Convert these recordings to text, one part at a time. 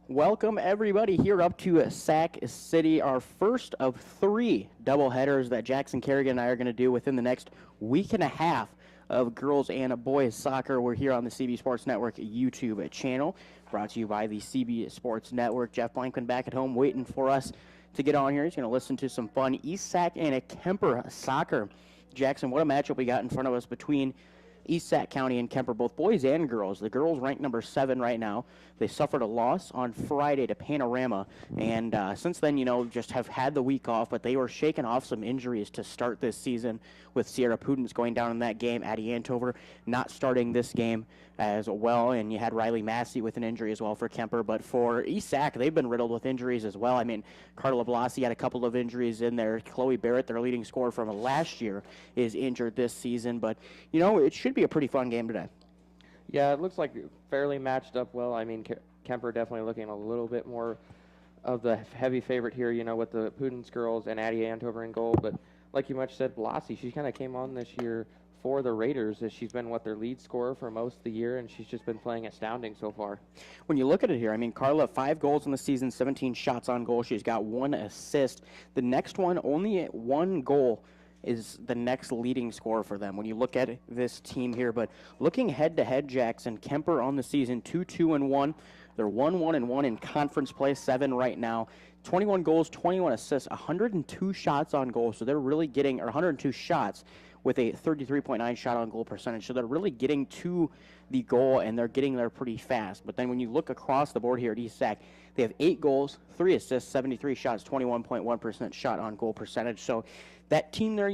Welcome, everybody, here up to Sac City, our first of three doubleheaders that Jackson Kerrigan and I are going to do within the next week and a half of girls and boys soccer. We're here on the CB Sports Network YouTube channel, brought to you by the CB Sports Network. Jeff Blankman back at home waiting for us to get on here. He's going to listen to some fun East Sac and a Kuemper soccer. Jackson, what a matchup we got in front of us between East Sac County and Kuemper, both boys and girls. The girls ranked number 7 right now. They suffered a loss on Friday to Panorama, and since then, just have had the week off, but they were shaking off some injuries to start this season with Sierra Pudens going down in that game. Addie Antover not starting this game as well, and you had Riley Massey with an injury as well for Kuemper. But for East Sac, they've been riddled with injuries as well. I mean, Carla Blasi had a couple of injuries in there. Chloe Barrett, their leading scorer from last year, is injured this season. But, it should be a pretty fun game today. Yeah, it looks like fairly matched up well. I mean, Kuemper definitely looking a little bit more of the heavy favorite here, with the Pudens girls and Addie Antover in goal. But like you much said, Blasi, she kind of came on this year for the Raiders, as she's been their lead scorer for most of the year, and she's just been playing astounding so far. When you look at it here, I mean, Carla, 5 goals in the season, 17 shots on goal. She's got 1 assist. The next one, only 1 goal is the next leading scorer for them when you look at this team here. But looking head-to-head, Jackson, Kuemper on the season, 2-2-1. They're 1-1-1 in conference play, 7 right now. 21 goals, 21 assists, 102 shots on goal. So they're really getting, or 102 shots, with a 33.9 shot on goal percentage. So they're really getting to the goal, and they're getting there pretty fast. But then when you look across the board here at East Sac, they have 8 goals, 3 assists, 73 shots, 21.1% shot on goal percentage. So that team there,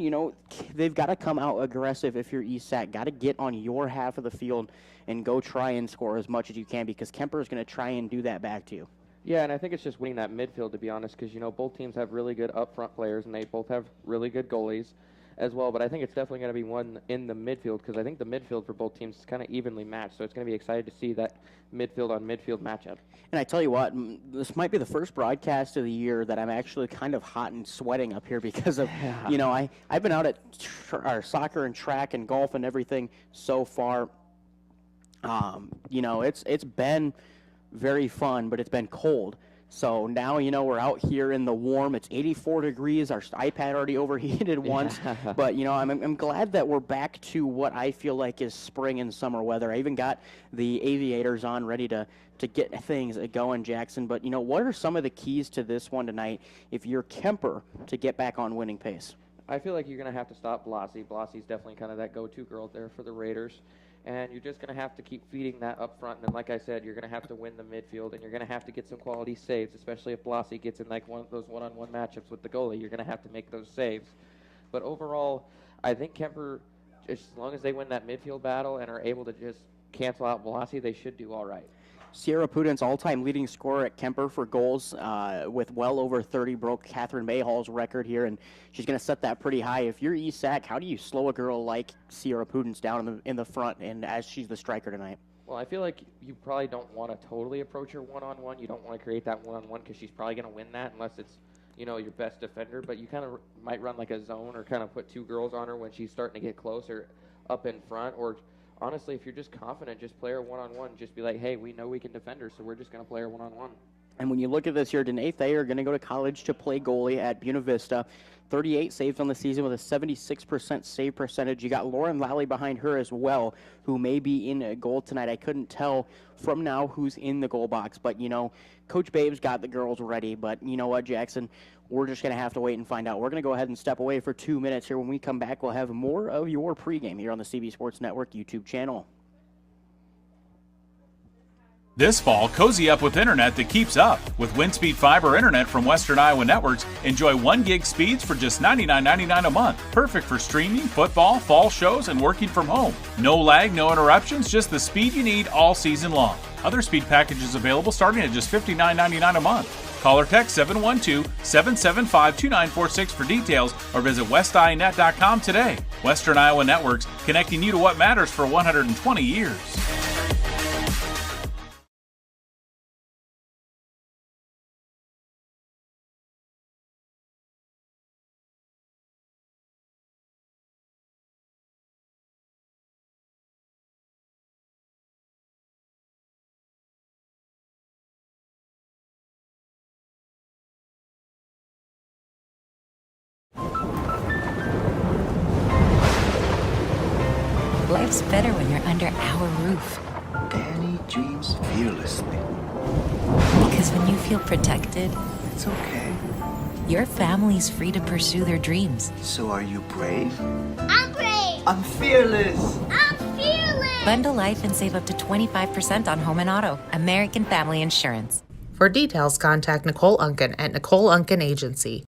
they've got to come out aggressive if you're East Sac. Got to get on your half of the field and go try and score as much as you can, because Kuemper is going to try and do that back to you. Yeah, and I think it's just winning that midfield, to be honest, because, both teams have really good up-front players, and they both have really good goalies as well. But I think it's definitely going to be one in the midfield, because I think the midfield for both teams is kind of evenly matched. So it's going to be excited to see that midfield-on-midfield matchup. And I tell you what, this might be the first broadcast of the year that I'm actually kind of hot and sweating up here because of, I've been out at our soccer and track and golf and everything so far. It's been very fun, but it's been cold. So now, we're out here in the warm. It's 84 degrees. Our iPad already overheated once. But, I'm glad that we're back to what I feel like is spring and summer weather. I even got the aviators on ready to get things going, Jackson. But, what are some of the keys to this one tonight if you're Kuemper to get back on winning pace? I feel like you're going to have to stop Blasi. Blasi's definitely kind of that go-to girl there for the Raiders. And you're just going to have to keep feeding that up front. And then, like I said, you're going to have to win the midfield, and you're going to have to get some quality saves, especially if Blasi gets in like one of those one-on-one matchups with the goalie. You're going to have to make those saves. But overall, I think Kuemper, just as long as they win that midfield battle and are able to just cancel out Blasi, they should do all right. Sierra Pudens, all-time leading scorer at Kuemper for goals with well over 30, broke Catherine Mayhall's record here, and she's going to set that pretty high. If you're East Sac, how do you slow a girl like Sierra Pudens down in the front, and as she's the striker tonight? Well, I feel like you probably don't want to totally approach her one-on-one. You don't want to create that one-on-one because she's probably going to win that unless it's, your best defender. But you kind of might run like a zone or kind of put 2 girls on her when she's starting to get closer up in front, or honestly, if you're just confident, just play her one-on-one. Just be like, hey, we know we can defend her, so we're just going to play her one-on-one. And when you look at this here, Danae Thayer going to go to college to play goalie at Buena Vista. 38 saves on the season with a 76% save percentage. You got Lauren Lally behind her as well, who may be in a goal tonight. I couldn't tell from now who's in the goal box. But, Coach Babe's got the girls ready. But you know what, Jackson? We're just going to have to wait and find out. We're going to go ahead and step away for 2 minutes here. When we come back, we'll have more of your pregame here on the CB Sports Network YouTube channel. This fall, cozy up with internet that keeps up. With WindSpeed Fiber Internet from Western Iowa Networks, enjoy 1 gig speeds for just $99.99 a month. Perfect for streaming, football, fall shows, and working from home. No lag, no interruptions, just the speed you need all season long. Other speed packages available starting at just $59.99 a month. Call or text 712-775-2946 for details or visit westinet.com today. Western Iowa Networks, connecting you to what matters for 120 years. life's better when you're under our roof. Danny dreams fearlessly. Because when you feel protected, It's okay. your family's free to pursue their dreams. So are you brave? I'm brave. I'm fearless. I'm fearless. Bundle life and save up to 25% on home and auto. American Family Insurance. For details, contact Nicole Unken at Nicole Unken Agency.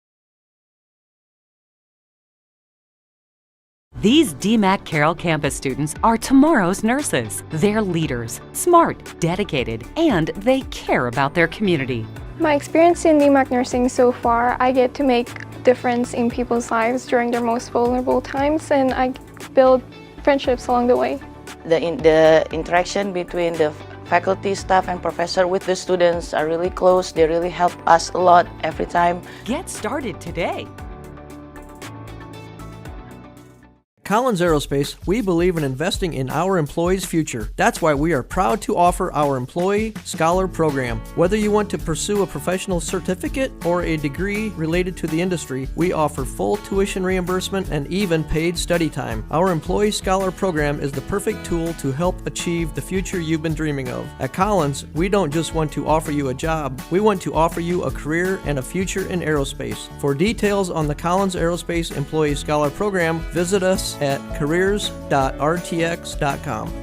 These DMAC Carroll campus students are tomorrow's nurses. They're leaders, smart, dedicated, and they care about their community. My experience in DMAC nursing so far, I get to make difference in people's lives during their most vulnerable times, and I build friendships along the way. The interaction between the faculty, staff, and professor with the students are really close. They really help us a lot every time. Get started today. Collins Aerospace, we believe in investing in our employees' future. That's why we are proud to offer our Employee Scholar Program. Whether you want to pursue a professional certificate or a degree related to the industry, we offer full tuition reimbursement and even paid study time. Our Employee Scholar Program is the perfect tool to help achieve the future you've been dreaming of. At Collins, we don't just want to offer you a job, we want to offer you a career and a future in aerospace. For details on the Collins Aerospace Employee Scholar Program, visit us at careers.rtx.com.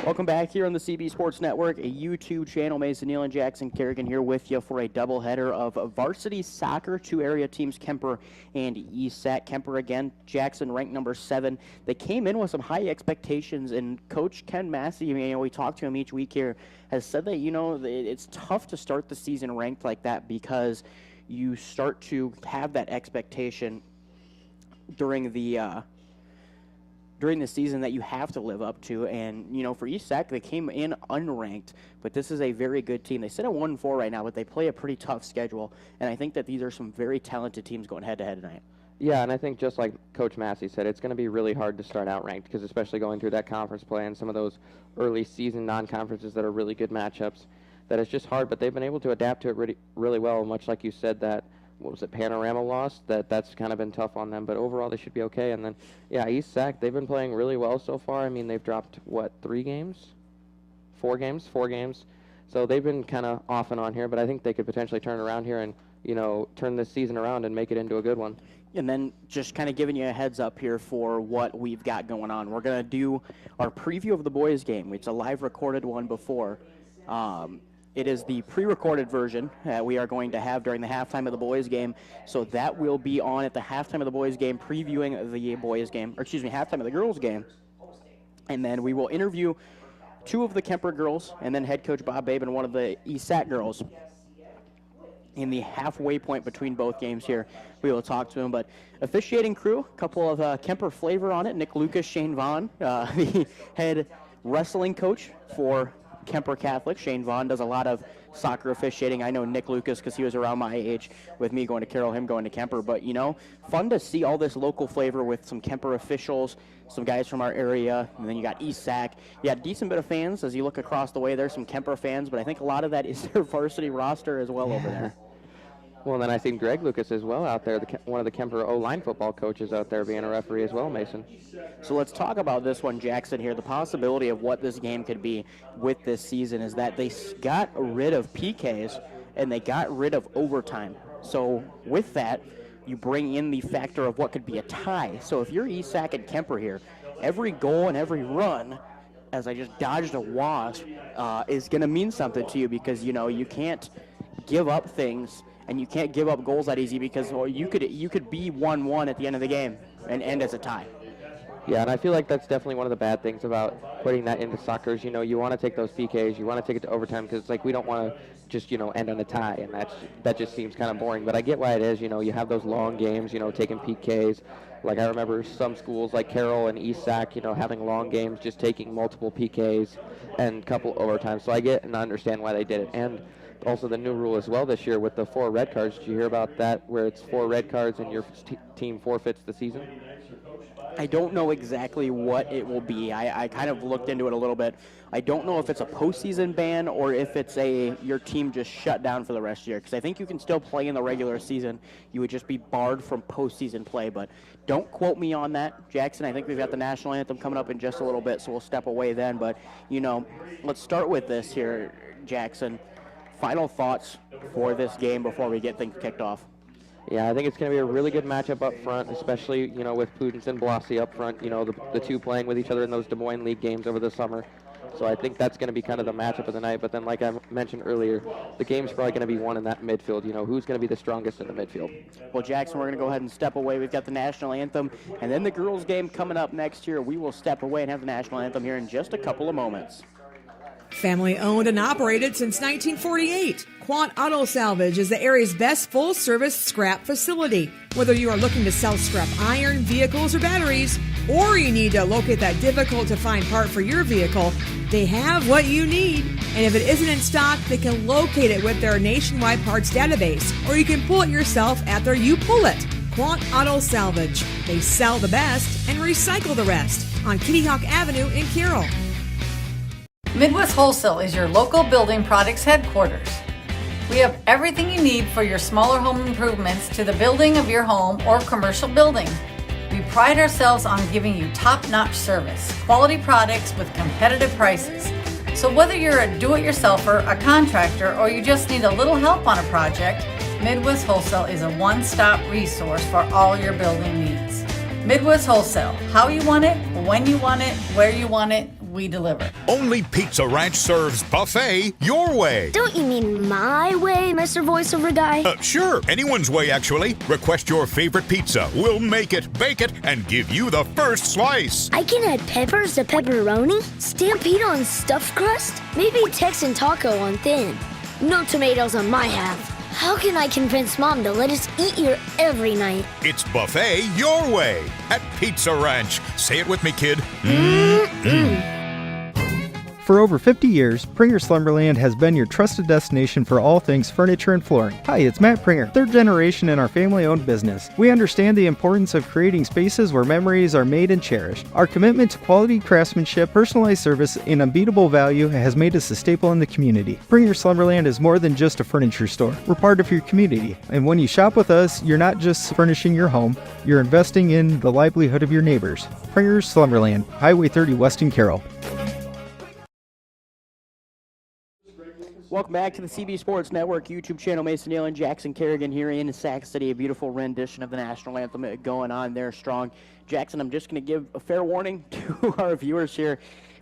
Welcome back here on the CB Sports Network, a YouTube channel. Mason Neal and Jackson Kerrigan here with you for a doubleheader of varsity soccer. Two area teams, Kuemper and ESAC. Kuemper again, Jackson ranked number 7. They came in with some high expectations, and Coach Ken Massey, we talk to him each week here, has said that, it's tough to start the season ranked like that because you start to have that expectation during the season that you have to live up to. And, for ESAC, they came in unranked, but this is a very good team. They sit at 1-4 right now, but they play a pretty tough schedule, and I think that these are some very talented teams going head-to-head tonight. Yeah, and I think just like Coach Massey said, it's going to be really hard to start out ranked because especially going through that conference play and some of those early season non-conferences that are really good matchups, that it's just hard, but they've been able to adapt to it really, really well, much like you said that, Panorama lost, that's kind of been tough on them, but overall they should be okay. And then, ESAC, they've been playing really well so far. I mean, they've dropped, 3 games? 4 games? 4 games. So they've been kind of off and on here, but I think they could potentially turn around here and, turn this season around and make it into a good one. And then just kind of giving you a heads up here for what we've got going on. We're going to do our preview of the boys' game. It's a live recorded one before. It is the pre-recorded version that we are going to have during the halftime of the boys' game. So that will be on at the halftime of the boys' game, previewing the boys' game, halftime of the girls' game. And then we will interview 2 of the Kuemper girls and then head coach Bob Babe and one of the ESAC girls. In the halfway point between both games here, we will talk to him. But officiating crew, a couple of Kuemper flavor on it. Nick Lucas, Shane Vaughn, the head wrestling coach for Kuemper Catholic. Shane Vaughn does a lot of soccer officiating. I know Nick Lucas because he was around my age with me going to Carroll, him going to Kuemper. But, fun to see all this local flavor with some Kuemper officials, some guys from our area, and then you got ESAC. You got a decent bit of fans as you look across the way. There's some Kuemper fans, but I think a lot of that is their varsity roster as well over there. Well, and then I seen Greg Lucas as well out there, one of the Kuemper O-line football coaches out there being a referee as well, Mason. So let's talk about this one, Jackson, here. The possibility of what this game could be with this season is that they got rid of PKs and they got rid of overtime. So with that, you bring in the factor of what could be a tie. So if you're ESAC and Kuemper here, every goal and every run, as I just dodged a wasp, is going to mean something to you because, you can't give up things and you can't give up goals that easy because you could be 1-1 at the end of the game and end as a tie. Yeah, and I feel like that's definitely one of the bad things about putting that into soccer is, you want to take those PKs, you want to take it to overtime because it's like we don't want to just, end on a tie, and that just seems kind of boring. But I get why it is, you have those long games, taking PKs. Like I remember some schools like Carroll and ESAC, having long games, just taking multiple PKs and couple overtimes. So I get and understand why they did it. And also the new rule as well this year with the 4 red cards. Did you hear about that, where it's 4 red cards and your team forfeits the season? I don't know exactly what it will be. I kind of looked into it a little bit. I don't know if it's a postseason ban or if it's your team just shut down for the rest of the year, because I think you can still play in the regular season. You would just be barred from postseason play, but don't quote me on that, Jackson. I think we've got the national anthem coming up in just a little bit, so we'll step away then. But, let's start with this here, Jackson. Final thoughts for this game before we get things kicked off. Yeah, I think it's going to be a really good matchup up front, especially, with Pudens and Blasi up front, the two playing with each other in those Des Moines League games over the summer. So I think that's going to be kind of the matchup of the night. But then, like I mentioned earlier, the game's probably going to be won in that midfield. Who's going to be the strongest in the midfield? Well, Jackson, we're going to go ahead and step away. We've got the national anthem, and then the girls' game coming up next year. We will step away and have the national anthem here in just a couple of moments. Family owned and operated since 1948, Quant Auto Salvage is the area's best full-service scrap facility. Whether you are looking to sell scrap iron, vehicles, or batteries, or you need to locate that difficult-to-find part for your vehicle, they have what you need. And if it isn't in stock, they can locate it with their nationwide parts database, or you can pull it yourself at their You Pull It. Quant Auto Salvage. They sell the best and recycle the rest on Kitty Hawk Avenue in Carroll. Midwest Wholesale is your local building products headquarters. We have everything you need for your smaller home improvements to the building of your home or commercial building. We pride ourselves on giving you top-notch service, quality products with competitive prices. So whether you're a do-it-yourselfer, a contractor, or you just need a little help on a project, Midwest Wholesale is a one-stop resource for all your building needs. Midwest Wholesale, how you want it, when you want it, where you want it, we deliver. Only Pizza Ranch serves buffet your way. Don't you mean my way, Mr. Voiceover Guy? Sure, anyone's way actually. Request your favorite pizza. We'll make it, bake it, and give you the first slice. I can add peppers to pepperoni, Stampede on stuffed crust, maybe Texan taco on thin. No tomatoes on my half. How can I convince Mom to let us eat here every night? It's buffet your way at Pizza Ranch. Say it with me, kid. For over 50 years, Pringer Slumberland has been your trusted destination for all things furniture and flooring. Hi, it's Matt Pringer, third generation in our family-owned business. We understand the importance of creating spaces where memories are made and cherished. Our commitment to quality craftsmanship, personalized service, and unbeatable value has made us a staple in the community. Pringer Slumberland is more than just a furniture store. We're part of your community, and when you shop with us, you're not just furnishing your home, you're investing in the livelihood of your neighbors. Pringer Slumberland, Highway 30 West in Carroll. Welcome back to the CB Sports Network YouTube channel. Mason Neal and Jackson Kerrigan here in Sac City. A beautiful rendition of the national anthem going on there strong. Jackson, I'm just going to give a fair warning to our viewers here.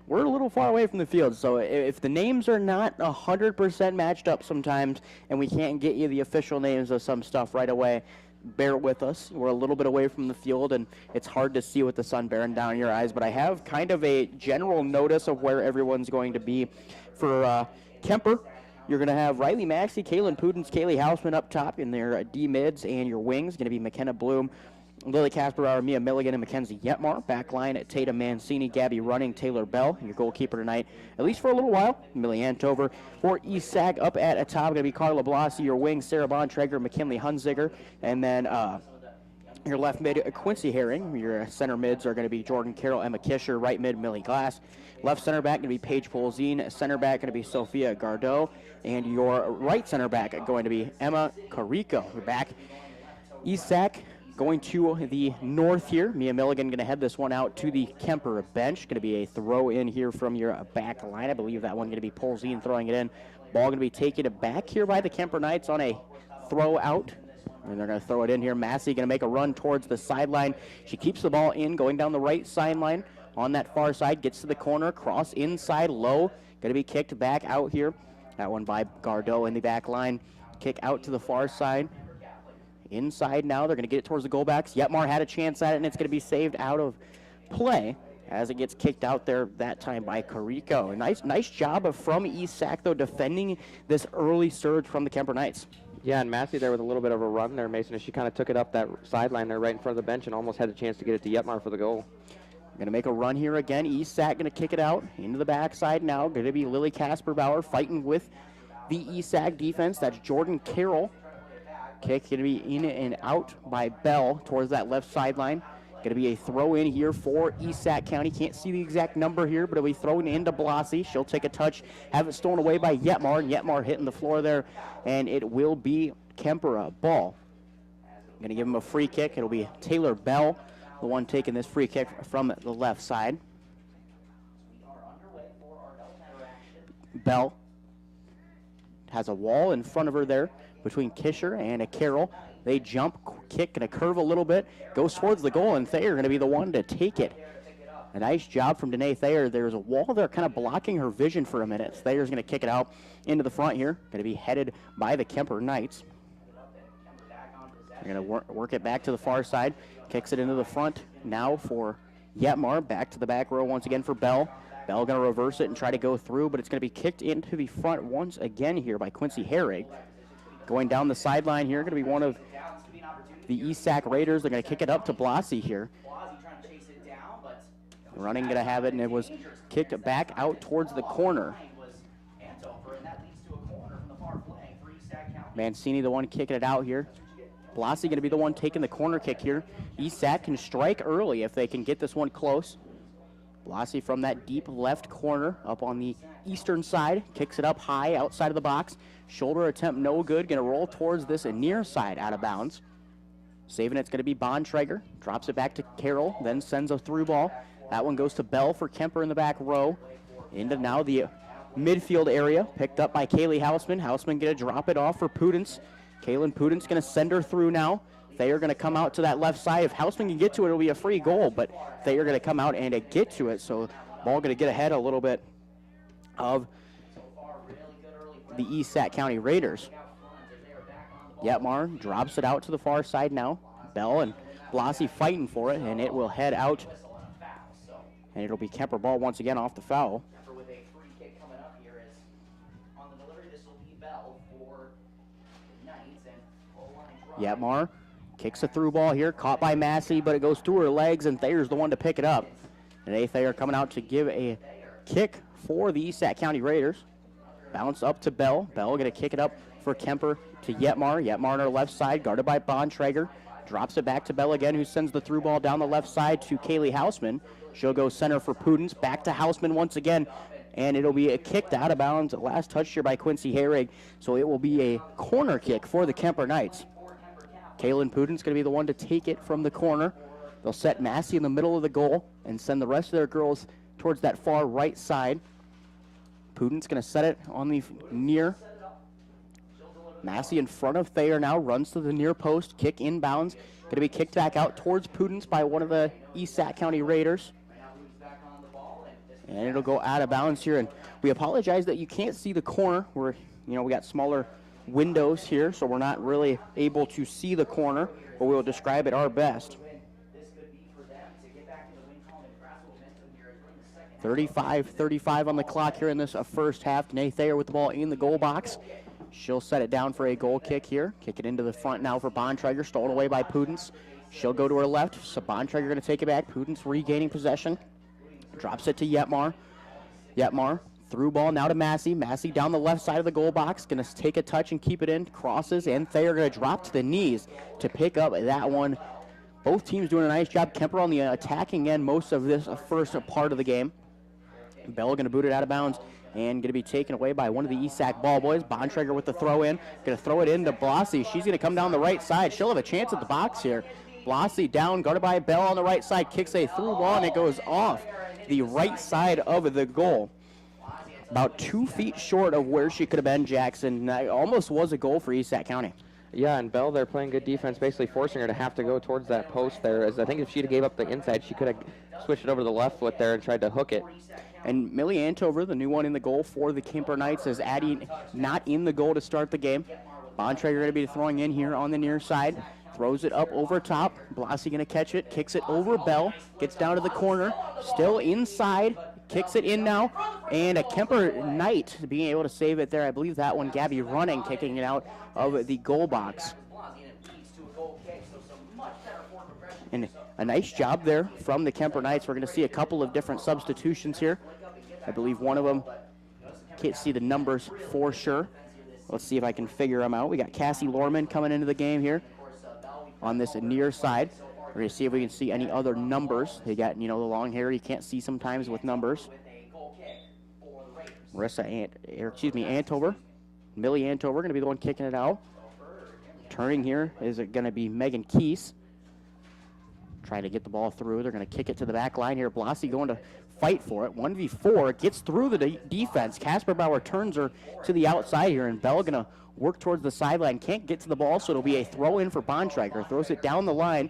We're a little far away from the field, so if the names are not 100% matched up sometimes and we can't get you the official names of some stuff right away, bear with us. We're a little bit away from the field, and it's hard to see with the sun bearing down your eyes, but I have kind of a general notice of where everyone's going to be. For Kuemper, you're going to have Riley Maxey, Kaylin Pudens, Kaylee Hausman up top in their D-mids, and your wings going to be McKenna Bloom, Lily Kasperbauer, Mia Milligan, and Mackenzie Yetmar. Back line at Tatum Mancini, Gabby Running, Taylor Bell. Your goalkeeper tonight, at least for a little while, Millie Antover. For East Sac, up at a top, going to be Carla Blasi. Your wings, Sarah Bontrager, McKinley Hunziger. And then your left mid, Quincy Herring. Your center mids are going to be Jordan Carroll, Emma Kisher. Right mid, Millie Glass. Left center back going to be Paige Polzine. Center back going to be Sophia Gardot. And your right center back going to be Emma Carico. We're back. East Sac going to the north here. Mia Milligan going to head this one out to the Kuemper bench. Going to be a throw in here from your back line. I believe that one going to be Polzine throwing it in. Ball going to be taken back here by the Kuemper Knights on a throw out. And they're going to throw it in here. Massey going to make a run towards the sideline. She keeps the ball in, going down the right sideline on that far side. Gets to the corner, cross inside low. Going to be kicked back out here. That one by Gardot in the back line. Kick out to the far side. Inside now. They're going to get it towards the goalbacks. Yetmar had a chance at it, and it's going to be saved out of play as it gets kicked out there that time by Carico. Nice job from East Sac, though, defending this early surge from the Kuemper Knights. Yeah, and Massey there with a little bit of a run there, Mason, as she kind of took it up that sideline there right in front of the bench and almost had a chance to get it to Yetmar for the goal. Going to make a run here again. East Sac going to kick it out into the backside now. Going to be Lily Kasperbauer fighting with the ESAC defense. That's Jordan Carroll. Kick going to be in and out by Bell towards that left sideline. Going to be a throw in here for ESAC County. Can't see the exact number here, but it'll be thrown into Blassie. She'll take a touch, have it stolen away by Yetmar. Yetmar hitting the floor there, and it will be Kuemper ball. Going to give him a free kick. It'll be Taylor Bell, the one taking this free kick from the left side. Bell has a wall in front of her there between Kisher and a Carroll. They jump, kick, and a curve a little bit. Goes towards the goal, and Thayer going to be the one to take it. A nice job from Danae Thayer. There's a wall there kind of blocking her vision for a minute. Thayer's going to kick it out into the front here. Going to be headed by the Kuemper Knights. They're going to work it back to the far side. Kicks it into the front now for Yetmar. Back to the back row once again for Bell. Bell going to reverse it and try to go through, but it's going to be kicked into the front once again here by Quincy Herrig. Going down the sideline here, going to be one of the ESAC Raiders. They're going to kick it up to Blassie here. Running going to have it, and it was kicked back out towards the corner. Mancini the one kicking it out here. Blassie going to be the one taking the corner kick here. ESAC can strike early if they can get this one close. Blassie from that deep left corner up on the eastern side. Kicks it up high outside of the box. Shoulder attempt no good. Going to roll towards this near side out of bounds. Saving it's going to be Bontrager. Drops it back to Carroll, then sends a through ball. That one goes to Bell for Kuemper in the back row. Into now the midfield area. Picked up by Kaylee Hausman. Hausman going to drop it off for Pudens. Kaylin Pudens going to send her through now. Thayer going to come out to that left side. If Hausman can get to it, it'll be a free goal, but Thayer going to come out and get to it, so ball going to get ahead a little bit of the ESAC County Raiders. Yetmar drops it out to the far side now. Bell and Blassie fighting for it, and it will head out, and it'll be Kuemper ball once again off the foul. Yetmar kicks a through ball here, caught by Massey, but it goes through her legs, and Thayer's the one to pick it up. Today Thayer coming out to give a kick for the ESAC County Raiders. Bounce up to Bell. Bell going to kick it up for Kuemper to Yetmar. Yetmar on her left side, guarded by Bontrager. Drops it back to Bell again, who sends the through ball down the left side to Kaylee Hausman. She'll go center for Pudens. Back to Hausman once again, and it'll be a kicked out of bounds. Last touch here by Quincy Herrig, so it will be a corner kick for the Kuemper Knights. Kaylin Pudens going to be the one to take it from the corner. They'll set Massey in the middle of the goal and send the rest of their girls towards that far right side. Pudens going to set it on the near. Massey in front of Thayer now, runs to the near post, kick inbounds. Going to be kicked back out towards Pudens by one of the ESAC County Raiders. And it'll go out of bounds here. And we apologize that you can't see the corner. We got smaller windows here, so we're not really able to see the corner, but we'll describe it our best. 35 on the clock here in this first half. Danae Thayer with the ball in the goal box. She'll set it down for a goal kick here. Kick it into the front now for Bontrager, stolen away by Pudens. She'll go to her left, so Bontrager going to take it back. Pudens regaining possession. Drops it to Yetmar. Yetmar through ball now to Massey. Massey down the left side of the goal box. Going to take a touch and keep it in. Crosses, and Thayer going to drop to the knees to pick up that one. Both teams doing a nice job. Kuemper on the attacking end most of this first part of the game. Bell going to boot it out of bounds and going to be taken away by one of the ESAC ball boys. Bontrager with the throw in. Going to throw it into Blassie. She's going to come down the right side. She'll have a chance at the box here. Blassie down, guarded by Bell on the right side. Kicks a through ball, and it goes off the right side of the goal. About 2 feet short of where she could have been, Jackson. That almost was a goal for ESAC County. Yeah, and Bell, they're playing good defense, basically forcing her to have to go towards that post there. As I think if she'd have gave up the inside, she could have switched it over to the left foot there and tried to hook it. And Millie Antover, the new one in the goal for the Kuemper Knights, is Addie not in the goal to start the game. Bontrager going to be throwing in here on the near side. Throws it up over top. Blassie going to catch it. Kicks it over Bell. Gets down to the corner. Still inside. Kicks it in now. And a Kuemper Knight being able to save it there. I believe that one, Gabby Running, kicking it out of the goal box. And a nice job there from the Kuemper Knights. We're going to see a couple of different substitutions here. I believe one of them, can't see the numbers for sure. Let's see if I can figure them out. We got Cassie Lorman coming into the game here on this near side. We're going to see if we can see any other numbers. They got, the long hair you can't see sometimes with numbers. Antover. Millie Antover going to be the one kicking it out. Turning here is it going to be Megan Keese. Trying to get the ball through. They're going to kick it to the back line here. Blassie going to fight for it. 1v4. Gets through the defense. Casper Bauer turns her to the outside here, and Bell going to work towards the sideline. Can't get to the ball, so it'll be a throw in for Bontrager. Throws it down the line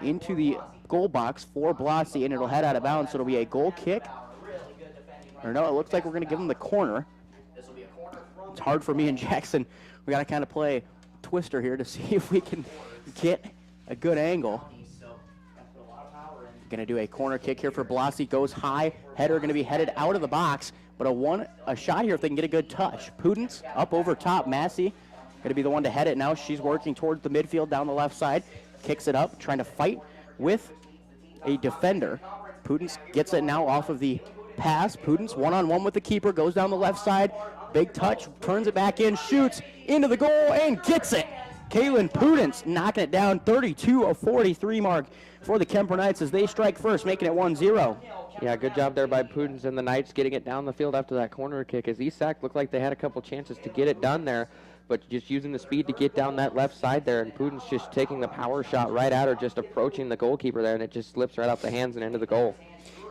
into the goal box for Blassie, and it'll head out of bounds, so it'll be a goal kick. Or no, it looks like we're going to give them the corner. It's hard for me and Jackson. We got to kind of play twister here to see if we can get a good angle. Going to do a corner kick here for Blassie. Goes high. Header going to be headed out of the box, but a shot here if they can get a good touch. Pudens up over top. Massey going to be the one to head it now. She's working towards the midfield down the left side. Kicks it up, trying to fight with a defender. Pudens gets it now off of the pass. Pudens one-on-one with the keeper. Goes down the left side. Big touch. Turns it back in. Shoots into the goal and gets it. Kaylin Pudens knocking it down. 32 of 43 mark for the Kuemper Knights as they strike first, making it 1-0. Yeah, good job there by Pudens and the Knights getting it down the field after that corner kick, as Esac looked like they had a couple chances to get it done there, but just using the speed to get down that left side there, and Pudens just taking the power shot right at her, just approaching the goalkeeper there, and it just slips right off the hands and into the goal.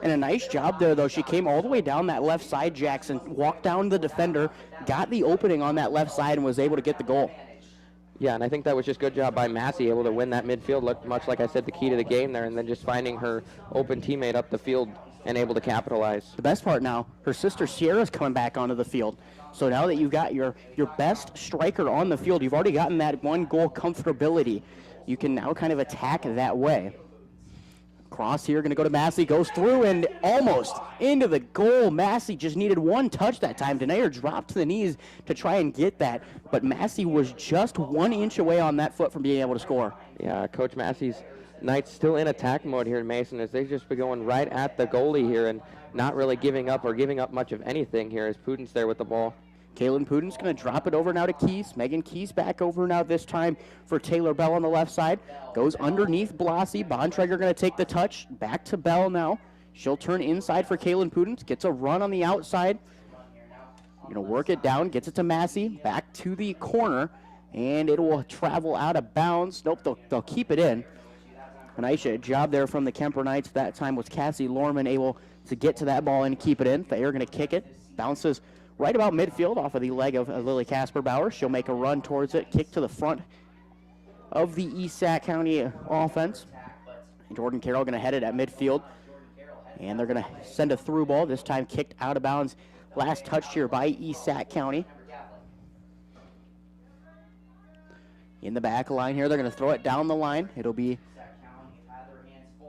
And a nice job there, though. She came all the way down that left side, Jackson, walked down the defender, got the opening on that left side, and was able to get the goal. Yeah, and I think that was just good job by Massey, able to win that midfield, much like I said, the key to the game there, and then just finding her open teammate up the field and able to capitalize. The best part now, her sister Sierra's coming back onto the field. So now that you've got your best striker on the field, you've already gotten that one goal comfortability. You can now kind of attack that way. Cross here, going to go to Massey, goes through and almost into the goal. Massey just needed one touch that time. Denayer dropped to the knees to try and get that, but Massey was just 1 inch away on that foot from being able to score. Yeah, Coach Massey's Knights still in attack mode here in Mason, as they just be going right at the goalie here and not really giving up much of anything here, as Pudens there with the ball. Kaylin Pudens going to drop it over now to Keys. Megan Keys back over now this time for Taylor Bell on the left side. Goes underneath Blassie. Bontrager going to take the touch. Back to Bell now. She'll turn inside for Kaylin Pudens. Gets a run on the outside. Going to work it down. Gets it to Massey. Back to the corner. And it will travel out of bounds. Nope, they'll keep it in. A nice job there from the Kuemper Knights. That time was Cassie Lorman able to get to that ball and keep it in. Thayer going to kick it. Bounces right about midfield off of the leg of Lily Casper Bauer. She'll make a run towards it, kick to the front of the Esac County offense. Jordan Carroll going to head it at midfield, and they're going to send a through ball, this time kicked out of bounds. Last touch here by Esac County. In the back line here, they're going to throw it down the line. It'll be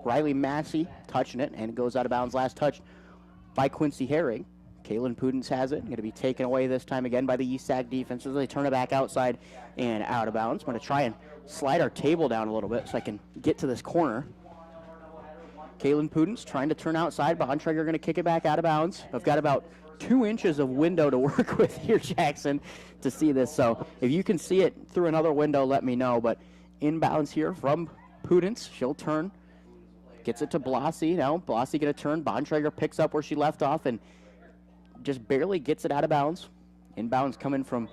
Riley Massey touching it, and it goes out of bounds. Last touch by Quincy Herring. Kaylin Pudens has it. Going to be taken away this time again by the Esac defense as they turn it back outside and out of bounds. I'm going to try and slide our table down a little bit so I can get to this corner. Kaylin Pudens trying to turn outside. Bontrager going to kick it back out of bounds. I've got about 2 inches of window to work with here, Jackson, to see this. So if you can see it through another window, let me know. But inbounds here from Pudens. She'll turn. Gets it to Blassie. Now Blassie going to turn. Bontrager picks up where she left off and just barely gets it out of bounds. Inbounds coming from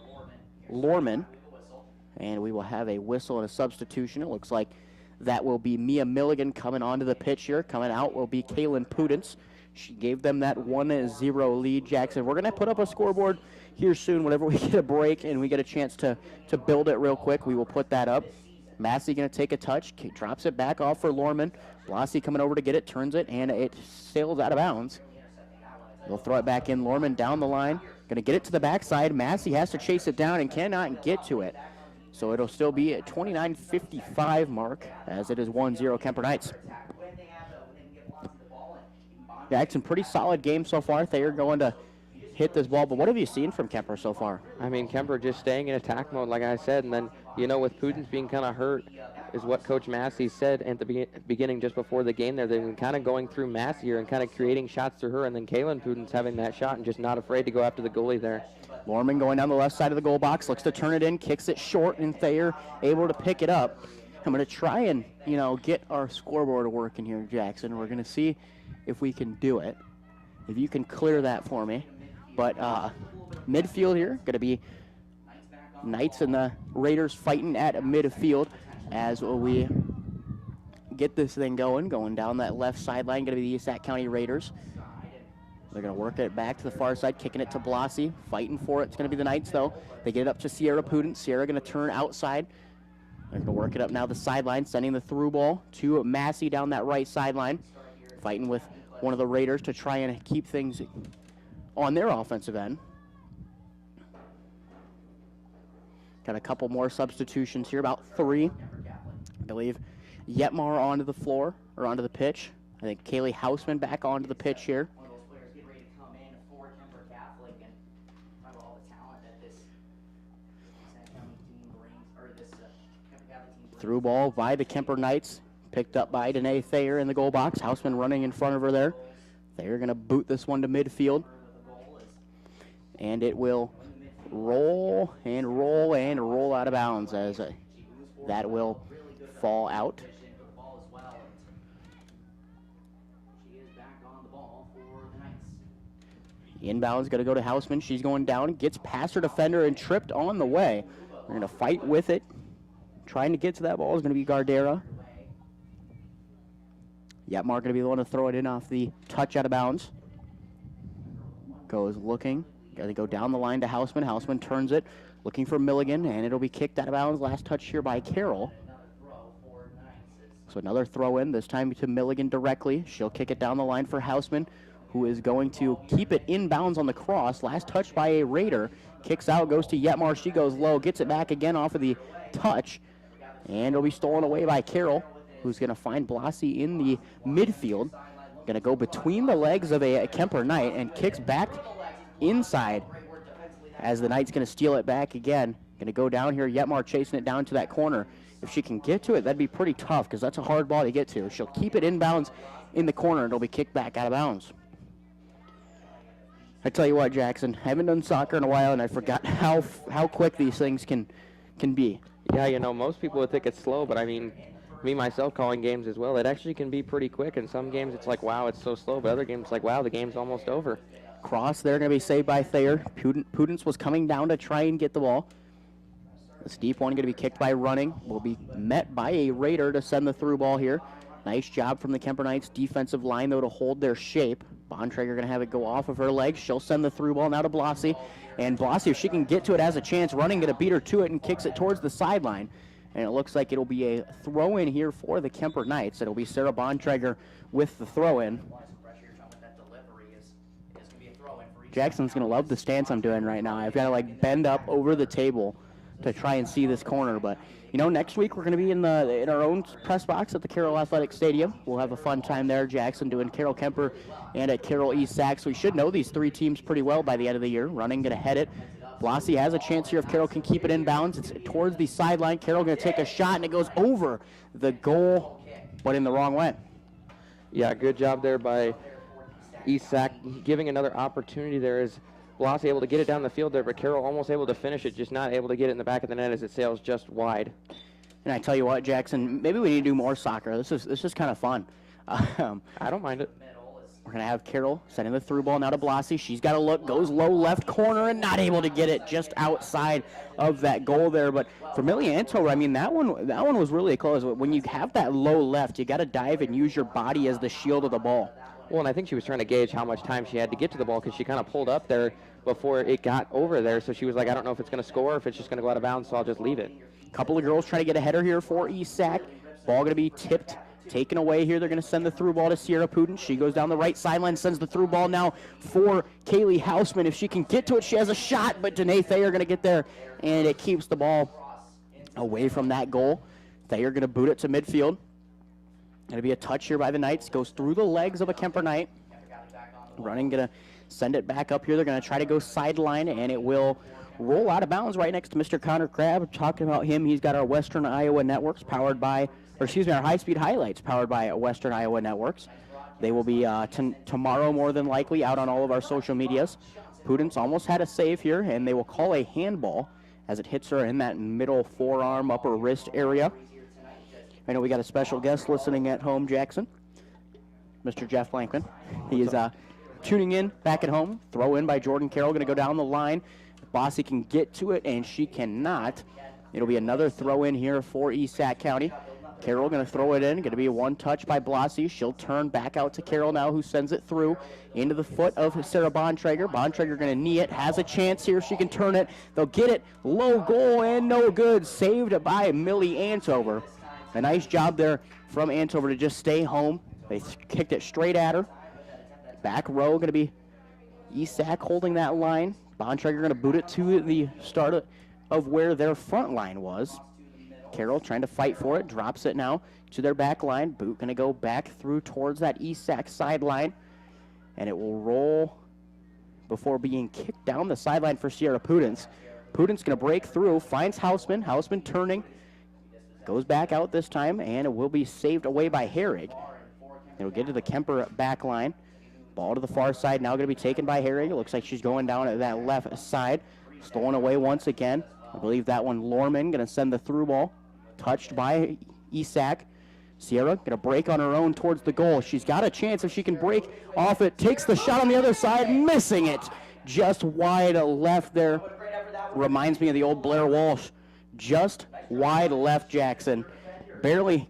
Lorman. And we will have a whistle and a substitution. It looks like that will be Mia Milligan coming onto the pitch here. Coming out will be Kaylin Pudens. She gave them that 1-0 lead, Jackson. We're going to put up a scoreboard here soon. Whenever we get a break and we get a chance to build it real quick, we will put that up. Massey going to take a touch. Drops it back off for Lorman. Blassie coming over to get it. Turns it, and it sails out of bounds. They'll throw it back in. Lorman down the line. Going to get it to the backside. Massey has to chase it down and cannot get to it. So it'll still be at 29:55 mark as it is 1-0 Kuemper Knights. Jackson, pretty solid game so far. Thayer going to hit this ball. But what have you seen from Kuemper so far? I mean, Kuemper just staying in attack mode, like I said, and then, with Pudens being kind of hurt, is what Coach Massey said at the beginning just before the game there. They've been kind of going through Massey here and kind of creating shots through her, and then Kaylin Pudens having that shot and just not afraid to go after the goalie there. Lorman going down the left side of the goal box, looks to turn it in, kicks it short, and Thayer able to pick it up. I'm going to try and, get our scoreboard working here, Jackson. We're going to see if we can do it. If you can clear that for me. But midfield here, going to be Knights and the Raiders fighting at midfield as we get this thing going down that left sideline. Going to be the East Sac County Raiders. They're going to work it back to the far side, kicking it to Blasi, fighting for it. It's going to be the Knights, though. They get it up to Sierra Pudens. Sierra going to turn outside. They're going to work it up now the sideline, sending the through ball to Massey down that right sideline, fighting with one of the Raiders to try and keep things on their offensive end. Got a couple more substitutions here, about 3. I believe Yetmar onto the floor, or onto the pitch. I think Kaylee Hausman back onto the pitch here. Through ball by the Kuemper Knights, picked up by Danae Thayer in the goal box. Hausman running in front of her there. Thayer going to boot this one to midfield. And it will roll and roll and roll out of bounds as that will fall out. Inbound's going to go to Hausman. She's going down, gets past her defender and tripped on the way. We're going to fight with it. Trying to get to that ball is going to be Gardera. Yetmar going to be the one to throw it in off the touch out of bounds. Goes looking. Got to go down the line to Hausman. Hausman turns it, looking for Milligan, and it'll be kicked out of bounds. Last touch here by Carroll. So another throw in, this time to Milligan directly. She'll kick it down the line for Hausman, who is going to keep it inbounds on the cross. Last touch by a Raider. Kicks out, goes to Yetmar. She goes low, gets it back again off of the touch. And it'll be stolen away by Carroll, who's going to find Blasi in the midfield. Going to go between the legs of a Kuemper Knight and kicks back inside as the Knight's going to steal it back again. Going to go down here. Yetmar chasing it down to that corner. If she can get to it, that'd be pretty tough because that's a hard ball to get to. She'll keep it inbounds in the corner and it'll be kicked back out of bounds. I tell you what, Jackson, I haven't done soccer in a while and I forgot how quick these things can be. Yeah, most people would think it's slow, but I mean, me myself calling games as well, it actually can be pretty quick. In some games, it's like, wow, it's so slow, but other games, it's like, wow, the game's almost over. Cross there, going to be saved by Thayer. Pudens was coming down to try and get the ball. This deep one going to be kicked by Running. Will be met by a Raider to send the through ball here. Nice job from the Kuemper Knights defensive line, though, to hold their shape. Bontrager going to have it go off of her legs. She'll send the through ball now to Blasi. And Blasi, if she can get to it, has a chance. Running, going to beat her to it and kicks it towards the sideline. And it looks like it'll be a throw-in here for the Kuemper Knights. It'll be Sarah Bontrager with the throw-in. Jackson's going to love the stance I'm doing right now. I've got to, bend up over the table to try and see this corner. But, next week we're going to be in our own press box at the Carroll Athletic Stadium. We'll have a fun time there, Jackson, doing Carroll Kuemper and at Carroll East Sac. So we should know these 3 teams pretty well by the end of the year. Running, going to head it. Blasi has a chance here if Carroll can keep it inbounds. It's towards the sideline. Carroll going to take a shot, and it goes over the goal, but in the wrong way. Yeah, good job there by East Sac, giving another opportunity there. Is Blasi able to get it down the field there, but Carroll almost able to finish it, just not able to get it in the back of the net as it sails just wide. And I tell you what, Jackson, maybe we need to do more soccer. This is kind of fun. I don't mind it. We're going to have Carroll sending the through ball now to Blasi. She's got to look, goes low left corner and not able to get it just outside of that goal there. But for Milianto, I mean, that one was really close. When you have that low left, you got to dive and use your body as the shield of the ball. Well, and I think she was trying to gauge how much time she had to get to the ball because she kind of pulled up there before it got over there. So she was like, I don't know if it's going to score or if it's just going to go out of bounds, so I'll just leave it. Couple of girls trying to get a header here for East Sac. Ball going to be tipped, taken away here. They're going to send the through ball to Sierra Pudens. She goes down the right sideline, sends the through ball now for Kaylee Hausman. If she can get to it, she has a shot, but Danae Thayer going to get there, and it keeps the ball away from that goal. Thayer going to boot it to midfield. Going to be a touch here by the Knights. Goes through the legs of a Kuemper Knight. Running, going to send it back up here. They're going to try to go sideline, and it will roll out of bounds right next to Mr. Connor Crabb. Talking about him, he's got our Western Iowa Networks powered by, our high-speed highlights powered by Western Iowa Networks. They will be tomorrow, more than likely, out on all of our social medias. Pudence almost had a save here, and they will call a handball as it hits her in that middle forearm, upper wrist area. I know we got a special guest listening at home, Jackson, Mr. Jeff Blankman. He is tuning in back at home. Throw in by Jordan Carroll, going to go down the line. Bossy can get to it, and she cannot. It'll be another throw in here for East Sac County. Carroll going to throw it in. Going to be a one touch by Blossy. She'll turn back out to Carroll now, who sends it through into the foot of Sarah Bontrager. Bontrager going to knee it. Has a chance here. She can turn it. They'll get it. Low goal and no good. Saved by Millie Antover. A nice job there from Antover to just stay home. They kicked it straight at her. Back row going to be East Sac holding that line. Bontrager going to boot it to the start of where their front line was. Carroll trying to fight for it, drops it now to their back line. Boot going to go back through towards that East Sac sideline, and it will roll before being kicked down the sideline for Sierra Pudence. Pudence going to break through, finds Hausman. Hausman turning, goes back out this time, and it will be saved away by Herrig. It'll get to the Kuemper back line. Ball to the far side, now going to be taken by Herrig. It looks like she's going down at that left side. Stolen away once again. I believe that one Lorman going to send the through ball. Touched by Esac. Sierra going to break on her own towards the goal. She's got a chance if she can break off it. Takes the shot on the other side, missing it. Just wide left there. Reminds me of the old Blair Walsh. Just wide left, Jackson. Barely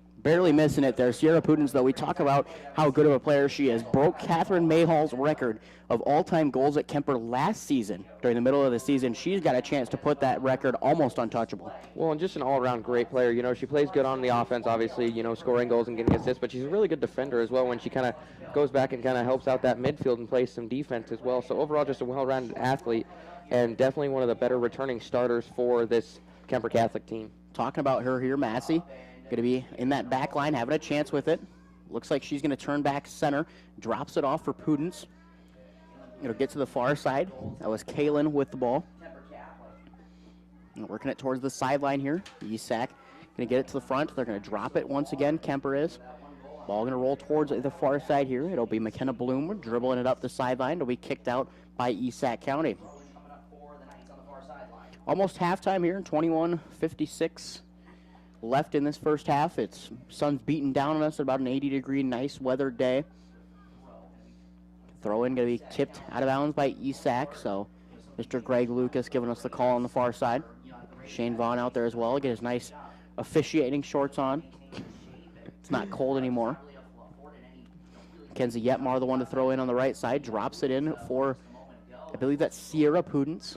missing it there. Sierra Pudence, though, we talk about how good of a player she is. Broke Catherine Mayhall's record of all-time goals at Kuemper last season. During the middle of the season, she's got a chance to put that record almost untouchable. Well, and just an all-around great player. You know, she plays good on the offense, obviously, you know, scoring goals and getting assists, but she's a really good defender as well when she kind of goes back and kind of helps out that midfield and plays some defense as well. So overall, just a well-rounded athlete and definitely one of the better returning starters for this Kuemper Catholic team. Talking about her here, Massey, going to be in that back line, having a chance with it. Looks like she's going to turn back center, drops it off for Pudence. It'll get to the far side. That was Kaylin with the ball. And working it towards the sideline here. Esac going to get it to the front. They're going to drop it once again. Kuemper is. Ball going to roll towards the far side here. It'll be McKenna Bloom dribbling it up the sideline. It'll be kicked out by Esac County. Almost halftime here, 21:56 left in this first half. It's sun's beating down on us at about an 80-degree nice weather day. Throw in going to be tipped out of bounds by Esac, so Mr. Greg Lucas giving us the call on the far side. Shane Vaughn out there as well, get his nice officiating shorts on. It's not cold anymore. Kenzie Yetmar, the one to throw in on the right side, drops it in for, I believe that's Sierra Pudence.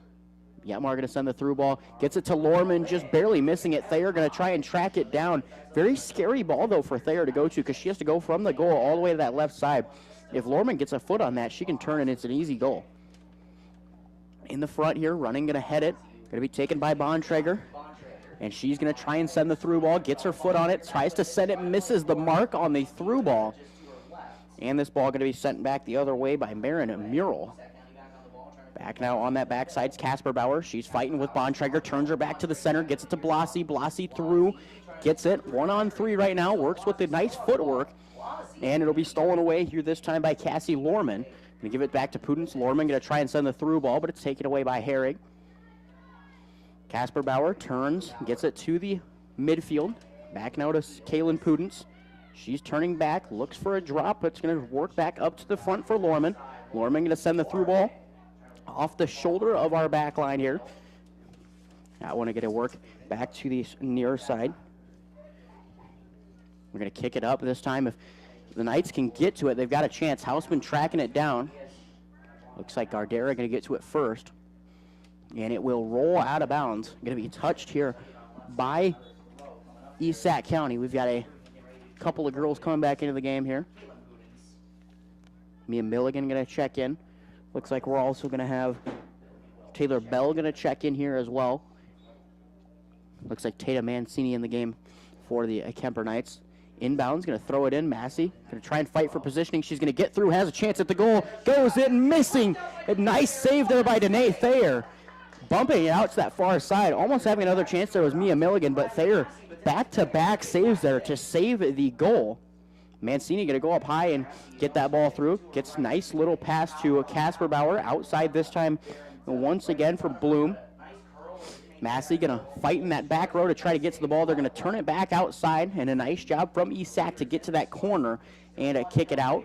Yetmar going to send the through ball, gets it to Lorman, just barely missing it. Thayer going to try and track it down. Very scary ball, though, for Thayer to go to because she has to go from the goal all the way to that left side. If Lorman gets a foot on that, she can turn and it's an easy goal. In the front here, running, going to head it. Going to be taken by Bontrager. And she's going to try and send the through ball, gets her foot on it, tries to send it, misses the mark on the through ball. And this ball going to be sent back the other way by Marin Mural. Back now on that backside's Casper Bauer. She's fighting with Bontrager, turns her back to the center, gets it to Blossy. Blossy through, gets it. 1-on-3 right now, works with the nice footwork. And it'll be stolen away here this time by Cassie Lorman. Going to give it back to Pudence. Lorman going to try and send the through ball, but it's taken away by Herrig. Casper Bauer turns, gets it to the midfield. Back now to Kaylin Pudence. She's turning back, looks for a drop, but it's going to work back up to the front for Lorman. Lorman going to send the through ball off the shoulder of our back line here. I want to get it work back to the near side. We're going to kick it up this time. If the Knights can get to it, they've got a chance. Hausman tracking it down. Looks like Gardera going to get to it first. And it will roll out of bounds. Going to be touched here by East Sac County. We've got a couple of girls coming back into the game here. Mia Milligan going to check in. Looks like we're also going to have Taylor Bell going to check in here as well. Looks like Tata Mancini in the game for the Kuemper Knights. Inbounds, going to throw it in. Massey going to try and fight for positioning. She's going to get through, has a chance at the goal. Goes in, missing. A nice save there by Danae Thayer. Bumping it out to that far side. Almost having another chance there was Mia Milligan, but Thayer back-to-back saves there to save the goal. Mancini going to go up high and get that ball through. Gets nice little pass to Casper Bauer. Outside this time once again for Bloom. Massey going to fight in that back row to try to get to the ball. They're going to turn it back outside, and a nice job from ESAC to get to that corner and kick it out.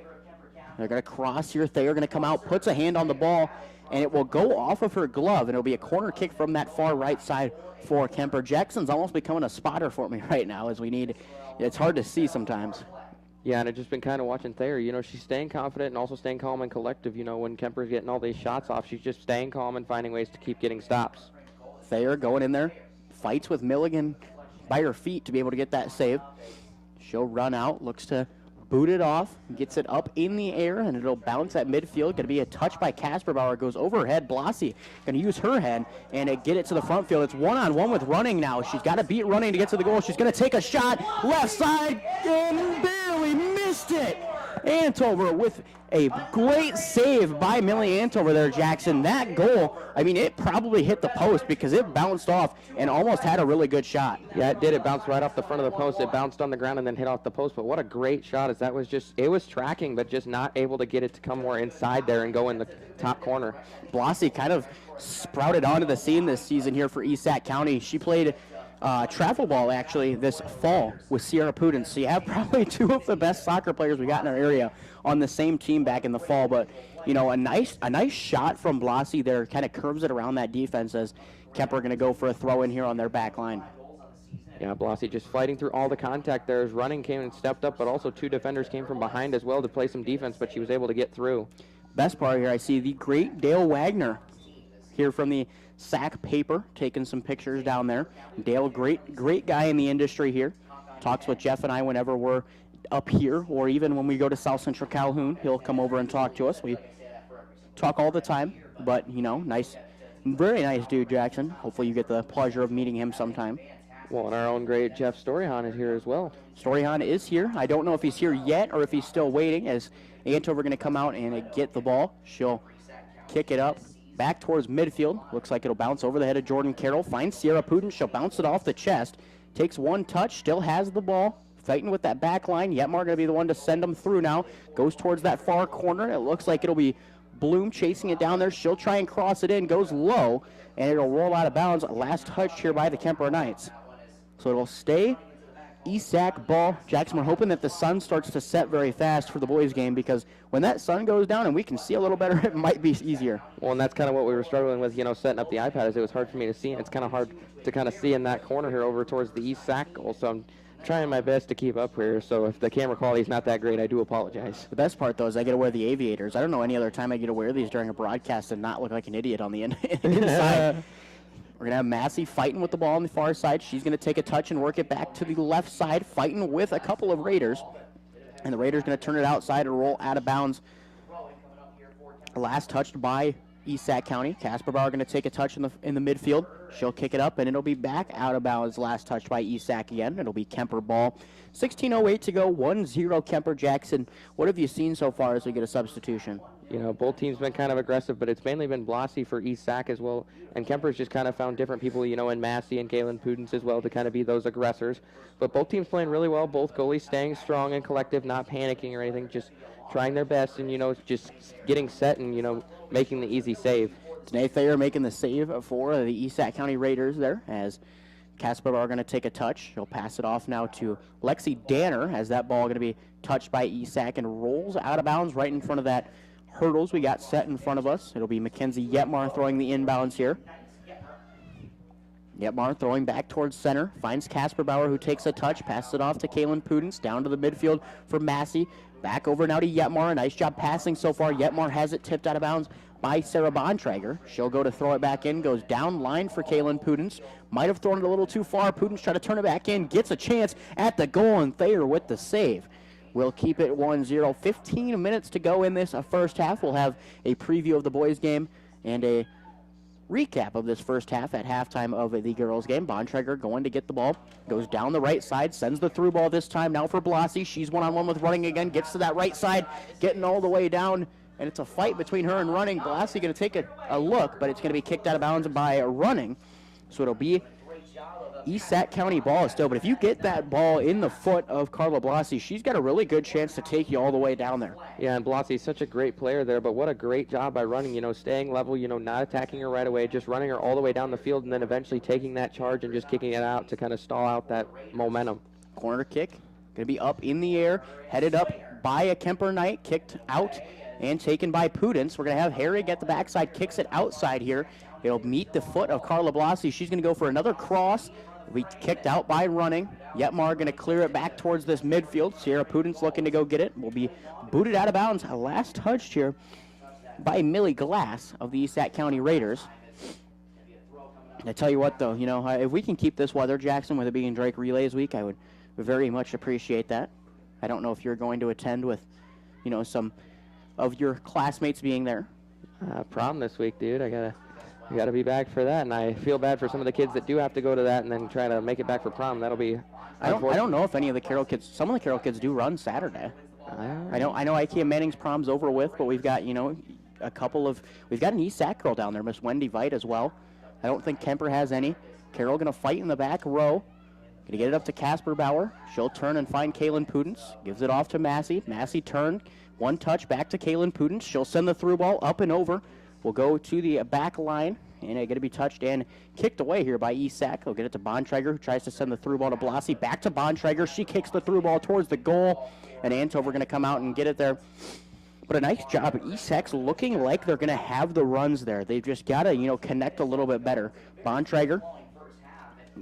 They're going to cross here. Thayer going to come out, puts a hand on the ball, and it will go off of her glove, and it'll be a corner kick from that far right side for Kuemper. Jackson's almost becoming a spotter for me right now, as we need. It's hard to see sometimes. Yeah, and I've just been kind of watching Thayer. You know, she's staying confident and also staying calm and collective. You know, when Kemper's getting all these shots off, she's just staying calm and finding ways to keep getting stops. Thayer going in there, fights with Milligan by her feet to be able to get that save. She'll run out, looks to boot it off, gets it up in the air, and it'll bounce at midfield. Going to be a touch by Casper Bauer. Goes over her head. Blassie going to use her head and get it to the front field. It's one-on-one with Running now. She's got to beat Running to get to the goal. She's going to take a shot. Left side and barely missed it. Antover with a great save by Millie Antover there, Jackson. That goal, I mean, it probably hit the post because it bounced off and almost had a really good shot. Yeah, it did. It bounced right off the front of the post. It bounced on the ground and then hit off the post. But what a great shot. As that was just, it was tracking, but just not able to get it to come more inside there and go in the top corner. Blassie kind of sprouted onto the scene this season here for ESAC County. She played travel ball actually this fall with Sierra Pudens. So you have probably two of the best soccer players we got in our area on the same team back in the fall. But you know, a nice shot from Blassie there, kind of curves it around that defense as Kuemper going to go for a throw in here on their back line. Yeah, Blassie just fighting through all the contact there as Running came and stepped up, but also two defenders came from behind as well to play some defense, but she was able to get through. Best part here, I see the great Dale Wagner here from the SAC paper, taking some pictures down there. Dale, great guy in the industry here. Talks with Jeff and I whenever we're up here, or even when we go to South Central Calhoun. He'll come over and talk to us. We talk all the time, but, you know, nice, very nice dude, Jackson. Hopefully you get the pleasure of meeting him sometime. Well, and our own great Jeff Storyhan is here as well. Storyhan is here. I don't know if he's here yet or if he's still waiting, as Antover going to come out and get the ball. She'll kick it up back towards midfield. Looks like it'll bounce over the head of Jordan Carroll. Finds Sierra Pudens. She'll bounce it off the chest. Takes one touch. Still has the ball. Fighting with that back line. Yetmar going to be the one to send them through now. Goes towards that far corner. It looks like it'll be Bloom chasing it down there. She'll try and cross it in. Goes low, and it'll roll out of bounds. Last touch here by the Kuemper Knights. So it'll stay ESAC ball. Jackson, we're hoping that the sun starts to set very fast for the boys game, because when that sun goes down and we can see a little better, it might be easier. Well, and that's kind of what we were struggling with, you know, setting up the iPad. Is it was hard for me to see. It's kind of hard to kind of see in that corner here over towards the ESAC goal. So I'm trying my best to keep up here. So if the camera quality is not that great, I do apologize. The best part, though, is I get to wear the aviators. I don't know any other time I get to wear these during a broadcast and not look like an idiot on the inside. We're going to have Massey fighting with the ball on the far side. She's going to take a touch and work it back to the left side, fighting with a couple of Raiders. And the Raiders going to turn it outside and roll out of bounds. Last touched by ESAC County. Casper Bauer going to take a touch in the midfield. She'll kick it up, and it'll be back out of bounds. Last touched by ESAC again. It'll be Kuemper ball. 16:08 to go. 1-0 Kuemper. Jackson, what have you seen so far as we get a substitution? You know, both teams been kind of aggressive, but it's mainly been Blassie for ESAC as well. And Kuemper's just kind of found different people, you know, in Massey and Galen Pudens as well to kind of be those aggressors. But both teams playing really well. Both goalies staying strong and collective, not panicking or anything, just trying their best and, you know, just getting set and, you know, making the easy save. Danae Thayer making the save for the ESAC County Raiders there, as Casper are going to take a touch. She'll pass it off now to Lexi Danner, as that ball going to be touched by ESAC and rolls out of bounds right in front of that hurdles we got set in front of us. It'll be Mackenzie Yetmar throwing the inbounds here. Yetmar throwing back towards center. Finds Casper Bauer, who takes a touch. Passes it off to Kaylin Pudens. Down to the midfield for Massey. Back over now to Yetmar. Nice job passing so far. Yetmar has it tipped out of bounds by Sarah Bontrager. She'll go to throw it back in. Goes down line for Kaylin Pudens. Might have thrown it a little too far. Pudens try to turn it back in. Gets a chance at the goal, and Thayer with the save. We'll keep it 1-0. 15 minutes to go in this first half. We'll have a preview of the boys' game and a recap of this first half at halftime of the girls' game. Bontrager going to get the ball, goes down the right side, sends the through ball this time now for Blassie. She's one-on-one with Running again, gets to that right side, getting all the way down, and it's a fight between her and Running. Blassie going to take a look, but it's going to be kicked out of bounds by Running. So it'll be East Sac County ball still, but if you get that ball in the foot of Carla Blassie, she's got a really good chance to take you all the way down there. Yeah, and Blassie's such a great player there, but what a great job by Running, staying level, not attacking her right away, just running her all the way down the field and then eventually taking that charge and just kicking it out to kind of stall out that momentum. Corner kick, going to be up in the air, headed up by a Kuemper Knight, kicked out and taken by Pudence. We're going to have Harry get the backside, kicks it outside here. It'll meet the foot of Carla Blassie. She's going to go for another cross. It'll be kicked out by Running. Yetmar going to clear it back towards this midfield. Sierra Pudence looking to go get it. Will be booted out of bounds. Last touched here by Millie Glass of the East Sac County Raiders. I tell you what, though, if we can keep this weather, Jackson, with it being Drake Relays Week, I would very much appreciate that. I don't know if you're going to attend with, some of your classmates being there. Prom this week, dude. I gotta be back for that, and I feel bad for some of the kids that do have to go to that and then try to make it back for prom. That'll be. I don't know if any of the Carroll kids. Some of the Carroll kids do run Saturday. I know IKEA Manning's prom's over with, but we've got a couple of. We've got an East Sac girl down there, Miss Wendy Veit as well. I don't think Kuemper has any. Carroll gonna fight in the back row. Gonna get it up to Casper Bauer. She'll turn and find Kaylin Pudence. Gives it off to Massey. Massey turn. One touch back to Kaylin Pudence. She'll send the through ball up and over. We'll go to the back line, and it's going to be touched and kicked away here by East Sac. They'll get it to Bontrager, who tries to send the through ball to Blassie. Back to Bontrager. She kicks the through ball towards the goal, and Antover going to come out and get it there. But a nice job. East Sac's looking like they're going to have the runs there. They've just got to, connect a little bit better. Bontrager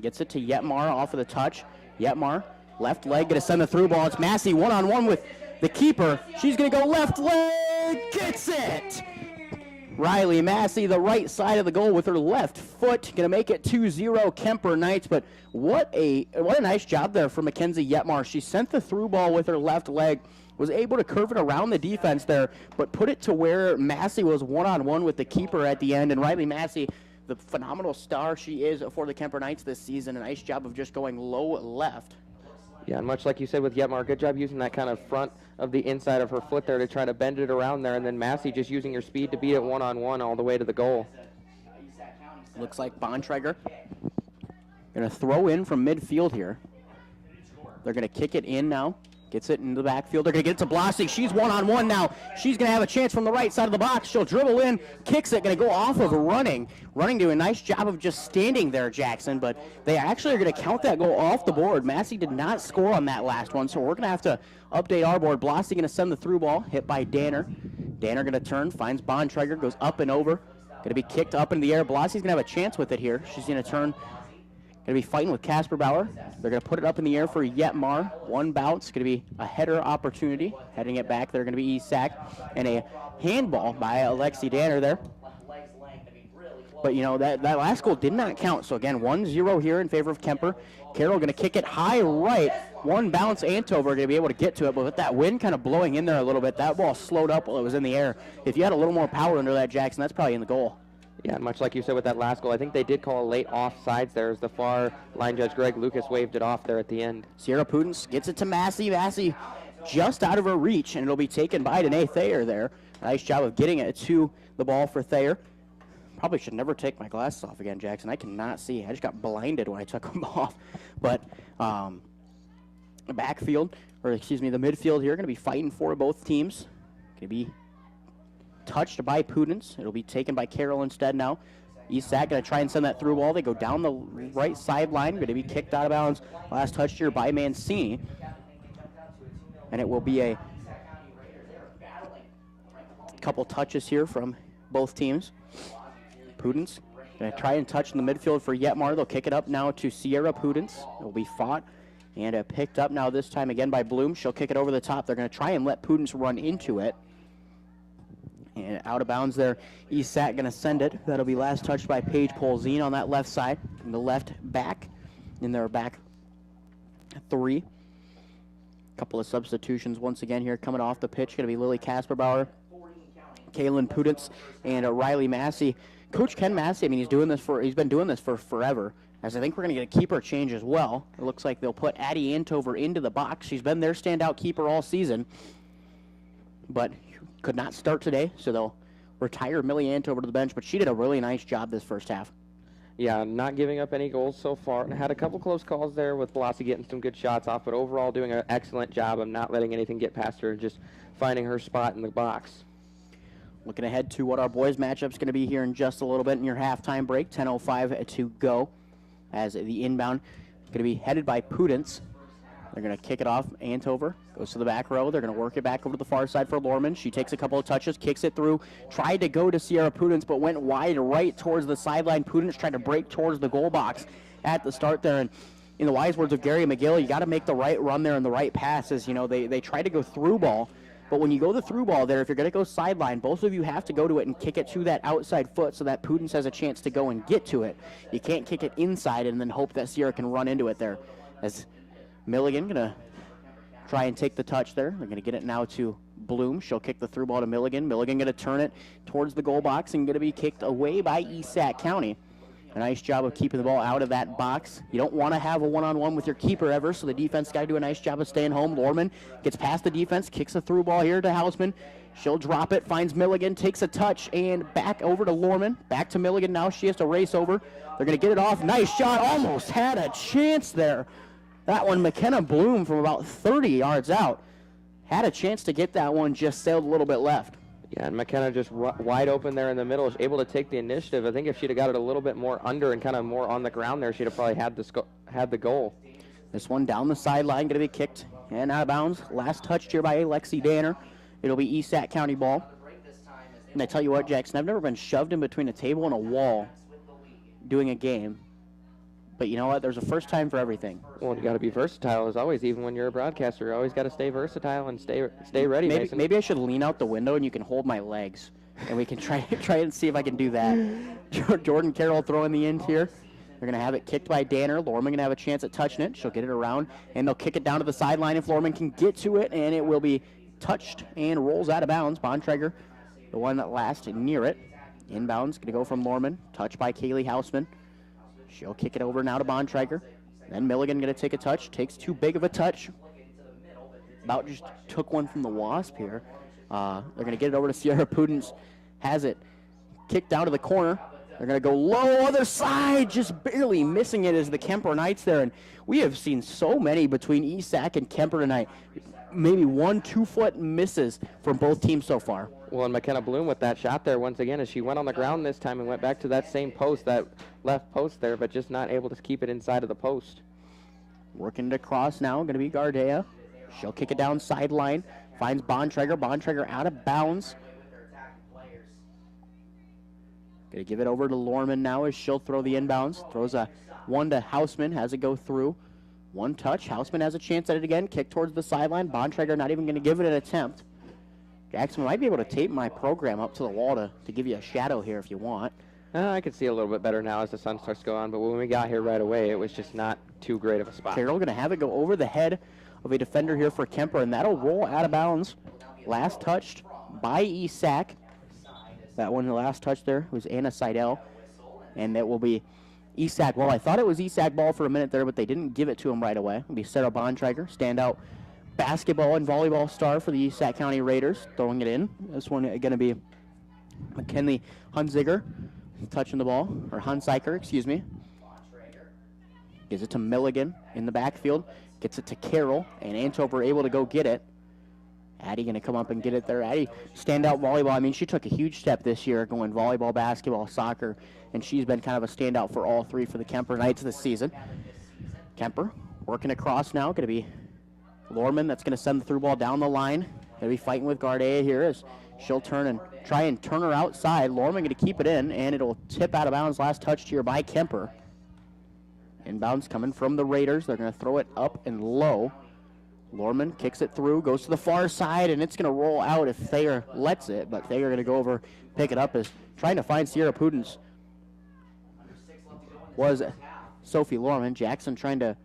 gets it to Yetmar off of the touch. Yetmar, left leg, going to send the through ball. It's Massey one-on-one with the keeper. She's going to go left leg, gets it! Riley Massey, the right side of the goal with her left foot, going to make it 2-0 Kuemper Knights. But what a nice job there for Mackenzie Yetmar. She sent the through ball with her left leg, was able to curve it around the defense there, but put it to where Massey was one-on-one with the keeper at the end. And Riley Massey, the phenomenal star she is for the Kuemper Knights this season, a nice job of just going low left. Yeah, and much like you said with Yetmar, good job using that kind of front of the inside of her foot there to try to bend it around there, and then Massey just using her speed to beat it one-on-one all the way to the goal. Looks like Bontrager going to throw in from midfield here. They're going to kick it in now. Gets it into the backfield. They're going to get it to Blassie. She's one-on-one now. She's going to have a chance from the right side of the box. She'll dribble in, kicks it, going to go off of Running. Running doing a nice job of just standing there, Jackson, but they actually are going to count that goal off the board. Massey did not score on that last one, so we're going to have to update our board. Blassie going to send the through ball, hit by Danner. Danner going to turn, finds Bontrager, goes up and over. Going to be kicked up in the air. Blassie's going to have a chance with it here. She's going to turn. Going to be fighting with Casper Bauer. They're going to put it up in the air for Yetmar. One bounce. Going to be a header opportunity. Heading it back. They're going to be East Sac. And a handball by Alexi Danner there. But, that last goal did not count. So, again, 1-0 here in favor of Kuemper. Carroll going to kick it high right. One bounce. Antover going to be able to get to it. But with that wind kind of blowing in there a little bit, that ball slowed up while it was in the air. If you had a little more power under that, Jackson, that's probably in the goal. Yeah, and much like you said with that last goal, I think they did call a late offsides there as the far line judge Greg Lucas waved it off there at the end. Sierra Pudence gets it to Massey. Massey just out of her reach, and it'll be taken by Danae Thayer there. Nice job of getting it to the ball for Thayer. Probably should never take my glasses off again, Jackson. I cannot see. I just got blinded when I took them off. But the backfield, the midfield here, going to be fighting for both teams. Going to be touched by Pudence. It'll be taken by Carroll instead now. East Sac going to try and send that through ball. They go down the right sideline. Going to be kicked out of bounds. Last touch here by Mancini. And it will be a couple touches here from both teams. Pudence going to try and touch in the midfield for Yetmar. They'll kick it up now to Sierra Pudence. It will be fought and picked up now this time again by Bloom. She'll kick it over the top. They're going to try and let Pudence run into it. And out of bounds there, East Sac going to send it. That'll be last touched by Paige Polzine on that left side. And the left back in their back three. Couple of substitutions once again here coming off the pitch. Going to be Lily Casperbauer, Kaylin Pudence and Riley Massey. Coach Ken Massey, I mean, he's been doing this for forever, as I think we're going to get a keeper change as well. It looks like they'll put Addie Antover into the box. She's been their standout keeper all season, but could not start today, so they'll retire Millie Antover to the bench, but she did a really nice job this first half. Yeah, not giving up any goals so far. Had a couple close calls there with Blasi getting some good shots off, but overall doing an excellent job of not letting anything get past her and just finding her spot in the box. Looking ahead to what our boys matchup's going to be here in just a little bit in your halftime break. 10:05 to go as the inbound going to be headed by Pudence. They're going to kick it off. Antover goes to the back row. They're going to work it back over to the far side for Lorman. She takes a couple of touches, kicks it through, tried to go to Sierra Pudence, but went wide right towards the sideline. Pudence tried to break towards the goal box at the start there. And in the wise words of Gary McGill, you got to make the right run there and the right passes. You know, they try to go through ball. But when you go the through ball there, if you're going to go sideline, both of you have to go to it and kick it to that outside foot so that Pudence has a chance to go and get to it. You can't kick it inside and then hope that Sierra can run into it there. As Milligan going to try and take the touch there. They're going to get it now to Bloom. She'll kick the through ball to Milligan. Milligan going to turn it towards the goal box and going to be kicked away by East Sac County. A nice job of keeping the ball out of that box. You don't want to have a one-on-one with your keeper ever, so the defense got to do a nice job of staying home. Lorman gets past the defense, kicks a through ball here to Hausman. She'll drop it, finds Milligan, takes a touch, and back over to Lorman. Back to Milligan now. She has to race over. They're going to get it off. Nice shot. Almost had a chance there. That one, McKenna Bloom from about 30 yards out. Had a chance to get that one, just sailed a little bit left. Yeah, and McKenna just wide open there in the middle, is able to take the initiative. I think if she'd have got it a little bit more under and kind of more on the ground there, she'd have probably had the goal. This one down the sideline, going to be kicked and out of bounds. Last touched here by Lexi Danner. It'll be East Sac County ball. And I tell you what, Jackson, I've never been shoved in between a table and a wall doing a game. But you know what? There's a first time for everything. Well, you got to be versatile as always. Even when you're a broadcaster, you always got to stay versatile and stay ready. Maybe I should lean out the window and you can hold my legs, and we can try and see if I can do that. Jordan Carroll throwing the end here. They're going to have it kicked by Danner. Lorman going to have a chance at touching it. She'll get it around, and they'll kick it down to the sideline if Lorman can get to it, and it will be touched and rolls out of bounds. Bontrager, the one that last near it. Inbounds going to go from Lorman. Touched by Kaylee Hausman. She'll kick it over now to Bontrager. Then Milligan going to take a touch. Takes too big of a touch. About just took one from the Wasp here. They're going to get it over to Sierra Pudence. Has it kicked down to the corner. They're going to go low other side, just barely missing it as the Kuemper Knights there. And we have seen so many between East Sac and Kuemper tonight. Maybe 1-2 foot misses from both teams so far. Well, and McKenna Bloom with that shot there once again as she went on the ground this time and went back to that same post, that left post there, but just not able to keep it inside of the post. Working to cross now, going to be Gardea. She'll kick it down sideline, finds Bontrager. Bontrager out of bounds. Going to give it over to Lorman now as she'll throw the inbounds. Throws a one to Hausman, has it go through. One touch. Hausman has a chance at it again. Kick towards the sideline. Bontrager not even going to give it an attempt. Jackson, might be able to tape my program up to the wall to give you a shadow here if you want. I can see a little bit better now as the sun starts to go on, but when we got here right away, it was just not too great of a spot. Carroll going to have it go over the head of a defender here for Kuemper, and that'll roll out of bounds. Last touched by East Sac. That one, the last touch there, was Anna Seidel, and that will be East Sac. Well, I thought it was East Sac ball for a minute there, but they didn't give it to him right away. It'll be Sarah Bontrager, standout basketball and volleyball star for the East Sac County Raiders, throwing it in. This one going to be McKinley Hunziger touching the ball, or Hunziker, excuse me. Gives it to Milligan in the backfield, gets it to Carroll, and Antover able to go get it. Addie going to come up and get it there. Addie, standout volleyball. I mean, she took a huge step this year going volleyball, basketball, soccer, and she's been kind of a standout for all three for the Kuemper Knights this season. Kuemper working across now. Going to be Lorman that's going to send the through ball down the line. Going to be fighting with Gardea here as she'll turn and try and turn her outside. Lorman going to keep it in, and it'll tip out of bounds. Last touched here by Kuemper. Inbounds coming from the Raiders. They're going to throw it up and low. Lorman kicks it through, goes to the far side, and it's going to roll out if Thayer lets it, but Thayer going to go over, pick it up, is trying to find Sierra Pudence. Was Sophie Lorman. Jackson trying to,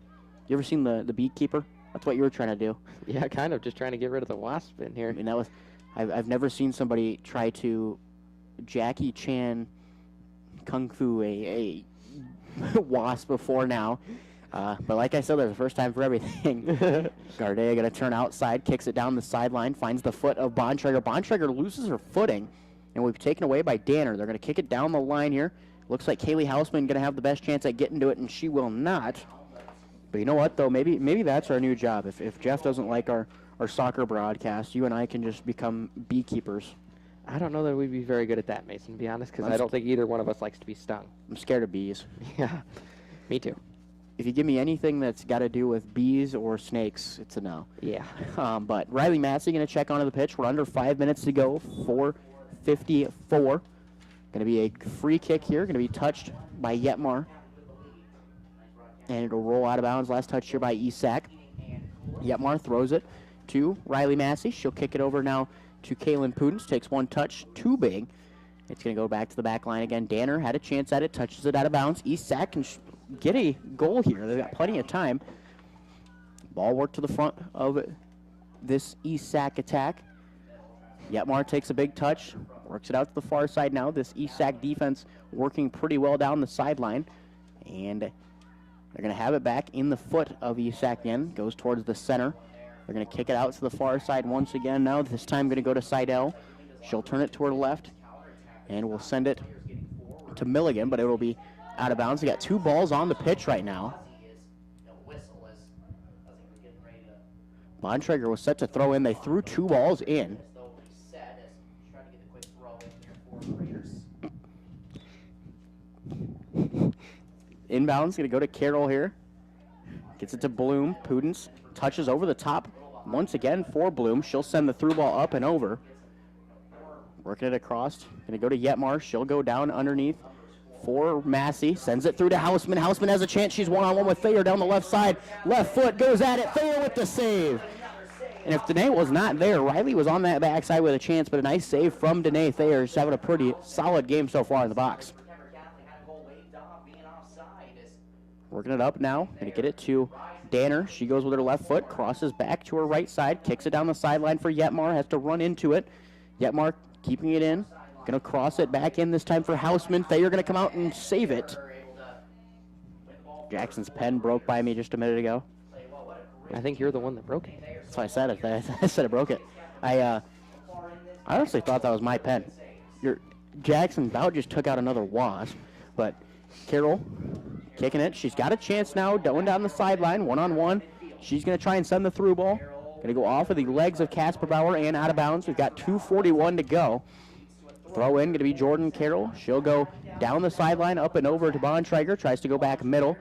you ever seen the beekeeper? That's what you were trying to do. Yeah, kind of, just trying to get rid of the wasp in here. I mean, that I've never seen somebody try to Jackie Chan Kung Fu a wasp before now. But like I said, there's a first time for everything. Gardea going to turn outside, kicks it down the sideline, finds the foot of Bontrager. Bontrager loses her footing, and we've taken away by Danner. They're going to kick it down the line here. Looks like Kaylee Hausman going to have the best chance at getting to it, and she will not. But you know what, though? Maybe that's our new job. If Jeff doesn't like our soccer broadcast, you and I can just become beekeepers. I don't know that we'd be very good at that, Mason, to be honest, because I don't think either one of us likes to be stung. I'm scared of bees. Yeah, me too. If you give me anything that's got to do with bees or snakes, it's a no. Yeah. But Riley Massey going to check onto the pitch. We're under 5 minutes to go. 4:54. Going to be a free kick here. Going to be touched by Yetmar. And it'll roll out of bounds. Last touch here by Isak. Yetmar throws it to Riley Massey. She'll kick it over now to Kaylin Pudens. Takes one touch. Too big. It's going to go back to the back line again. Danner had a chance at it. Touches it out of bounds. Isak can get a goal here. They've got plenty of time. Ball work to the front of this Isak attack. Yetmar takes a big touch. Works it out to the far side now. This Isak defense working pretty well down the sideline. And they're going to have it back in the foot of Isak again. Goes towards the center. They're going to kick it out to the far side once again now. This time going to go to Seidel. She'll turn it to her left. And we'll send it to Milligan, but it will be out of bounds. We got two balls on the pitch right now. Bontrager was set to throw in. They threw two balls in. Inbounds, going to go to Carroll here. Gets it to Bloom. Pudens touches over the top once again for Bloom. She'll send the through ball up and over. Working it across. Going to go to Yetmar. She'll go down underneath for Massey. Sends it through to Hausman. Hausman has a chance. She's one-on-one with Thayer down the left side. Left foot goes at it. Thayer with the save. And if Danae was not there, Riley was on that backside with a chance, but a nice save from Danae Thayer. She's having a pretty solid game so far in the box. Working it up now. Going to get it to Danner. She goes with her left foot, crosses back to her right side, kicks it down the sideline for Yetmar, has to run into it. Yetmar keeping it in. Going to cross it back in this time for Hausman. Thayer going to come out and save it. Jackson's pen broke by me just a minute ago. I think you're the one that broke it. That's why I said it. I said I broke it. I honestly thought that was my pen. Jackson about just took out another wasp, but Carroll kicking it. She's got a chance now, going down the sideline, one-on-one. She's going to try and send the through ball. Going to go off of the legs of Casper Bauer and out of bounds. We've got 2:41 to go. Throw in, going to be Jordan Carroll. She'll go down the sideline, up and over to Bontrager. Tries to go back middle.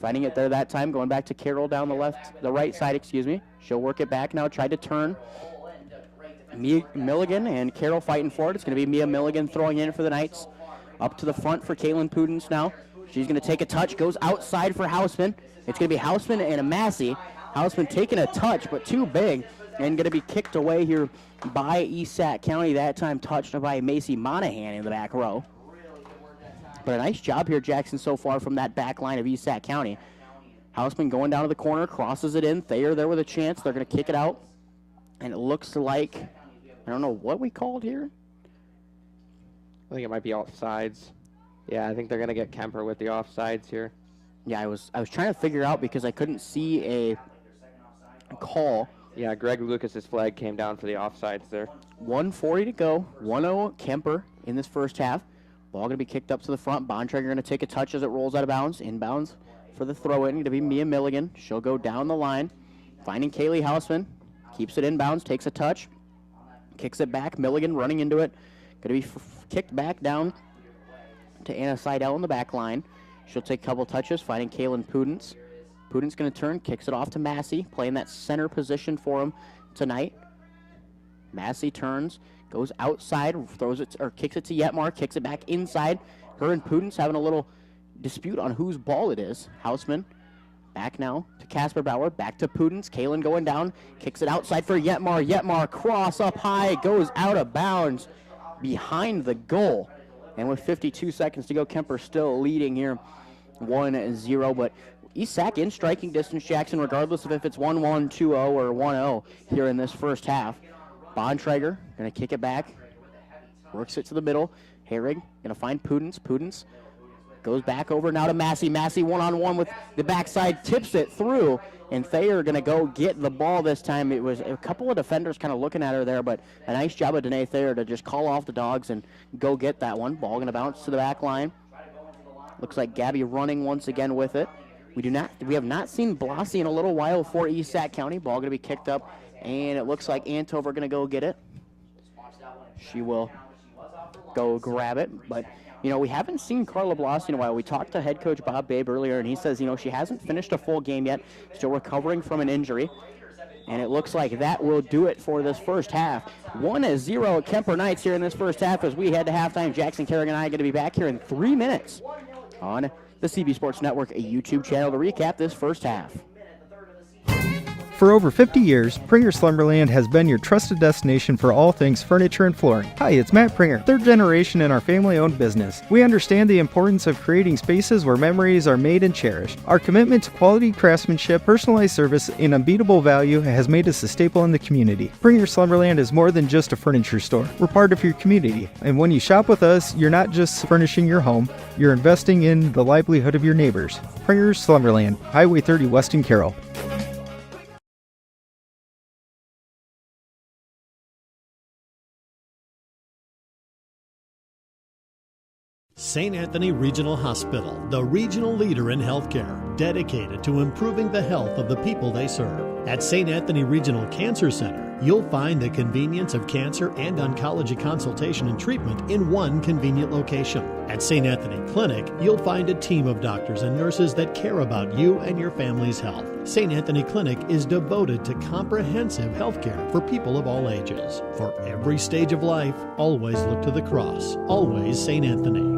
Finding it there that time, going back to Carroll down the right side, excuse me. She'll work it back now, tried to turn. Milligan and Carroll fighting for it. It's going to be Mia Milligan throwing in for the Knights. Up to the front for Kaylin Pudens now. She's going to take a touch, goes outside for Hausman. It's going to be Hausman and a Massey. Hausman taking a touch, but too big, and going to be kicked away here by Esac County. That time touched by Macy Monahan in the back row. But a nice job here, Jackson, so far from that back line of Esac County. Hausman going down to the corner, crosses it in. Thayer there with a chance. They're going to kick it out. And it looks like, I don't know what we called here. I think it might be offsides. Yeah, I think they're going to get Kuemper with the offsides here. Yeah, I was trying to figure out because I couldn't see a call. Yeah, Greg Lucas's flag came down for the offsides there. 1:40 to go. 1-0 Kuemper in this first half. Ball going to be kicked up to the front. Bontrager going to take a touch as it rolls out of bounds. Inbounds for the throw-in. Going to be Mia Milligan. She'll go down the line. Finding Kaylee Hausman. Keeps it inbounds. Takes a touch. Kicks it back. Milligan running into it. Going to be kicked back down to Anna Seidel in the back line. She'll take a couple touches. Finding Kaylin Pudens. Pudens going to turn. Kicks it off to Massey. Playing that center position for him tonight. Massey turns. Goes outside, throws it, or kicks it to Yetmar, kicks it back inside. Her and Pudens having a little dispute on whose ball it is. Hausman back now to Casper Bauer, back to Pudens. Kaylin going down, kicks it outside for Yetmar. Yetmar cross up high, goes out of bounds behind the goal. And with 52 seconds to go, Kuemper still leading here 1-0. But Esac in striking distance, Jackson, regardless of if it's 1-1, 2-0, or 1-0 here in this first half. Bontrager going to kick it back. Works it to the middle. Herring going to find Pudens. Pudens goes back over now to Massey. Massey one-on-one with the backside, tips it through, and Thayer going to go get the ball this time. It was a couple of defenders kind of looking at her there, but a nice job of Danae Thayer to just call off the Dogs and go get that one. Ball going to bounce to the back line. Looks like Gabby running once again with it. We have not seen Blassie in a little while for East Sac County. Ball going to be kicked up, and it looks like Antover going to go get it. She will go grab it, but we haven't seen Carla Blassie in a while. We talked to head coach Bob Babe earlier, and he says, she hasn't finished a full game yet, still recovering from an injury. And it looks like that will do it for this first half. 1-0 Kuemper Knights here in this first half as we head to halftime. Jackson Kerrigan and I are going to be back here in 3 minutes on the CB Sports Network, a YouTube channel, to recap this first half. For over 50 years, Pringer Slumberland has been your trusted destination for all things furniture and flooring. Hi, it's Matt Pringer, third generation in our family-owned business. We understand the importance of creating spaces where memories are made and cherished. Our commitment to quality craftsmanship, personalized service, and unbeatable value has made us a staple in the community. Pringer Slumberland is more than just a furniture store. We're part of your community, and when you shop with us, you're not just furnishing your home, you're investing in the livelihood of your neighbors. Pringer Slumberland, Highway 30 West in Carroll. St. Anthony Regional Hospital, the regional leader in healthcare, dedicated to improving the health of the people they serve. At St. Anthony Regional Cancer Center, you'll find the convenience of cancer and oncology consultation and treatment in one convenient location. At St. Anthony Clinic, you'll find a team of doctors and nurses that care about you and your family's health. St. Anthony Clinic is devoted to comprehensive healthcare for people of all ages. For every stage of life, always look to the cross. Always St. Anthony.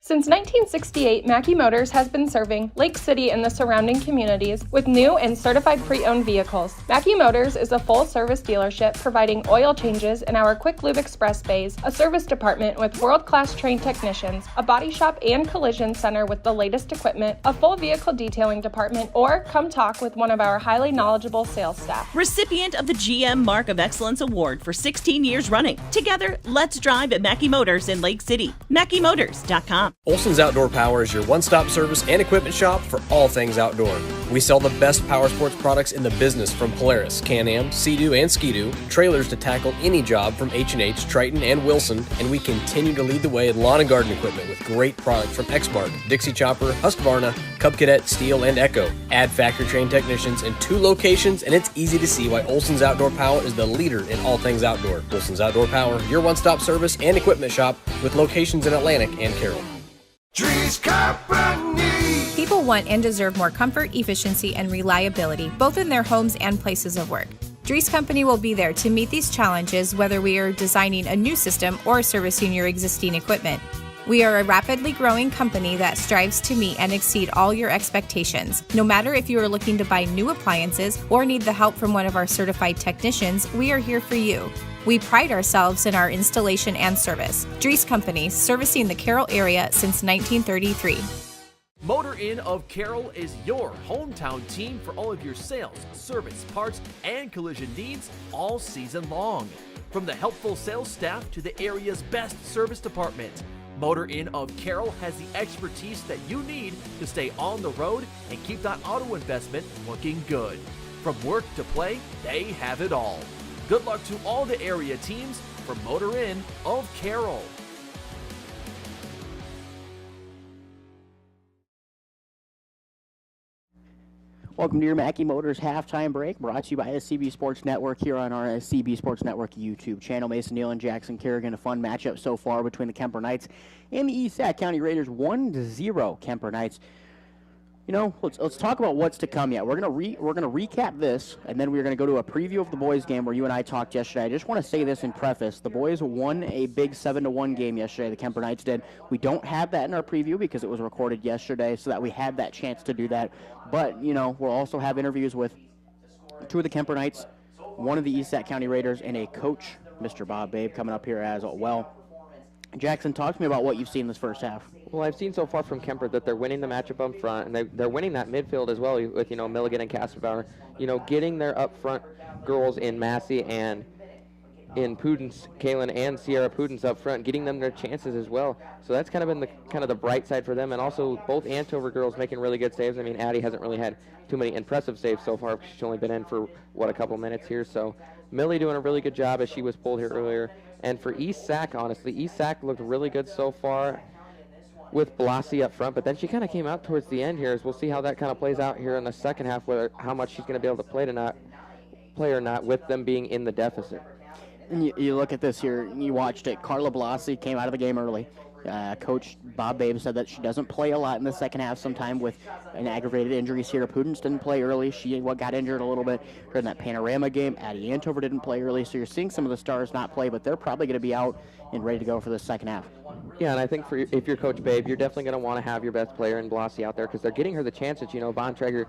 Since 1968, Mackey Motors has been serving Lake City and the surrounding communities with new and certified pre-owned vehicles. Mackey Motors is a full-service dealership providing oil changes in our Quick Lube Express bays, a service department with world-class trained technicians, a body shop and collision center with the latest equipment, a full vehicle detailing department, or come talk with one of our highly knowledgeable sales staff. Recipient of the GM Mark of Excellence Award for 16 years running. Together, let's drive at Mackey Motors in Lake City. MackeyMotors.com. Olson's Outdoor Power is your one-stop service and equipment shop for all things outdoor. We sell the best power sports products in the business, from Polaris, Can-Am, Sea-Doo, and Ski-Doo, trailers to tackle any job from H&H, Triton, and Wilson, and we continue to lead the way in lawn and garden equipment with great products from Exmark, Dixie Chopper, Husqvarna, Cub Cadet, Steel, and Echo. Add factory-trained technicians in 2 locations, and it's easy to see why Olson's Outdoor Power is the leader in all things outdoor. Olson's Outdoor Power, your one-stop service and equipment shop with locations in Atlantic and Carroll. People want and deserve more comfort, efficiency, and reliability, both in their homes and places of work. Dries Company will be there to meet these challenges, whether we are designing a new system or servicing your existing equipment. We are a rapidly growing company that strives to meet and exceed all your expectations. No matter if you are looking to buy new appliances or need the help from one of our certified technicians, we are here for you. We pride ourselves in our installation and service. Dries Company, servicing the Carroll area since 1933. Motor Inn of Carroll is your hometown team for all of your sales, service, parts, and collision needs all season long. From the helpful sales staff to the area's best service department, Motor Inn of Carroll has the expertise that you need to stay on the road and keep that auto investment looking good. From work to play, they have it all. Good luck to all the area teams from Motor Inn of Carroll. Welcome to your Mackey Motors halftime break, brought to you by the CB Sports Network here on our CB Sports Network YouTube channel. Mason Neal and Jackson Kerrigan, a fun matchup so far between the Kuemper Knights and the East Sac County Raiders. 1-0 Kuemper Knights. You know, let's talk about what's to come yet. We're gonna recap this, and then we're gonna go to a preview of the boys' game where you and I talked yesterday. I just want to say this in preface: the boys won a big 7-1 game yesterday. The Kuemper Knights did. We don't have that in our preview because it was recorded yesterday, so that we had that chance to do that. But you know, we'll also have interviews with 2 of the Kuemper Knights, 1 of the East Sac County Raiders, and a coach, Mr. Bob Babe, coming up here as well. Jackson, talk to me about what you've seen this first half. Well, I've seen so far from Kuemper that they're winning the matchup up front, and they're winning that midfield as well with, Milligan and Kasperbauer. Getting their up front girls in Massey and in Pudens, Kaylin and Sierra Pudens up front, getting them their chances as well. So that's kind of been the bright side for them. And also both Andover girls making really good saves. I mean, Addie hasn't really had too many impressive saves so far. She's only been in for, a couple minutes here. So Millie doing a really good job as she was pulled here earlier. And for East Sac, honestly, East Sac looked really good so far with Blasi up front, but then she kind of came out towards the end here, as we'll see how that kind of plays out here in the second half, how much she's going to be able to play or not with them being in the deficit. And you look at this here, you watched it. Carla Blasi came out of the game early. Coach Bob Babe said that she doesn't play a lot in the second half, sometime with an aggravated injury. Sierra Pudens didn't play early. She got injured a little bit in that Panorama game. Addie Andover didn't play early, so you're seeing some of the stars not play, but they're probably going to be out and ready to go for the second half. Yeah, and I think if you're Coach Babe, you're definitely going to want to have your best player in Blasi out there because they're getting her the chances. Bontrager,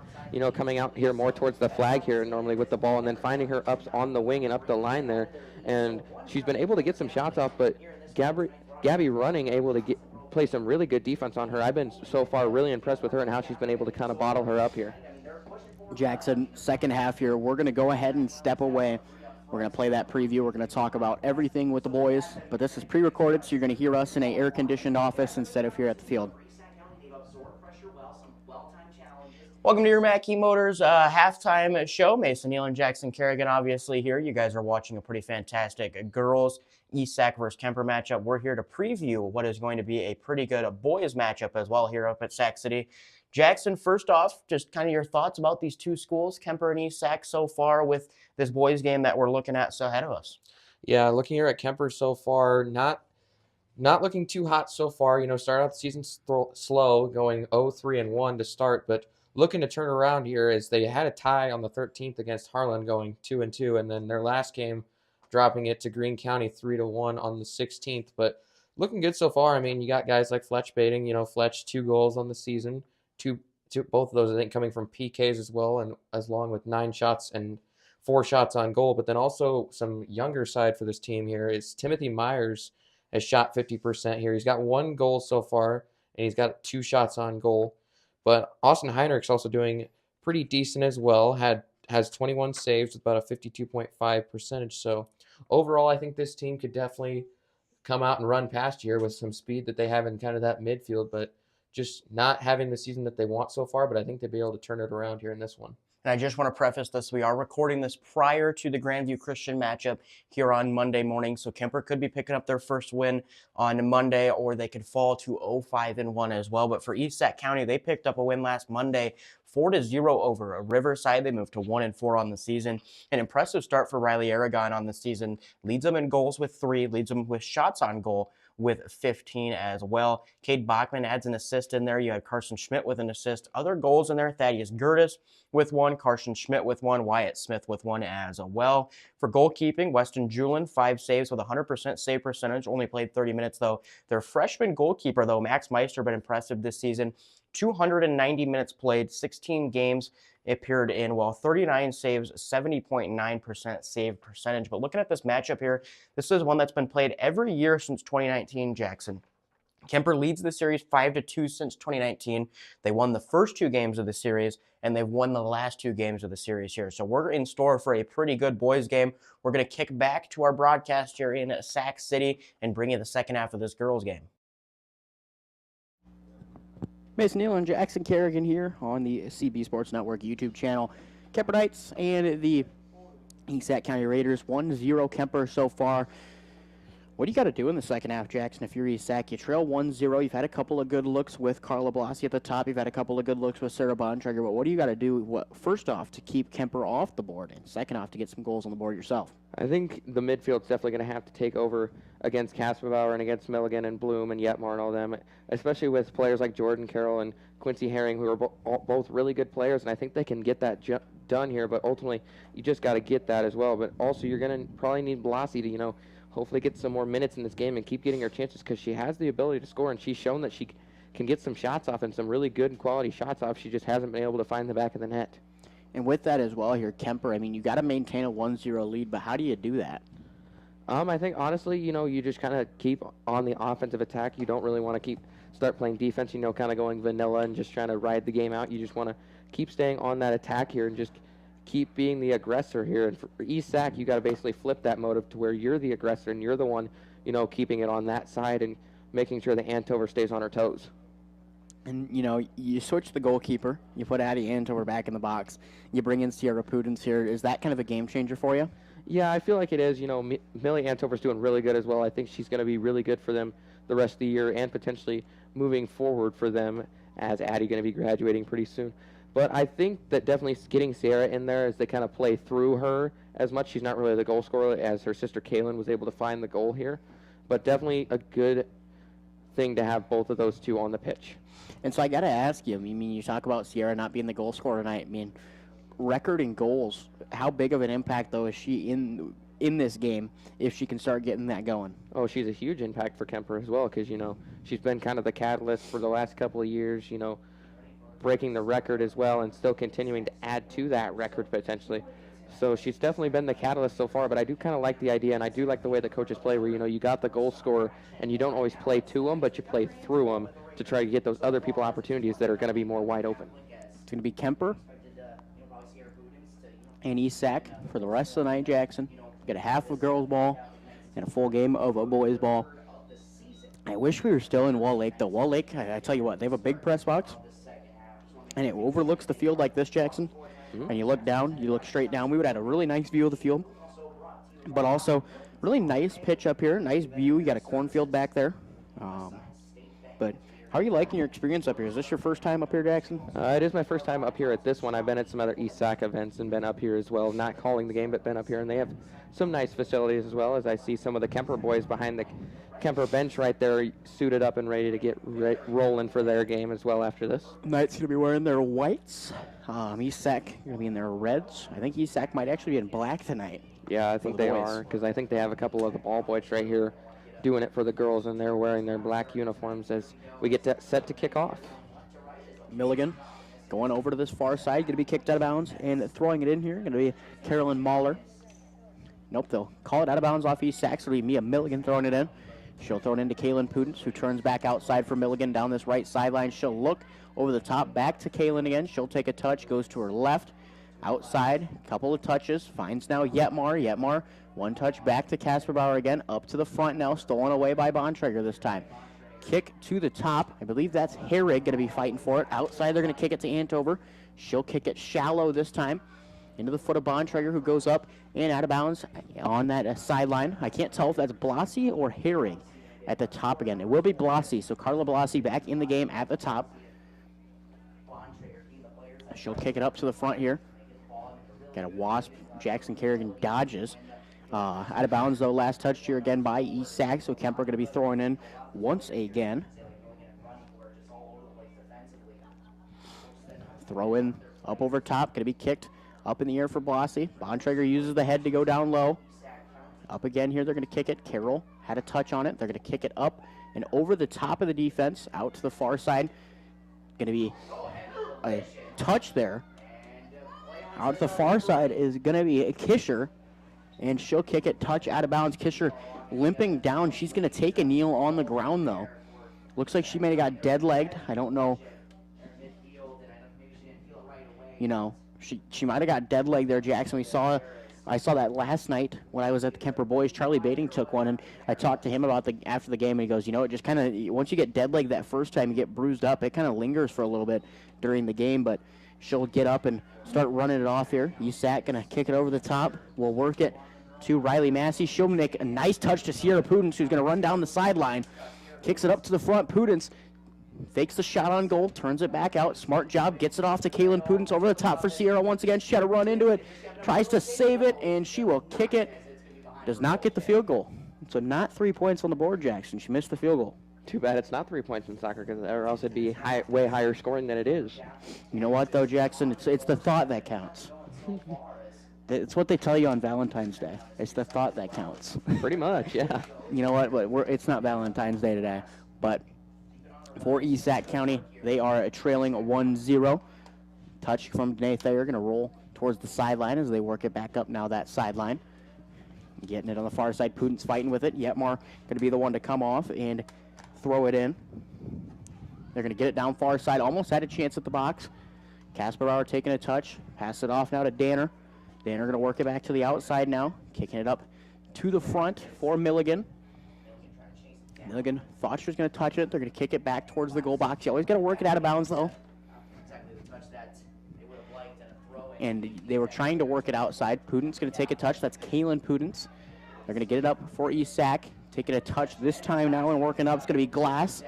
coming out here more towards the flag here normally with the ball, and then finding her up on the wing and up the line there. And she's been able to get some shots off, but Gabby running, able to play some really good defense on her. I've been so far really impressed with her and how she's been able to kind of bottle her up here. Jackson, second half here, we're going to go ahead and step away. We're going to play that preview. We're going to talk about everything with the boys, but this is pre-recorded, so you're going to hear us in an air-conditioned office instead of here at the field. Welcome to your Mackey Motors halftime show. Mason Neal and Jackson Kerrigan obviously here. You guys are watching a pretty fantastic girls East Sac versus Kuemper matchup. We're here to preview what is going to be a pretty good boys matchup as well here up at Sac City. Jackson, first off, just kind of your thoughts about these two schools, Kuemper and East Sac, so far with this boys game that we're looking at so ahead of us. Yeah, looking here at Kuemper so far, not looking too hot so far. Started out the season slow, going 0-3-1 to start, but looking to turn around here as they had a tie on the 13th against Harlan, going 2-2, and then their last game dropping it to Greene County 3-1 on the 16th. But looking good so far. I mean, you got guys like Fletch Baiting, Fletch 2 goals on the season, both of those I think coming from PKs as well, and as long with 9 shots and 4 shots on goal. But then also some younger side for this team here is Timothy Myers has shot 50% here. He's got 1 goal so far, and he's got 2 shots on goal. But Austin Heinrich's also doing pretty decent as well. Has 21 saves with about a 52.5 percentage. So overall, I think this team could definitely come out and run past here with some speed that they have in kind of that midfield, but just not having the season that they want so far. But I think they'll be able to turn it around here in this one. And I just want to preface this. We are recording this prior to the Grandview Christian matchup here on Monday morning. So Kuemper could be picking up their first win on Monday, or they could fall to 0-5-1 as well. But for East Sac County, they picked up a win last Monday, 4-0 over Riverside. They moved to 1-4 on the season. An impressive start for Riley Aragon on the season. Leads them in goals with 3, leads them with shots on goal with 15 as well. Cade Bachman adds an assist in there. You had Carson Schmidt with an assist. Other goals in there, Thaddeus Gertis with 1, Carson Schmidt with 1, Wyatt Smith with 1 as well. For goalkeeping, Weston Julin, 5 saves with 100% save percentage. Only played 30 minutes, though. Their freshman goalkeeper, though, Max Meister, been impressive this season. 290 minutes played, 16 games appeared in, 39 saves, 70.9% save percentage. But looking at this matchup here, this is one that's been played every year since 2019, Jackson. Kuemper leads the series 5-2 since 2019. They won the first 2 games of the series, and they've won the last 2 games of the series here. So we're in store for a pretty good boys game. We're going to kick back to our broadcast here in Sac City and bring you the second half of this girls game. Mason Neal and Jackson Kerrigan here on the CB Sports Network YouTube channel. Kuemper Knights and the East Sac County Raiders, 1-0 Kuemper so far. What do you got to do in the second half, Jackson, if you're East Sac? You trail 1-0. You've had a couple of good looks with Carla Blasi at the top. You've had a couple of good looks with Sarah Bontrager. But what do you got to do, first off, to keep Kuemper off the board, and second off, to get some goals on the board yourself? I think the midfield's definitely going to have to take over against Kasperbauer and against Milligan and Bloom and Yetmar and all them, especially with players like Jordan Carroll and Quincy Herring, who are both really good players, and I think they can get that done here, but ultimately you just got to get that as well. But also you're going to probably need Blasi to, hopefully get some more minutes in this game and keep getting her chances, because she has the ability to score, and she's shown that she can get some shots off and some really good and quality shots off. She just hasn't been able to find the back of the net. And with that as well here, Kuemper, I mean, you got to maintain a 1-0 lead, but how do you do that? I think, honestly, you just kind of keep on the offensive attack. You don't really want to start playing defense, kind of going vanilla and just trying to ride the game out. You just want to keep staying on that attack here and just keep being the aggressor here. And for ESAC, you got to basically flip that motive to where you're the aggressor and you're the one, keeping it on that side and making sure the Antover stays on her toes. And, you switch the goalkeeper. You put Addie Antover back in the box. You bring in Sierra Pudens here. Is that kind of a game changer for you? Yeah, I feel like it is. Millie Antover's doing really good as well. I think she's going to be really good for them the rest of the year and potentially moving forward for them as Addie going to be graduating pretty soon. But I think that definitely getting Sierra in there as they kind of play through her as much. She's not really the goal scorer as her sister Kaylin was able to find the goal here. But definitely a good thing to have both of those two on the pitch. And so I got to ask you, you talk about Sierra not being the goal scorer tonight. Record in goals, how big of an impact, though, is she in this game if she can start getting that going? Oh, she's a huge impact for Kuemper as well because, she's been kind of the catalyst for the last couple of years, breaking the record as well and still continuing to add to that record potentially. So she's definitely been the catalyst so far, but I do kind of like the idea, and I do like the way the coaches play where, you got the goal scorer and you don't always play to them, but you play through them to try to get those other people opportunities that are going to be more wide open. It's going to be Kuemper and ESAC for the rest of the night, Jackson. Get a half of girls' ball and a full game of a boys' ball. I wish we were still in Wall Lake, though. Wall Lake, I tell you what, they have a big press box, and it overlooks the field like this, Jackson. Mm-hmm. And you look down, you look straight down. We would have a really nice view of the field, but also really nice pitch up here, nice view. You got a cornfield back there. But how are you liking your experience up here? Is this your first time up here, Jackson? It is my first time up here at this one. I've been at some other ESAC events and been up here as well, not calling the game, but been up here. And they have some nice facilities as well, as I see some of the Kuemper boys behind the Kuemper bench right there suited up and ready to get rolling for their game as well after this. Knights going to be wearing their whites. ESAC going to be in their reds. I think ESAC might actually be in black tonight. Yeah, I think they are, because I think they have a couple of the ball boys right here doing it for the girls, and they're wearing their black uniforms as we get set to kick off. Milligan going over to this far side, going to be kicked out of bounds, and throwing it in here, going to be Carolyn Mahler. Nope, they'll call it out of bounds off ESAC, so it'll be Mia Milligan throwing it in. She'll throw it into Kaylin Pudens, who turns back outside for Milligan down this right sideline. She'll look over the top, back to Kaylin again. She'll take a touch, goes to her left, outside, couple of touches, finds now Yetmar. Yetmar, one touch back to Casper Bauer again, up to the front now, stolen away by Bontrager this time. Kick to the top. I believe that's Herrig going to be fighting for it. Outside, they're going to kick it to Antover. She'll kick it shallow this time into the foot of Bontrager, who goes up and out of bounds on that sideline. I can't tell if that's Blasi or Herrig at the top again. It will be Blasi, so Carla Blasi back in the game at the top. She'll kick it up to the front here. Got a wasp. Jackson Kerrigan dodges. Out of bounds, though, last touched here again by ESAC, so Kuemper going to be throwing in once again. Throw in up over top, going to be kicked up in the air for Blasi. Bontrager uses the head to go down low. Up again here, they're going to kick it. Carroll had a touch on it. They're going to kick it up and over the top of the defense, out to the far side. Going to be a touch there. Out to the far side is going to be a Kisher, and she'll kick it, touch out of bounds. Kisher limping down. She's going to take a kneel on the ground, though. Looks like she may have got dead-legged. I don't know. She might have got dead-legged there, Jackson. I saw that last night when I was at the Kuemper boys. Charlie Bating took one, and I talked to him about after the game, and he goes, it just kind of, once you get dead-legged that first time, you get bruised up. It kind of lingers for a little bit during the game, but she'll get up and start running it off here. USAC going to kick it over the top. We'll work it to Riley Massey. She'll make a nice touch to Sierra Pudens, who's going to run down the sideline. Kicks it up to the front. Pudens fakes the shot on goal, turns it back out. Smart job, gets it off to Kaylin Pudens over the top for Sierra once again. She had to run into it, tries to save it, and she will kick it. Does not get the field goal. So not 3 points on the board, Jackson. She missed the field goal. Too bad it's not 3 points in soccer, or else it'd be way higher scoring than it is. You know what, though, Jackson? It's the thought that counts. It's what they tell you on Valentine's Day. It's the thought that counts. Pretty much, yeah. You know what? But it's not Valentine's Day today. But for ESAC County, they are trailing 1-0. Touch from Danae Thayer, going to roll towards the sideline as they work it back up now that sideline. Getting it on the far side. Putin's fighting with it. Yetmar going to be the one to come off and throw it in. They're going to get it down far side. Almost had a chance at the box. Kasperbauer taking a touch. Pass it off now to Danner. Danner going to work it back to the outside now. Kicking it up to the front for Milligan. Milligan thought she was going to touch it. They're going to kick it back towards the goal box. You always got to work it out of bounds, though. And they were trying to work it outside. Putin's going to take a touch. That's Kaylin Pudens. They're going to get it up for Esac. Taking a touch this time now and working up. It's going to be Glass.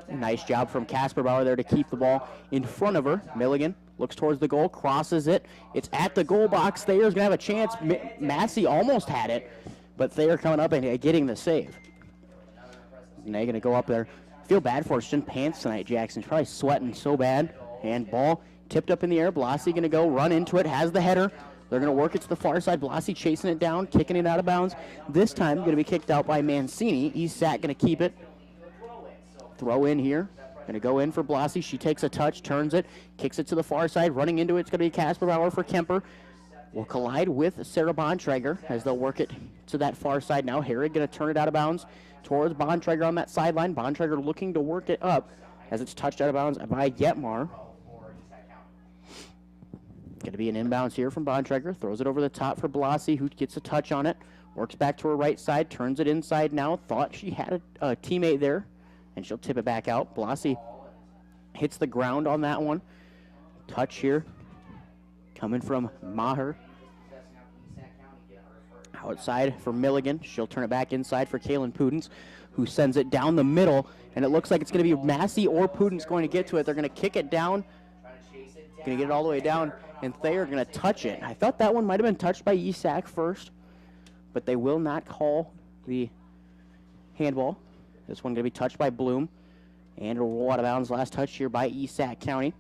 Nice job from Kasperbauer there to keep the ball in front of her. Milligan looks towards the goal, crosses it. It's at the goal box. Thayer's going to have a chance. Massey almost had it, but Thayer coming up and getting the save. And they're going to go up there. Feel bad for her. She's in pants tonight, Jackson. She's probably sweating so bad. And ball tipped up in the air. Blassie going to go, run into it, has the header. They're going to work it to the far side. Blassie chasing it down, kicking it out of bounds. This time going to be kicked out by Mancini. Esac going to keep it. Throw in here. Going to go in for Blassie. She takes a touch, turns it, kicks it to the far side. Running into it, it's going to be Kasperbauer for Kuemper. Will collide with Sarah Bontrager as they'll work it to that far side now. Herrig going to turn it out of bounds towards Bontrager on that sideline. Bontrager looking to work it up as it's touched out of bounds by Yetmar. Going to be an inbounds here from Bontrager. Throws it over the top for Blassie, who gets a touch on it. Works back to her right side, turns it inside now. Thought she had a teammate there, and she'll tip it back out. Blassie hits the ground on that one. Touch here coming from Maher. Outside for Milligan. She'll turn it back inside for Kaylin Pudens, who sends it down the middle, and it looks like it's going to be Massey or Pudens going to get to it. They're going to kick it down. Going to get it all the way down, and Thayer going to touch it. I thought that one might have been touched by Esac first, but they will not call the handball. This one going to be touched by Bloom, and it'll roll out of bounds. Last touch here by Esac County.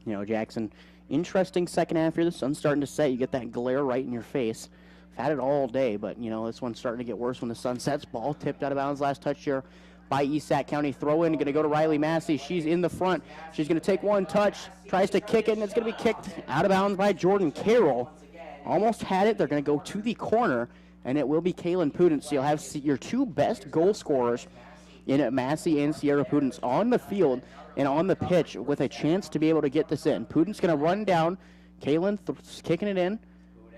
You know, Jackson, interesting second half here. The sun's starting to set. You get that glare right in your face. I've had it all day, but, you know, this one's starting to get worse when the sun sets. Ball tipped out of bounds. Last touch here by Esac County. Throw in, going to go to Riley Massey. She's in the front. She's going to take one touch, tries to kick it, and it's going to be kicked out of bounds by Jordan Carroll. Almost had it. They're going to go to the corner, and it will be Kaylin Pudens. So you'll have your two best goal scorers in Massey and Sierra Pudens on the field and on the pitch with a chance to be able to get this in. Pudens going to run down. Kaylin kicking it in.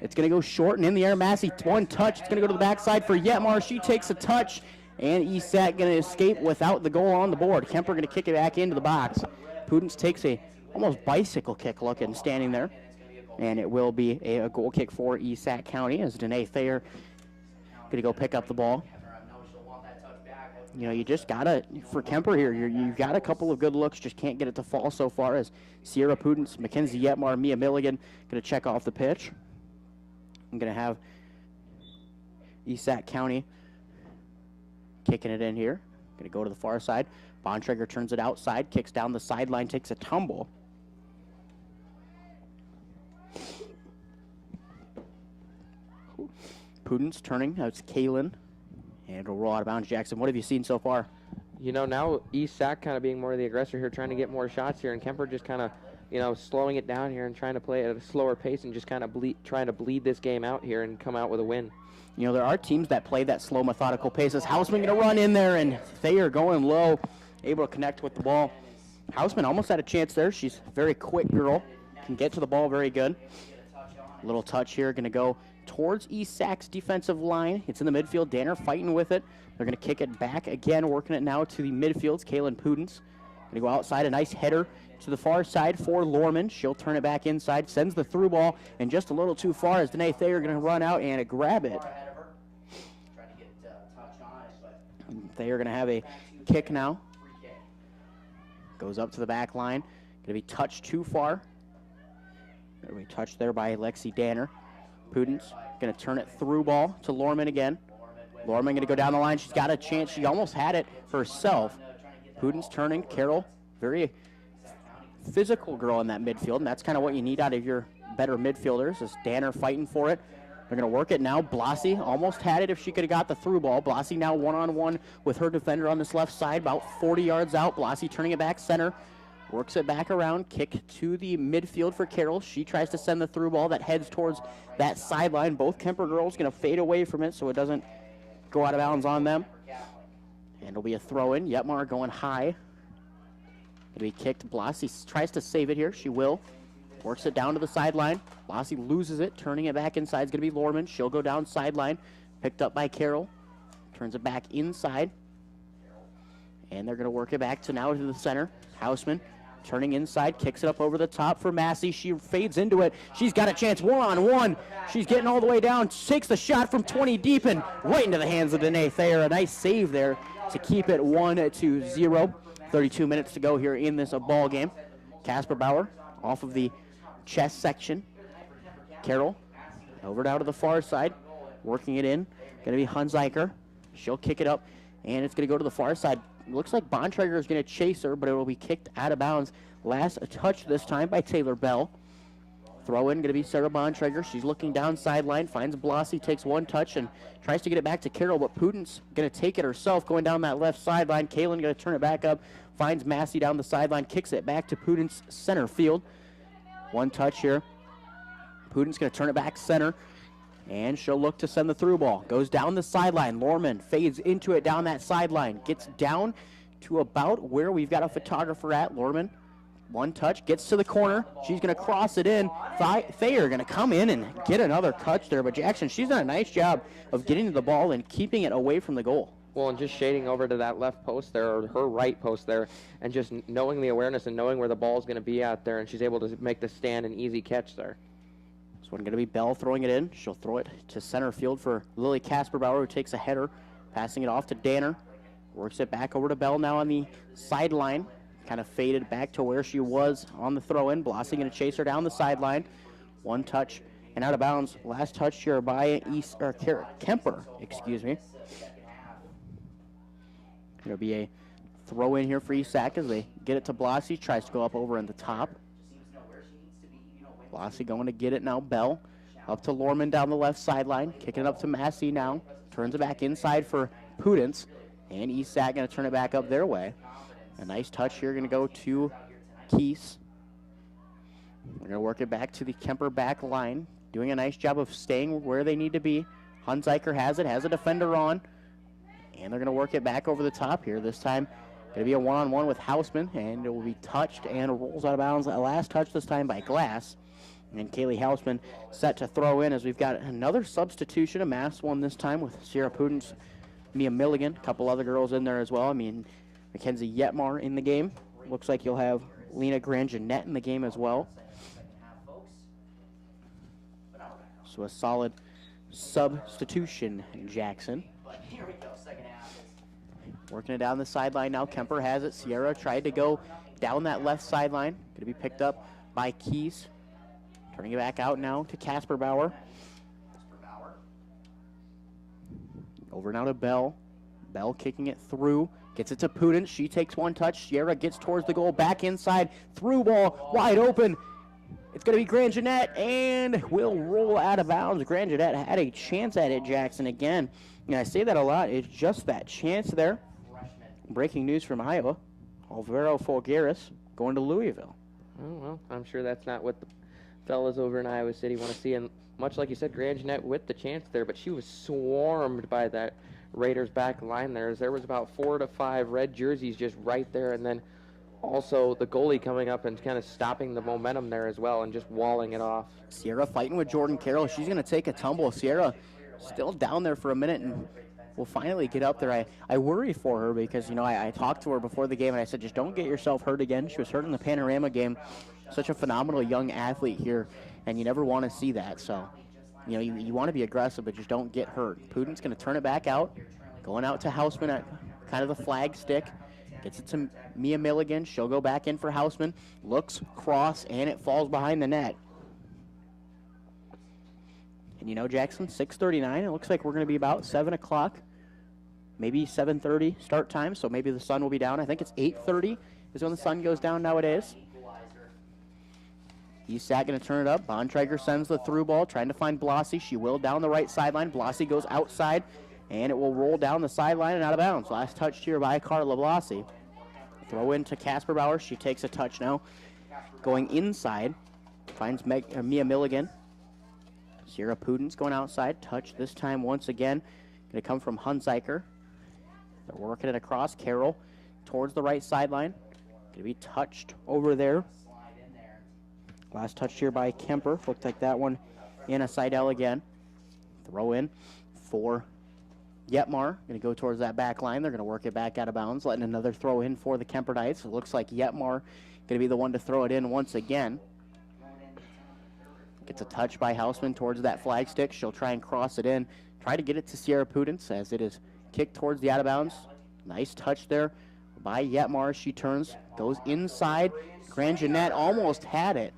It's going to go short and in the air. Massey, one touch. It's going to go to the backside for Yetmar. She takes a touch. And Esac going to escape without the goal on the board. Kuemper going to kick it back into the box. Pudens takes a almost bicycle kick looking, standing there. And it will be a goal kick for Esac County as Danae Thayer going to go pick up the ball. You know, you just got to, for Kuemper here, you've got a couple of good looks, just can't get it to fall so far as Sierra Pudens, Mackenzie Yetmar, Mia Milligan going to check off the pitch. I'm going to have Esac County kicking it in here. Going to go to the far side. Bontrager turns it outside, kicks down the sideline, takes a tumble. Pudens turning. That's Kaylin. And it'll roll out of bounds. Jackson, what have you seen so far? You know, now Esac kind of being more of the aggressor here, trying to get more shots here, and Kuemper just kind of, you know, slowing it down here and trying to play at a slower pace and just kind of trying to bleed this game out here and come out with a win. You know, there are teams that play that slow, methodical pace. As Hausman going to run in there, and Thayer going low, able to connect with the ball. Hausman almost had a chance there. She's a very quick girl, can get to the ball very good. Little touch here, going to go towards Esac's defensive line. It's in the midfield. Danner fighting with it. They're going to kick it back again, working it now to the midfields. Kaylin Pudens going to go outside. A nice header to the far side for Lorman. She'll turn it back inside, sends the through ball, and just a little too far as Danae Thayer going to run out and grab it. Thayer going to have a kick now. Goes up to the back line. Going to be touched too far. Going to be touched there by Lexi Danner. Pudens going to turn it through ball to Lorman again. Lorman going to go down the line. She's got a chance. She almost had it herself. Pudens turning. Carroll, very physical girl in that midfield, and that's kind of what you need out of your better midfielders, is Danner fighting for it. They're going to work it now. Blassie almost had it if she could have got the through ball. Blassie now one-on-one with her defender on this left side, about 40 yards out. Blassie turning it back center. Works it back around, kick to the midfield for Carroll. She tries to send the through ball that heads towards that sideline. Both Kuemper girls going to fade away from it so it doesn't go out of bounds on them. And it'll be a throw-in. Yetmar going high. It'll be kicked. Blassie tries to save it here. She will. Works it down to the sideline. Blassie loses it. Turning it back inside is going to be Lorman. She'll go down sideline. Picked up by Carroll. Turns it back inside. And they're going to work it back to now to the center. Houseman turning inside, kicks it up over the top for Massey. She fades into it. She's got a chance one-on-one. She's getting all the way down, takes the shot from 20 deep and right into the hands of Danae Thayer. A nice save there to keep it 1-0. 32 minutes to go here in this ball game. Casper Bauer off of the chest section. Carroll over down to the far side, working it in. Going to be Hunziker. She'll kick it up, and it's going to go to the far side. Looks like Bontrager is going to chase her, but it will be kicked out of bounds. Last touch this time by Taylor Bell. Throw in going to be Sarah Bontrager. She's looking down sideline, finds Blassie, takes one touch, and tries to get it back to Carroll, but Putin's going to take it herself going down that left sideline. Kaylin going to turn it back up, finds Massey down the sideline, kicks it back to Putin's center field. One touch here. Putin's going to turn it back center. And she'll look to send the through ball. Goes down the sideline. Lorman fades into it down that sideline. Gets down to about where we've got a photographer at. Lorman, one touch, gets to the corner. She's going to cross it in. Thayer going to come in and get another touch there. But Jackson, she's done a nice job of getting to the ball and keeping it away from the goal. Well, and just shading over to that left post there, or her right post there, and just knowing the awareness and knowing where the ball is going to be out there, and she's able to make the stand an easy catch there. This one going to be Bell throwing it in. She'll throw it to center field for Lily Kasperbauer, who takes a header, passing it off to Danner. Works it back over to Bell now on the sideline. Kind of faded back to where she was on the throw-in. Blassie going to chase her down the sideline. One touch and out of bounds. Last touch here by Kuemper, excuse me. There'll be a throw-in here for Esac as they get it to Blassie. Tries to go up over in the top. Blassie going to get it now. Bell up to Lorman down the left sideline. Kicking it up to Massey now. Turns it back inside for Pudence. And Esac going to turn it back up their way. A nice touch here going to go to Keese. We're going to work it back to the Kuemper back line. Doing a nice job of staying where they need to be. Hunziker has it. Has a defender on. And they're going to work it back over the top here. This time going to be a one-on-one with Houseman. And it will be touched and rolls out of bounds. A last touch this time by Glass. And Kaylee Houseman set to throw in as we've got another substitution, a mass one this time with Sierra Pudence, Mia Milligan, a couple other girls in there as well. I mean, Mackenzie Yetmar in the game. Looks like you'll have Lena Grangenet in the game as well. So a solid substitution, Jackson. Working it down the sideline now. Kuemper has it. Sierra tried to go down that left sideline. Going to be picked up by Keys. Turning it back out now to Casper Bauer. Over now to Bell. Bell kicking it through. Gets it to Pudence. She takes one touch. Sierra gets towards the goal. Back inside. Through ball. Wide open. It's going to be Grangenet and will roll out of bounds. Grangenet had a chance at it, Jackson, again. And I say that a lot. It's just that chance there. Breaking news from Iowa. Alvaro Folgueras going to Louisville. Oh, well, I'm sure that's not what the fellas over in Iowa City want to see. And much like you said, Grangenet with the chance there, but she was swarmed by that Raiders back line there. There was about 4 to 5 red jerseys just right there, and then also the goalie coming up and kind of stopping the momentum there as well and just walling it off. Sierra fighting with Jordan Carroll. She's going to take a tumble. Sierra still down there for a minute and will finally get up there. I worry for her because, you know, I talked to her before the game and I said, just don't get yourself hurt again. She was hurt in the Panorama game. Such a phenomenal young athlete here, and you never want to see that. So, you know, you want to be aggressive, but just don't get hurt. Putin's going to turn it back out, going out to Houseman at kind of the flag stick. Gets it to Mia Milligan. She'll go back in for Houseman. Looks, cross, and it falls behind the net. And you know, Jackson, 6:39. It looks like we're going to be about 7 o'clock, maybe 7:30 start time, so maybe the sun will be down. I think it's 8:30 is when the sun goes down nowadays. Esac going to turn it up. Bontrager sends the through ball, trying to find Blassie. She will down the right sideline. Blassie goes outside, and it will roll down the sideline and out of bounds. Last touch here by Carla Blassie. Throw into Casper Bauer. She takes a touch now. Going inside, finds Mia Milligan. Sierra Pudens going outside. Touch this time once again. Going to come from Hunziker. They're working it across. Carroll towards the right sideline. Going to be touched over there. Last touch here by Kuemper. Looked like that one in a Seidel again. Throw in for Yetmar. Going to go towards that back line. They're going to work it back out of bounds. Letting another throw in for the Kemperdites. It looks like Yetmar going to be the one to throw it in once again. Gets a touch by Hausman towards that flag stick. She'll try and cross it in. Try to get it to Sierra Pudens as it is kicked towards the out of bounds. Nice touch there by Yetmar. She turns, goes inside. Grand Jeanette almost had it.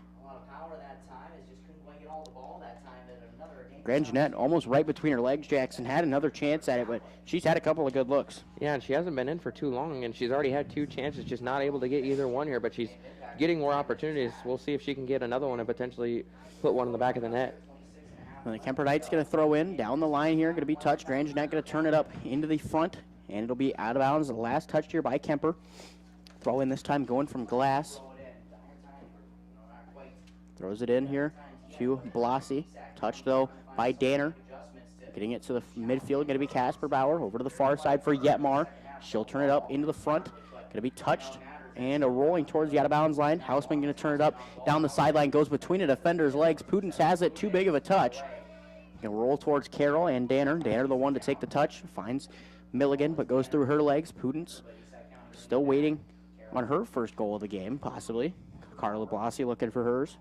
Grand Jeanette almost right between her legs. Jackson had another chance at it, but she's had a couple of good looks. Yeah, and she hasn't been in for too long, and she's already had 2 chances, just not able to get either one here, but she's getting more opportunities. We'll see if she can get another one and potentially put one in the back of the net. And the Kemperdites going to throw in down the line here, going to be touched. Grand Jeanette going to turn it up into the front, and it'll be out of bounds. The last touch here by Kuemper. Throw in this time going from Glass. Throws it in here to Blassie. Touch though by Danner. Getting it to the midfield, going to be Casper Bauer. Over to the far side for Yetmar. She'll turn it up into the front. Going to be touched and a rolling towards the out-of-bounds line. Hausman going to turn it up down the sideline. Goes between a defender's legs. Pudens has it. Too big of a touch. Going to roll towards Carroll and Danner. Danner the one to take the touch. Finds Milligan, but goes through her legs. Pudens still waiting on her first goal of the game, possibly. Carla Blassie looking for hers.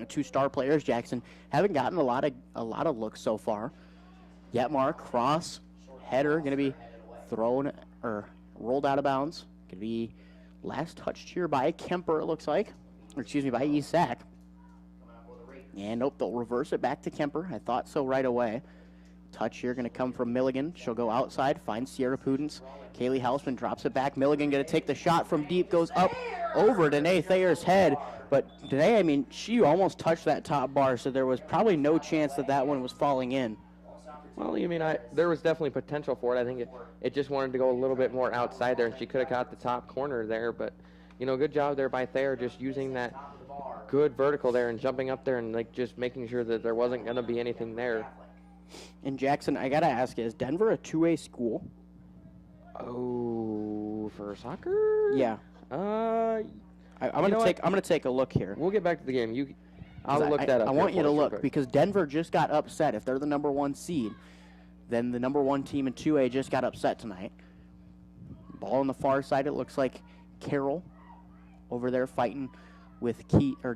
2 star players. Jackson haven't gotten a lot of looks so far. Yetmar cross header going to be thrown or rolled out of bounds. Going to be last touched here by Kuemper, it looks like, or excuse me, by Isak. And nope, they'll reverse it back to Kuemper. I thought so right away. Touch here going to come from Milligan. She'll go outside, finds Sierra Pudens. Kaylee Hausman drops it back. Milligan going to take the shot from deep, goes up over Danae Thayer's head. But Danae, I mean, she almost touched that top bar, so there was probably no chance that that one was falling in. Well, you mean, there was definitely potential for it. I think it just wanted to go a little bit more outside there, and she could have got the top corner there. But, you know, good job there by Thayer, just using that good vertical there and jumping up there and, like, just making sure that there wasn't going to be anything there. And Jackson, I got to ask, is Denver a 2A school? Oh, for soccer? Yeah. I'm gonna take a look here. We'll get back to the game. I'll look that up. I want you to look because Denver just got upset. If they're the number 1 seed, then the number 1 team in 2A just got upset tonight. Ball on the far side. It looks like Carroll over there fighting with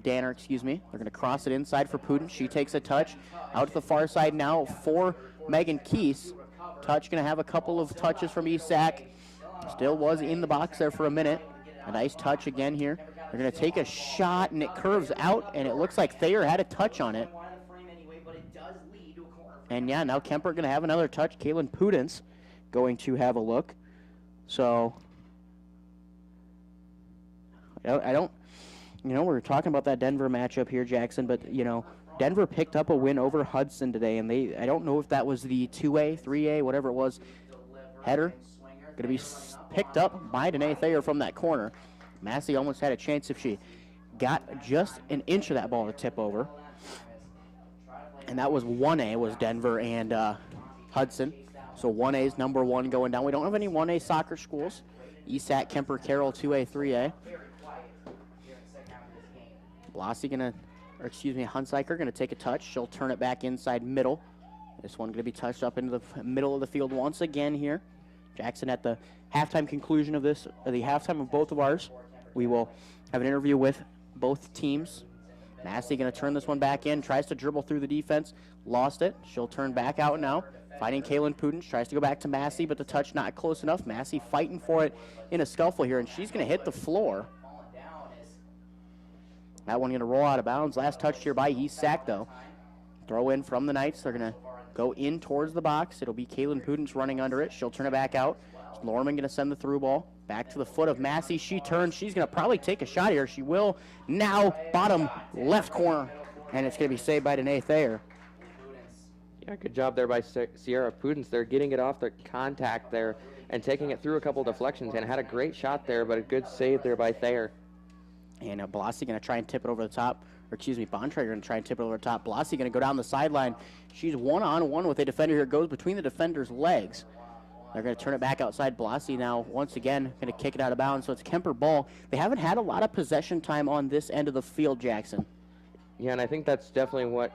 Danner, excuse me. They're gonna cross it inside for Pudens. She takes a touch out to the far side now for Megan Keese. Touch gonna have a couple of touches from Isak. Still was in the box there for a minute. A nice touch again here. They're going to take a shot, and it curves out, and it looks like Thayer had a touch on it. And, yeah, now Kuemper going to have another touch. Kaylin Pudens going to have a look. So, I don't, you know, we were talking about that Denver matchup here, Jackson, but, you know, Denver picked up a win over Hudson today, and I don't know if that was the 2A, 3A, whatever it was, header. Going to be picked up by Danae Thayer from that corner. Massey almost had a chance if she got just an inch of that ball to tip over. And that was 1A, was Denver and Hudson. So 1A is number 1 going down. We don't have any 1A soccer schools. Isak, Kuemper, Carroll, 2A, 3A. Blassie Hunziker going to take a touch. She'll turn it back inside middle. This one going to be touched up into the middle of the field once again here. Jackson, at the halftime conclusion of this, the halftime of both of ours, we will have an interview with both teams. Massey going to turn this one back in, tries to dribble through the defense, lost it. She'll turn back out now, fighting Kaylin Pudens, tries to go back to Massey, but the touch not close enough. Massey fighting for it in a scuffle here, and she's going to hit the floor. That one going to roll out of bounds. Last touch here by Isak, though. Throw in from the Knights. They're going to go in towards the box. It'll be Kaylin Pudens running under it. She'll turn it back out. Lorman going to send the through ball back to the foot of Massey. She turns. She's going to probably take a shot here. She will. Now bottom left corner. And it's going to be saved by Danae Thayer. Yeah, good job there by Sierra Pudens. They're getting it off their contact there. and taking it through a couple deflections, and had a great shot there, but a good save there by Thayer. And Blasi going to try and tip it over the top. Or excuse me, Bontrager going to try and tip it over the top. Blasi going to go down the sideline. She's one-on-one with a defender here. Goes between the defender's legs. They're going to turn it back outside. Blasi now, once again, going to kick it out of bounds. So it's Kuemper ball. They haven't had a lot of possession time on this end of the field, Jackson. Yeah, and I think that's definitely what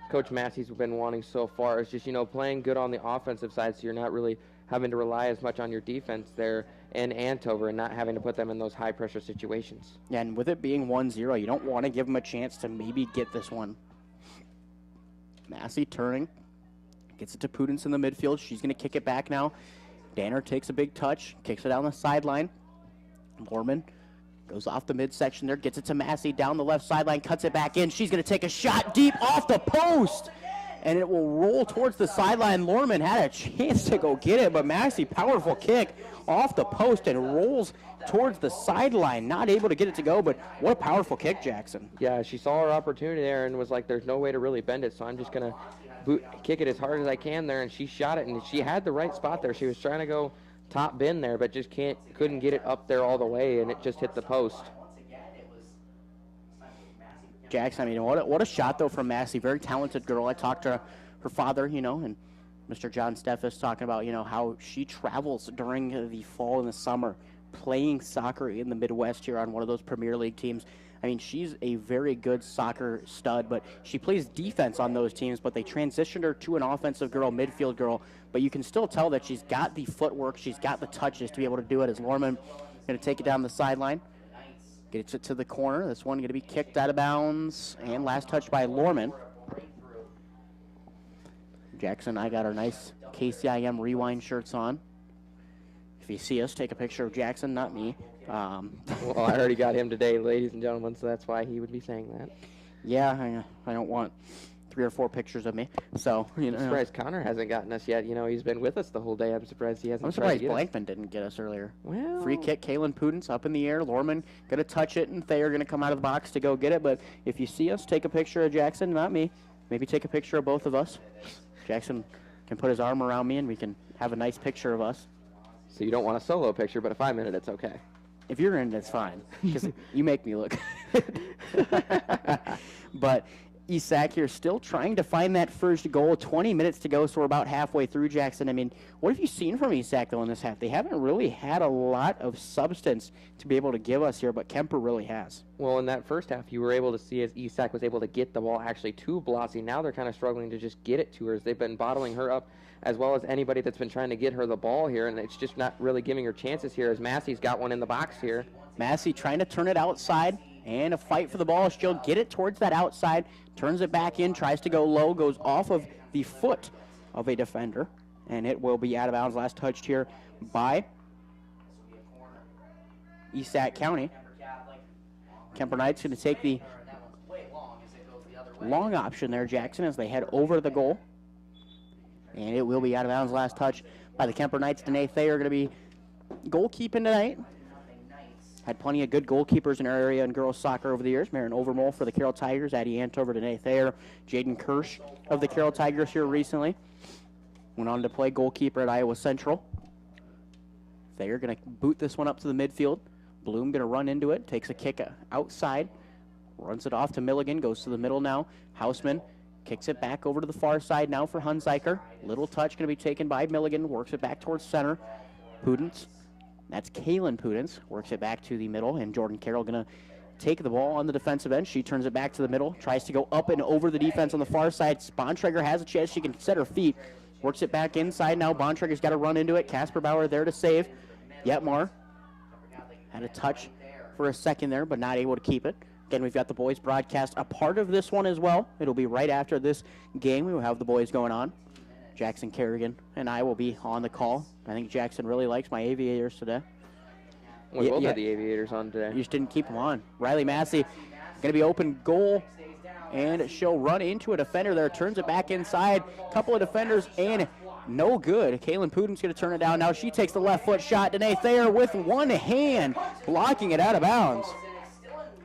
Coach Massey's been wanting so far, is just, playing good on the offensive side, so you're not really having to rely as much on your defense there in Andover and not having to put them in those high-pressure situations. Yeah, and with it being 1-0, you don't want to give them a chance to maybe get this one. Massey turning. Gets it to Pudens in the midfield. She's going to kick it back now. Danner takes a big touch, kicks it down the sideline. Lorman goes off the midsection there, gets it to Massey down the left sideline, cuts it back in. She's going to take a shot deep off the post, and it will roll towards the sideline. Lorman had a chance to go get it, but Massey, powerful kick off the post and rolls towards the sideline. Not able to get it to go, but what a powerful kick, Jackson. Yeah, she saw her opportunity there and was like, there's no way to really bend it, so I'm just going to kick it as hard as I can there, and she shot it, and she had the right spot there. She was trying to go top bin there, but just couldn't get it up there all the way, and it just hit the post. Jackson, I mean, what a shot, though, from Massey. Very talented girl. I talked to her father, and Mr. John Steffes talking about, how she travels during the fall and the summer playing soccer in the Midwest here on one of those Premier League teams. I mean, she's a very good soccer stud, but she plays defense on those teams, but they transitioned her to an offensive girl, midfield girl, but you can still tell that she's got the footwork, she's got the touches to be able to do it. As Lorman going to take it down the sideline, gets it to the corner. This one going to be kicked out of bounds, and last touch by Lorman. Jackson, I got our nice KCIM Rewind shirts on. If you see us, take a picture of Jackson, not me. Well, I already got him today, ladies and gentlemen, so that's why he would be saying that. Yeah, I don't want 3 or 4 pictures of me. So, I'm surprised Connor hasn't gotten us yet. He's been with us the whole day. I'm surprised he hasn't. I'm surprised Blankman didn't get us earlier. Well, free kick, Kaylin Pudens up in the air. Lorman going to touch it, and Thayer going to come out of the box to go get it. But if you see us, take a picture of Jackson, not me. Maybe take a picture of both of us. Jackson can put his arm around me, and we can have a nice picture of us. So you don't want a solo picture, but if I'm in it, it's okay. If you're in it, it's fine, because you make me look. But Isak here still trying to find that first goal. 20 minutes to go, so we're about halfway through, Jackson. I mean, what have you seen from Isak, though, in this half? They haven't really had a lot of substance to be able to give us here, but Kuemper really has. Well, in that first half, you were able to see as Isak was able to get the ball actually to Blasi. Now they're kind of struggling to just get it to her, as they've been bottling her up, as well as anybody that's been trying to get her the ball here, and it's just not really giving her chances here, as Massey's got one in the box here. Massey trying to turn it outside, and a fight for the ball. She'll get it towards that outside, turns it back in, tries to go low, goes off of the foot of a defender, and it will be out of bounds. Last touched here by East Sac County. Kuemper Knights going to take the long option there, Jackson, as they head over the goal. And it will be out of bounds. Last touch by the Kuemper Knights. Danae Thayer going to be goalkeeping tonight. Had plenty of good goalkeepers in our area in girls soccer over the years. Marin Overmole for the Carroll Tigers, Addie Antover, Danae Thayer, Jaden Kirsch of the Carroll Tigers here recently. Went on to play goalkeeper at Iowa Central. Thayer going to boot this one up to the midfield. Bloom going to run into it, takes a kick outside, runs it off to Milligan, goes to the middle now. Hausman kicks it back over to the far side now for Hunziker. Little touch going to be taken by Milligan, works it back towards center. Pudens. That's Kaylin Pudens, works it back to the middle, and Jordan Carroll going to take the ball on the defensive end. She turns it back to the middle, tries to go up and over the defense on the far side. Bontrager has a chance. She can set her feet, works it back inside now. Bontrager's got to run into it. Casper Bauer there to save. Yetmar had a touch for a second there, but not able to keep it. Again, we've got the boys broadcast a part of this one as well. It'll be right after this game. We will have the boys going on. Jackson Kerrigan and I will be on the call. I think Jackson really likes my aviators today. We both had the aviators on today. You just didn't keep them on. Riley Massey going to be open goal, and she'll run into a defender there. Turns it back inside. Couple of defenders, and no good. Kaylin Puden's going to turn it down. Now she takes the left foot shot. Danae Thayer with one hand, blocking it out of bounds.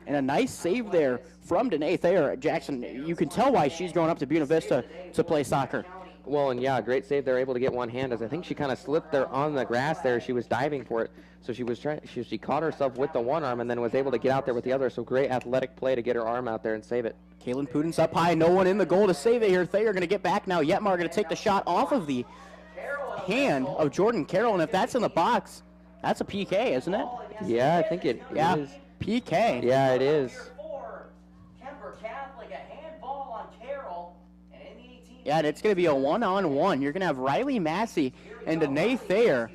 And a nice save there from Danae Thayer. Jackson, you can tell why she's going up to Buena Vista to play soccer. Well, and yeah, great save. They're able to get one hand, as I think she kind of slipped there on the grass there. She was diving for it, so she was trying. She caught herself with the one arm and then was able to get out there with the other. So great athletic play to get her arm out there and save it. Kaylin Pudens up high, no one in the goal to save it here. Thayer going to get back now. Yetmar going to take the shot off of the hand of Jordan Carroll, and if that's in the box, that's a PK, isn't it? Yeah, I think it is. PK. Yeah, it is. Yeah, and it's going to be a one-on-one. You're going to have Riley Massey and Danae Thayer.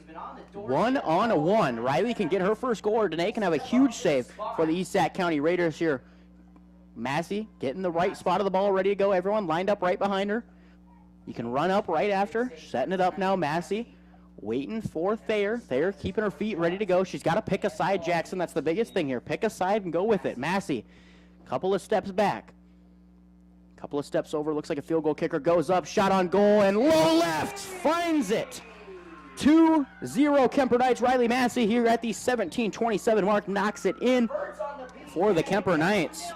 One-on-one. Riley can get her first goal, or Danae can have a huge save for the East Sac County Raiders here. Massey getting the right spot of the ball, ready to go. Everyone lined up right behind her. You can run up right after. Setting it up now, Massey. Waiting for Thayer. Thayer keeping her feet ready to go. She's got to pick a side, Jackson. That's the biggest thing here. Pick a side and go with it. Massey, couple of steps back. Couple of steps over. Looks like a field goal kicker. Goes up. Shot on goal. And low left. Finds it. 2-0 Kuemper Knights. Riley Massey here at the 17:27 mark. Knocks it in for the Kuemper Knights.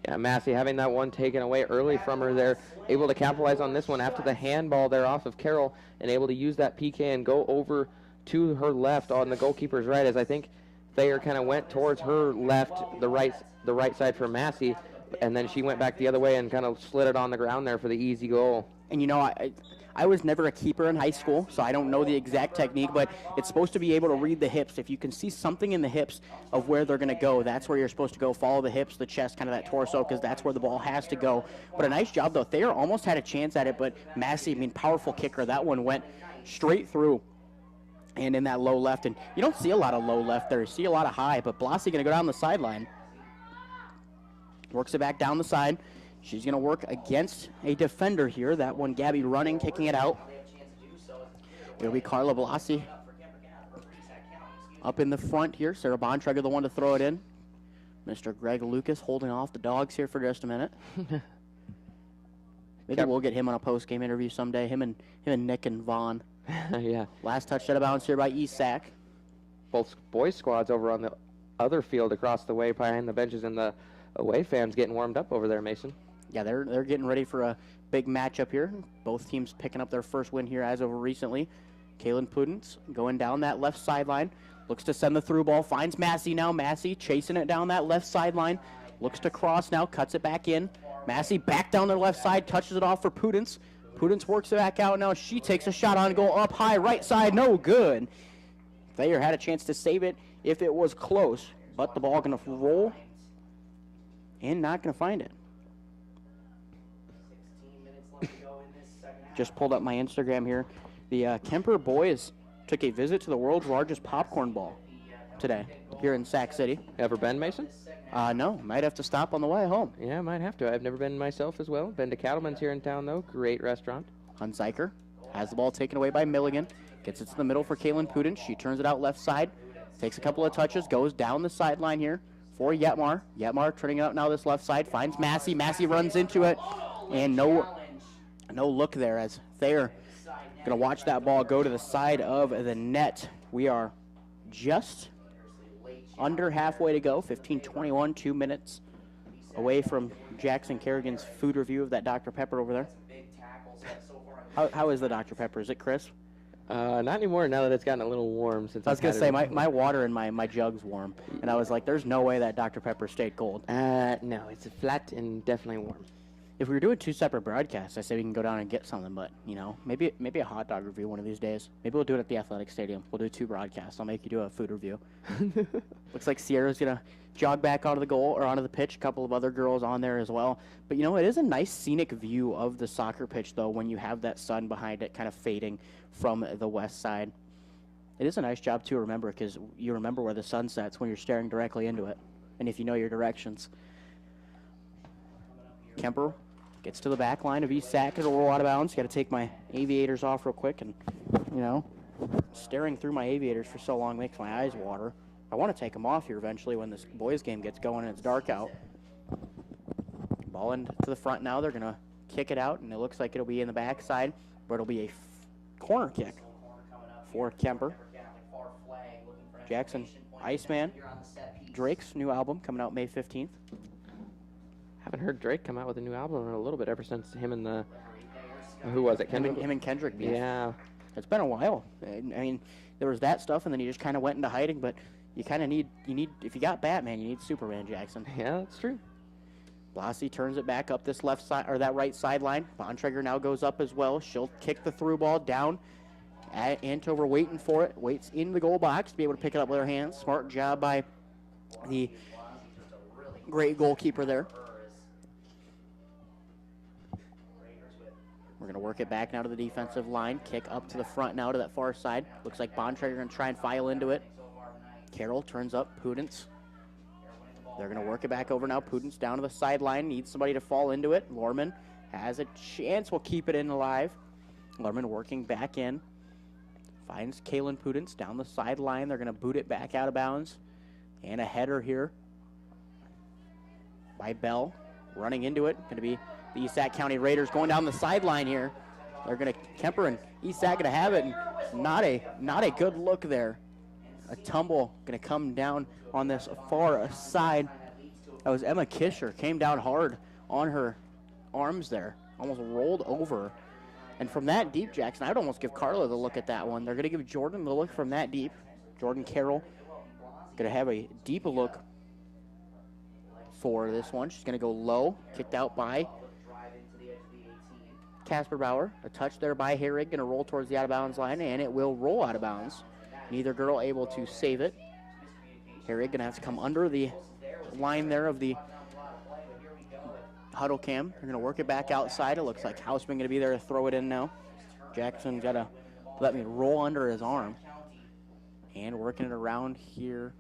Yeah, Massey having that one taken away early from her there. Able to capitalize on this one after the handball there off of Carroll, and able to use that PK and go over to her left on the goalkeeper's right, as I think Thayer kind of went towards her left, the right side for Massey, and then she went back the other way and kind of slid it on the ground there for the easy goal. And you know, I was never a keeper in high school, so I don't know the exact technique, but it's supposed to be able to read the hips. If you can see something in the hips of where they're going to go, that's where you're supposed to go. Follow the hips, the chest, kind of that torso, because that's where the ball has to go. But a nice job, though. Thayer almost had a chance at it, but Massey, powerful kicker. That one went straight through and in that low left. And you don't see a lot of low left there. You see a lot of high, but Blassie going to go down the sideline. Works it back down the side. She's going to work against a defender here. That one, Gabby running, kicking it out. It'll be Carla Blassie up in the front here. Sarah Bontrager, the one to throw it in. Mr. Greg Lucas holding off the dogs here for just a minute. Maybe we'll get him on a post-game interview someday. Him and Nick and Vaughn. Yeah. Last touch out of bounds here by East Sac. Both boys' squads over on the other field across the way behind the benches, and the away fans getting warmed up over there, Mason. Yeah, they're getting ready for a big matchup here. Both teams picking up their first win here as of recently. Kaylin Pudens going down that left sideline. Looks to send the through ball. Finds Massey now. Massey chasing it down that left sideline. Looks to cross now. Cuts it back in. Massey back down the left side. Touches it off for Pudens. Pudens works it back out now. She takes a shot on goal up high. Right side. No good. Thayer had a chance to save it if it was close. But the ball going to roll and not going to find it. Just pulled up my Instagram here. The Kuemper boys took a visit to the world's largest popcorn ball today here in Sac City. Ever been, Mason? No. Might have to stop on the way home. Yeah, might have to. I've never been myself as well. Been to Cattleman's here in town, though. Great restaurant. Hunziker has the ball taken away by Milligan. Gets it to the middle for Kaylin Pudens. She turns it out left side. Takes a couple of touches. Goes down the sideline here for Yetmar. Yetmar turning it out now this left side. Finds Massey. Massey runs into it. And no look there as Thayer going to watch that ball go to the side of the net. We are just under halfway to go, 15:21, 2 minutes away from Jackson Kerrigan's food review of that Dr. Pepper over there. How is the Dr. Pepper? Is it crisp? Not anymore now that it's gotten a little warm. Since I was going to say, my water in my jug's warm, and I was like, there's no way that Dr. Pepper stayed cold. No, it's flat and definitely warm. If we were doing two separate broadcasts, I say we can go down and get something, but, maybe a hot dog review one of these days. Maybe we'll do it at the athletic stadium. We'll do two broadcasts. I'll make you do a food review. Looks like Sierra's going to jog back onto the goal or onto the pitch. A couple of other girls on there as well. But, it is a nice scenic view of the soccer pitch, though, when you have that sun behind it kind of fading from the west side. It is a nice job to remember because you remember where the sun sets when you're staring directly into it, and if you know your directions. Kuemper gets to the back line of East Sac. It'll roll out of bounds. Got to take my aviators off real quick. And, staring through my aviators for so long makes my eyes water. I want to take them off here eventually when this boys game gets going and it's dark out. Ball into the front now. They're going to kick it out, and it looks like it'll be in the backside, but it'll be a corner kick for Kuemper. Jackson Iceman. Drake's new album coming out May 15th. Haven't heard Drake come out with a new album in a little bit ever since him and the Who was it? Him and Kendrick beef. Yeah. It's been a while. I mean, there was that stuff, and then he just kind of went into hiding. But you kind of need if you got Batman, you need Superman, Jackson. Yeah, that's true. Blassie turns it back up this left side or that right sideline. Bontrager now goes up as well. She'll kick the through ball down. Antover waiting for it. Waits in the goal box to be able to pick it up with her hands. Smart job by the great goalkeeper there. We're going to work it back now to the defensive line. Kick up to the front now to that far side. Looks like Bontrager going to try and file into it. Carroll turns up. Pudence. They're going to work it back over now. Pudence down to the sideline. Needs somebody to fall into it. Lorman has a chance. We'll keep it in alive. Lorman working back in. Finds Kaylin Pudence down the sideline. They're going to boot it back out of bounds. And a header here by Bell. Running into it. Going to be the East Sac County Raiders going down the sideline here. They're going to, Kuemper and East Sac going to have it. And not a good look there. A tumble going to come down on this far side. That was Emma Kisher. Came down hard on her arms there. Almost rolled over. And from that deep, Jackson, I would almost give Carla the look at that one. They're going to give Jordan the look from that deep. Jordan Carroll going to have a deep look for this one. She's going to go low. Kicked out by Casper Bauer. A touch there by Herrig. Going to roll towards the out-of-bounds line, and it will roll out of bounds. Neither girl able to save it. Herrig going to have to come under the line there of the huddle cam. They're going to work it back outside. It looks like Houseman going to be there to throw it in now. Jackson got to let me roll under his arm. And working it around here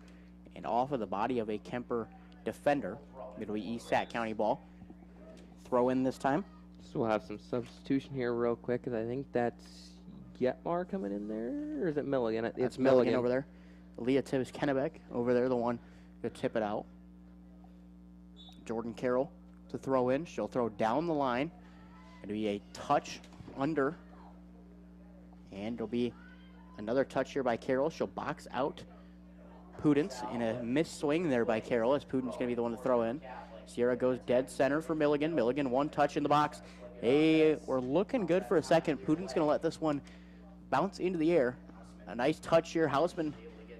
and off of the body of a Kuemper defender. It'll be East Sac County ball. Throw in this time. So we'll have some substitution here real quick, because I think that's Yetmar coming in there, or is it Milligan? It's Milligan over there. Leah Tibbs Kennebeck over there, the one to tip it out. Jordan Carroll to throw in. She'll throw down the line. It'll be a touch under. And it'll be another touch here by Carroll. She'll box out Pudence in a missed swing there by Carroll, as Pudence going to be the one to throw in. Sierra goes dead center for Milligan. Milligan one touch in the box. Hey, we're looking good for a second. Pudence going to let this one bounce into the air. A nice touch here. Houseman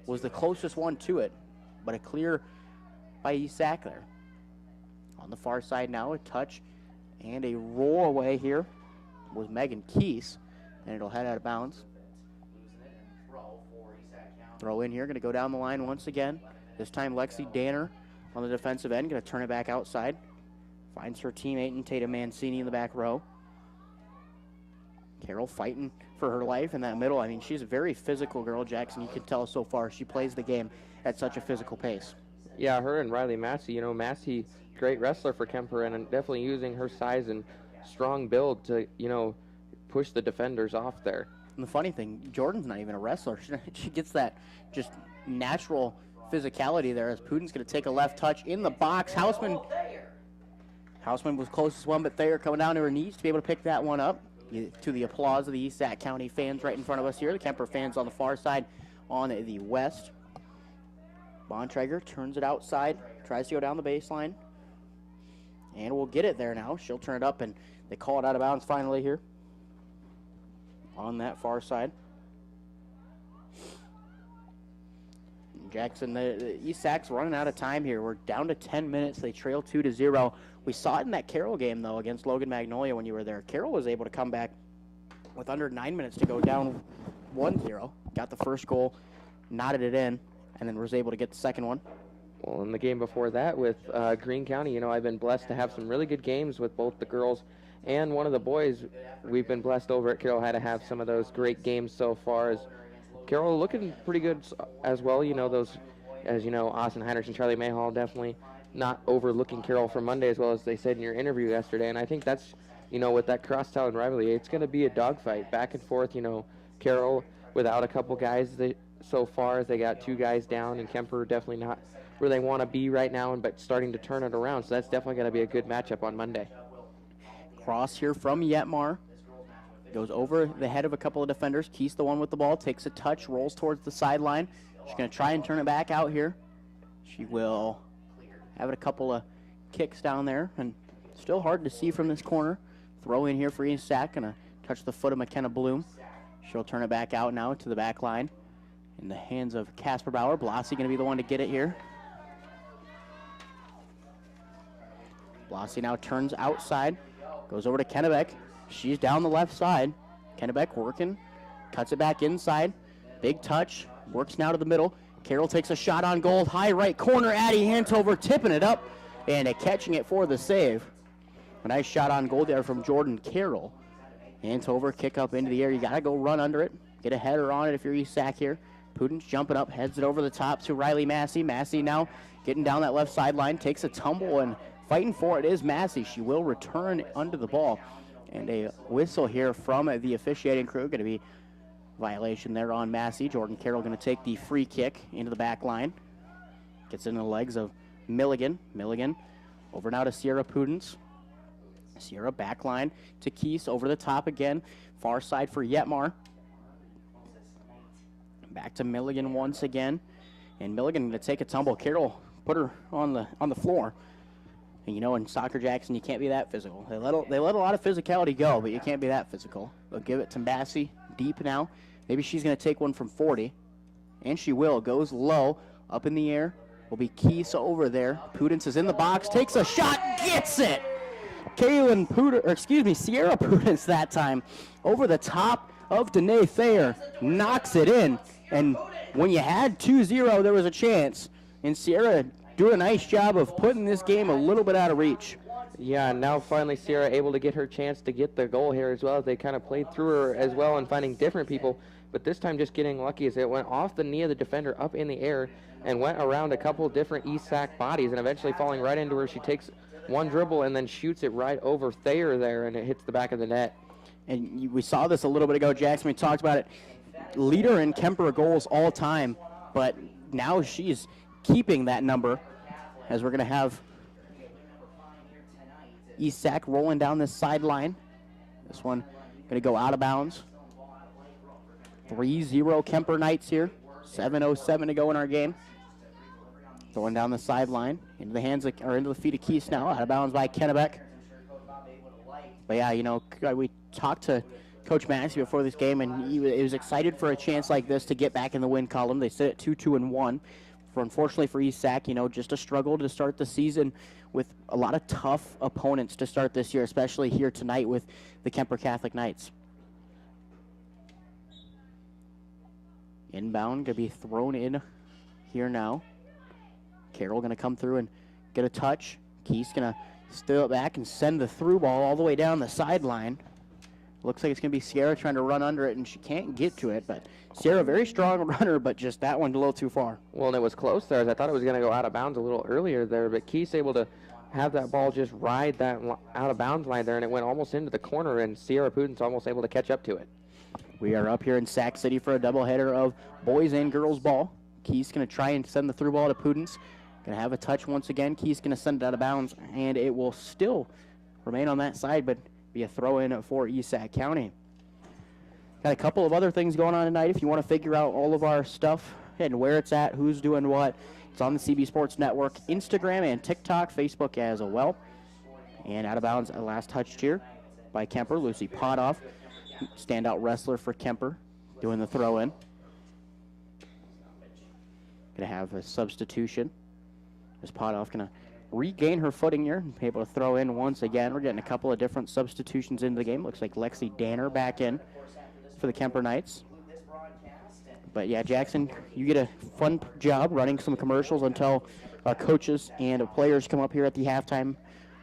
was the closest one to it, but a clear by East Sac there. On the far side now, a touch and a roll away here was Megan Keese, and it'll head out of bounds. Throw in here, going to go down the line once again. This time Lexi Danner on the defensive end, going to turn it back outside. Finds her teammate and Tatum Mancini in the back row. Carroll fighting for her life in that middle. I mean, she's a very physical girl, Jackson. You can tell so far she plays the game at such a physical pace. Yeah, her and Riley Massey. You know, Massey, great wrestler for Kuemper, and definitely using her size and strong build to, you know, push the defenders off there. And the funny thing, Jordan's not even a wrestler. She gets that just natural physicality there, as Putin's going to take a left touch in the box. Houseman was closest one, but Thayer coming down to her knees to be able to pick that one up. To the applause of the East Sac County fans right in front of us here. The Kuemper fans on the far side on the west. Bontrager turns it outside, tries to go down the baseline, and we'll get it there now. She'll turn it up, and they call it out of bounds finally here on that far side. Jackson, the East Sac's running out of time here. We're down to 10 minutes. They trail 2-0. We saw it in that Carroll game, though, against Logan Magnolia when you were there. Carroll was able to come back with under 9 minutes to go down 1-0. Got the first goal, knotted it in, and then was able to get the second one. Well, in the game before that with Greene County, you know, I've been blessed to have some really good games with both the girls and one of the boys. We've been blessed over at Carroll had to have some of those great games so far. As Carroll looking pretty good as well. You know, those, as you know, Austin Heinrichs and Charlie Mayhall definitely not overlooking Carroll for Monday, as well as they said in your interview yesterday. And I think that's, you know, with that crosstown rivalry, it's going to be a dogfight back and forth. You know, Carroll without a couple guys so far, they got 2 guys down, and Kuemper definitely not where they want to be right now, but starting to turn it around. So that's definitely going to be a good matchup on Monday. Cross here from Yetmar. Goes over the head of a couple of defenders. Keese, the one with the ball, takes a touch, rolls towards the sideline. She's going to try and turn it back out here. She will have it a couple of kicks down there, and still hard to see from this corner. Throw in here for East Sac, and a touched the foot of McKenna Bloom. She'll turn it back out now to the back line. In the hands of Casper Bauer. Blasi going to be the one to get it here. Blasi now turns outside, goes over to Kennebeck. She's down the left side. Kennebeck working, cuts it back inside. Big touch, works now to the middle. Carroll takes a shot on goal, high right corner. Addie Hantover tipping it up and catching it for the save. A nice shot on goal there from Jordan Carroll. Hantover kick up into the air. You got to go run under it. Get a header on it if you're East Sac here. Pudens jumping up, heads it over the top to Riley Massey. Massey now getting down that left sideline, takes a tumble, and fighting for it is Massey. She will return under the ball. And a whistle here from the officiating crew. Going to be violation there on Massey. Jordan Carroll going to take the free kick into the back line. Gets into the legs of Milligan. Milligan over now to Sierra Pudens. Sierra back line to Keese, over the top again. Far side for Yetmar. Back to Milligan once again. And Milligan going to take a tumble. Carroll put her on the floor. And you know, in Soccer Jackson, you can't be that physical. They let a lot of physicality go, but you can't be that physical. They'll give it to Massey deep now. Maybe she's going to take one from 40. And she will. Goes low, up in the air. Will be Keese over there. Pudens is in the box, takes a shot, gets it! Sierra Pudens that time. Over the top of Danae Thayer, knocks it in. And when you had 2-0, there was a chance. And Sierra doing a nice job of putting this game a little bit out of reach. Yeah, and now finally Sierra able to get her chance to get the goal here as well, as they kind of played through her as well and finding different people. But this time just getting lucky as it went off the knee of the defender up in the air and went around a couple different East Sac bodies and eventually falling right into her. She takes one dribble and then shoots it right over Thayer there, and it hits the back of the net. And we saw this a little bit ago, Jackson. We talked about it. Leader in Kuemper goals all time, but now she's keeping that number, as we're going to have East Sac rolling down this sideline. This one going to go out of bounds. 3-0 Kuemper Knights here. 7:07 to go in our game. Throwing down the sideline into the hands of, or into the feet of Keese now. Out of bounds by Kennebeck. But yeah, you know, we talked to Coach Massey before this game, and he was excited for a chance like this to get back in the win column. They sit at 2-2-1. Unfortunately for East Sac, you know, just a struggle to start the season with a lot of tough opponents to start this year, especially here tonight with the Kuemper Catholic Knights. Inbound going to be thrown in here now. Carroll going to come through and get a touch. Keese going to steal it back and send the through ball all the way down the sideline. Looks like it's going to be Sierra trying to run under it, and she can't get to it. But Sierra, very strong runner, but just that one a little too far. Well, and it was close there, as I thought it was going to go out of bounds a little earlier there. But Keese able to have that ball just ride that out of bounds line there, and it went almost into the corner, and Sierra Pudens almost able to catch up to it. We are up here in Sac City for a doubleheader of boys and girls ball. Keese going to try and send the through ball to Pudens. Going to have a touch once again. Keese going to send it out of bounds, and it will still remain on that side, but be a throw-in for East Sac County. Got a couple of other things going on tonight. If you want to figure out all of our stuff and where it's at, who's doing what, it's on the CB Sports Network, Instagram and TikTok, Facebook as well. And out of bounds, a last touch here by Kuemper. Lucy Potoff, standout wrestler for Kuemper, doing the throw-in. Going to have a substitution. Is Potoff going to regain her footing here and be able to throw in once again. We're getting a couple of different substitutions into the game. Looks like Lexi Danner back in for the Kuemper Knights. But yeah, Jackson, you get a fun job running some commercials until our coaches and players come up here at the halftime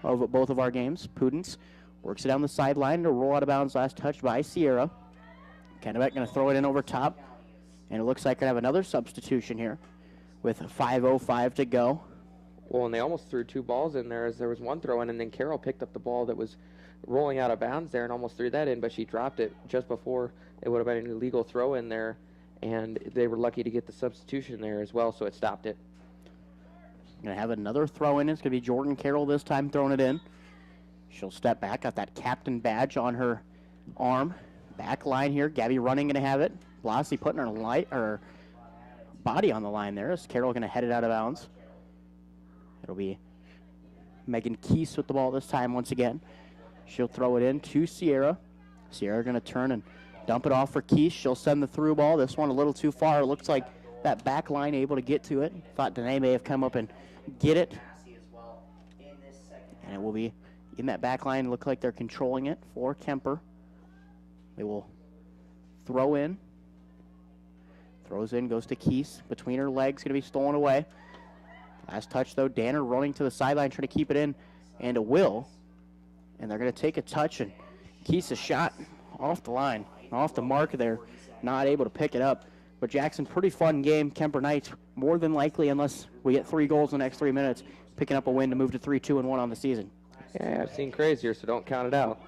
of both of our games. Pudens works it down the sideline to roll out of bounds. Last touch by Sierra. Kennebeck going to throw it in over top. And it looks like we're going to have another substitution here with 5:05 to go. Well, and they almost threw two balls in there, as there was one throw in, and then Carroll picked up the ball that was rolling out of bounds there and almost threw that in, but she dropped it just before it would have been an illegal throw in there, and they were lucky to get the substitution there as well, so it stopped it. Going to have another throw in. It's going to be Jordan Carroll this time throwing it in. She'll step back, got that captain badge on her arm. Back line here, Gabby running, going to have it. Blasi putting her body on the line there. Is Carroll going to head it out of bounds? It'll be Megan Keese with the ball this time once again. She'll throw it in to Sierra. Sierra going to turn and dump it off for Keesh. She'll send the through ball. This one a little too far. It looks like that back line able to get to it. Thought Danae may have come up and get it. And it will be in that back line. Look like they're controlling it for Kuemper. They will throw in. Throws in, goes to Keese. Between her legs, going to be stolen away. Last touch, though. Danner running to the sideline, trying to keep it in. And a will. And they're going to take a touch, and Keese's shot off the line, off the mark there. Not able to pick it up. But Jackson, pretty fun game. Kuemper Knights, more than likely, unless we get 3 goals in the next 3 minutes, picking up a win to move to 3-2-1 on the season. Yeah, I've seen crazier, so don't count it out.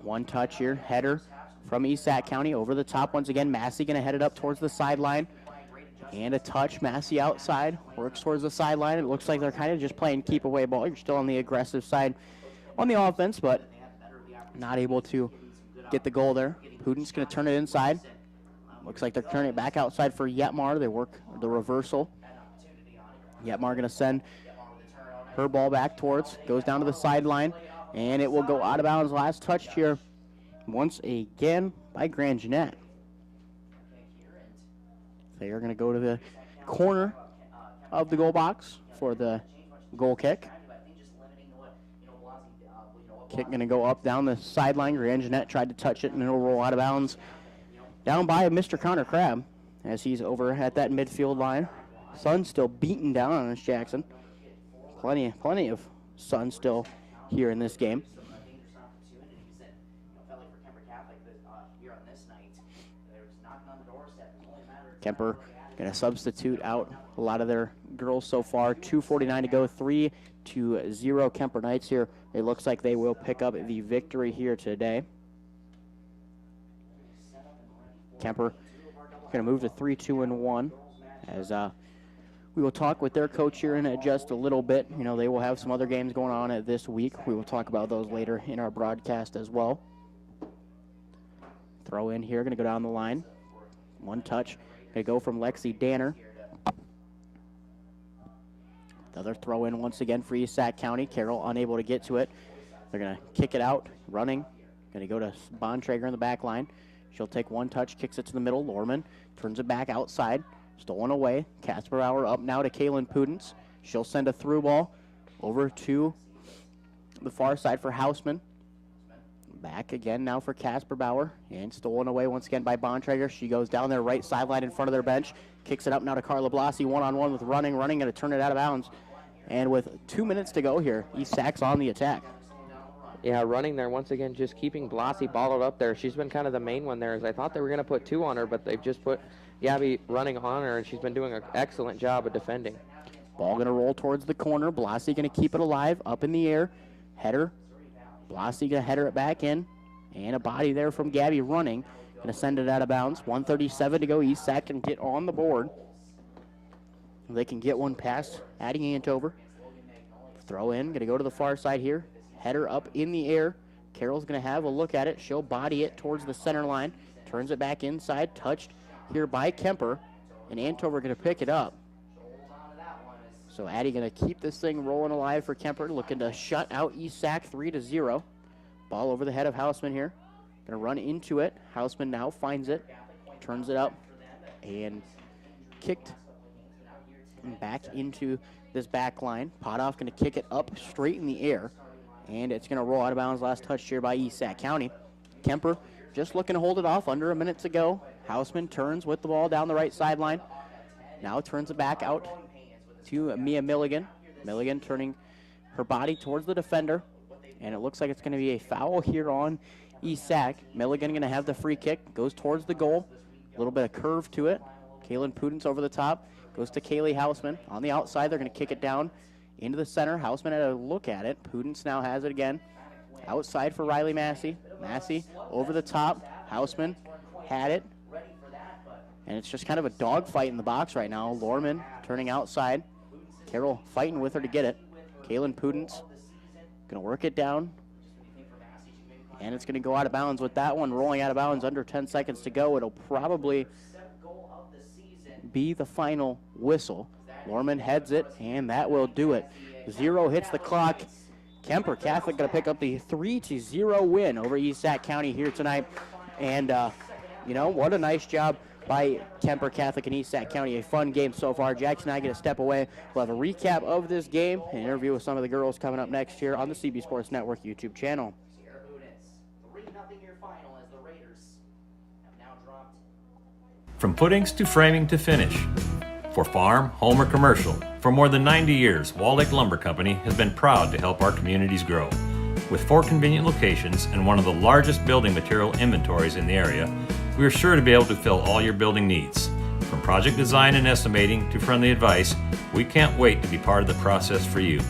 One touch here, header from East Sac County over the top once again. Massey going to head it up towards the sideline. And a touch, Massey outside, works towards the sideline. It looks like they're kind of just playing keep away ball. You're still on the aggressive side on the offense, but not able to get the goal there. Putin's going to turn it inside. Looks like they're turning it back outside for Yetmar. They work the reversal. Yetmar going to send her ball back towards, goes down to the sideline, and it will go out of bounds. Last touch here once again by Grand Jeanette. They are going to go to the corner of the goal box for the goal kick. Kick going to go up down the sideline. Grand Jeanette tried to touch it, and it'll roll out of bounds. Down by Mr. Connor Crabb as he's over at that midfield line. Sun still beating down on us, Jackson. Plenty of sun still here in this game. Kuemper going to substitute out a lot of their girls so far. 2:49 to go, 3-0 Kuemper Knights here. It looks like they will pick up the victory here today. Kuemper going to move to 3-2-1 as we will talk with their coach here in just a little bit. You know, they will have some other games going on this week. We will talk about those later in our broadcast as well. Throw in here, going to go down the line. One touch, going to go from Lexi Danner. Another throw in once again for East Sac County. Carroll unable to get to it. They're going to kick it out, running. Going to go to Bontrager in the back line. She'll take one touch, kicks it to the middle. Lorman turns it back outside. Stolen away. Casper Bauer up now to Kaylin Pudens. She'll send a through ball over to the far side for Hausman. Back again now for Casper Bauer. And stolen away once again by Bontrager. She goes down their right sideline in front of their bench. Kicks it up now to Carla Blasi. One-on-one with running. Running going to turn it out of bounds. And with 2 minutes to go here, East Sac's on the attack. Yeah, running there once again, just keeping Blasi balled up there. She's been kind of the main one there. As I thought they were going to put 2 on her, but they've just put Gabby running on her, and she's been doing an excellent job of defending. Ball going to roll towards the corner. Blasi going to keep it alive, up in the air. Header. Blasi going to header it back in. And a body there from Gabby running. Going to send it out of bounds. 1:37 to go. East Sac can get on the board. They can get one past Addie Antover. Throw in. Going to go to the far side here. Header up in the air. Carroll's going to have a look at it. She'll body it towards the center line. Turns it back inside. Touched here by Kuemper. And Antover going to pick it up. So Addie going to keep this thing rolling alive for Kuemper. Looking to shut out East Sac 3-0. Ball over the head of Hausman here. Going to run into it. Hausman now finds it. Turns it up. And kicked back into this back line. Potoff going to kick it up straight in the air. And it's going to roll out of bounds. Last touch here by East Sac County. Kuemper just looking to hold it off. Under a minute to go. Hausman turns with the ball down the right sideline. Now turns it back out to Mia Milligan. Milligan turning her body towards the defender. And it looks like it's going to be a foul here on East Sac. Milligan going to have the free kick. Goes towards the goal. A little bit of curve to it. Kaylin Pudens over the top. Goes to Kaylee Hausman. On the outside, they're going to kick it down into the center. Hausman had a look at it. Pudens now has it again. Outside for Riley Massey. Massey over the top. Hausman had it. And it's just kind of a dogfight in the box right now. Lorman turning outside. Carroll fighting with her to get it. Kaylin Pudens going to work it down. And it's going to go out of bounds with that one rolling out of bounds under 10 seconds to go. It'll probably be the final whistle. Lorman heads it, and that will do it. 0 hits the clock. Kuemper Catholic going to pick up the 3-0 win over East Sac County here tonight. And, what a nice job by Kuemper Catholic and East Sac County. A fun game so far. Jackson and I get a step away. We'll have a recap of this game, an interview with some of the girls coming up next here on the CB Sports Network YouTube channel. From footings to framing to finish. For farm, home, or commercial, for more than 90 years, Wall Lake Lumber Company has been proud to help our communities grow. With 4 convenient locations and one of the largest building material inventories in the area, we are sure to be able to fill all your building needs. From project design and estimating to friendly advice, we can't wait to be part of the process for you.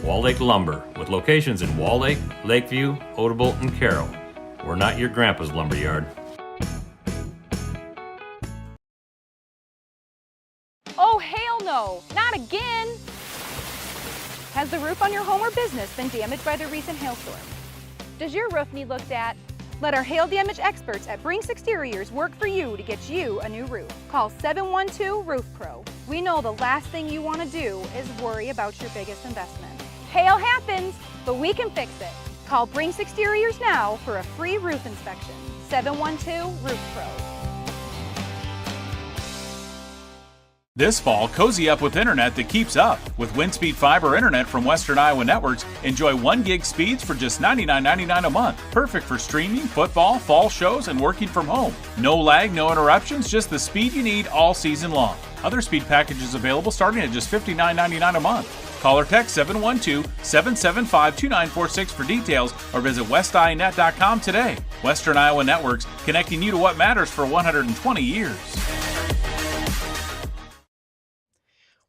Wall Lake Lumber, with locations in Wall Lake, Lakeview, Odebolt, and Carroll. We're not your grandpa's lumberyard. Oh, hell no! Not again! Has the roof on your home or business been damaged by the recent hailstorm? Does your roof need looked at? Let our hail damage experts at Brinks Exteriors work for you to get you a new roof. Call 712 Roof Pro. We know the last thing you want to do is worry about your biggest investment. Hail happens, but we can fix it. Call Brinks Exteriors now for a free roof inspection. 712 Roof Pro. This fall, cozy up with internet that keeps up. With WindSpeed Fiber Internet from Western Iowa Networks, enjoy 1 gig speeds for just $99.99 a month. Perfect for streaming, football, fall shows, and working from home. No lag, no interruptions, just the speed you need all season long. Other speed packages available starting at just $59.99 a month. Call or text 712-775-2946 for details or visit westinet.com today. Western Iowa Networks, connecting you to what matters for 120 years.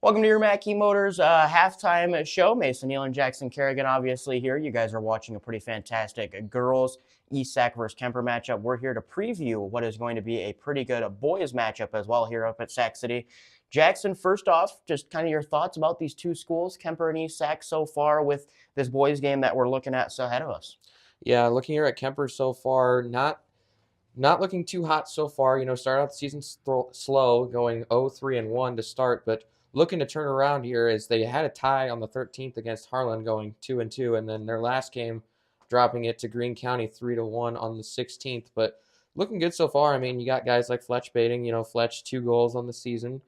Welcome to your Mackey Motors halftime show. Mason Neal and Jackson Kerrigan obviously here. You guys are watching a pretty fantastic girls East Sac versus Kuemper matchup. We're here to preview what is going to be a pretty good boys matchup as well here up at Sac City. Jackson, first off, just kind of your thoughts about these two schools, Kuemper and East Sac, so far with this boys game that we're looking at so ahead of us. Yeah, looking here at Kuemper so far, not looking too hot so far. Started out the season slow, going 0-3-1 to start, but looking to turn around here as they had a tie on the 13th against Harlan, going 2-2, and then their last game dropping it to Greene County 3-1 on the 16th. But looking good so far. I mean, you got guys like Fletch Baiting. Fletch 2 goals on the season,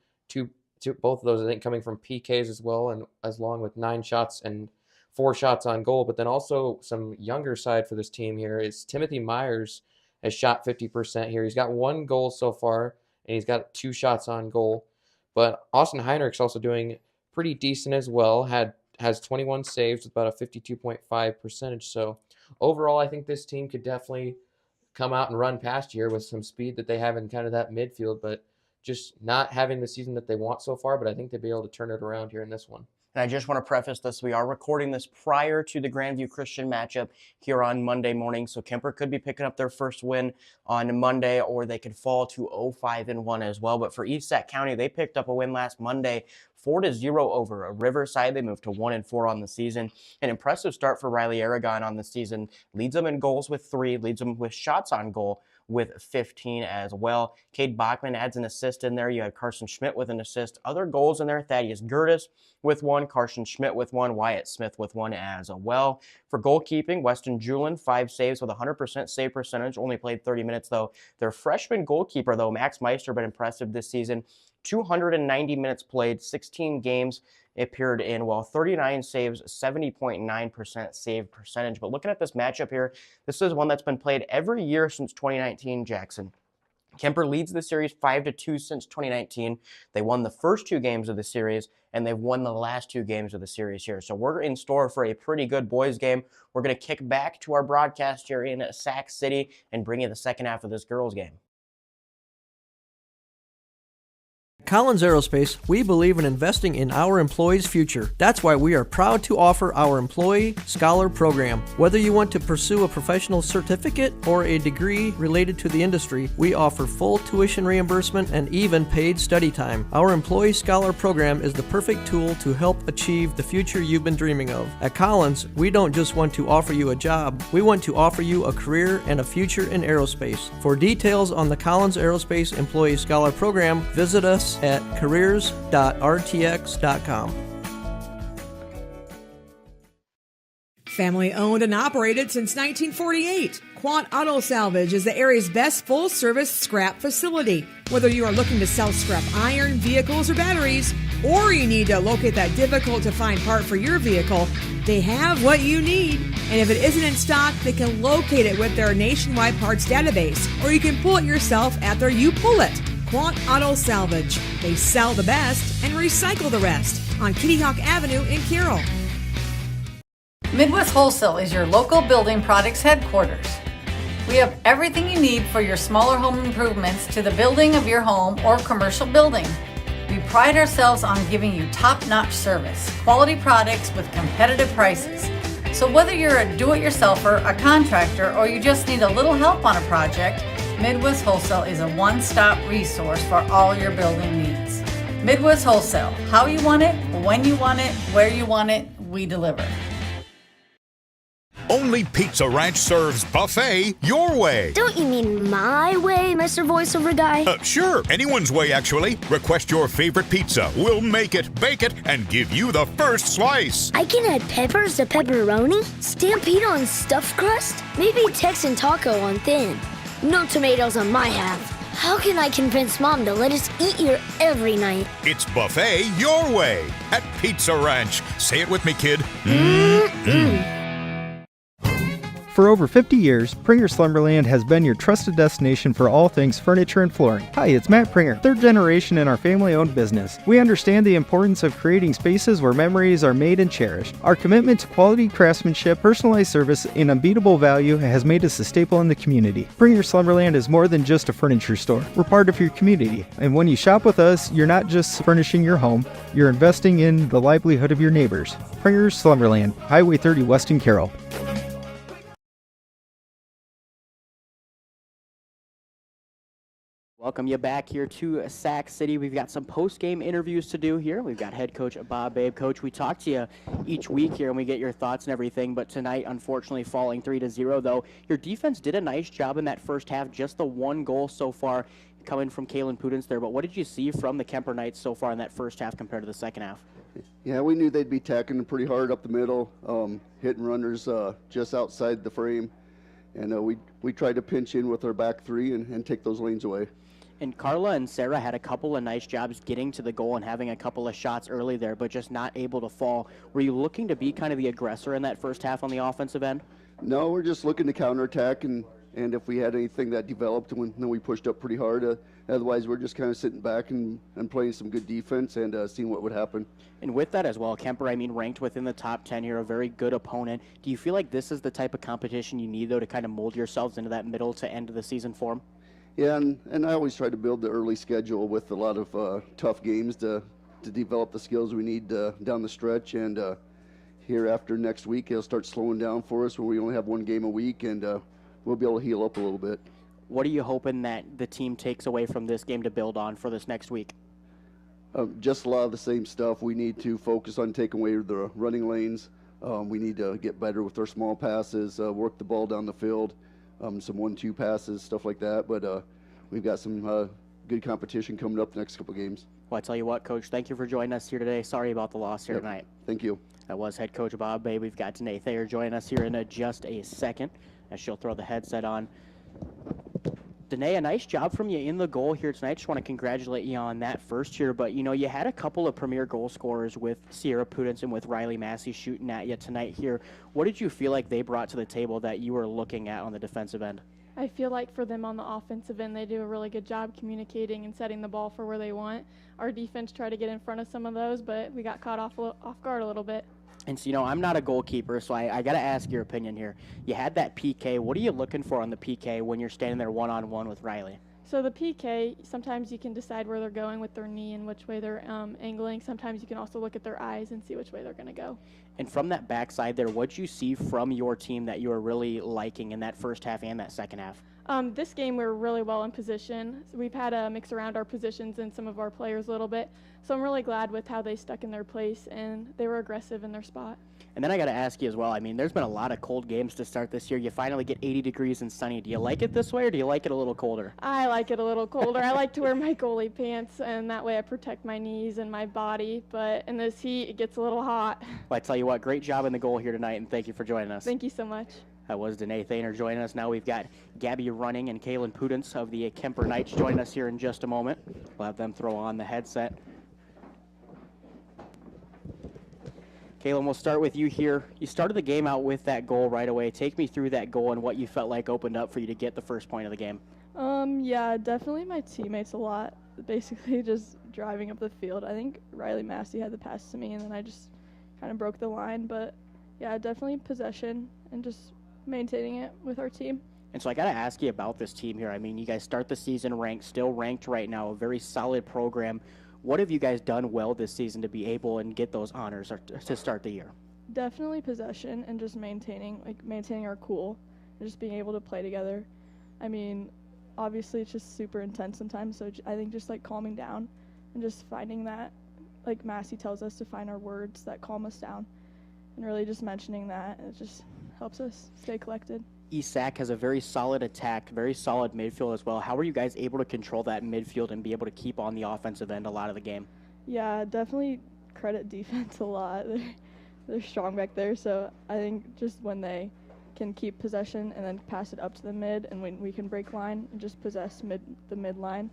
both of those I think coming from PKs as well, and as long with 9 shots and 4 shots on goal. But then also some younger side for this team here is Timothy Myers has shot 50% here. He's got 1 goal so far, and he's got 2 shots on goal. But Austin Heinrich's also doing pretty decent as well. Has 21 saves with about a 52.5 percentage. So overall, I think this team could definitely come out and run past here with some speed that they have in kind of that midfield, but just not having the season that they want so far. But I think they'll be able to turn it around here in this one. And I just want to preface this. We are recording this prior to the Grandview Christian matchup here on Monday morning. So Kuemper could be picking up their first win on Monday, or they could fall to 0-5-1 as well. But for East Sac County, they picked up a win last Monday, 4-0 over Riverside. They moved to 1-4 on the season. An impressive start for Riley Aragon on the season. Leads them in goals with 3, leads them with shots on goal with 15 as well. Cade Bachman adds an assist in there. You had Carson Schmidt with an assist. Other goals in there, Thaddeus Gertis with 1, Carson Schmidt with 1, Wyatt Smith with 1 as well. For goalkeeping, Weston Julin, 5 saves with 100% save percentage. Only played 30 minutes, though. Their freshman goalkeeper, though, Max Meister, been impressive this season. 290 minutes played, 16 games appeared in, 39 saves, 70.9% save percentage. But looking at this matchup here, this is one that's been played every year since 2019, Jackson. Kuemper leads the series 5-2 since 2019. They won the first 2 games of the series, and they've won the last 2 games of the series here. So we're in store for a pretty good boys game. We're going to kick back to our broadcast here in Sac City and bring you the second half of this girls game. Collins Aerospace, we believe in investing in our employees' future. That's why we are proud to offer our Employee Scholar Program. Whether you want to pursue a professional certificate or a degree related to the industry, we offer full tuition reimbursement and even paid study time. Our Employee Scholar Program is the perfect tool to help achieve the future you've been dreaming of. At Collins, we don't just want to offer you a job, we want to offer you a career and a future in aerospace. For details on the Collins Aerospace Employee Scholar Program, visit us at careers.rtx.com. Family owned and operated since 1948, Quant Auto Salvage is the area's best full-service scrap facility. Whether you are looking to sell scrap iron, vehicles, or batteries, or you need to locate that difficult-to-find part for your vehicle, they have what you need. And if it isn't in stock, they can locate it with their nationwide parts database, or you can pull it yourself after you pull it. Quant Auto Salvage. They sell the best and recycle the rest on Kitty Hawk Avenue in Carroll. Midwest Wholesale is your local building products headquarters. We have everything you need for your smaller home improvements to the building of your home or commercial building. We pride ourselves on giving you top-notch service, quality products with competitive prices. So whether you're a do-it-yourselfer, a contractor, or you just need a little help on a project, Midwest Wholesale is a one-stop resource for all your building needs. Midwest Wholesale, how you want it, when you want it, where you want it, we deliver. Only Pizza Ranch serves buffet your way. Don't you mean my way, Mr. Voiceover Guy? Sure, anyone's way actually. Request your favorite pizza. We'll make it, bake it, and give you the first slice. I can add peppers to pepperoni, Stampede on stuffed crust, maybe Texan taco on thin. No tomatoes on my half. How can I convince Mom to let us eat here every night? It's buffet your way at Pizza Ranch. Say it with me, kid. For over 50 years, Pringer Slumberland has been your trusted destination for all things furniture and flooring. Hi, it's Matt Pringer, third generation in our family-owned business. We understand the importance of creating spaces where memories are made and cherished. Our commitment to quality craftsmanship, personalized service, and unbeatable value has made us a staple in the community. Pringer Slumberland is more than just a furniture store. We're part of your community, and when you shop with us, you're not just furnishing your home, you're investing in the livelihood of your neighbors. Pringer Slumberland, Highway 30 West in Carroll. Welcome you back here to Sac City. We've got some post-game interviews to do here. We've got head coach Bob Babe. Coach, we talk to you each week here and we get your thoughts and everything, but tonight, unfortunately, falling 3-0, though. Your defense did a nice job in that first half, just the one goal so far coming from Kalen Pudens there. But what did you see from the Kuemper Knights so far in that first half compared to the second half? Yeah, we knew they'd be tacking pretty hard up the middle, hitting runners just outside the frame. And we tried to pinch in with our back three and take those lanes away. And Carla and Sarah had a couple of nice jobs getting to the goal and having a couple of shots early there, but just not able to fall. Were you looking to be kind of the aggressor in that first half on the offensive end? No, we're just looking to counterattack, and if we had anything that developed, then we pushed up pretty hard. Otherwise, we're just kind of sitting back and playing some good defense and seeing what would happen. And with that as well, Kuemper, ranked within the top 10 here, a very good opponent. Do you feel like this is the type of competition you need, though, to kind of mold yourselves into that middle to end of the season form? Yeah, and I always try to build the early schedule with a lot of tough games to develop the skills we need down the stretch. And here after next week, it'll start slowing down for us where we only have one game a week, and we'll be able to heal up a little bit. What are you hoping that the team takes away from this game to build on for this next week? Just a lot of the same stuff. We need to focus on taking away the running lanes. We need to get better with our small passes, work the ball down the field. Some 1-2 passes, stuff like that. But we've got some good competition coming up the next couple games. Well, I tell you what, Coach, thank you for joining us here today. Sorry about the loss here tonight. Thank you. That was head coach Bob Bay. We've got Danae Thayer joining us here in just a second as she'll throw the headset on. Danae, a nice job from you in the goal here tonight. Just want to congratulate you on that first year. But, you had a couple of premier goal scorers with Sierra Pudens and with Riley Massey shooting at you tonight here. What did you feel like they brought to the table that you were looking at on the defensive end? I feel like for them on the offensive end, they do a really good job communicating and setting the ball for where they want. Our defense tried to get in front of some of those, but we got caught off guard a little bit. And so, I'm not a goalkeeper, so I got to ask your opinion here. You had that PK. What are you looking for on the PK when you're standing there one-on-one with Riley? So the PK, sometimes you can decide where they're going with their knee and which way they're angling. Sometimes you can also look at their eyes and see which way they're going to go. And from that backside there, what did you see from your team that you were really liking in that first half and that second half? This game we're really well in position. So we've had to mix around our positions and some of our players a little bit. So I'm really glad with how they stuck in their place and they were aggressive in their spot. And then I got to ask you as well, I mean, there's been a lot of cold games to start this year. You finally get 80 degrees and sunny. Do you like it this way or do you like it a little colder? I like it a little colder. I like to wear my goalie pants, and that way I protect my knees and my body. But in this heat, it gets a little hot. Well, I tell you what, great job in the goal here tonight, and thank you for joining us. Thank you so much. That was Danae Thaner joining us. Now we've got Gabby Running and Kaylin Pudence of the Kuemper Knights joining us here in just a moment. We'll have them throw on the headset. Kaylin, we'll start with you here. You started the game out with that goal right away. Take me through that goal and what you felt like opened up for you to get the first point of the game. Yeah, definitely my teammates a lot. Basically just driving up the field. I think Riley Massey had the pass to me, and then I just kind of broke the line. But, yeah, definitely possession and just maintaining it with our team. And so I got to ask you about this team here. I mean, you guys start the season ranked, still ranked right now, a very solid program. What have you guys done well this season to be able and get those honors to start the year? Definitely possession and just maintaining our cool and just being able to play together. I mean, obviously it's just super intense sometimes, so I think just calming down and just finding that, like Massey tells us to find our words that calm us down, and really just mentioning that, it just helps us stay collected. ESAC has a very solid attack, very solid midfield as well. How are you guys able to control that midfield and be able to keep on the offensive end a lot of the game? Yeah, definitely credit defense a lot. They're strong back there, so I think just when they can keep possession and then pass it up to the mid, and when we can break line and just possess the mid line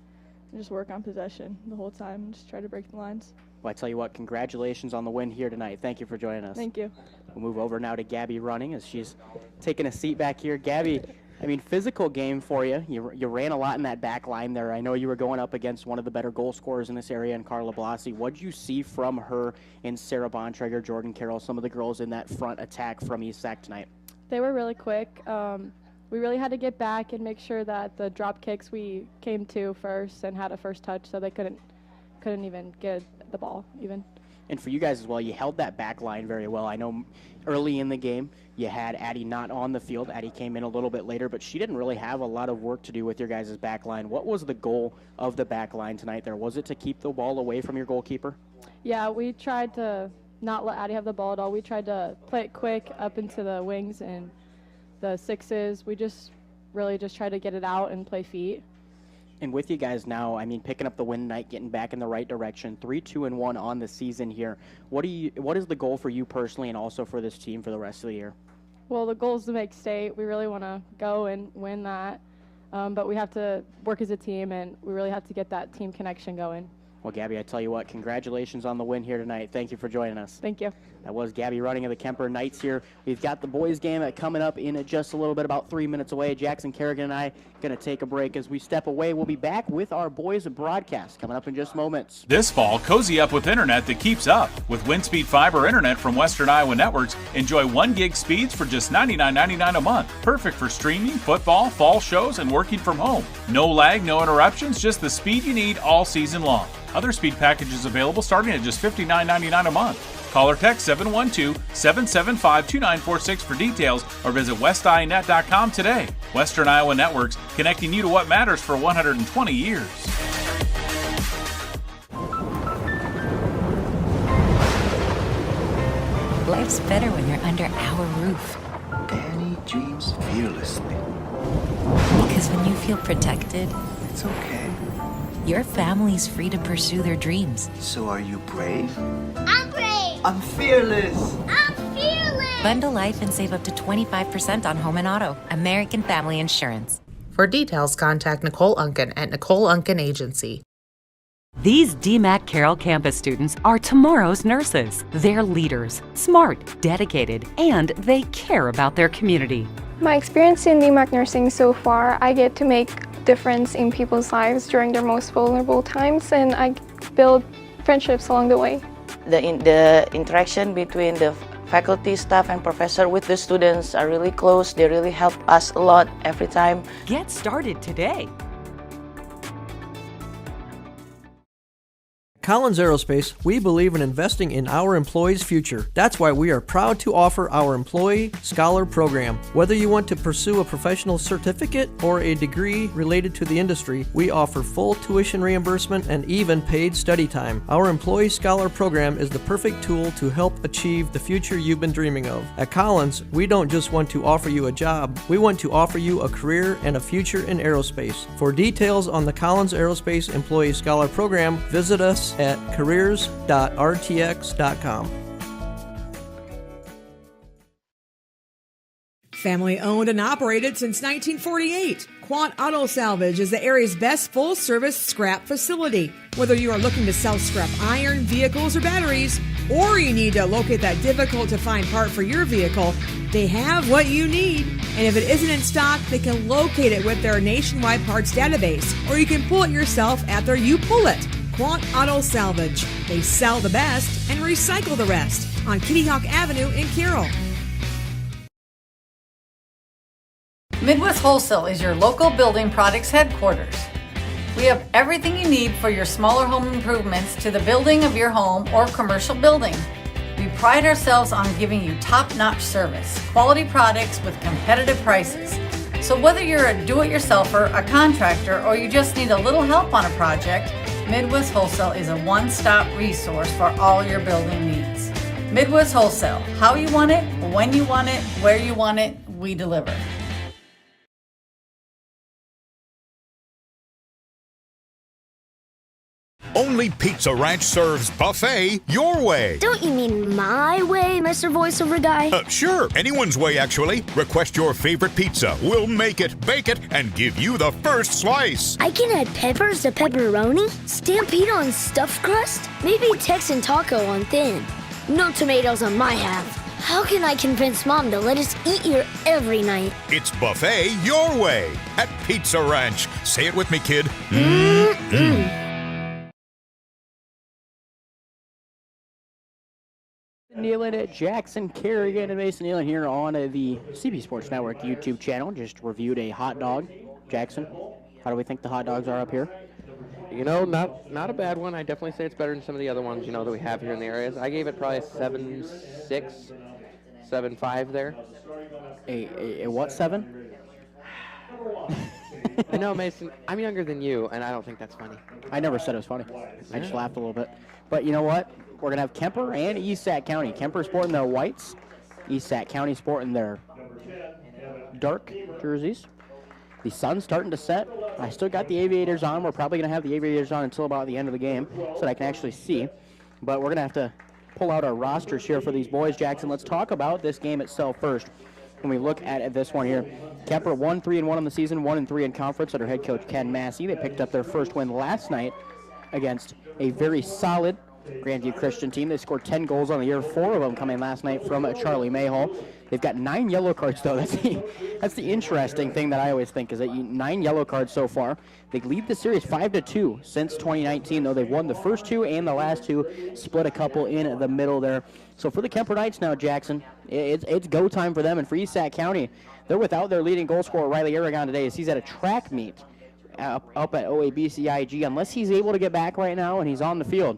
and just work on possession the whole time and just try to break the lines. Well, I tell you what, congratulations on the win here tonight. Thank you for joining us. Thank you. We'll move over now to Gabby Running as she's taking a seat back here. Gabby, I mean, physical game for you. You ran a lot in that back line there. I know you were going up against one of the better goal scorers in this area in Carla Blasi. What did you see from her and Sarah Bontrager, Jordan Carroll, some of the girls in that front attack from ESAC tonight? They were really quick. We really had to get back and make sure that the drop kicks we came to first and had a first touch, so they couldn't even get the ball even. And for you guys as well, you held that back line very well. I know early in the game you had Addie not on the field. Addie came in a little bit later, but she didn't really have a lot of work to do with your guys' back line. What was the goal of the back line tonight there? Was it to keep the ball away from your goalkeeper? Yeah, we tried to not let Addie have the ball at all. We tried to play it quick up into the wings and the sixes. We just really just tried to get it out and play feet. And with you guys now, I mean, picking up the win tonight, getting back in the right direction, 3-2-1 on the season here. What is the goal for you personally and also for this team for the rest of the year? Well, the goal is to make state. We really want to go and win that, but we have to work as a team, and we really have to get that team connection going. Well, Gabby, I tell you what, congratulations on the win here tonight. Thank you for joining us. Thank you. That was Gabby Running of the Kuemper Knights here. We've got the boys game coming up in just a little bit, about 3 minutes away. Jackson Kerrigan and I going to take a break. As we step away, we'll be back with our boys broadcast coming up in just moments. This fall, cozy up with internet that keeps up. With Windspeed Fiber Internet from Western Iowa Networks, enjoy 1 gig speeds for just $99.99 a month. Perfect for streaming, football, fall shows, and working from home. No lag, no interruptions, just the speed you need all season long. Other speed packages available starting at just $59.99 a month. Call or text 712-775-2946 for details or visit westinet.com today. Western Iowa Networks, connecting you to what matters for 120 years. Life's better when you're under our roof. Danny dreams fearlessly. Because when you feel protected, it's okay. Your family's free to pursue their dreams. So are you brave? I'm brave! I'm fearless! I'm fearless! Bundle life and save up to 25% on home and auto. American Family Insurance. For details, contact Nicole Unken at Nicole Unken Agency. These DMACC Carroll campus students are tomorrow's nurses. They're leaders, smart, dedicated, and they care about their community. My experience in DMACC nursing so far, I get to make difference in people's lives during their most vulnerable times, and I build friendships along the way. The interaction between the faculty, staff, and professor with the students are really close. They really help us a lot every time. Get started today. Collins Aerospace, we believe in investing in our employees' future. That's why we are proud to offer our Employee Scholar Program. Whether you want to pursue a professional certificate or a degree related to the industry, we offer full tuition reimbursement and even paid study time. Our Employee Scholar Program is the perfect tool to help achieve the future you've been dreaming of. At Collins, we don't just want to offer you a job, we want to offer you a career and a future in aerospace. For details on the Collins Aerospace Employee Scholar Program, visit us at careers.rtx.com. Family owned and operated since 1948, Quant Auto Salvage is the area's best full-service scrap facility. Whether you are looking to sell scrap iron, vehicles, or batteries, or you need to locate that difficult-to-find part for your vehicle, they have what you need. And if it isn't in stock, they can locate it with their nationwide parts database, or you can pull it yourself after you pull it. Quant Auto Salvage. They sell the best and recycle the rest on Kitty Hawk Avenue in Carroll. Midwest Wholesale is your local building products headquarters. We have everything you need for your smaller home improvements to the building of your home or commercial building. We pride ourselves on giving you top-notch service, quality products with competitive prices. So whether you're a do-it-yourselfer, a contractor, or you just need a little help on a project, Midwest Wholesale is a one-stop resource for all your building needs. Midwest Wholesale, how you want it, when you want it, where you want it, we deliver. Only Pizza Ranch serves buffet your way. Don't you mean my way, Mr. Voiceover Guy? Sure, anyone's way actually. Request your favorite pizza. We'll make it, bake it, and give you the first slice. I can add peppers to pepperoni, Stampede on stuffed crust, maybe Texan taco on thin. No tomatoes on my half. How can I convince Mom to let us eat here every night? It's buffet your way at Pizza Ranch. Say it with me, kid. Nealon at Jackson, Kerrigan, and Mason Nealon here on the CB Sports Network YouTube channel. Just reviewed a hot dog. Jackson, how do we think the hot dogs are up here? You know, not a bad one. I definitely say it's better than some of the other ones, you know, that we have here in the areas. I gave it probably a 7.6, 7.5 there. A what, 7? I know, Mason, I'm younger than you, and I don't think that's funny. I never said it was funny. I just laughed a little bit. But you know what? We're going to have Kuemper and East Sac County. Kuemper sporting their whites. East Sac County sporting their dark jerseys. The sun's starting to set. I still got the aviators on. We're probably going to have the aviators on until about the end of the game so that I can actually see. But we're going to have to pull out our rosters here for these boys. Jackson, let's talk about this game itself first. When we look at this one here, Kuemper 1-3-1 on the season, 1-3 in conference under head coach Ken Massey. They picked up their first win last night against a very solid Grandview Christian team. They scored 10 goals on the year, 4 of them coming last night from Charlie Mayhall. They've got 9 yellow cards, though. That's the interesting thing that I always think is that 9 yellow cards so far. They lead the series 5-2 since 2019, though. They've won the first 2 and the last 2, split a couple in the middle there. So for the Kuemper Knights now, Jackson, it's go time for them. And for East Sac County, they're without their leading goal scorer, Riley Aragon, today, as he's at a track meet up at OABCIG. Unless he's able to get back right now and he's on the field,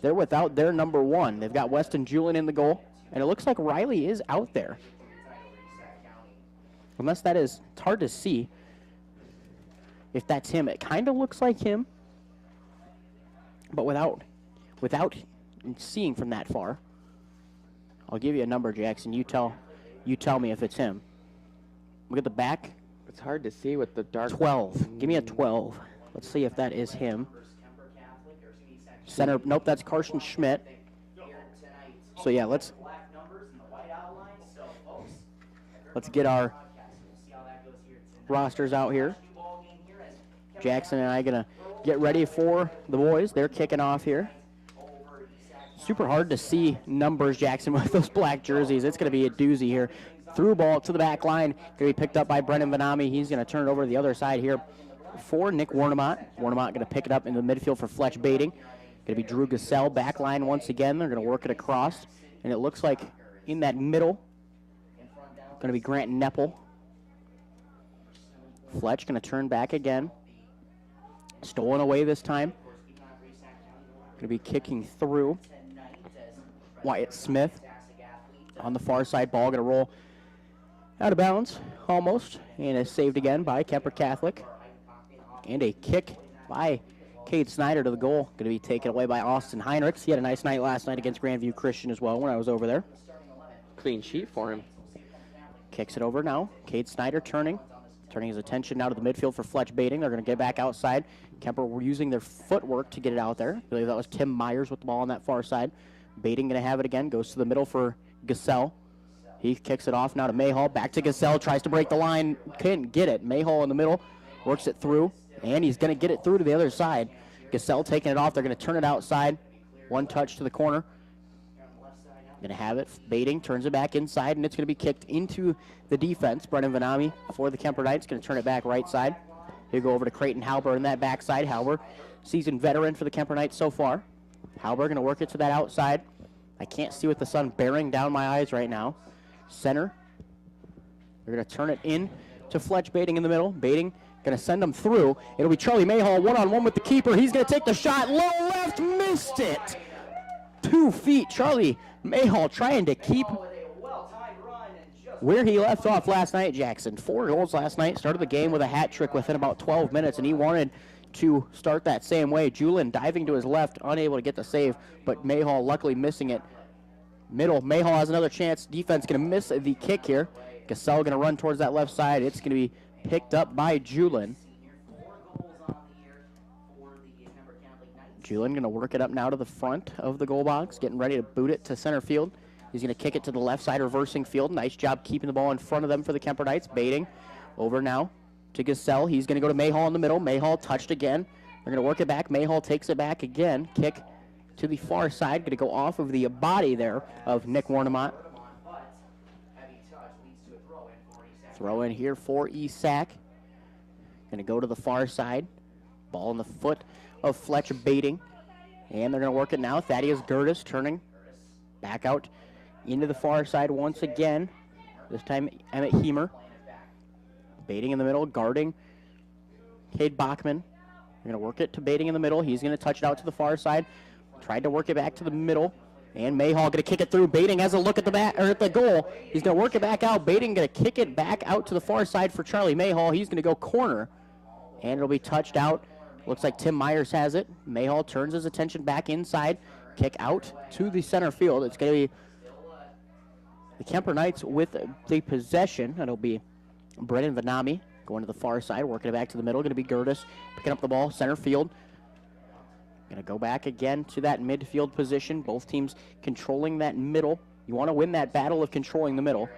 they're without their number 1. They've got Weston Julian in the goal, and it looks like Riley is out there. Unless that is, it's hard to see if that's him. It kind of looks like him, but without seeing from that far. I'll give you a number, Jackson. You tell me if it's him. Look at the back. It's hard to see with the dark. 12. Give me a 12. Let's see if that is him. Center, nope, that's Carson Schmidt. So yeah, let's get our rosters out here. Jackson and I gonna get ready for the boys. They're kicking off here. Super hard to see numbers, Jackson, with those black jerseys. It's gonna be a doozy here. Through ball to the back line. Gonna be picked up by Brennan Vanami. He's gonna turn it over to the other side here for Nick Warnemont. Warnemont gonna pick it up in the midfield for Fletch Baiting. Going to be Drew Gassell back line once again. They're going to work it across. And it looks like in that middle, going to be Grant Neppel. Fletch going to turn back again. Stolen away this time. to be kicking through. Wyatt Smith on the far side. Ball going to roll out of bounds almost, and is saved again by Kuemper Catholic. And a kick by Cade Snyder to the goal. Going to be taken away by Austin Heinrichs. He had a nice night last night against Grandview Christian as well when I was over there. Clean sheet for him. Kicks it over now. Cade Snyder turning his attention now to the midfield for Fletch Baiting. They're going to get back outside. Kuemper were using their footwork to get it out there. I believe that was Tim Myers with the ball on that far side. Baiting going to have it again. Goes to the middle for Gassell. He kicks it off now to Mayhall. Back to Gassell. Tries to break the line. Couldn't get it. Mayhall in the middle. Works it through. And he's going to get it through to the other side. Gassell taking it off. They're going to turn it outside. One touch to the corner. Going to have it. Baiting turns it back inside, and it's going to be kicked into the defense. Brennan Vanami for the Kuemper Knights going to turn it back right side. He'll go over to Creighton Halber in that backside. Halber, seasoned veteran for the Kuemper Knights so far. Halber going to work it to that outside. I can't see with the sun bearing down my eyes right now. Center. They're going to turn it in to Fletch Baiting in the middle. Baiting going to send them through. It'll be Charlie Mayhall one-on-one with the keeper. He's going to take the shot. Low left, missed it. 2 feet. Charlie Mayhall trying to keep where he left off last night, Jackson. 4 goals last night. Started the game with a hat trick within about 12 minutes, and he wanted to start that same way. Julin diving to his left, unable to get the save, but Mayhall luckily missing it. Middle, Mayhall has another chance. Defense going to miss the kick here. Gassell going to run towards that left side. It's going to be picked up by Julin. Julin going to work it up now to the front of the goal box, getting ready to boot it to center field. He's going to kick it to the left side, reversing field. Nice job keeping the ball in front of them for the Kuemper Knights. Baiting over now to Gassell. He's going to go to Mayhall in the middle. Mayhall touched again. They're going to work it back. Mayhall takes it back again. Kick to the far side. Going to go off of the body there of Nick Warnemont. Throw in here for Esack. Going to go to the far side. Ball in the foot of Fletch Baiting. And they're going to work it now. Thaddeus Gertis turning back out into the far side once again. This time Emmett Heemer. Baiting in the middle, guarding Cade Bachman. They're going to work it to Baiting in the middle. He's going to touch it out to the far side. Tried to work it back to the middle. And Mayhall going to kick it through. Baiting has a look at the back or at the goal. He's going to work it back out. Baiting going to kick it back out to the far side for Charlie Mayhall. He's going to go corner. And it'll be touched out. Looks like Tim Myers has it. Mayhall turns his attention back inside. Kick out to the center field. It's going to be the Kuemper Knights with the possession. It'll be Brennan Vanami going to the far side, working it back to the middle. Going to be Gertis picking up the ball, center field. Going to go back again to that midfield position. Both teams controlling that middle. You want to win that battle of controlling the middle.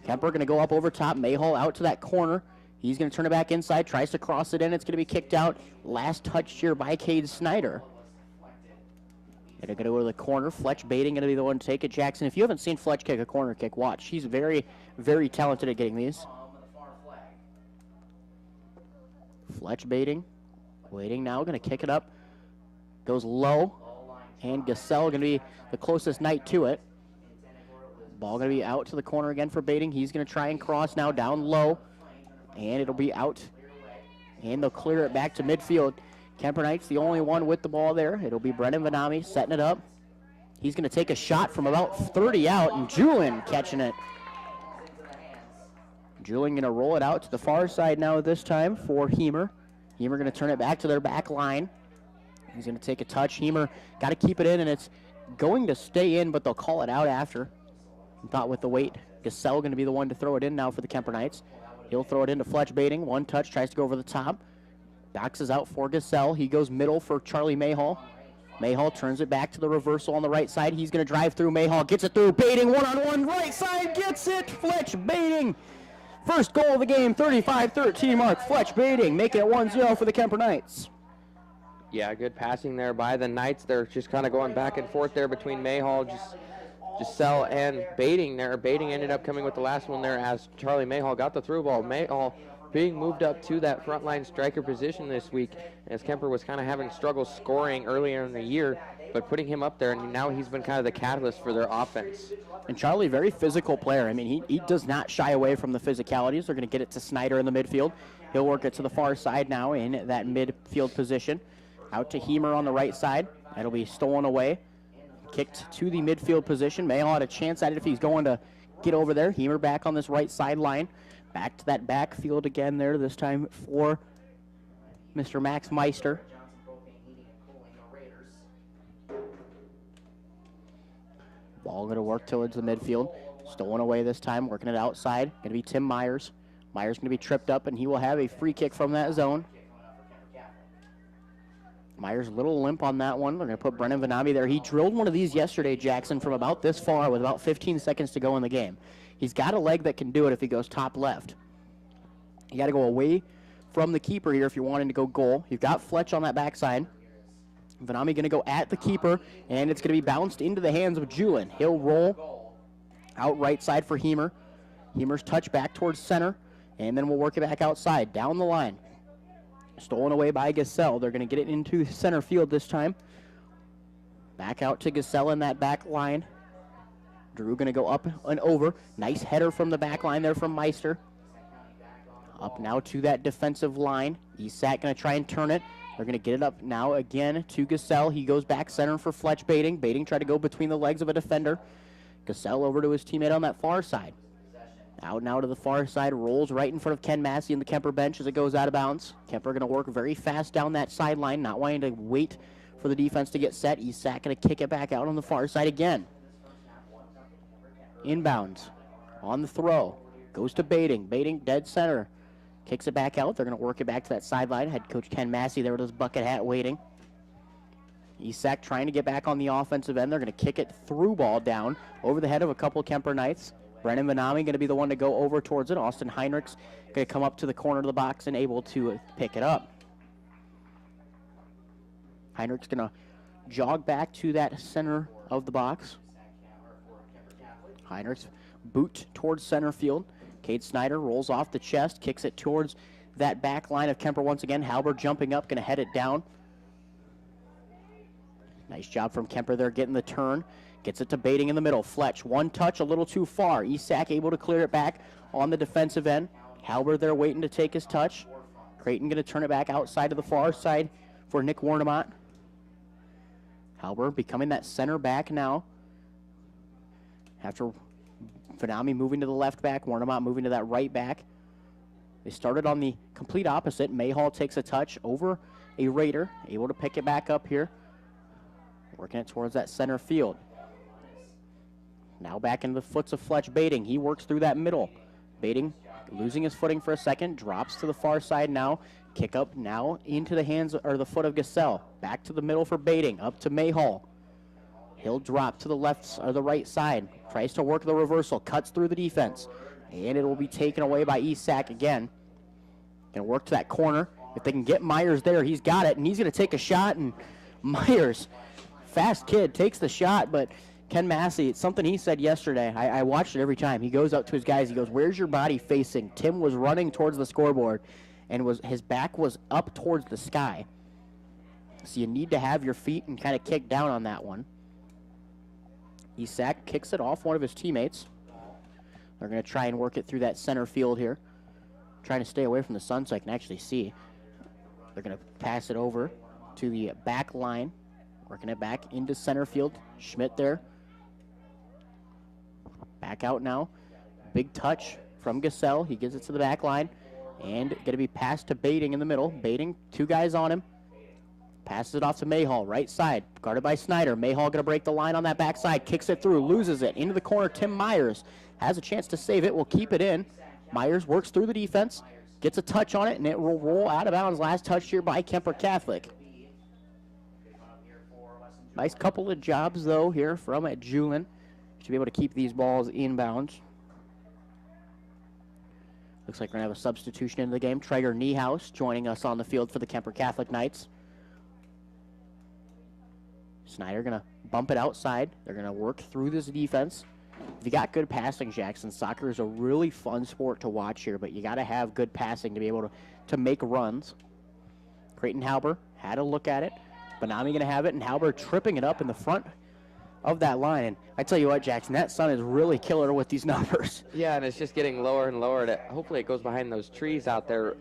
Kuemper going to go up over top. Mayhall out to that corner. He's going to turn it back inside, tries to cross it in. It's going to be kicked out. Last touch here by Cade Snyder. Going to go to the corner. Fletch Baiting going to be the one to take it. Jackson, if you haven't seen Fletch kick a corner kick, watch. He's very, very talented at getting these. Fletch Baiting. Waiting now. Going to kick it up. Goes low. And Gassell going to be the closest Knight to it. Ball going to be out to the corner again for Baiting. He's going to try and cross now down low. And it'll be out. And they'll clear it back to midfield. Kuemper Knights the only one with the ball there. It'll be Brennan Vanami setting it up. He's going to take a shot from about 30 out, and Julin catching it. Julin going to roll it out to the far side now this time for Heemer. Heemer going to turn it back to their back line. He's going to take a touch. Heemer got to keep it in, and it's going to stay in, but they'll call it out after. I thought with the weight, Gassell going to be the one to throw it in now for the Kuemper Knights. He'll throw it into Fletch Baiting. One touch, tries to go over the top. Boxes out for Gassell. He goes middle for Charlie Mayhall. Mayhall turns it back to the reversal on the right side. He's going to drive through. Mayhall gets it through. Baiting one-on-one. Right side gets it. Fletch Baiting. First goal of the game, 35-13 mark. Fletch Baiting making it 1-0 for the Kuemper Knights. Yeah, good passing there by the Knights. They're just kind of going back and forth there between Mayhall, Gassell, and Baiting there. Baiting ended up coming with the last one there as Charlie Mayhall got the through ball. Mayhall being moved up to that frontline striker position this week, as Kuemper was kind of having struggles scoring earlier in the year, but putting him up there, and now he's been kind of the catalyst for their offense. And Charlie, very physical player. I mean, he does not shy away from the physicalities. They're going to get it to Snyder in the midfield. He'll work it to the far side now in that midfield position. Out to Heemer on the right side. That'll be stolen away. Kicked to the midfield position. Mayhall had a chance at it if he's going to get over there. Hemer back on this right sideline. Back to that backfield again there, this time for Mr. Max Meister. Ball going to work towards the midfield. Stolen away this time, working it outside. Going to be Tim Myers. Myers going to be tripped up, and he will have a free kick from that zone. Myers a little limp on that one. They're going to put Brennan Vanami there. He drilled one of these yesterday, Jackson, from about this far with about 15 seconds to go in the game. He's got a leg that can do it if he goes top left. You got to go away from the keeper here if you're wanting to go goal. You've got Fletch on that backside. Vanami going to go at the keeper, and it's going to be bounced into the hands of Julin. He'll roll out right side for Hemer. Hemer's touch back towards center, and then we'll work it back outside, down the line. Stolen away by Gasell. They're going to get it into center field this time. Back out to Gasell in that back line. Drew going to go up and over. Nice header from the back line there from Meister. Up now to that defensive line. Esack going to try and turn it. They're going to get it up now again to Gasell. He goes back center for Fletch Baiting. Baiting tried to go between the legs of a defender. Gasell over to his teammate on that far side. Out now to the far side, rolls right in front of Ken Massey in the Kuemper bench as it goes out of bounds. Kuemper going to work very fast down that sideline, not wanting to wait for the defense to get set. Esack going to kick it back out on the far side again. Inbounds on the throw. Goes to Baiting. Baiting dead center. Kicks it back out. They're going to work it back to that sideline. Head coach Ken Massey there with his bucket hat waiting. Esack trying to get back on the offensive end. They're going to kick it through ball down over the head of a couple Kuemper Knights. Brennan Vanami going to be the one to go over towards it. Austin Heinrichs going to come up to the corner of the box and able to pick it up. Heinrichs going to jog back to that center of the box. Heinrichs boot towards center field. Cade Snyder rolls off the chest, kicks it towards that back line of Kuemper once again. Halber jumping up, going to head it down. Nice job from Kuemper there getting the turn. Gets it to Baiting in the middle. Fletch, one touch, a little too far. Esack able to clear it back on the defensive end. Halber there waiting to take his touch. Creighton going to turn it back outside to the far side for Nick Warnemont. Halber becoming that center back now. After Vanami moving to the left back, Warnemont moving to that right back. They started on the complete opposite. Mayhall takes a touch over a Raider, able to pick it back up here. Working it towards that center field. Now back into the foots of Fletch Baiting. He works through that middle. Baiting losing his footing for a second, drops to the far side now. Kick up now into the hands or the foot of Gasell. Back to the middle for Baiting, up to Mayhall. He'll drop to the left or the right side. Tries to work the reversal, cuts through the defense. And it will be taken away by Esack again. Gonna work to that corner. If they can get Myers there, he's got it, and he's gonna take a shot, and Myers, fast kid, takes the shot, but Ken Massey, it's something he said yesterday. I watched it every time. He goes up to his guys. He goes, "Where's your body facing?" Tim was running towards the scoreboard, and his back was up towards the sky. So you need to have your feet and kind of kick down on that one. Esack kicks it off one of his teammates. They're going to try and work it through that center field here. Trying to stay away from the sun so I can actually see. They're going to pass it over to the back line. Working it back into center field. Schmidt there. Back out now. Big touch from Gasell. He gives it to the back line. And going to be passed to Baiting in the middle. Baiting, two guys on him. Passes it off to Mayhall, right side. Guarded by Snyder. Mayhall going to break the line on that backside. Kicks it through, loses it. Into the corner, Tim Myers has a chance to save it. Will keep it in. Myers works through the defense. Gets a touch on it, and it will roll out of bounds. Last touch here by Kuemper Catholic. Nice couple of jobs, though, here from Julin. Should be able to keep these balls inbounds. Looks like we're going to have a substitution into the game. Traeger Niehaus joining us on the field for the Kuemper Catholic Knights. Snyder going to bump it outside. They're going to work through this defense. If you got good passing, Jackson, soccer is a really fun sport to watch here, but you got to have good passing to be able to make runs. Creighton Halber had a look at it. Banami going to have it, and Halber tripping it up in the front of that line. And I tell you what, Jackson, that sun is really killer with these numbers. Yeah, and it's just getting lower and lower. Hopefully it goes behind those trees out there,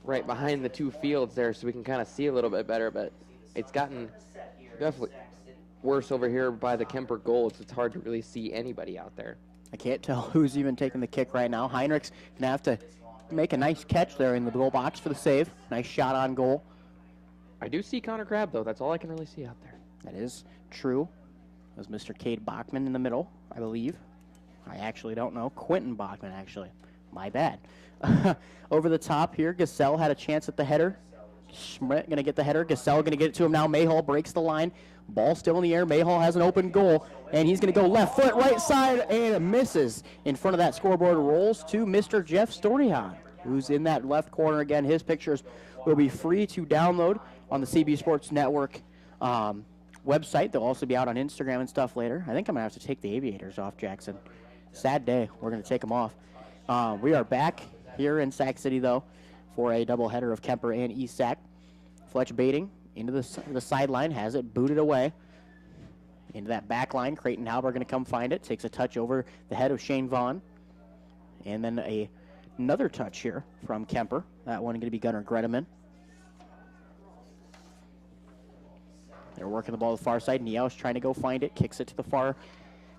right behind the two fields there, so we can kind of see a little bit better. But it's gotten Definitely worse over here by the Kuemper goal. It's hard to really see anybody out there. I can't tell who's even taking the kick right now. Heinrich's going to have to make a nice catch there in the goal box for the save. Nice shot on goal. I do see Connor Crabb, though. That's all I can really see out there. That is true. There's Mr. Cade Bachman in the middle, I believe. I actually don't know. Quentin Bachman, actually. My bad. Over the top here, Gasell had a chance at the header. Schmidt going to get the header. Gasell going to get it to him now. Mayhall breaks the line. Ball still in the air. Mayhall has an open goal, and he's going to go left foot, right side, and it misses. In front of that scoreboard rolls to Mr. Jeff Stornihan, who's in that left corner again. His pictures will be free to download on the CB Sports Network website. They'll also be out on Instagram and stuff later. I think I'm going to have to take the aviators off, Jackson. Sad day. We're going to take them off. We are back here in Sac City, though, for a doubleheader of Kuemper and East Sac. Fletch baiting into the sideline, has it booted away. Into that back line, Creighton Halber going to come find it. Takes a touch over the head of Shane Vaughn. And then another touch here from Kuemper. That one going to be Gunnar Gredeman. They're working the ball to the far side. Niau's trying to go find it. Kicks it to the far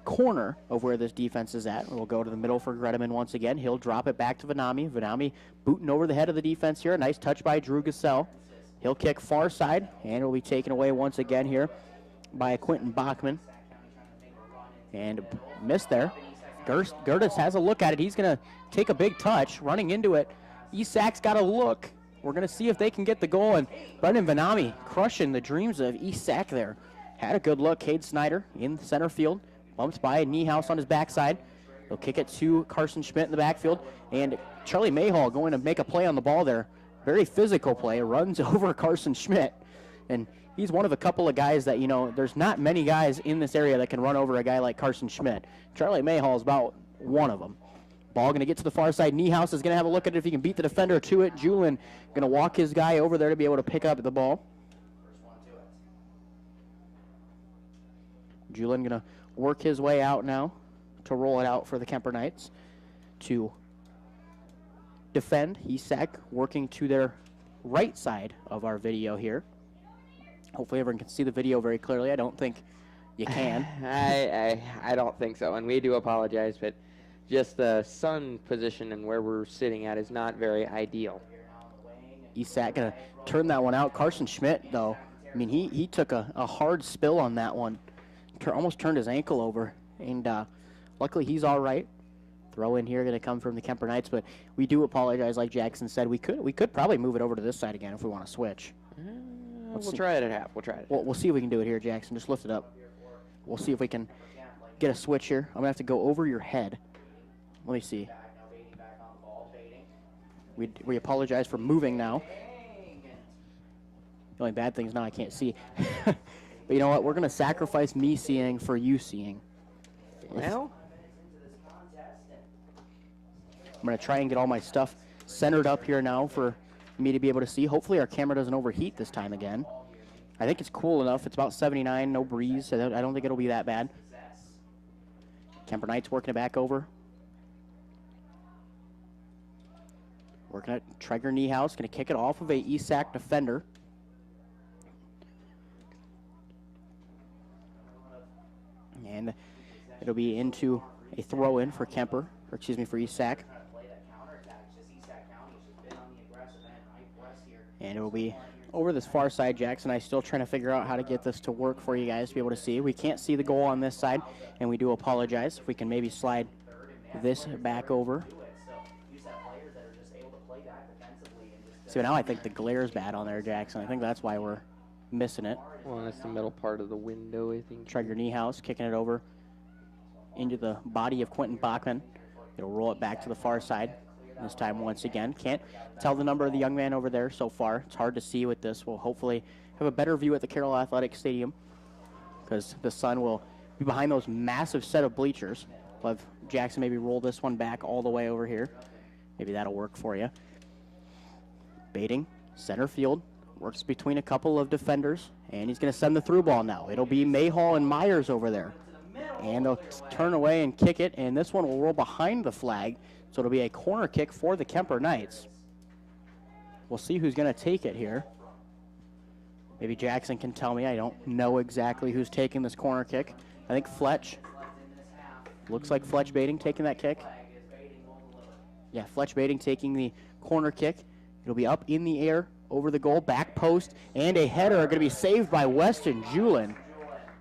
corner of where this defense is at. We'll go to the middle for Gredeman once again. He'll drop it back to Vanami. Vanami booting over the head of the defense here. A nice touch by Drew Gasell. He'll kick far side, and it will be taken away once again here by Quentin Bachman. And missed there. Gertis has a look at it. He's going to take a big touch, running into it. East Sac's got a look. We're going to see if they can get the goal, and Brendan Vanami crushing the dreams of East Sac there. Had a good look. Cade Snyder in center field. Bumped by Niehaus on his backside. He'll kick it to Carson Schmidt in the backfield. And Charlie Mayhall going to make a play on the ball there. Very physical play. Runs over Carson Schmidt. And he's one of a couple of guys that, there's not many guys in this area that can run over a guy like Carson Schmidt. Charlie Mayhall is about one of them. Ball going to get to the far side. Niehaus is going to have a look at it if he can beat the defender to it. Julin going to walk his guy over there to be able to pick up the ball. Julin going to work his way out now to roll it out for the Kuemper Knights to defend. East Sac working to their right side of our video here. Hopefully everyone can see the video very clearly. I don't think you can. I don't think so, and we do apologize, but just the sun position and where we're sitting at is not very ideal. East Sac going to turn that one out. Carson Schmidt, though, I mean, he took a hard spill on that one. Almost turned his ankle over, and luckily he's all right. Throw in here going to come from the Kuemper Knights, but we do apologize. Like Jackson said, we could probably move it over to this side again if we want to switch. We'll try it at half. We'll see if we can do it here, Jackson. Just lift it up. We'll see if we can get a switch here. I'm going to have to go over your head. Let me see. We apologize for moving now. The only bad thing is now I can't see. But you know what? We're going to sacrifice me seeing for you seeing. Well, I'm going to try and get all my stuff centered up here now for me to be able to see. Hopefully our camera doesn't overheat this time again. I think it's cool enough. It's about 79, no breeze, so I don't think it'll be that bad. Kuemper Knights working it back over. Working at Traeger Niehaus, going to kick it off of a East Sac defender. And it'll be into a throw-in for for East Sac. And it will be over this far side, Jackson. I'm still trying to figure out how to get this to work for you guys to be able to see. We can't see the goal on this side, and we do apologize. If we can maybe slide this back over. See, now I think the glare's bad on there, Jackson. I think that's why we're missing it. Well, that's the middle part of the window, I think. Traeger Niehaus kicking it over into the body of Quentin Bachman. It'll roll it back to the far side. This time once again. Can't tell the number of the young man over there so far. It's hard to see with this. We'll hopefully have a better view at the Carroll Athletic Stadium because the sun will be behind those massive set of bleachers. We'll have Jackson maybe roll this one back all the way over here. Maybe that'll work for you. Baiting, center field, works between a couple of defenders, and he's going to send the through ball now. It'll be Mayhall and Myers over there. And they'll turn away and kick it, and this one will roll behind the flag. So it'll be a corner kick for the Kuemper Knights. We'll see who's going to take it here. Maybe Jackson can tell me. I don't know exactly who's taking this corner kick. I think Fletch. Looks like Fletch Baiting taking that kick. Yeah, Fletch Baiting taking the corner kick. It'll be up in the air, over the goal, back post, and a header going to be saved by Weston Julin.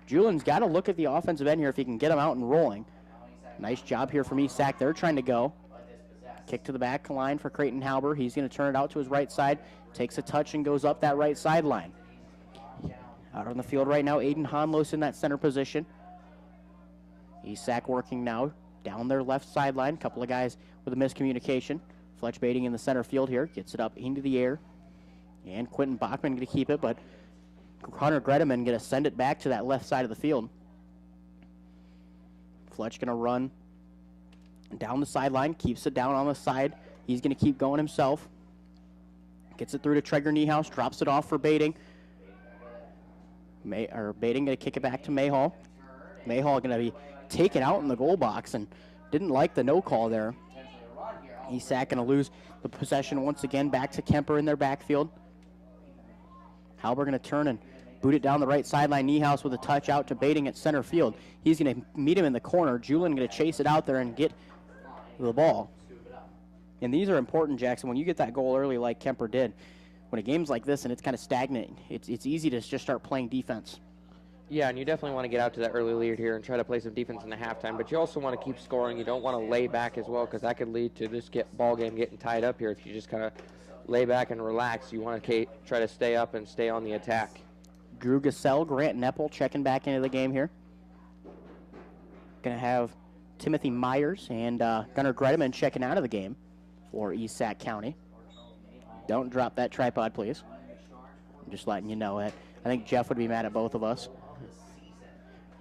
Julin's got to look at the offensive end here if he can get him out and rolling. Nice job here from Esack. They're trying to go. Kick to the back line for Creighton Halber. He's going to turn it out to his right side. Takes a touch and goes up that right sideline. Out on the field right now, Aiden Honlos in that center position. Esack working now down their left sideline. Couple of guys with a miscommunication. Fletch Baiting in the center field here. Gets it up into the air. And Quentin Bachman going to keep it, but Hunter Gredeman going to send it back to that left side of the field. Fletch going to run down the sideline, keeps it down on the side. He's going to keep going himself. Gets it through to Traeger Niehaus, drops it off for Baiting. Baiting going to kick it back to Mayhall. Mayhall going to be taken out in the goal box and didn't like the no call there. Esack going to lose the possession once again back to Kuemper in their backfield. Halber going to turn and boot it down the right sideline. Niehaus with a touch out to Baiting at center field. He's going to meet him in the corner. Julin going to chase it out there and get the ball. And these are important, Jackson. When you get that goal early like Kuemper did, when a game's like this and it's kind of stagnant, it's easy to just start playing defense. Yeah, and you definitely want to get out to that early lead here and try to play some defense in the halftime, but you also want to keep scoring. You don't want to lay back as well, because that could lead to this ball game getting tied up here if you just kind of lay back and relax. You want to try to stay up and stay on the attack. Drew Gassell, Grant Neppel checking back into the game here. Going to have Timothy Myers and Gunnar Gredeman checking out of the game for Esack County. Don't drop that tripod, please. I'm just letting you know it. I think Jeff would be mad at both of us.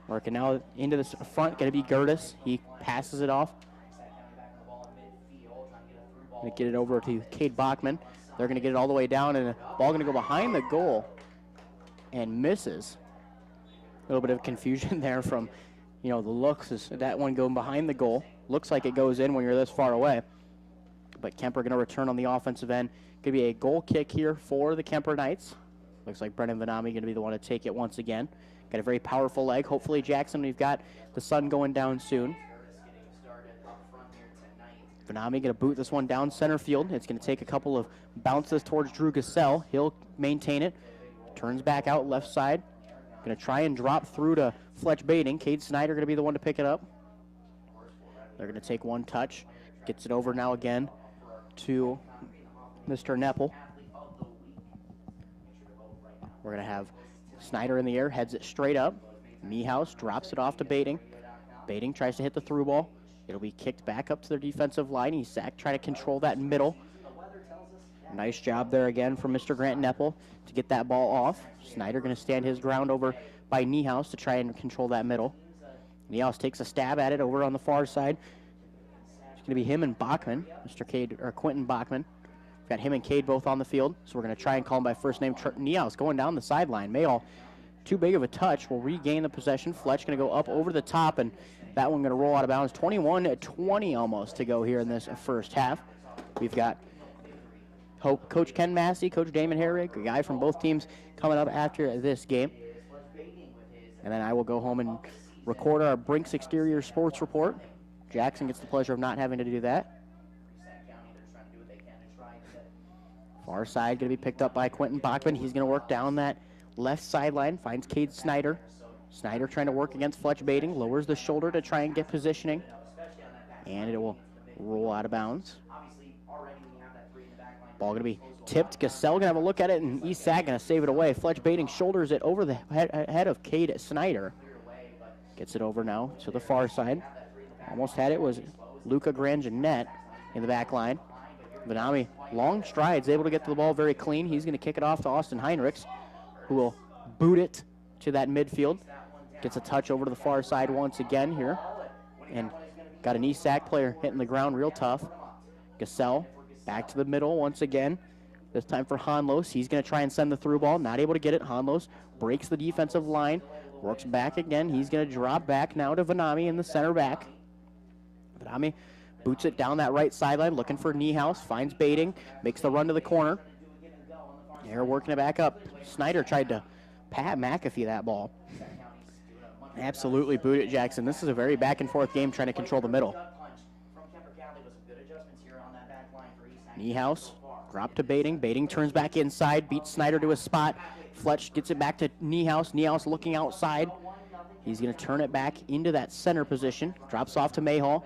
Working now into the front, going to be Gertis. He passes it off. Going to get it over to Cade Bachman. They're going to get it all the way down, and the ball going to go behind the goal and misses. A little bit of confusion there from, the looks. Is that one going behind the goal? Looks like it goes in when you're this far away. But Kuemper going to return on the offensive end. Going to be a goal kick here for the Kuemper Knights. Looks like Brennan Vanami going to be the one to take it once again. Got a very powerful leg. Hopefully, Jackson, we've got the sun going down soon. Vanami going to boot this one down center field. It's going to take a couple of bounces towards Drew Gassell. He'll maintain it. Turns back out left side. Going to try and drop through to Fletch Baiting. Cade Snyder going to be the one to pick it up. They're going to take one touch. Gets it over now again to Mr. Neppel. We're going to have Snyder in the air, heads it straight up. Niehaus drops it off to Baiting. Baiting tries to hit the through ball. It'll be kicked back up to their defensive line. Esack trying to control that middle. Nice job there again from Mr. Grant Neppel to get that ball off. Snyder going to stand his ground over by Niehaus to try and control that middle. Niehaus takes a stab at it over on the far side. It's going to be him and Bachman, Quentin Bachman. Got him and Cade both on the field, so we're going to try and call him by first name. Niehaus going down the sideline. Mayall, too big of a touch, will regain the possession. Fletch going to go up over the top, and that one going to roll out of bounds. 21-20 almost to go here in this first half. We've got Coach Ken Massey, Coach Damon Herrick, a guy from both teams coming up after this game. And then I will go home and record our Brinks Exterior Sports Report. Jackson gets the pleasure of not having to do that. Far side going to be picked up by Quentin Bachman. He's going to work down that left sideline, finds Cade Snyder. Snyder trying to work against Fletch Baiting, lowers the shoulder to try and get positioning. And it will roll out of bounds. Ball going to be tipped. Gassell going to have a look at it, and Esack going to save it away. Fletch Baiting shoulders it over the head of Cade Snyder. Gets it over now to the far side. Almost had it, was Luca Granginet in the back line. Vanami, long strides, able to get to the ball very clean. He's going to kick it off to Austin Heinrichs, who will boot it to that midfield. Gets a touch over to the far side once again here. And got an Esack player hitting the ground real tough. Gassell back to the middle once again. This time for Honlos. He's going to try and send the through ball. Not able to get it. Honlos breaks the defensive line. Works back again. He's going to drop back now to Vanami in the center back. Vanami boots it down that right sideline, looking for Niehaus, finds Baiting, makes the run to the corner. They're working it back up. Snyder tried to Pat McAfee that ball. Absolutely booted Jackson. This is a very back-and-forth game trying to control the middle. Niehaus, drop to Bating. Bating turns back inside, beats Snyder to a spot. Fletch gets it back to Niehaus. Niehaus looking outside. He's going to turn it back into that center position. Drops off to Mayhall.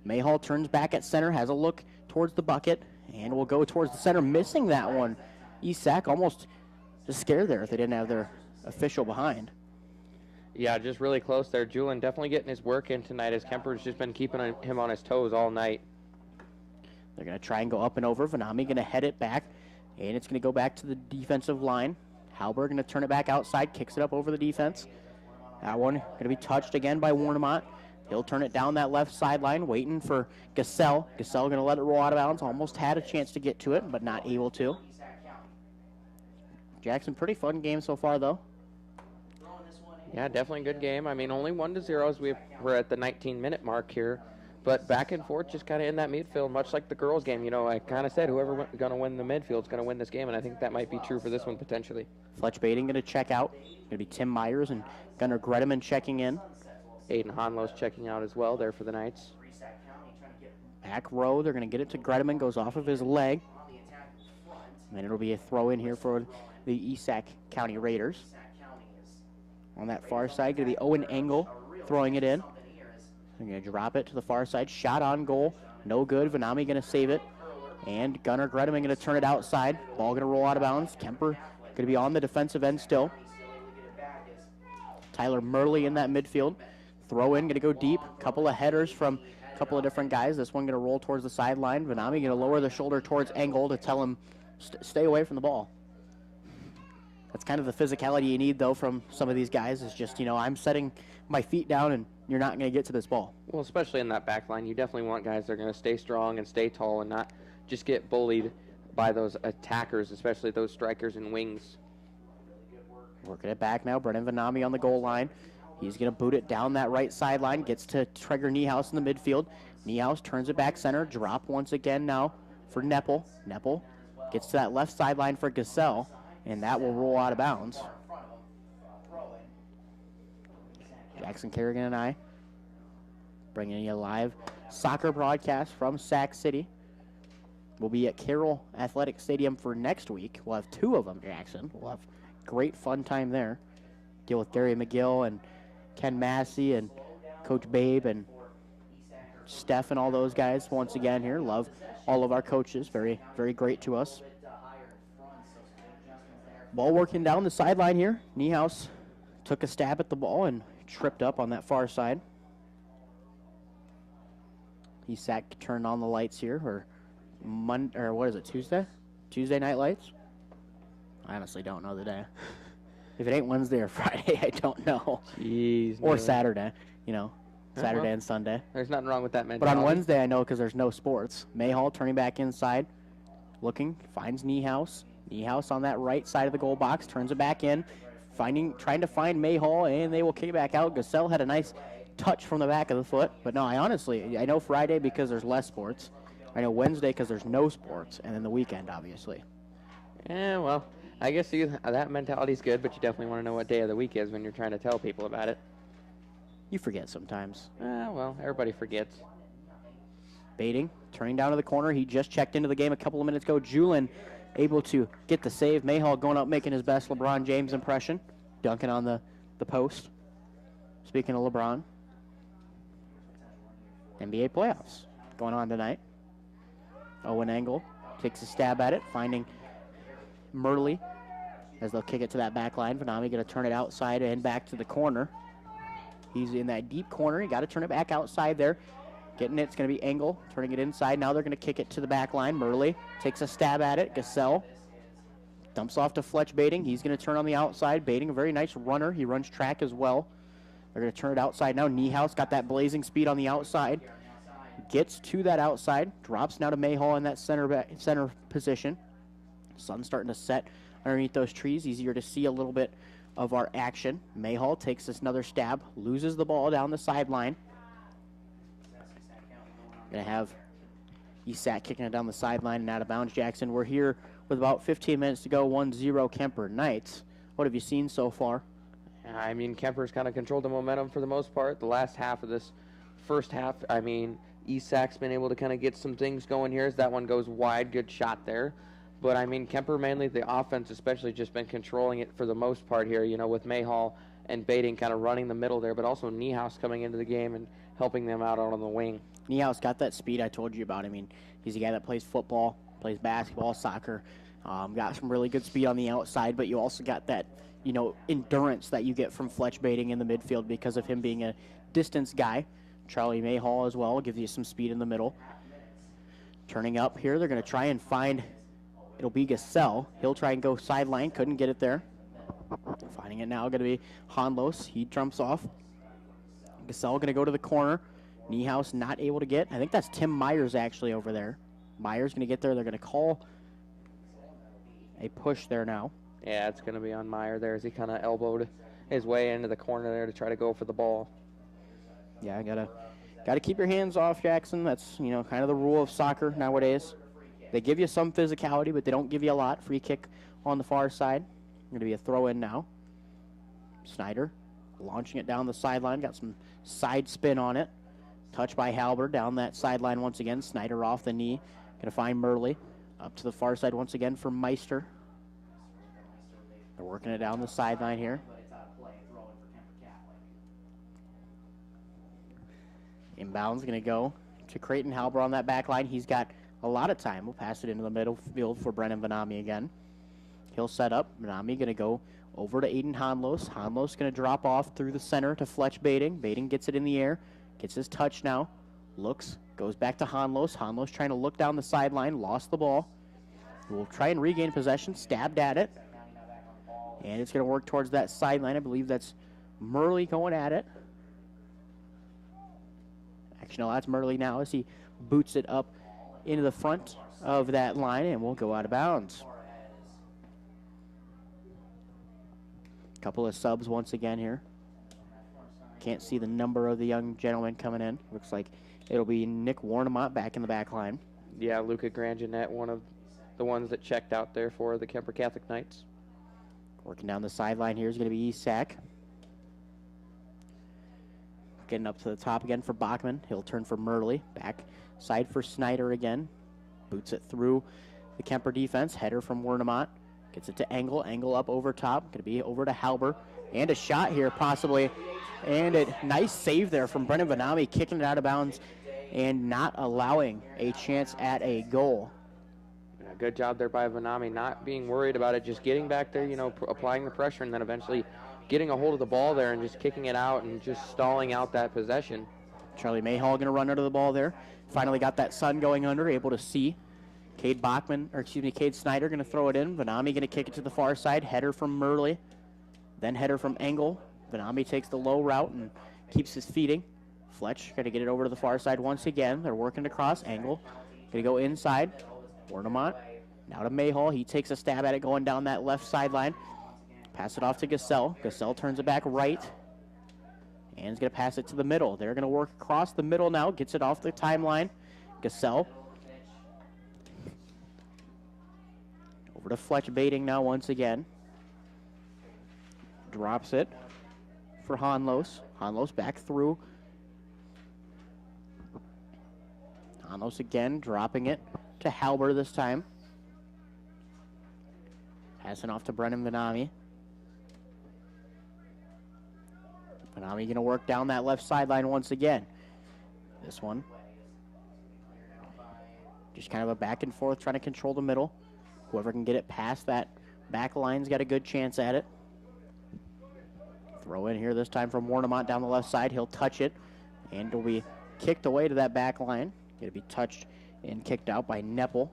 Mayhall turns back at center, has a look towards the bucket, and will go towards the center, missing that one. Esac almost just scared there if they didn't have their official behind. Yeah, just really close there. Julian definitely getting his work in tonight as Kuemper's just been keeping him on his toes all night. They're going to try and go up and over. Vanami going to head it back, and it's going to go back to the defensive line. Halber going to turn it back outside, kicks it up over the defense. That one going to be touched again by Warnemont. He'll turn it down that left sideline, waiting for Gassell. Gassell going to let it roll out of bounds. Almost had a chance to get to it, but not able to. Jackson, pretty fun game so far, though. Yeah, definitely a good game. I mean, only 1-0 as we're at the 19-minute mark here. But back and forth, just kind of in that midfield, much like the girls' game. You know, I kind of said whoever's going to win the midfield is going to win this game, and I think that might be true for this one potentially. Fletch Bating going to check out. Going to be Tim Myers and Gunnar Gredeman checking in. Aiden Honlow's checking out as well there for the Knights. Back row, they're going to get it to Gredeman, goes off of his leg. And then it'll be a throw in here for the Esac County Raiders. On that far side, going to be Owen Engel throwing it in. They're going to drop it to the far side. Shot on goal. No good. Vanami going to save it. And Gunnar Gredeman going to turn it outside. Ball going to roll out of bounds. Kuemper going to be on the defensive end still. Tyler Murley in that midfield. Throw in, going to go deep. Couple of headers from a couple of different guys. This one going to roll towards the sideline. Vanami going to lower the shoulder towards Engel to tell him stay away from the ball. That's kind of the physicality you need, though, from some of these guys. Is just, you know, I'm setting my feet down and you're not going to get to this ball. Well, especially in that back line, you definitely want guys that are going to stay strong and stay tall and not just get bullied by those attackers, especially those strikers and wings. Working it back now. Brennan Vanami on the goal line. He's going to boot it down that right sideline. Gets to Traeger Niehaus in the midfield. Niehaus turns it back center. Drop once again now for Neppel. Neppel gets to that left sideline for Gassell, and that will roll out of bounds. Jackson Kerrigan and I bringing you a live soccer broadcast from Sac City. We'll be at Carroll Athletic Stadium for next week. We'll have two of them, Jackson. We'll have great fun time there. Deal with Gary McGill and Ken Massey and Coach Babe and Steph and all those guys once again here. Love all of our coaches. Very, very great to us. Ball working down the sideline here. Niehaus took a stab at the ball and tripped up on that far side. Esac turned on the lights here, or what is it, Tuesday? Tuesday night lights? I honestly don't know the day. If it ain't Wednesday or Friday, I don't know. Jeez. Or Saturday, you know, Saturday and Sunday. There's nothing wrong with that mentality. But on Wednesday, I know because there's no sports. Mayhall turning back inside, looking, finds Niehaus. Niehaus on that right side of the goal box, turns it back in, trying to find Mayhall, and they will kick it back out. Gassell had a nice touch from the back of the foot. But no, I know Friday because there's less sports. I know Wednesday because there's no sports, and then the weekend, obviously. Yeah, well, I guess that mentality's good, but you definitely want to know what day of the week is when you're trying to tell people about it. You forget sometimes. Well, everybody forgets. Bating, turning down to the corner. He just checked into the game a couple of minutes ago. Julin able to get the save. Mayhall going up making his best LeBron James impression. Dunking on the post. Speaking of LeBron, NBA playoffs going on tonight. Owen Engel takes a stab at it, finding Murley as they'll kick it to that back line. Vanami going to turn it outside and back to the corner. He's in that deep corner. You got to turn it back outside there. Getting it's going to be Engel, turning it inside. Now they're going to kick it to the back line. Murley takes a stab at it. Gassell dumps off to Fletch Bating. He's going to turn on the outside. Bating, a very nice runner. He runs track as well. They're going to turn it outside now. Niehaus got that blazing speed on the outside. Gets to that outside. Drops now to Mayhall in that center position. Sun's starting to set underneath those trees. Easier to see a little bit of our action. Mayhall takes this another stab. Loses the ball down the sideline. Going to have Esac kicking it down the sideline and out of bounds. Jackson, we're here with about 15 minutes to go, 1-0 Kuemper Knights. What have you seen so far? I mean, Kuemper's kind of controlled the momentum for the most part. The last half of this first half, I mean, Isak's been able to kind of get some things going here as that one goes wide. Good shot there. But, I mean, Kuemper mainly, the offense especially, just been controlling it for the most part here, you know, with Mayhall and Bading kind of running the middle there, but also Niehaus coming into the game and helping them out on the wing. Niehaus got that speed I told you about. I mean, he's a guy that plays football, plays basketball, soccer, got some really good speed on the outside, but you also got that, you know, endurance that you get from Fletch Bading in the midfield because of him being a distance guy. Charlie Mayhall as well gives you some speed in the middle. Turning up here, they're going to try and find, it'll be Gasell. He'll try and go sideline, couldn't get it there. Finding it now, going to be Honlos. He jumps off. Gasell going to go to the corner. Niehaus not able to get. I think that's Tim Myers actually over there. Myers going to get there. They're going to call a push there now. Yeah, it's going to be on Meyer there as he kind of elbowed his way into the corner there to try to go for the ball. Yeah, gotta keep your hands off, Jackson. That's, you know, kind of the rule of soccer nowadays. They give you some physicality, but they don't give you a lot. Free kick on the far side. Going to be a throw in now. Snyder launching it down the sideline. Got some side spin on it. Touch by Halber down that sideline once again. Snyder off the knee. Going to find Murley. Up to the far side once again for Meister. They're working it down the sideline here. Inbounds going to go to Creighton Halber on that back line. He's got a lot of time. We'll pass it into the middle field for Brennan Vanami again. He'll set up. Vanami going to go over to Aiden Honlos. Honlos going to drop off through the center to Fletch Bading. Bading gets it in the air. Gets his touch now. Looks. Goes back to Honlos. Honlos trying to look down the sideline. Lost the ball. We'll try and regain possession. Stabbed at it. And it's going to work towards that sideline. I believe that's Murley going at it. Actually, no, that's Murley now as he boots it up into the front of that line, and we'll go out of bounds. Couple of subs once again here. Can't see the number of the young gentleman coming in. Looks like it'll be Nick Warnemont back in the back line. Yeah, Luca Granginet, one of the ones that checked out there for the Kuemper Catholic Knights. Working down the sideline here is going to be Isak. Getting up to the top again for Bachman. He'll turn for Murley. Back side for Snyder again. Boots it through the Kuemper defense. Header from Warnemont. Gets it to Engel. Engel up over top. Going to be over to Halber. And a shot here possibly. And a nice save there from Brennan Vanami, kicking it out of bounds and not allowing a chance at a goal. Yeah, good job there by Vanami, not being worried about it, just getting back there, you know, applying the pressure, and then eventually getting a hold of the ball there and just kicking it out and just stalling out that possession. Charlie Mayhall going to run under the ball there. Finally got that sun going under, able to see. Cade Snyder going to throw it in. Vanami going to kick it to the far side. Header from Murley. Then header from Engel. Vanami takes the low route and keeps his feeding. Fletch got to get it over to the far side once again. They're working across. Engel going to go inside. Warnemont now to Mayhall. He takes a stab at it going down that left sideline. Pass it off to Gasell. Gasell turns it back right. And is going to pass it to the middle. They're going to work across the middle now. Gets it off the timeline. Gasell. Over to Fletch Bading now once again. Drops it for Honlos. Honlos back through. Honlos again, dropping it to Halber this time. Passing off to Brennan Vanami. Vanami going to work down that left sideline once again. This one. Just kind of a back and forth, trying to control the middle. Whoever can get it past that back line's got a good chance at it. Throw in here this time from Warnemont down the left side. He'll touch it, and it'll be kicked away to that back line. Going to be touched and kicked out by Neppel.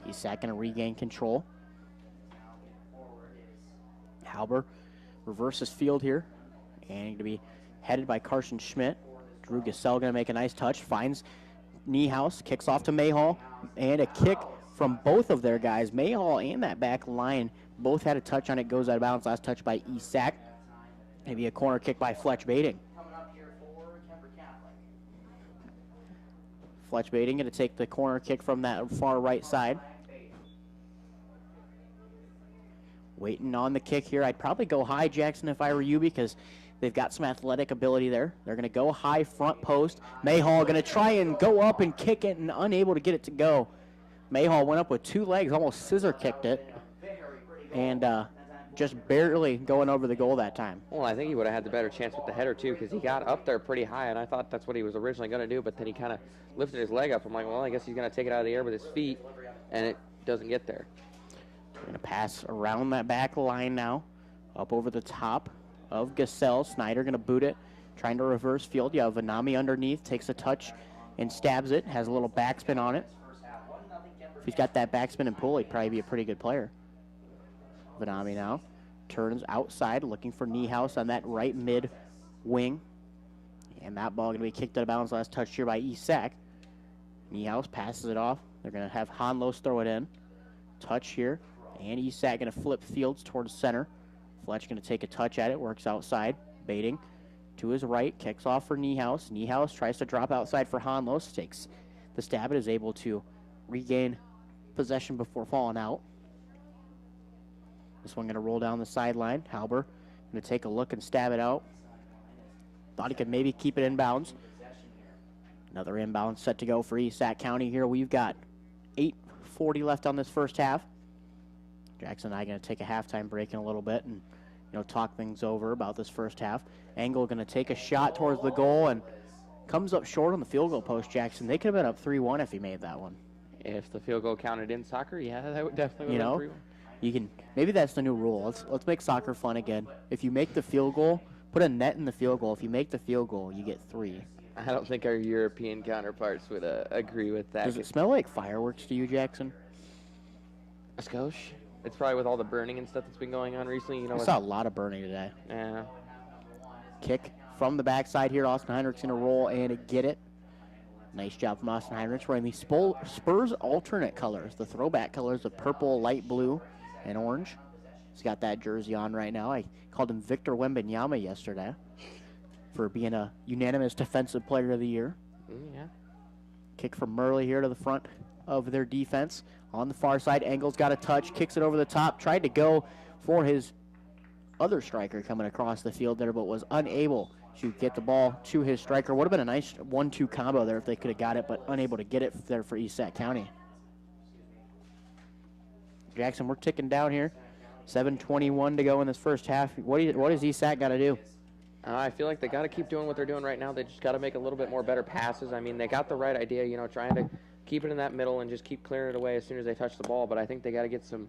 Isak going to regain control. Halber reverses field here, and going to be headed by Carson Schmidt. Drew Gasell going to make a nice touch. Finds Niehaus, kicks off to Mayhall, and a kick from both of their guys. Mayhall and that back line both had a touch on it. Goes out of bounds. Last touch by Isak. Maybe a corner kick by Fletch Bading. Fletch Bading going to take the corner kick from that far right side. Waiting on the kick here. I'd probably go high, Jackson, if I were you, because they've got some athletic ability there. They're going to go high front post. Mayhall going to try and go up and kick it and unable to get it to go. Mayhall went up with 2 legs, almost scissor kicked it, and just barely going over the goal that time. Well, I think he would have had the better chance with the header, too, because he got up there pretty high, and I thought that's what he was originally going to do, but then he kind of lifted his leg up. I'm like, well, I guess he's going to take it out of the air with his feet, and it doesn't get there. We're going to pass around that back line now, up over the top of Gasell. Snyder going to boot it, trying to reverse field. You have Vanami underneath, takes a touch and stabs it, has a little backspin on it. If he's got that backspin and pull, he'd probably be a pretty good player. Vanami now turns outside, looking for Niehaus on that right mid wing. And that ball going to be kicked out of bounds. Last touch here by Isak. Niehaus passes it off. They're going to have Hanlos throw it in. Touch here. And Isak going to flip Fields towards center. Fletch going to take a touch at it. Works outside. Baiting to his right. Kicks off for Niehaus. Niehaus tries to drop outside for Hanlos. Takes the stab and is able to regain possession before falling out. This one going to roll down the sideline. Halber going to take a look and stab it out. Thought he could maybe keep it in bounds. Another inbound set to go for Esac County here. We've got 8:40 left on this first half. Jackson and I going to take a halftime break in a little bit and talk things over about this first half. Angle going to take a shot towards the goal and comes up short on the field goal post, Jackson. They could have been up 3-1 if he made that one. If the field goal counted in soccer, yeah, that would definitely have been 3-1. You can, maybe that's the new rule. Let's make soccer fun again. If you make the field goal, put a net in the field goal. If you make the field goal, you get 3. I don't think our European counterparts would agree with that. Does it smell like fireworks to you, Jackson? A skosh? It's probably with all the burning and stuff that's been going on recently. I saw a lot of burning today. Yeah. Kick from the backside here. Austin Heinrich's going to roll and get it. Nice job from Austin Heinrich wearing the Spurs alternate colors, the throwback colors of purple, light blue, and orange. He's got that jersey on right now. I called him Victor Wembanyama yesterday for being a unanimous Defensive Player of the Year. Yeah. Kick from Murley here to the front of their defense. On the far side, Engel's got a touch, kicks it over the top, tried to go for his other striker coming across the field there, but was unable to get the ball to his striker. Would have been a nice 1-2 combo there if they could have got it, but unable to get it there for Esac County. Jackson, we're ticking down here. 7:21 to go in this first half. What does Esac got to do? I feel like they got to keep doing what they're doing right now. They just got to make a little bit more better passes. I mean, they got the right idea, trying to keep it in that middle and just keep clearing it away as soon as they touch the ball. But I think they got to get some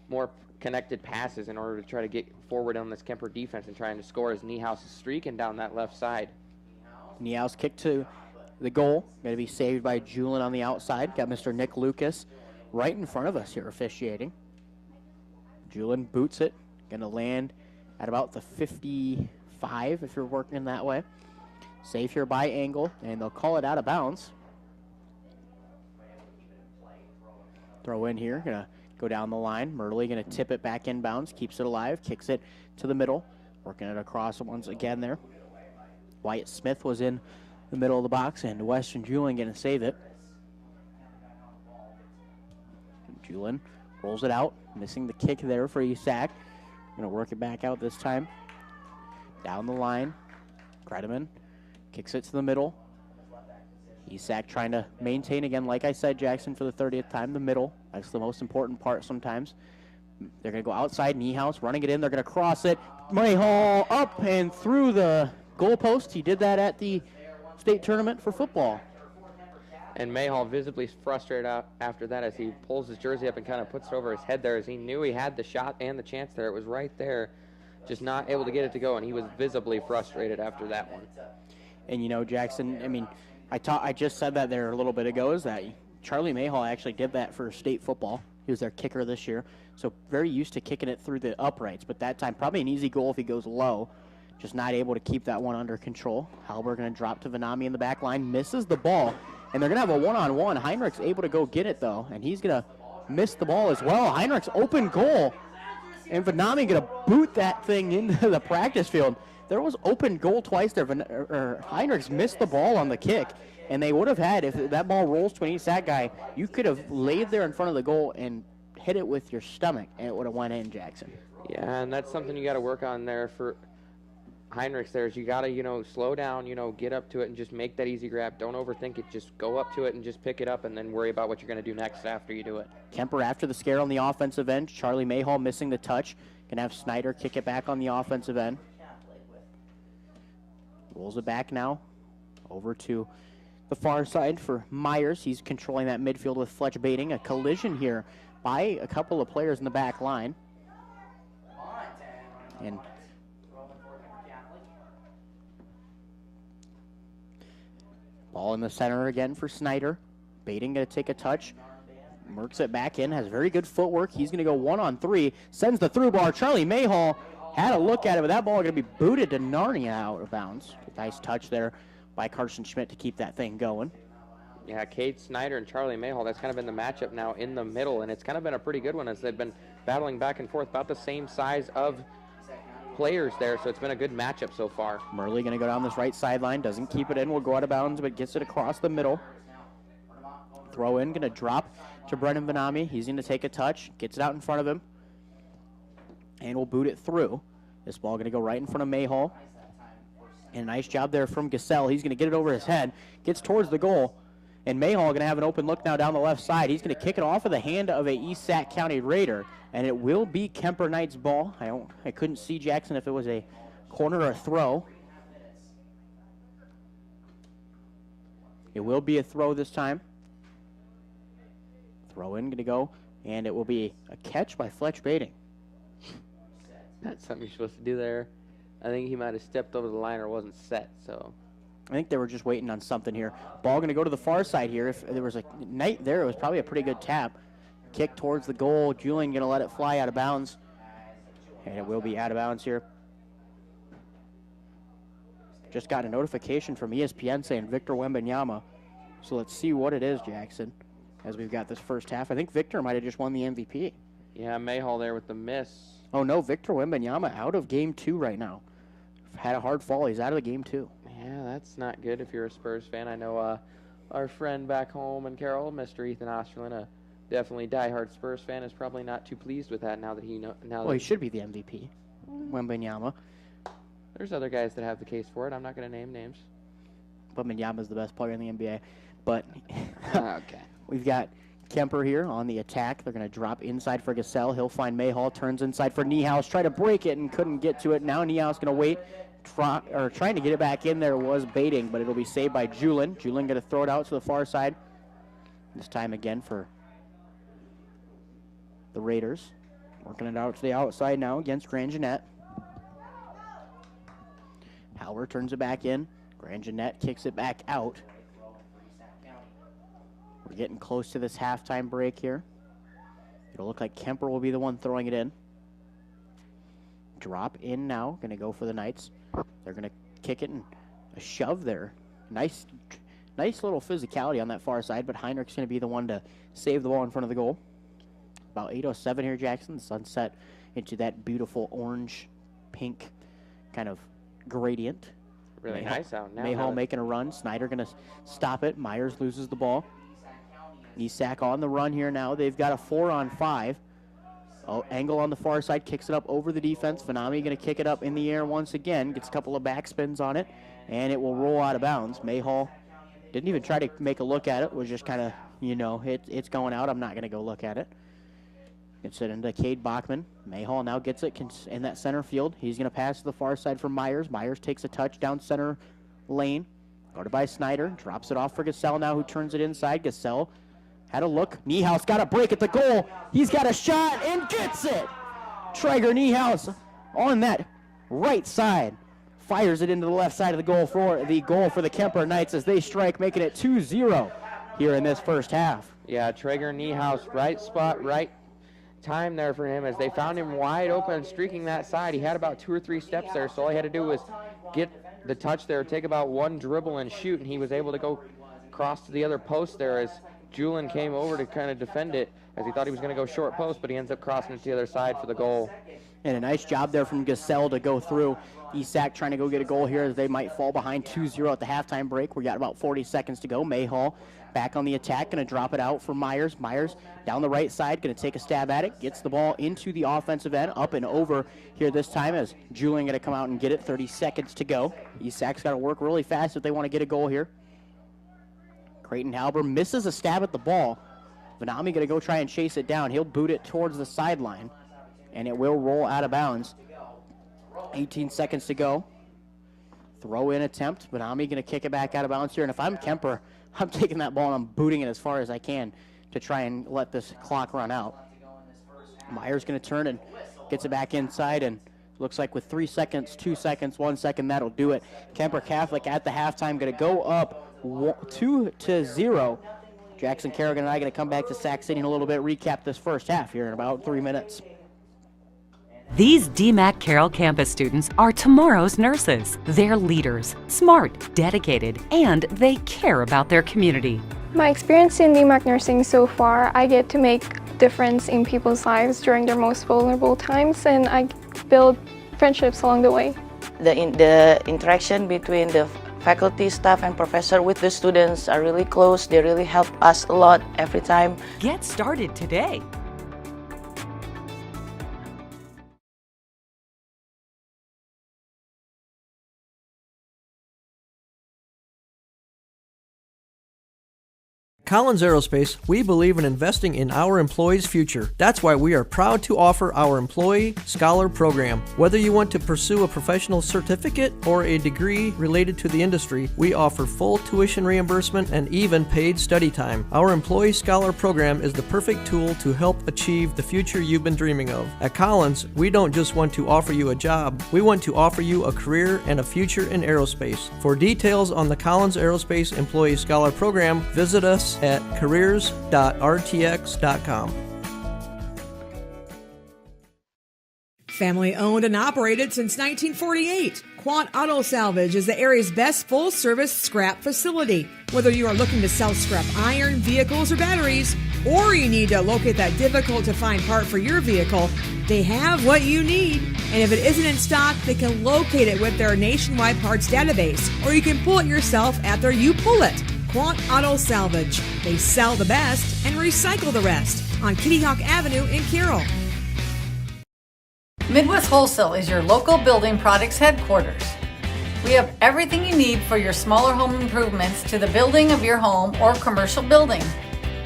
more connected passes in order to try to get forward on this Kuemper defense and trying to score as Niehaus is streaking down that left side. Niehaus kick to the goal. Going to be saved by Julin on the outside. Got Mr. Nick Lucas right in front of us here officiating. Julin boots it. Going to land at about the 55 if you're working that way. Safe here by Angle, and they'll call it out of bounds. Throw in here. Going to go down the line. Murley going to tip it back inbounds, keeps it alive, kicks it to the middle, working it across once again there. Wyatt Smith was in the middle of the box, and Weston Julin going to save it. Julin rolls it out, missing the kick there for Esac. Going to work it back out this time. Down the line, Kredeman kicks it to the middle. Esac trying to maintain again, like I said, Jackson, for the 30th time, the middle. That's the most important part sometimes. They're going to go outside. Niehaus running it in. They're going to cross it. Mayhall up and through the goalpost. He did that at the state tournament for football. And Mayhall visibly frustrated out after that as he pulls his jersey up and kind of puts it over his head there as he knew he had the shot and the chance there. It was right there, just not able to get it to go, and he was visibly frustrated after that one. And, Jackson, I mean, I just said that there a little bit ago, is that Charlie Mayhall actually did that for state football. He was their kicker this year, so very used to kicking it through the uprights. But that time, probably an easy goal if he goes low. Just not able to keep that one under control. Halber going to drop to Vanami in the back line, misses the ball, and they're going to have a one-on-one. Heinrich's able to go get it, though, and he's going to miss the ball as well. Heinrich's open goal, and Vanami going to boot that thing into the practice field. There was open goal twice there. Heinrichs missed the ball on the kick, and they would have had, if that ball rolls to an Esac guy, you could have laid there in front of the goal and hit it with your stomach, and it would have went in, Jackson. Yeah, and that's something you got to work on there for Heinrichs there is you got to, slow down, get up to it and just make that easy grab. Don't overthink it. Just go up to it and just pick it up and then worry about what you're going to do next after you do it. Kuemper after the scare on the offensive end. Charlie Mayhall missing the touch. Going to have Snyder kick it back on the offensive end. Rolls it back now over to the far side for Myers. He's controlling that midfield with Fletch baiting. A collision here by a couple of players in the back line. And ball in the center again for Snyder. Baiting going to take a touch. Merks it back in. Has very good footwork. He's going to go 1-on-3. Sends the through bar. Charlie Mayhall had a look at it, but that ball going to be booted to Narnia out of bounds. Nice touch there by Carson Schmidt to keep that thing going. Yeah, Cade Snyder and Charlie Mayhall, that's kind of been the matchup now in the middle, and it's kind of been a pretty good one as they've been battling back and forth, about the same size of players there, so it's been a good matchup so far. Murley going to go down this right sideline, doesn't keep it in, will go out of bounds, but gets it across the middle. Throw in, going to drop to Brennan Vanami. He's going to take a touch, gets it out in front of him, and will boot it through. This ball going to go right in front of Mayhall. And a nice job there from Gassell. He's going to get it over his head, gets towards the goal, and Mayhall going to have an open look now down the left side. He's going to kick it off of the hand of a East Sac County Raider, and it will be Kuemper Knight's ball. I couldn't see, Jackson, if it was a corner or a throw. It will be a throw this time. Throw in going to go, and it will be a catch by Fletch baiting. That's something you're supposed to do there. I think he might have stepped over the line or wasn't set, so. I think they were just waiting on something here. Ball going to go to the far side here. If there was a Knight there, it was probably a pretty good tap. Kick towards the goal. Julian going to let it fly out of bounds. And it will be out of bounds here. Just got a notification from ESPN saying Victor Wembanyama. So let's see what it is, Jackson, as we've got this first half. I think Victor might have just won the MVP. Yeah, Mayhall there with the miss. Oh, no, Victor Wembanyama out of game 2 right now. Had a hard fall. He's out of the game 2. Yeah, that's not good if you're a Spurs fan. I know our friend back home in Carroll, Mr. Ethan Osterlin, a definitely diehard Spurs fan, is probably not too pleased with that now that he Well, he should be the MVP, Wembanyama. There's other guys that have the case for it. I'm not going to name names. Wembanyama's the best player in the NBA. But okay. We've got Kuemper here on the attack. They're going to drop inside for Gassell. He'll find Mayhall, turns inside for Niehaus. Try to break it and couldn't get to it. Now Niehaus going to wait. Trying to get it back in there was baiting, but it'll be saved by Julin. Julin going to throw it out to the far side. This time again for the Raiders. Working it out to the outside now against Grand Jeanette. Howard turns it back in. Grand Jeanette kicks it back out. We're getting close to this halftime break here. It'll look like Kuemper will be the one throwing it in. Drop in now. Going to go for the Knights. They're going to kick it and a shove there. Nice little physicality on that far side, but Heinrich's going to be the one to save the ball in front of the goal. About 8:07 here, Jackson. The sunset into that beautiful orange-pink kind of gradient. Really nice out now. Mayhall making a run. Snyder going to stop it. Myers loses the ball. East Sac on the run here now. They've got a 4-on-5. Oh, Engel on the far side kicks it up over the defense. Vanami going to kick it up in the air once again. Gets a couple of backspins on it, and it will roll out of bounds. Mayhall didn't even try to make a look at it. Was just kind of, it's going out. I'm not going to go look at it. Gets it into Cade Bachman. Mayhall now gets it in that center field. He's going to pass to the far side for Myers. Myers takes a touch down center lane. Guarded by Snyder. Drops it off for Gassell now, who turns it inside. Gassell had a look. Niehaus got a break at the goal. He's got a shot and gets it. Traeger Niehaus on that right side. Fires it into the left side of the goal for the Kuemper Knights as they strike, making it 2-0 here in this first half. Yeah, Traeger Niehaus, right spot, right time there for him as they found him wide open, streaking that side. He had about 2 or 3 steps there, so all he had to do was get the touch there, take about one dribble and shoot, and he was able to go cross to the other post there as Julin came over to kind of defend it as he thought he was going to go short post, but he ends up crossing it to the other side for the goal. And a nice job there from Gasell to go through. ESAC trying to go get a goal here as they might fall behind 2-0 at the halftime break. We got about 40 seconds to go. Mayhall back on the attack, going to drop it out for Myers. Myers down the right side, going to take a stab at it. Gets the ball into the offensive end, up and over here this time as Julian going to come out and get it. 30 seconds to go. ESAC's got to work really fast if they want to get a goal here. Creighton Halber misses a stab at the ball. Vanami going to go try and chase it down. He'll boot it towards the sideline, and it will roll out of bounds. 18 seconds to go. Throw in attempt. Vanami going to kick it back out of bounds here. And if I'm Kuemper, I'm taking that ball and I'm booting it as far as I can to try and let this clock run out. Myers going to turn and gets it back inside, and looks like with 3 seconds, 2 seconds, 1 second, that'll do it. Kuemper Catholic at the halftime going to go up 2-0. Jackson Kerrigan and I going to come back to Sac City in a little bit, recap this first half here in about 3 minutes. These DMAC Carroll campus students are tomorrow's nurses. They're leaders, smart, dedicated, and they care about their community. My experience in DMAC nursing so far, I get to make difference in people's lives during their most vulnerable times, and I build friendships along the way. The interaction between the faculty, staff, and professor with the students are really close. They really help us a lot every time. Get started today. Collins Aerospace, we believe in investing in our employees' future. That's why we are proud to offer our Employee Scholar Program. Whether you want to pursue a professional certificate or a degree related to the industry, we offer full tuition reimbursement and even paid study time. Our Employee Scholar Program is the perfect tool to help achieve the future you've been dreaming of. At Collins, we don't just want to offer you a job, we want to offer you a career and a future in aerospace. For details on the Collins Aerospace Employee Scholar Program, visit us at careers.rtx.com. Family owned and operated since 1948, Quant Auto Salvage is the area's best full-service scrap facility. Whether you are looking to sell scrap iron, vehicles, or batteries, or you need to locate that difficult-to-find part for your vehicle, they have what you need. And if it isn't in stock, they can locate it with their nationwide parts database, or you can pull it yourself at their You Pull It. Quant Auto Salvage. They sell the best and recycle the rest on Kitty Hawk Avenue in Carroll. Midwest Wholesale is your local building products headquarters. We have everything you need for your smaller home improvements to the building of your home or commercial building.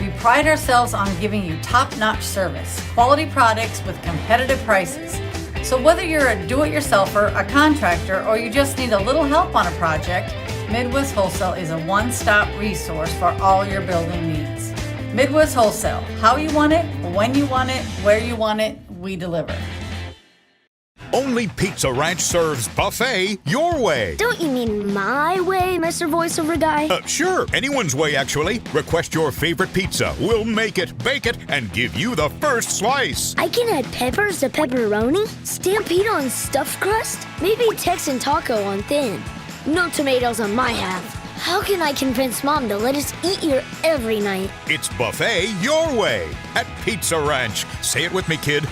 We pride ourselves on giving you top-notch service, quality products with competitive prices. So whether you're a do-it-yourselfer, a contractor, or you just need a little help on a project, Midwest Wholesale is a one-stop resource for all your building needs. Midwest Wholesale, how you want it, when you want it, where you want it, we deliver. Only Pizza Ranch serves buffet your way. Don't you mean my way, Mr. Voiceover Guy? Sure, anyone's way actually. Request your favorite pizza. We'll make it, bake it, and give you the first slice. I can add peppers to pepperoni, Stampede on stuffed crust, maybe Texan taco on thin. No tomatoes on my half. How can I convince Mom to let us eat here every night? It's buffet your way at Pizza Ranch. Say it with me, kid.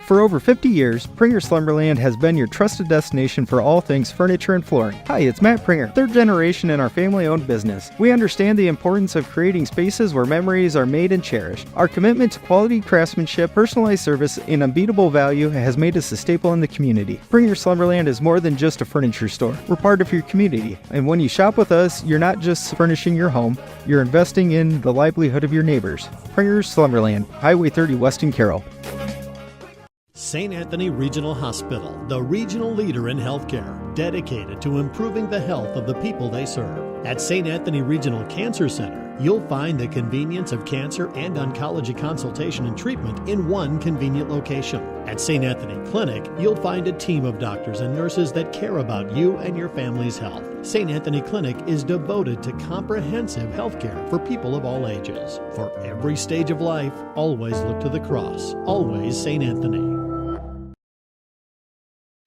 For over 50 years, Pringer Slumberland has been your trusted destination for all things furniture and flooring. Hi, it's Matt Pringer, third generation in our family-owned business. We understand the importance of creating spaces where memories are made and cherished. Our commitment to quality craftsmanship, personalized service, and unbeatable value has made us a staple in the community. Pringer Slumberland is more than just a furniture store. We're part of your community, and when you shop with us, you're not just furnishing your home, you're investing in the livelihood of your neighbors. Pringer Slumberland, Highway 30 West in Carroll. St. Anthony Regional Hospital, the regional leader in healthcare, dedicated to improving the health of the people they serve. At St. Anthony Regional Cancer Center, you'll find the convenience of cancer and oncology consultation and treatment in one convenient location. At St. Anthony Clinic, you'll find a team of doctors and nurses that care about you and your family's health. St. Anthony Clinic is devoted to comprehensive healthcare for people of all ages. For every stage of life, always look to the cross. Always St. Anthony.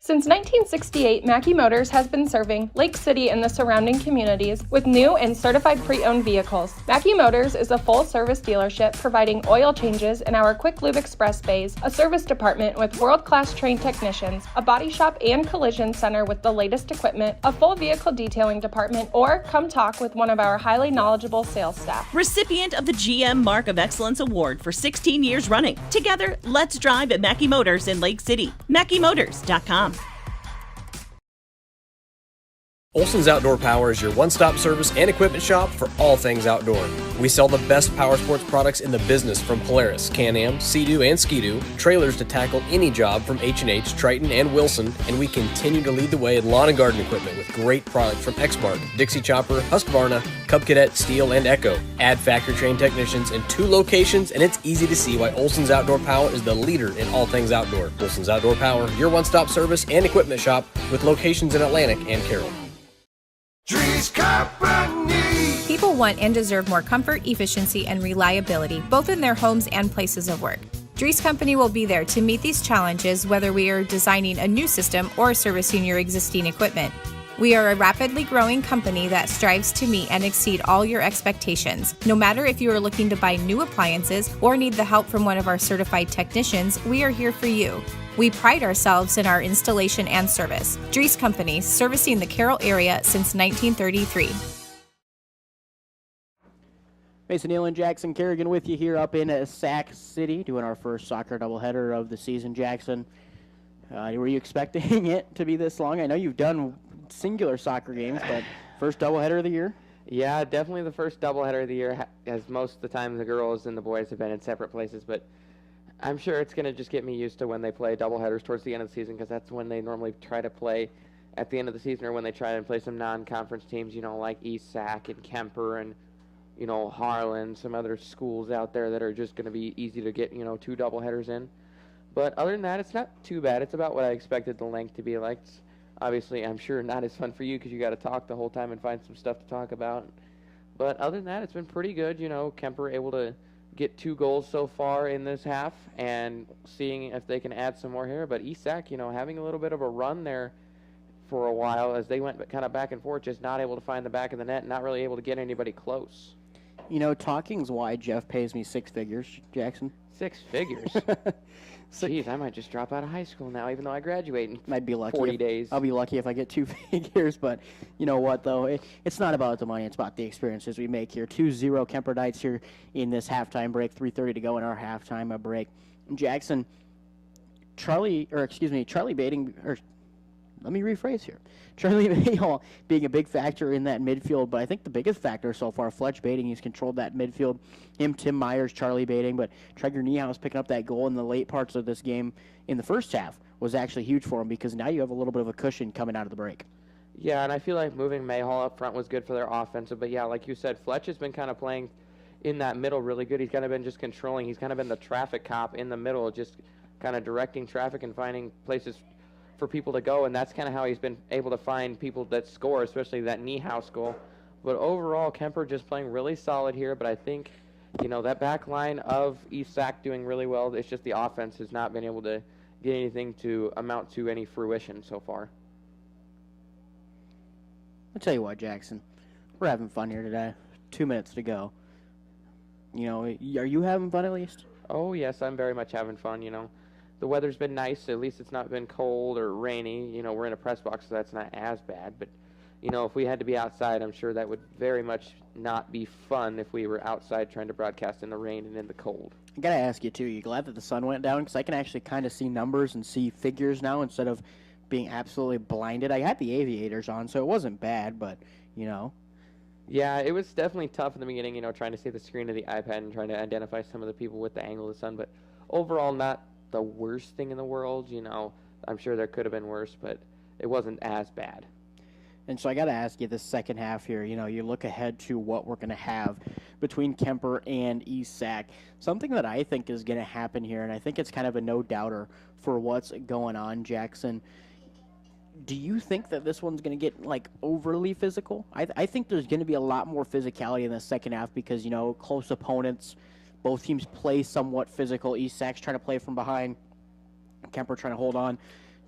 Since 1968, Mackey Motors has been serving Lake City and the surrounding communities with new and certified pre-owned vehicles. Mackey Motors is a full-service dealership providing oil changes in our Quick Lube Express bays, a service department with world-class trained technicians, a body shop and collision center with the latest equipment, a full vehicle detailing department, or come talk with one of our highly knowledgeable sales staff. Recipient of the GM Mark of Excellence Award for 16 years running. Together, let's drive at Mackey Motors in Lake City. MackeyMotors.com. Olson's Outdoor Power is your one-stop service and equipment shop for all things outdoor. We sell the best power sports products in the business, from Polaris, Can-Am, Sea-Doo, and Ski-Doo, trailers to tackle any job from H&H, Triton, and Wilson, and we continue to lead the way in lawn and garden equipment with great products from Exmark, Dixie Chopper, Husqvarna, Cub Cadet, Steel, and Echo. Add factory-trained technicians in 2 locations, and it's easy to see why Olson's Outdoor Power is the leader in all things outdoor. Olson's Outdoor Power, your one-stop service and equipment shop with locations in Atlantic and Carroll. People want and deserve more comfort, efficiency, and reliability, both in their homes and places of work. Dries Company will be there to meet these challenges, whether we are designing a new system or servicing your existing equipment. We are a rapidly growing company that strives to meet and exceed all your expectations. No matter if you are looking to buy new appliances or need the help from one of our certified technicians, we are here for you. We pride ourselves in our installation and service. Dries Company, servicing the Carroll area since 1933. Mason Neal and Jackson Kerrigan with you here up in Sac City, doing our first soccer doubleheader of the season. Jackson, were you expecting it to be this long? I know you've done singular soccer games, but first doubleheader of the year? Yeah, definitely the first doubleheader of the year, as most of the time the girls and the boys have been in separate places, but I'm sure it's going to just get me used to when they play doubleheaders towards the end of the season, because that's when they normally try to play at the end of the season, or when they try to play some non-conference teams, like East Sac and Kuemper and, Harlan, some other schools out there that are just going to be easy to get, 2 doubleheaders in. But other than that, it's not too bad. It's about what I expected the length to be like. It's obviously, I'm sure not as fun for you because you got to talk the whole time and find some stuff to talk about. But other than that, it's been pretty good. Kuemper able to get 2 goals so far in this half, and seeing if they can add some more here. But East Sac, having a little bit of a run there for a while as they went kind of back and forth, just not able to find the back of the net, not really able to get anybody close. Talking's why Jeff pays me 6 figures, Jackson. 6 figures? Jeez, I might just drop out of high school now, even though I graduate in I'd be lucky 40 days. I'll be lucky if I get 2 figures, but you know what, though? It's not about the money. It's about the experiences we make here. 2-0 Kuemper Knights here in this halftime break, 3:30 to go in our halftime break. Jackson, Charlie Bating, or let me rephrase here. Charlie Bating being a big factor in that midfield, but I think the biggest factor so far, Fletch Bating, he's controlled that midfield. Him, Tim Myers, Charlie Bating, but Traeger Niehaus picking up that goal in the late parts of this game in the first half was actually huge for him, because now you have a little bit of a cushion coming out of the break. Yeah, and I feel like moving Mayhall up front was good for their offensive, but yeah, like you said, Fletch has been kind of playing in that middle really good. He's kind of been just controlling. He's kind of been the traffic cop in the middle, just kind of directing traffic and finding places for people to go, and that's kind of how he's been able to find people that score, especially that Niehaus goal. But overall, Kuemper just playing really solid here, but I think, that back line of East Sac doing really well. It's just the offense has not been able to get anything to amount to any fruition so far. I'll tell you what, Jackson, we're having fun here today. 2 minutes to go. Are you having fun at least? Oh, yes, I'm very much having fun, The weather's been nice. At least it's not been cold or rainy. We're in a press box, so that's not as bad. But, if we had to be outside, I'm sure that would very much not be fun if we were outside trying to broadcast in the rain and in the cold. I got to ask you, too, you glad that the sun went down? Because I can actually kind of see numbers and see figures now instead of being absolutely blinded. I had the aviators on, so it wasn't bad, but, Yeah, it was definitely tough in the beginning, trying to see the screen of the iPad and trying to identify some of the people with the angle of the sun. But overall, not the worst thing in the world. I'm sure there could have been worse, but it wasn't as bad. And so I got to ask you, this second half here, you look ahead to what we're going to have between Kuemper and East Sac. Something that I think is going to happen here, and I think it's kind of a no-doubter for what's going on, Jackson. Do you think that this one's going to get, overly physical? I think there's going to be a lot more physicality in the second half because, close opponents, both teams play somewhat physical. East Sac's trying to play from behind. Kuemper trying to hold on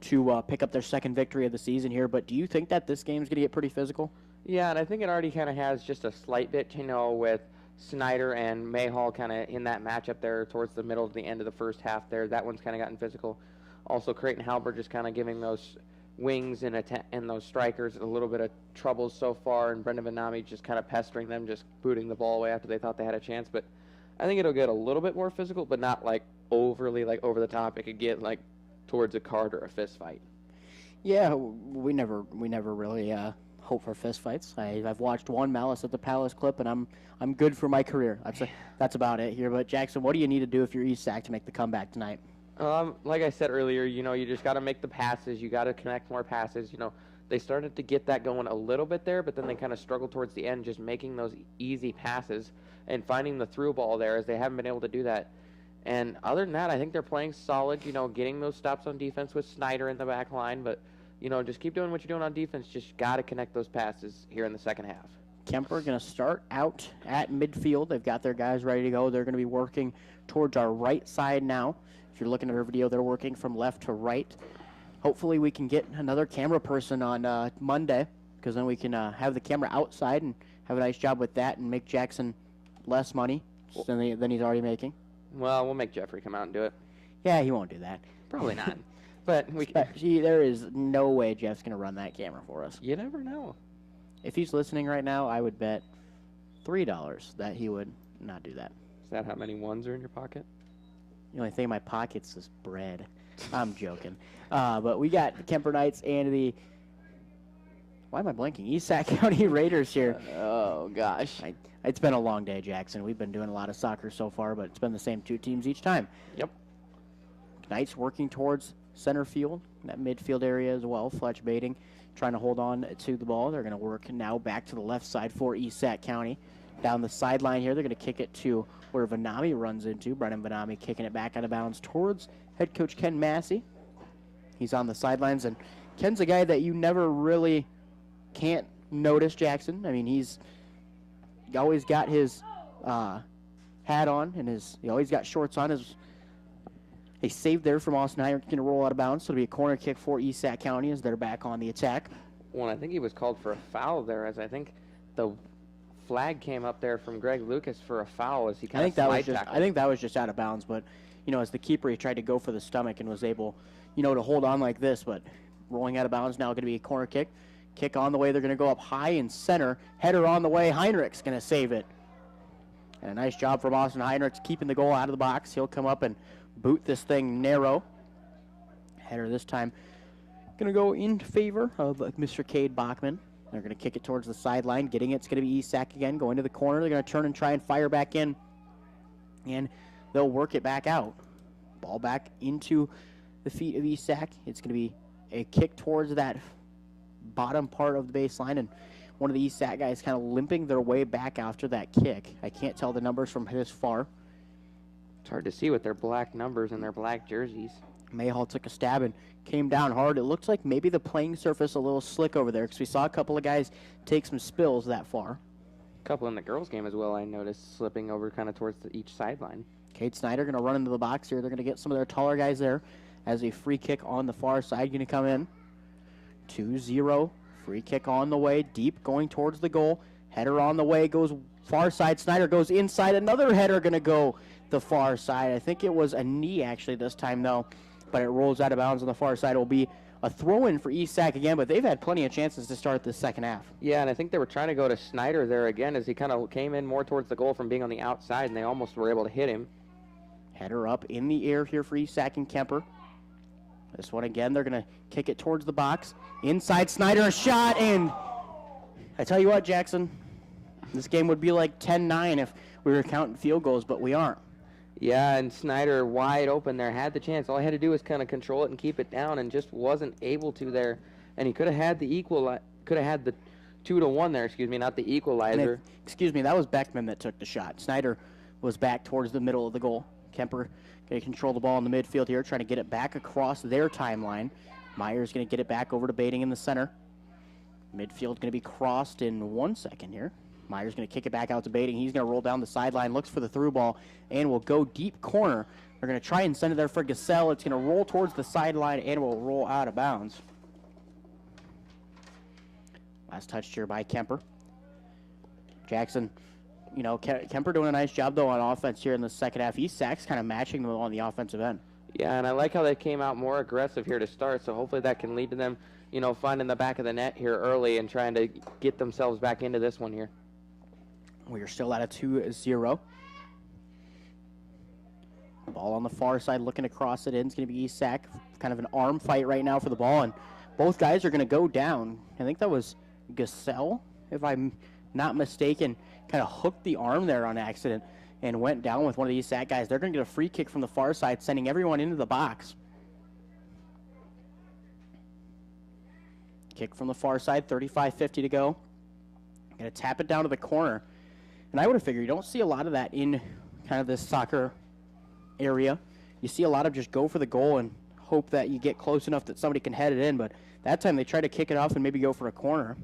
to pick up their second victory of the season here. But do you think that this game's going to get pretty physical? Yeah, and I think it already kind of has just a slight bit, with Snyder and Mayhall kind of in that matchup there towards the middle of the end of the first half there. That one's kind of gotten physical. Also, Creighton Halbert just kind of giving those wings and those strikers a little bit of troubles so far, and Brendan Vanami just kind of pestering them, just booting the ball away after they thought they had a chance. But I think it'll get a little bit more physical, but not like overly like over the top. It could get like towards a card or a fist fight. Yeah, we never really hope for fist fights. I've watched one Malice at the Palace clip, and I'm good for my career. That's about it here. But Jackson, what do you need to do if you're ESAC to make the comeback tonight? Like I said earlier, you just got to make the passes. You got to connect more passes. They started to get that going a little bit there, but then they kind of struggled towards the end, just making those easy passes and finding the through ball there, as they haven't been able to do that. And other than that, I think they're playing solid, getting those stops on defense with Snyder in the back line. But, just keep doing what you're doing on defense. Just got to connect those passes here in the second half. Kuemper going to start out at midfield. They've got their guys ready to go. They're going to be working towards our right side now. If you're looking at our video, they're working from left to right. Hopefully we can get another camera person on Monday, because then we can have the camera outside and have a nice job with that and make Jackson less money than he's already making. Well, we'll make Jeffrey come out and do it. Yeah, he won't do that. Probably not. But we can. There is no way Jeff's going to run that camera for us. You never know. If he's listening right now, I would bet $3 that he would not do that. Is that how many ones are in your pocket? The only thing in my pockets is bread. I'm joking. But we got the Kuemper Knights and the... Why am I blanking? ESAC County Raiders here. Oh, gosh. It's been a long day, Jackson. We've been doing a lot of soccer so far, but it's been the same two teams each time. Yep. Knights working towards center field, that midfield area as well. Fletch baiting, trying to hold on to the ball. They're going to work now back to the left side for ESAC County. Down the sideline here, they're going to kick it to where Vanami runs into. Brennan Vanami kicking it back out of bounds towards head coach Ken Massey. He's on the sidelines, and Ken's a guy that you never really can't notice, Jackson. I mean, he's always got his hat on, and he always got shorts on. A save there from Austin Heinrich, going to roll out of bounds. So it'll be a corner kick for ESAC County as they're back on the attack. Well, I think he was called for a foul there, as I think the flag came up there from Greg Lucas for a foul as he kind of slide tackled. I think that was just out of bounds, but as the keeper, he tried to go for the stomach and was able, to hold on like this, but rolling out of bounds now, going to be a corner kick. Kick on the way, they're going to go up high in center. Header on the way, Heinrich's going to save it. And a nice job from Austin Heinrichs keeping the goal out of the box. He'll come up and boot this thing narrow. Header this time going to go in favor of Mr. Cade Bachman. They're going to kick it towards the sideline. Getting it's going to be ESAC again. Going to the corner. They're going to turn and try and fire back in. And they'll work it back out. Ball back into the feet of ESAC. It's going to be a kick towards that bottom part of the baseline. And one of the ESAC guys kind of limping their way back after that kick. I can't tell the numbers from this far. It's hard to see with their black numbers and their black jerseys. Mayhall took a stab and came down hard. It looks like maybe the playing surface a little slick over there, because we saw a couple of guys take some spills that far. A couple in the girls' game as well, I noticed, slipping over kind of towards each sideline. Kate Snyder going to run into the box here. They're going to get some of their taller guys there as a free kick on the far side going to come in. 2-0. Free kick on the way. Deep going towards the goal. Header on the way. Goes far side. Snyder goes inside. Another header going to go the far side. I think it was a knee actually this time though, but it rolls out of bounds on the far side. It will be a throw-in for ESAC again, but they've had plenty of chances to start the second half. Yeah, and I think they were trying to go to Snyder there again as he kind of came in more towards the goal from being on the outside, and they almost were able to hit him. Header up in the air here for ESAC and Kuemper. This one again, they're going to kick it towards the box. Inside Snyder, a shot, and I tell you what, Jackson, this game would be like 10-9 if we were counting field goals, but we aren't. Yeah, and Snyder wide open there, had the chance. All he had to do was kind of control it and keep it down, and just wasn't able to there. And he could have had the 2-1 there, excuse me, not the equalizer. That was Beckman that took the shot. Snyder was back towards the middle of the goal. Kuemper going to control the ball in the midfield here, trying to get it back across their timeline. Myers going to get it back over to Baiting in the center. Midfield going to be crossed in 1 second here. Myers going to kick it back out to Baiting. He's going to roll down the sideline, looks for the through ball, and will go deep corner. They're going to try and send it there for Gasell. It's going to roll towards the sideline and will roll out of bounds. Last touch here by Kuemper. Jackson, you know, Kuemper doing a nice job, though, on offense here in the second half. Sacks kind of matching them on the offensive end. Yeah, and I like how they came out more aggressive here to start, so hopefully that can lead to them, you know, finding the back of the net here early and trying to get themselves back into this one here. We are still at a 2-0. Ball on the far side, looking to cross it in. It's going to be Isak. Kind of an arm fight right now for the ball, and both guys are going to go down. I think that was Gasell, if I'm not mistaken, kind of hooked the arm there on accident and went down with one of the Isak guys. They're going to get a free kick from the far side, sending everyone into the box. Kick from the far side, 35-50 to go. Going to tap it down to the corner. And I would have figured you don't see a lot of that in kind of this soccer area. You see a lot of just go for the goal and hope that you get close enough that somebody can head it in, but that time they try to kick it off and maybe go for a corner.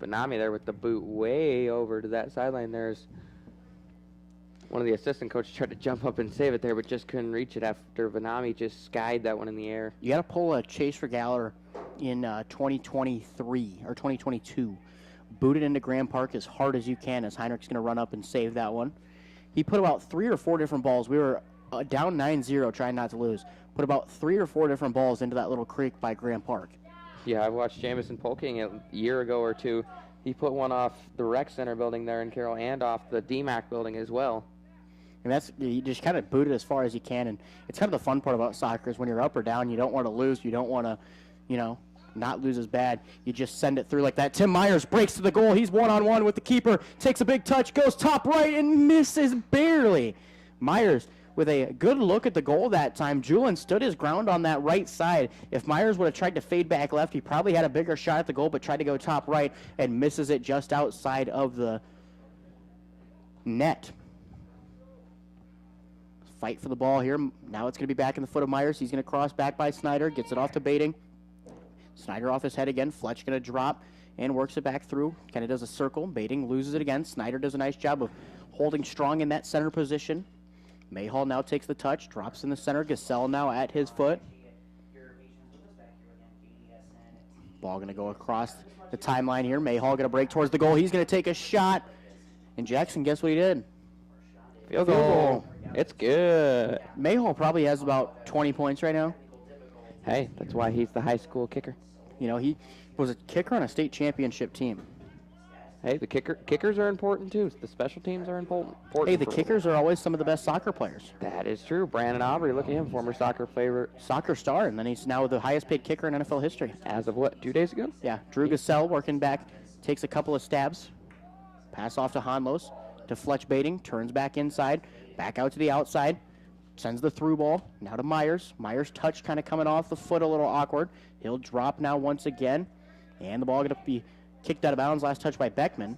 Benami there with the boot way over to that sideline. There's one of the assistant coaches tried to jump up and save it there, but just couldn't reach it after Benami just skied that one in the air. You got to pull a Chase for Galler in 2023 or 2022. Boot it into Grand Park as hard as you can as Heinrich's going to run up and save that one. He put about 3 or 4 different balls. We were down 9-0 trying not to lose. Put about 3 or 4 different balls into that little creek by Grand Park. Yeah, I watched Jamison Polking a year ago or two. He put one off the rec center building there in Carroll and off the DMAC building as well. And that's, you just kind of boot it as far as you can. And it's kind of the fun part about soccer is when you're up or down, you don't want to lose. You don't want to, you know, not lose as bad. You just send it through like that. Tim Myers breaks to the goal. He's one-on-one with the keeper. Takes a big touch, goes top right, and misses barely. Myers with a good look at the goal that time. Julin stood his ground on that right side. If Myers would have tried to fade back left, he probably had a bigger shot at the goal, but tried to go top right and misses it just outside of the net. Fight for the ball here. Now it's going to be back in the foot of Myers. He's going to cross back by Snyder. Gets it off to Baiting. Snyder off his head again. Fletch going to drop and works it back through. Kind of does a circle. Baiting loses it again. Snyder does a nice job of holding strong in that center position. Mayhall now takes the touch. Drops in the center. Gasell now at his foot. Ball going to go across the timeline here. Mayhall going to break towards the goal. He's going to take a shot. And Jackson, guess what he did? Field goal. It's good. Mayhall probably has about 20 points right now. Hey, that's why he's the high school kicker. You know, he was a kicker on a state championship team. Hey, the kickers are important too. The special teams are important. Hey, the kickers are always some of the best soccer players. That is true. Brandon Aubrey, look at him, former soccer star, and then he's now the highest paid kicker in NFL history. As of what, 2 days ago? Yeah, Drew Gasell working back, takes a couple of stabs, pass off to Hanlos, to Fletch Baiting, turns back inside, back out to the outside, sends the through ball, now to Myers. Myers' touch kind of coming off the foot a little awkward. He'll drop now once again, and the ball going to be kicked out of bounds. Last touch by Beckman,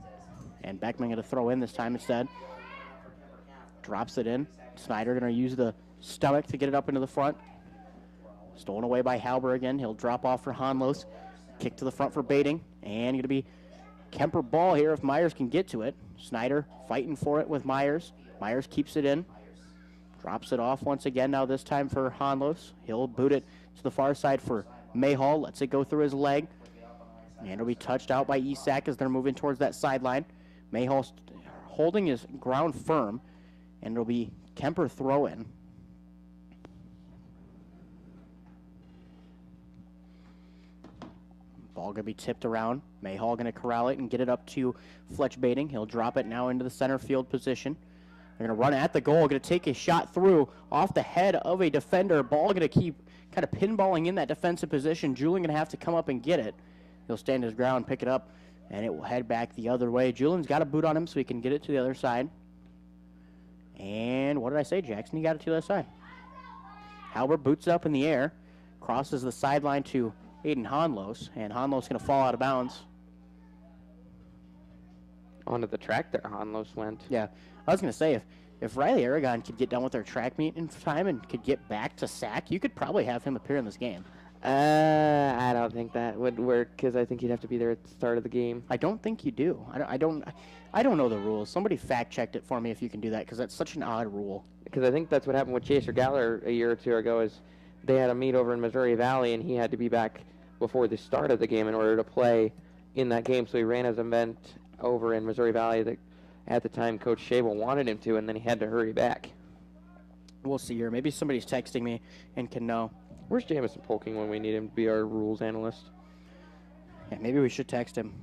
and Beckman going to throw in this time instead. Drops it in. Snyder going to use the stomach to get it up into the front. Stolen away by Halber again. He'll drop off for Hanlos. Kick to the front for Baiting, and going to be Kuemper ball here if Myers can get to it. Snyder fighting for it with Myers. Myers keeps it in. Drops it off once again now, this time for Hanlos. He'll boot it to the far side for Mayhall. Lets it go through his leg. And it'll be touched out by Isak as they're moving towards that sideline. Mayhall holding his ground firm. And it'll be Kuemper throw-in. Ball going to be tipped around. Mayhall going to corral it and get it up to Fletch Baiting. He'll drop it now into the center field position. They're going to run at the goal. Going to take a shot through off the head of a defender. Ball going to keep kind of pinballing in that defensive position. Julian going to have to come up and get it. He'll stand his ground, pick it up, and it will head back the other way. Julian's got a boot on him so he can get it to the other side. And what did I say, Jackson? He got it to the other side. Halbert boots it up in the air, crosses the sideline to Aiden Hanlos, and Hanlos going to fall out of bounds. Onto the track there, Hanlos went. Yeah, I was going to say, if Riley Aragon could get done with their track meet in time and could get back to sack, you could probably have him appear in this game. I don't think that would work because I think you'd have to be there at the start of the game. I don't think you do. I don't know the rules. Somebody fact checked it for me if you can do that, because that's such an odd rule. Because I think that's what happened with Chaser Galler a year or two ago. Is they had a meet over in Missouri Valley, and he had to be back before the start of the game in order to play in that game. So he ran his event over in Missouri Valley that at the time Coach Shable wanted him to, and then he had to hurry back. We'll see here. Maybe somebody's texting me and can know. Where's Jamison Polking when we need him to be our rules analyst? Yeah, maybe we should text him.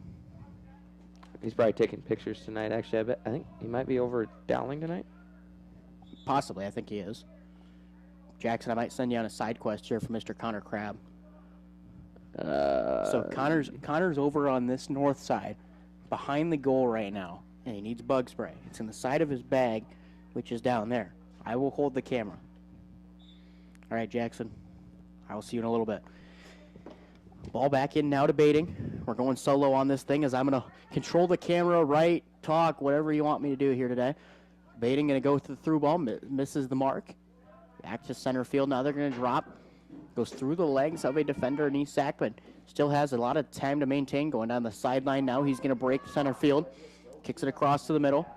He's probably taking pictures tonight. Actually, I think he might be over at Dowling tonight. Possibly, I think he is. Jackson, I might send you on a side quest here for Mr. Connor Crabb. So Connor's over on this north side, behind the goal right now, and he needs bug spray. It's in the side of his bag, which is down there. I will hold the camera. All right, Jackson. I will see you in a little bit. Ball back in now to Baiting. We're going solo on this thing as I'm going to control the camera, write, talk, whatever you want me to do here today. Baiting going to go through ball, misses the mark. Back to center field. Now they're going to drop. Goes through the legs of a defender in East Sac, but still has a lot of time to maintain. Going down the sideline now. He's going to break center field. Kicks it across to the middle.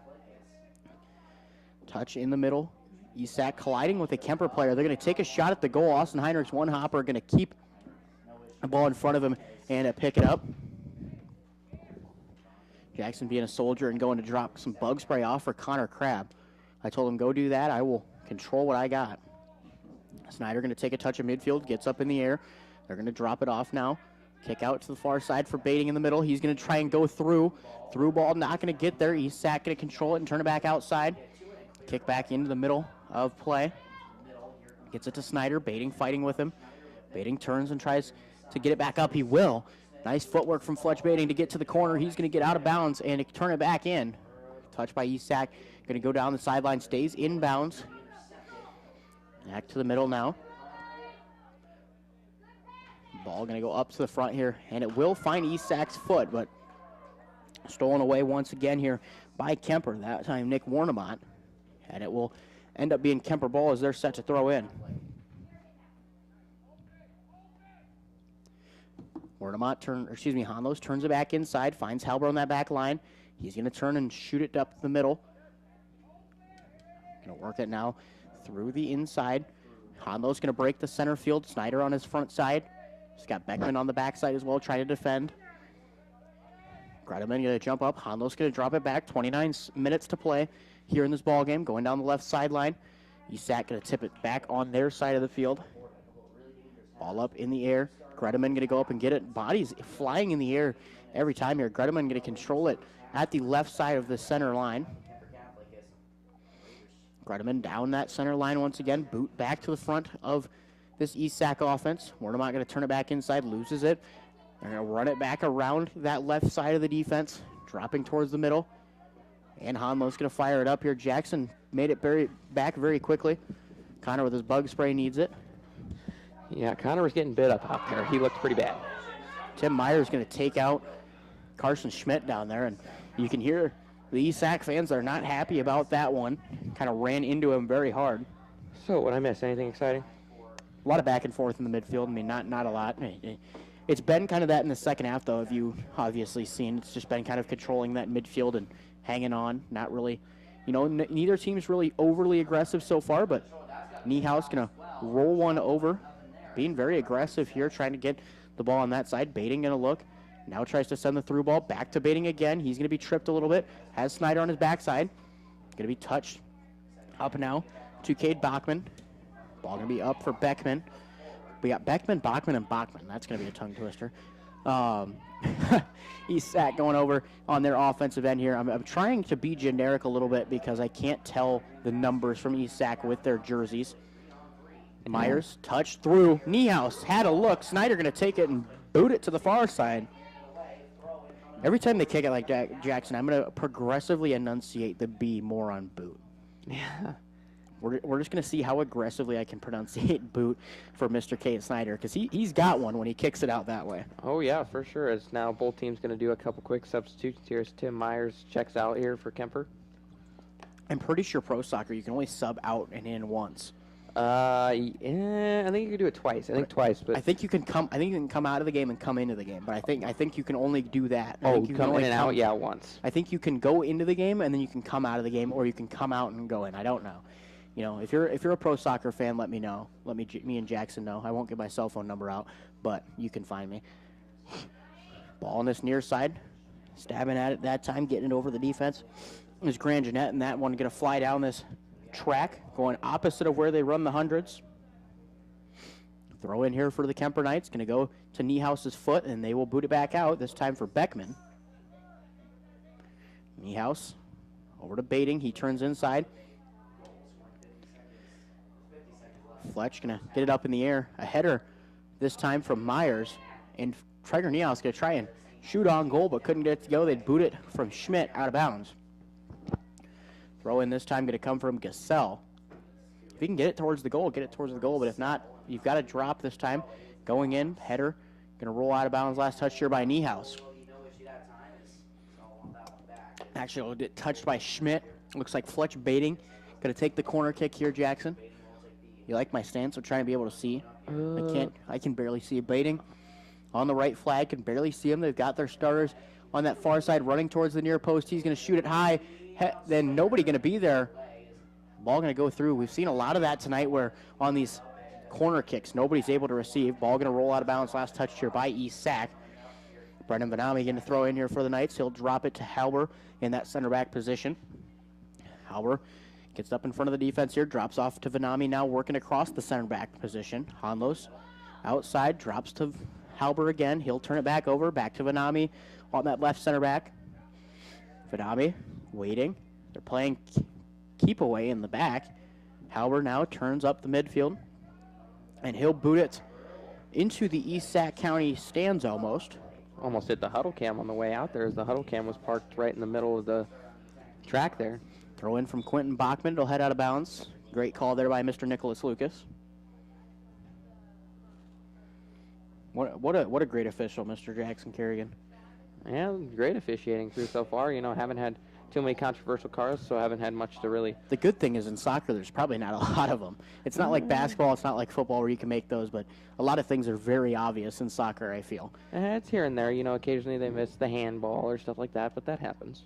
Touch in the middle. East Sac colliding with a Kuemper player. They're going to take a shot at the goal. Austin Heinrich's one hopper going to keep the ball in front of him and pick it up. Jackson being a soldier and going to drop some bug spray off for Connor Crabb. I told him, go do that. I will control what I got. Snyder going to take a touch of midfield, gets up in the air. They're going to drop it off now. Kick out to the far side for Baiting in the middle. He's going to try and go through. Through ball, not going to get there. East Sac going to control it and turn it back outside. Kick back into the middle of play. Gets it to Snyder. Baiting fighting with him. Baiting turns and tries to get it back up. He will. Nice footwork from Fletch Baiting to get to the corner. He's going to get out of bounds and turn it back in. Touched by East Sac. Going to go down the sideline. Stays in bounds. Back to the middle now. Ball going to go up to the front here. And it will find East Sac's foot, but stolen away once again here by Kuemper. That time Nick Warnemont. And it will end up being Kuemper ball as they're set to throw in. Hanlos turns it back inside, finds Halber on that back line. He's going to turn and shoot it up the middle. Going to work it now through the inside. Hanlos going to break the center field. Snyder on his front side. He's got Beckman on the backside as well, trying to defend. Gredeman going to jump up. Hanlos going to drop it back. 29 minutes to play here in this ball game. Going down the left sideline. East Sac going to tip it back on their side of the field. Ball up in the air. Gredeman going to go up and get it. Body's flying in the air every time here. Gredeman going to control it at the left side of the center line. Gredeman down that center line once again. Boot back to the front of this East Sac offense. Warnemont going to turn it back inside, loses it. They're going to run it back around that left side of the defense, dropping towards the middle. And Hanlo's going to fire it up here. Jackson made it back very quickly. Connor with his bug spray needs it. Yeah, Connor was getting bit up out there. He looked pretty bad. Tim Meyer's going to take out Carson Schmidt down there, and you can hear the East Sac fans are not happy about that one. Kind of ran into him very hard. So, what I missed? Anything exciting? A lot of back and forth in the midfield. I mean, not a lot. It's been kind of that in the second half, though, if you obviously seen. It's just been kind of controlling that midfield and hanging on. Not really, neither team's really overly aggressive so far, but Niehaus going to roll one over. Being very aggressive here, trying to get the ball on that side. Baiting going to look. Now tries to send the through ball back to Baiting again. He's going to be tripped a little bit. Has Snyder on his backside. Going to be touched up now to Cade Bachman. Ball going to be up for Beckman. We got Beckman, Bachman, and Bachman. That's going to be a tongue twister. East Sac going over on their offensive end here. I'm trying to be generic a little bit because I can't tell the numbers from East Sac with their jerseys. Myers touched through. Niehaus had a look. Snyder going to take it and boot it to the far side. Every time they kick it like Jackson, I'm going to progressively enunciate the B more on boot. Yeah. We're just going to see how aggressively I can pronunciate boot for Mr. Cade Snyder, because he's got one when he kicks it out that way. Oh, yeah, for sure. As now both teams going to do a couple quick substitutions here as Tim Myers checks out here for Kuemper. I'm pretty sure pro soccer, you can only sub out and in once. Yeah, I think you can do it twice. I think twice, but I think you can come out of the game and come into the game, but I think you can only do that. I think you can come only in and out, yeah, once. I think you can go into the game and then you can come out of the game, or you can come out and go in. I don't know. You know, if you're a pro soccer fan, let me know. Me and Jackson know. I won't give my cell phone number out, but you can find me. Ball on this near side, stabbing at it that time, getting it over the defense. Is Grand Jeanette, and that one going to fly down this track, going opposite of where they run the hundreds. Throw in here for the Kuemper Knights, going to go to Niehouse's foot, and they will boot it back out, this time for Beckman. Niehaus over to Baiting. He turns inside. Fletch going to get it up in the air. A header this time from Myers. And Traeger Niehaus going to try and shoot on goal, but couldn't get it to go. They'd boot it from Schmidt out of bounds. Throw in this time going to come from Gassell. If you can get it towards the goal, get it towards the goal. But if not, you've got to drop this time. Going in, header. Going to roll out of bounds. Last touch here by Niehaus. Actually, it'll get touched by Schmidt. Looks like Fletch Baiting. Going to take the corner kick here, Jackson. You like my stance? I'm trying to be able to see. I can barely see Baiting. On the right flag, can barely see him. They've got their starters on that far side running towards the near post. He's going to shoot it high. Then nobody going to be there. Ball going to go through. We've seen a lot of that tonight where on these corner kicks, nobody's able to receive. Ball going to roll out of bounds. Last touch here by Isak. Brendan Vanami going to throw in here for the Knights. He'll drop it to Halber in that center back position. Halber gets up in front of the defense here. Drops off to Vanami now working across the center back position. Hanlos outside. Drops to Halber again. He'll turn it back over. Back to Vanami on that left center back. Vanami waiting. They're playing keep away in the back. Halber now turns up the midfield. And he'll boot it into the East Sac County stands almost. Almost hit the huddle cam on the way out there as the huddle cam was parked right in the middle of the track there. Throw in from Quentin Bachman. It'll head out of bounds. Great call there by Mr. Nicholas Lucas. What a great official, Mr. Jackson Kerrigan. Yeah, great officiating through so far. You know, haven't had too many controversial calls, so haven't had much to really... The good thing is in soccer, there's probably not a lot of them. It's not like basketball, it's not like football where you can make those, but a lot of things are very obvious in soccer, I feel. It's here and there. You know, occasionally they miss the handball or stuff like that, but that happens.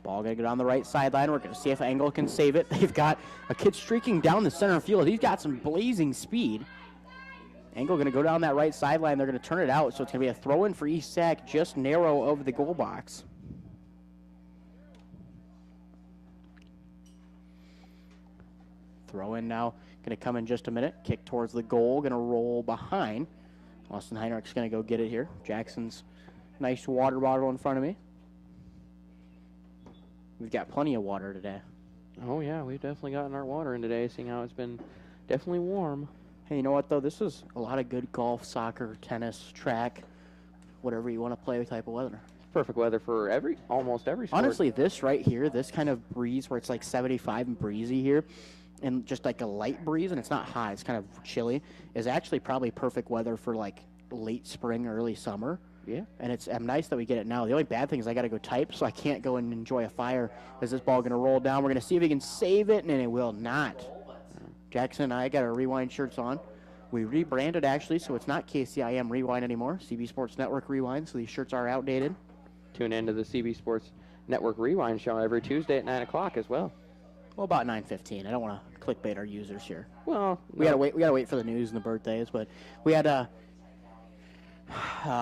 Ball going to get on the right sideline. We're going to see if Engel can save it. They've got a kid streaking down the center field. He's got some blazing speed. Engel going to go down that right sideline. They're going to turn it out, so it's going to be a throw-in for East Sac, just narrow over the goal box. Throw in now, going to come in just a minute. Kick towards the goal, going to roll behind. Austin Heinrich's going to go get it here. Jackson's nice water bottle in front of me. We've got plenty of water today. Oh, yeah, we've definitely gotten our water in today, seeing how it's been definitely warm. Hey, you know what, though? This is a lot of good golf, soccer, tennis, track, whatever you want to play type of weather. Perfect weather for almost every sport. Honestly, this right here, this kind of breeze where it's like 75 and breezy here, and just like a light breeze, and it's not hot, it's kind of chilly, is actually probably perfect weather for like late spring, early summer. Yeah. And I'm nice that we get it now. The only bad thing is I got to go type, so I can't go and enjoy a fire. Is this ball going to roll down? We're going to see if he can save it, and it will not. Jackson and I got our Rewind shirts on. We rebranded, actually, so it's not KCIM Rewind anymore. CB Sports Network Rewind, so these shirts are outdated. Tune in to the CB Sports Network Rewind show every Tuesday at 9 o'clock as well. Well, about 9:15. I don't want to clickbait our users here. Well, we gotta wait for the news and the birthdays, but we had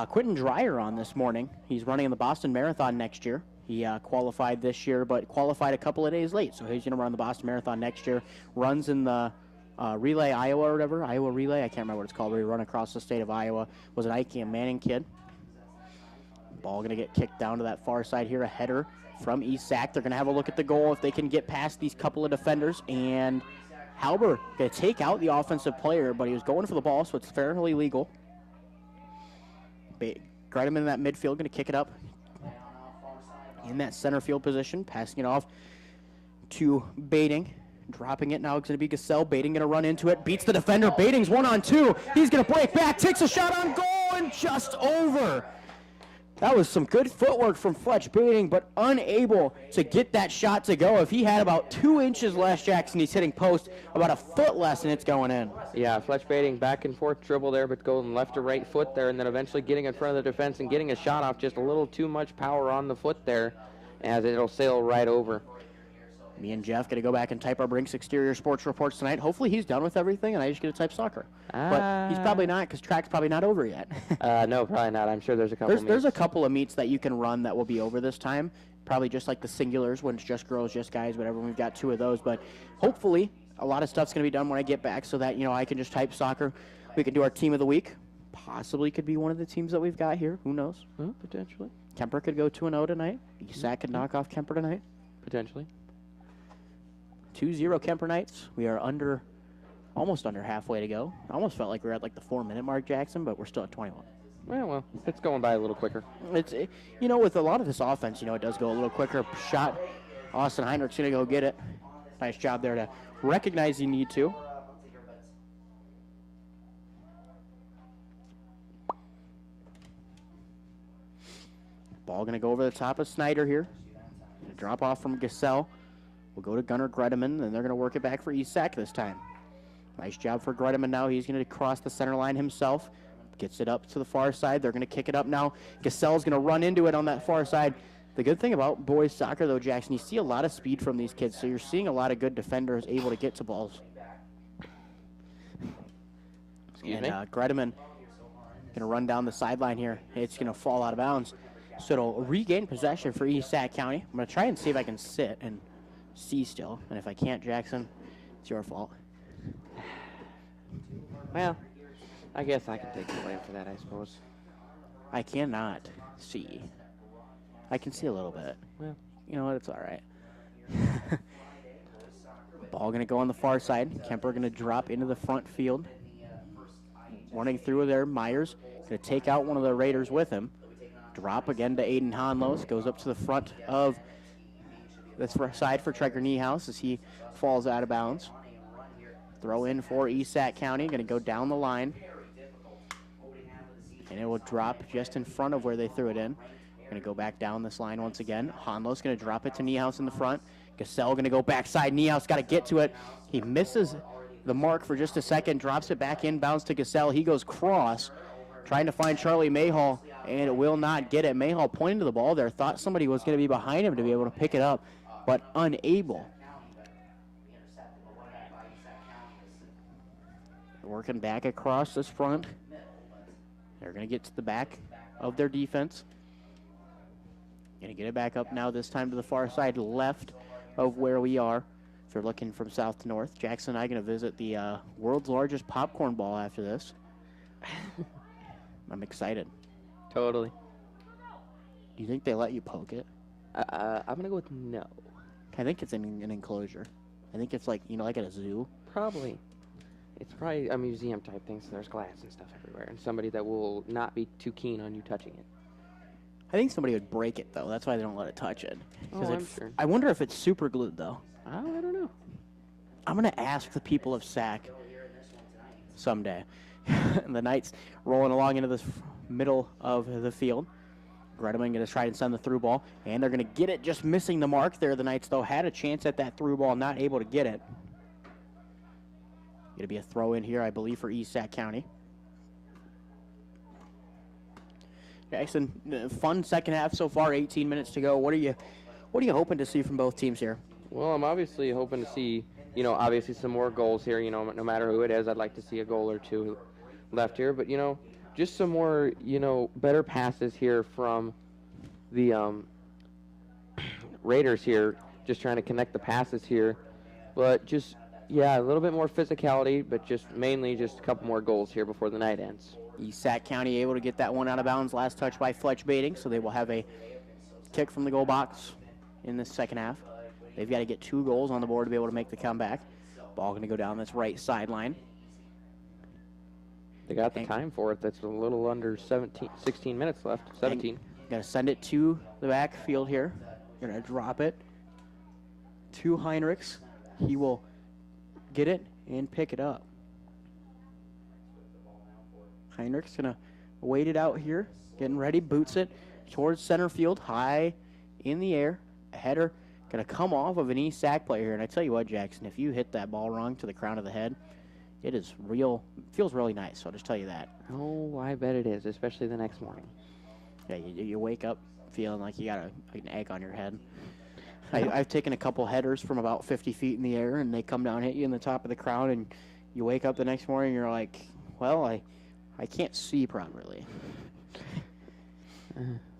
Quentin Dreyer on this morning. He's running in the Boston Marathon next year. He qualified this year, but qualified a couple of days late, so he's going to run the Boston Marathon next year. Runs in the Relay, Iowa or whatever, Iowa Relay. I can't remember what it's called, where he run across the state of Iowa. Was an Ike and Manning kid. Ball going to get kicked down to that far side here. A header from East Sac. They're going to have a look at the goal if they can get past these couple of defenders. And Halber going to take out the offensive player, but he was going for the ball, so it's fairly legal. Greidman in that midfield, going to kick it up in that center field position, passing it off to Baiting. Dropping it now, it's going to be Gassell. Baiting going to run into it, beats the defender. Baiting's 1-on-2. He's going to break back, takes a shot on goal, and just over. That was some good footwork from Fletch Baiting, but unable to get that shot to go. If he had about 2 inches less, Jackson, he's hitting post about a foot less, and it's going in. Yeah, Fletch Baiting back and forth dribble there, but going left to right foot there, and then eventually getting in front of the defense and getting a shot off. Just a little too much power on the foot there, as it'll sail right over. Me and Jeff got to go back and type our Brinks Exterior Sports reports tonight. Hopefully he's done with everything, and I just get to type soccer. But he's probably not, because track's probably not over yet. No, probably not. I'm sure there's a couple There's a couple of meets that you can run that will be over this time. Probably just like the singulars when it's just girls, just guys, whatever. We've got 2 of those. But hopefully a lot of stuff's going to be done when I get back so that, I can just type soccer. We can do our team of the week. Possibly could be one of the teams that we've got here. Who knows? Potentially. Kemper could go 2-0 tonight. ESAC could knock off Kemper tonight. Potentially. 2-0 Kemper Knights. We are almost under halfway to go. I almost felt like we were at like the 4-minute mark, Jackson, but we're still at 21. Well, it's going by a little quicker. It's with a lot of this offense, it does go a little quicker. Shot. Austin Heinrich's going to go get it. Nice job there to recognize you need to. Ball going to go over the top of Snyder here. Drop off from Gassell. We'll go to Gunnar Gredeman, and they're going to work it back for ESAC this time. Nice job for Gredeman now. He's going to cross the center line himself. Gets it up to the far side. They're going to kick it up now. Gassell's going to run into it on that far side. The good thing about boys soccer, though, Jackson, you see a lot of speed from these kids, so you're seeing a lot of good defenders able to get to balls. Excuse me? Gredeman going to run down the sideline here. It's going to fall out of bounds. So it'll regain possession for ESAC County. I'm going to try and see if I can sit and see still. And if I can't, Jackson, it's your fault. Well, I guess I can take the blame for that, I suppose. I cannot see. I can see a little bit. Well, you know what? It's all right. Ball going to go on the far side. Kemper going to drop into the front field. Running through there, Myers going to take out one of the Raiders with him. Drop again to Aiden Honlos. Goes up to the front of the side for Treger Niehaus as he falls out of bounds. Throw in for ESAC County. Going to go down the line. And it will drop just in front of where they threw it in. Going to go back down this line once again. Honlos going to drop it to Niehaus in the front. Gassell going to go backside. Niehaus got to get to it. He misses the mark for just a second. Drops it back in. Bounce to Gassell. He goes cross. Trying to find Charlie Mayhall, and it will not get it. Mayhall pointing to the ball there. Thought somebody was going to be behind him to be able to pick it up, but unable. Working back across this front. They're going to get to the back of their defense. Going to get it back up now, this time to the far side left of where we are. If you're looking from south to north, Jackson and I are going to visit the world's largest popcorn ball after this. I'm excited. Totally. Do you think they let you poke it? I'm going to go with no. I think it's in an enclosure. I think it's like, like at a zoo. Probably. It's probably a museum type thing, so there's glass and stuff everywhere, and somebody that will not be too keen on you touching it. I think somebody would break it, though. That's why they don't let it touch it. I'm sure. I wonder if it's super glued, though. I don't know. I'm going to ask the people of SAC someday. And the Knights rolling along into the middle of the field. Gredeman going to try and send the through ball, and they're going to get it, just missing the mark there. The Knights, though, had a chance at that through ball, not able to get it. Going to be a throw in here, I believe, for ESAC County. Jackson, fun second half so far, 18 minutes to go. What are you hoping to see from both teams here? Well, I'm obviously hoping to see, obviously some more goals here. No matter who it is, I'd like to see a goal or two left here. But, just some more, better passes here from the Raiders here, just trying to connect the passes here. But just, a little bit more physicality, but just mainly just a couple more goals here before the night ends. ESAC County able to get that one out of bounds. Last touch by Fletch Baiting, so they will have a kick from the goal box in this second half. They've got to get 2 goals on the board to be able to make the comeback. Ball going to go down this right sideline. They got the time for it. That's a little under 16 minutes left. 17. Got to send it to the backfield here. Going to drop it to Heinrichs. He will get it and pick it up. Heinrichs going to wait it out here. getting ready, boots it towards center field, high in the air. A header going to come off of an East Sac player here. And I tell you what, Jackson, if you hit that ball wrong to the crown of the head, it is feels really nice. So I'll just tell you that. Oh, I bet it is, especially the next morning. Yeah, you wake up feeling like you got an egg on your head. I've taken a couple headers from about 50 feet in the air, and they come down, hit you in the top of the crown, and you wake up the next morning, and you're like, well, I can't see properly.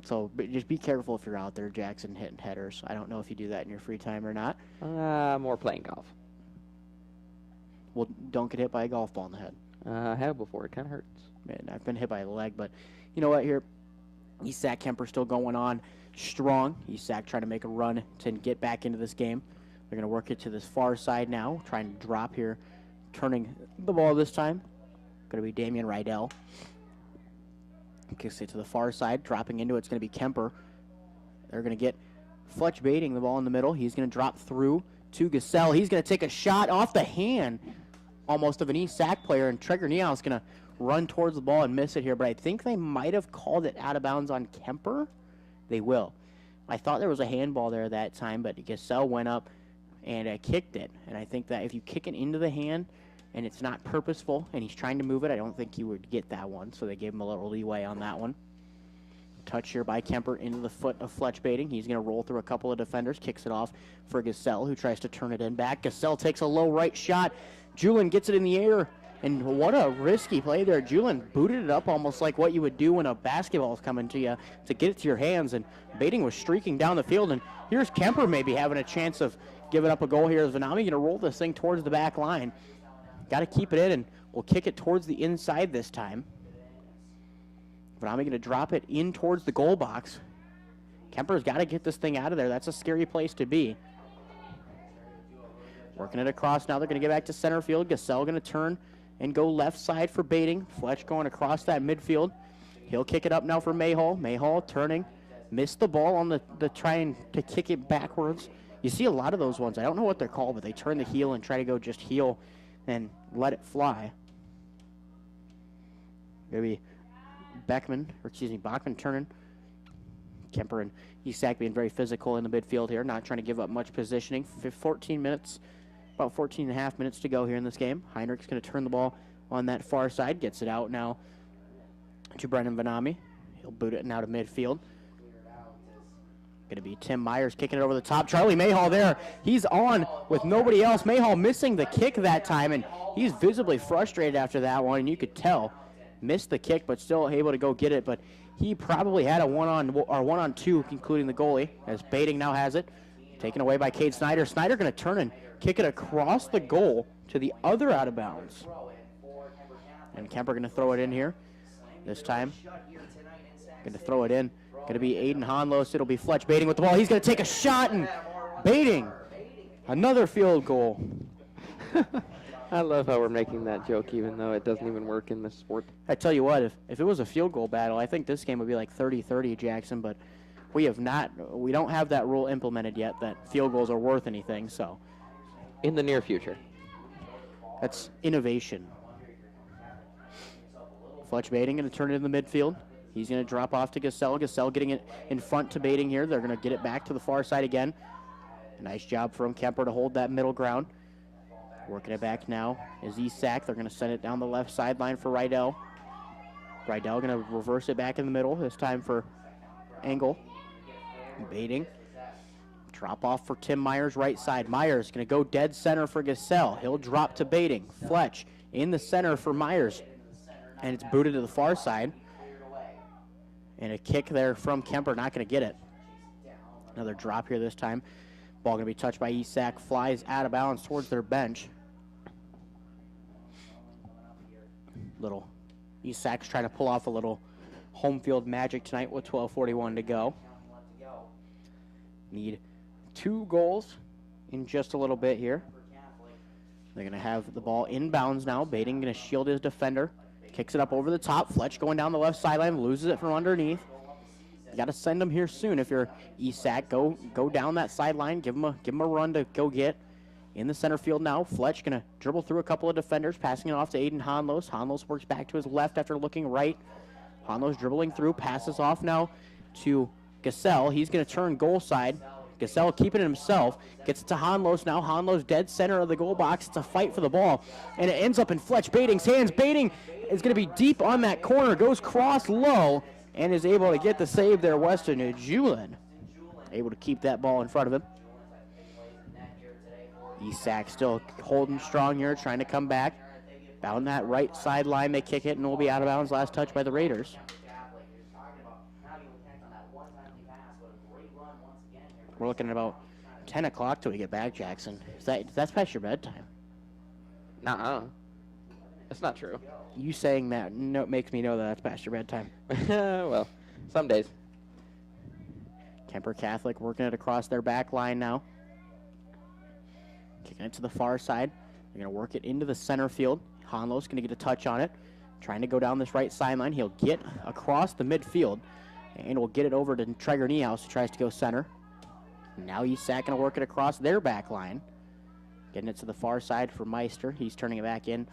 So just be careful if you're out there, Jackson, hitting headers. I don't know if you do that in your free time or not. More playing golf. Well, don't get hit by a golf ball in the head. I have before. It kind of hurts. Man, I've been hit by a leg, but you know what? Here, East Sac Kuemper still going on strong. East Sac trying to make a run to get back into this game. They're going to work it to this far side now, trying to drop here, turning the ball this time. Going to be Damian Rydell. Kicks it to the far side, dropping into it's going to be Kuemper. They're going to get Fletch baiting the ball in the middle. He's going to drop through to Gasell. He's going to take a shot off the hand almost of an East Sac player, and Traeger Niehaus is going to run towards the ball and miss it here, but I think they might have called it out of bounds on Kuemper. They will. I thought there was a handball there that time, but Gasell went up and kicked it, and I think that if you kick it into the hand and it's not purposeful and he's trying to move it, I don't think he would get that one, so they gave him a little leeway on that one. Touch here by Kuemper into the foot of Fletch baiting. He's going to roll through a couple of defenders, kicks it off for Gasell, who tries to turn it in back. Gasell takes a low right shot. Julin gets it in the air, and what a risky play there. Julin booted it up almost like what you would do when a basketball is coming to you to get it to your hands, and Baiting was streaking down the field, and here's Kuemper maybe having a chance of giving up a goal here. Is Vanami going to roll this thing towards the back line? Got to keep it in, and we'll kick it towards the inside this time. Vanami going to drop it in towards the goal box. Kuemper's got to get this thing out of there. That's a scary place to be. Working it across now. They're going to get back to center field. Gasell going to turn and go left side for Baiting. Fletch going across that midfield. He'll kick it up now for Mayhall. Mayhall turning. Missed the ball on the trying to kick it backwards. You see a lot of those ones. I don't know what they're called, but they turn the heel and try to go just heel and let it fly. Maybe Bachman turning. Kuemper and East Sac being very physical in the midfield here, not trying to give up much positioning. 14 minutes, about 14 and a half minutes to go here in this game. Heinrich's going to turn the ball on that far side, gets it out now to Brennan Vanami. He'll boot it now to midfield. Going to be Tim Myers kicking it over the top. Charlie Mayhall there. He's on with nobody else. Mayhall missing the kick that time, and he's visibly frustrated after that one, and you could tell. Missed the kick, but still able to go get it, but he probably had a one-on-two, including the goalie, as Baiting now has it. Taken away by Cade Snyder. Snyder going to turn and kick it across the goal to the other out of bounds. And Kuemper going to throw it in here this time. Going to throw it in. Going to be Aiden Honlos. It'll be Fletch Baiting with the ball. He's going to take a shot, and Baiting. Another field goal. I love how we're making that joke, even though it doesn't even work in this sport. I tell you what, if it was a field goal battle, I think this game would be like 30-30, Jackson, but we don't have that rule implemented yet that field goals are worth anything, so. In the near future. That's innovation. Fletch Baiting going to turn it in the midfield. He's going to drop off to Gasell. Gasell getting it in front to Baiting here. They're going to get it back to the far side again. A nice job from Kuemper to hold that middle ground. Working it back now is East Sac. They're going to send it down the left sideline for Rydell. Rydell going to reverse it back in the middle. This time for Engel. Baiting. Drop off for Tim Myers right side. Myers going to go dead center for Gasell. He'll drop to Baiting. Fletch in the center for Myers. And it's booted to the far side. And a kick there from Kuemper. Not going to get it. Another drop here this time. Ball going to be touched by East Sac. Flies out of bounds towards their bench. Little East Sac's trying to pull off a little home field magic tonight with 12:41 to go. Need 2 goals in just a little bit here. They're going to have the ball inbounds now. Baiting going to shield his defender. Kicks it up over the top. Fletch going down the left sideline. Loses it from underneath. You got to send them here soon if you're East Sac. Go down that sideline. Give them a run to go get. In the center field now, Fletch going to dribble through a couple of defenders, passing it off to Aiden Honlos. Honlos works back to his left after looking right. Hanlos dribbling through, passes off now to Gassell. He's going to turn goal side. Gassell keeping it himself. Gets it to Hanlos now. Hanlos dead center of the goal box. It's a fight for the ball. And it ends up in Fletch Bating's hands. Bating is going to be deep on that corner. Goes cross low and is able to get the save there. Weston Julin able to keep that ball in front of him. Esac still holding strong here, trying to come back. Down that right sideline, they kick it and will be out of bounds. Last touch by the Raiders. We're looking at about 10 o'clock till we get back, Jackson. That's past your bedtime. Nuh-uh. That's not true. You saying that makes me know that that's past your bedtime. Well, some days. Kuemper Catholic working it across their back line now. Kicking it to the far side. They're going to work it into the center field. Hanlos going to get a touch on it. Trying to go down this right sideline. He'll get across the midfield. And we'll get it over to Traeger Niehaus, who tries to go center. Now Esac going to work it across their back line. Getting it to the far side for Meister. He's turning it back in.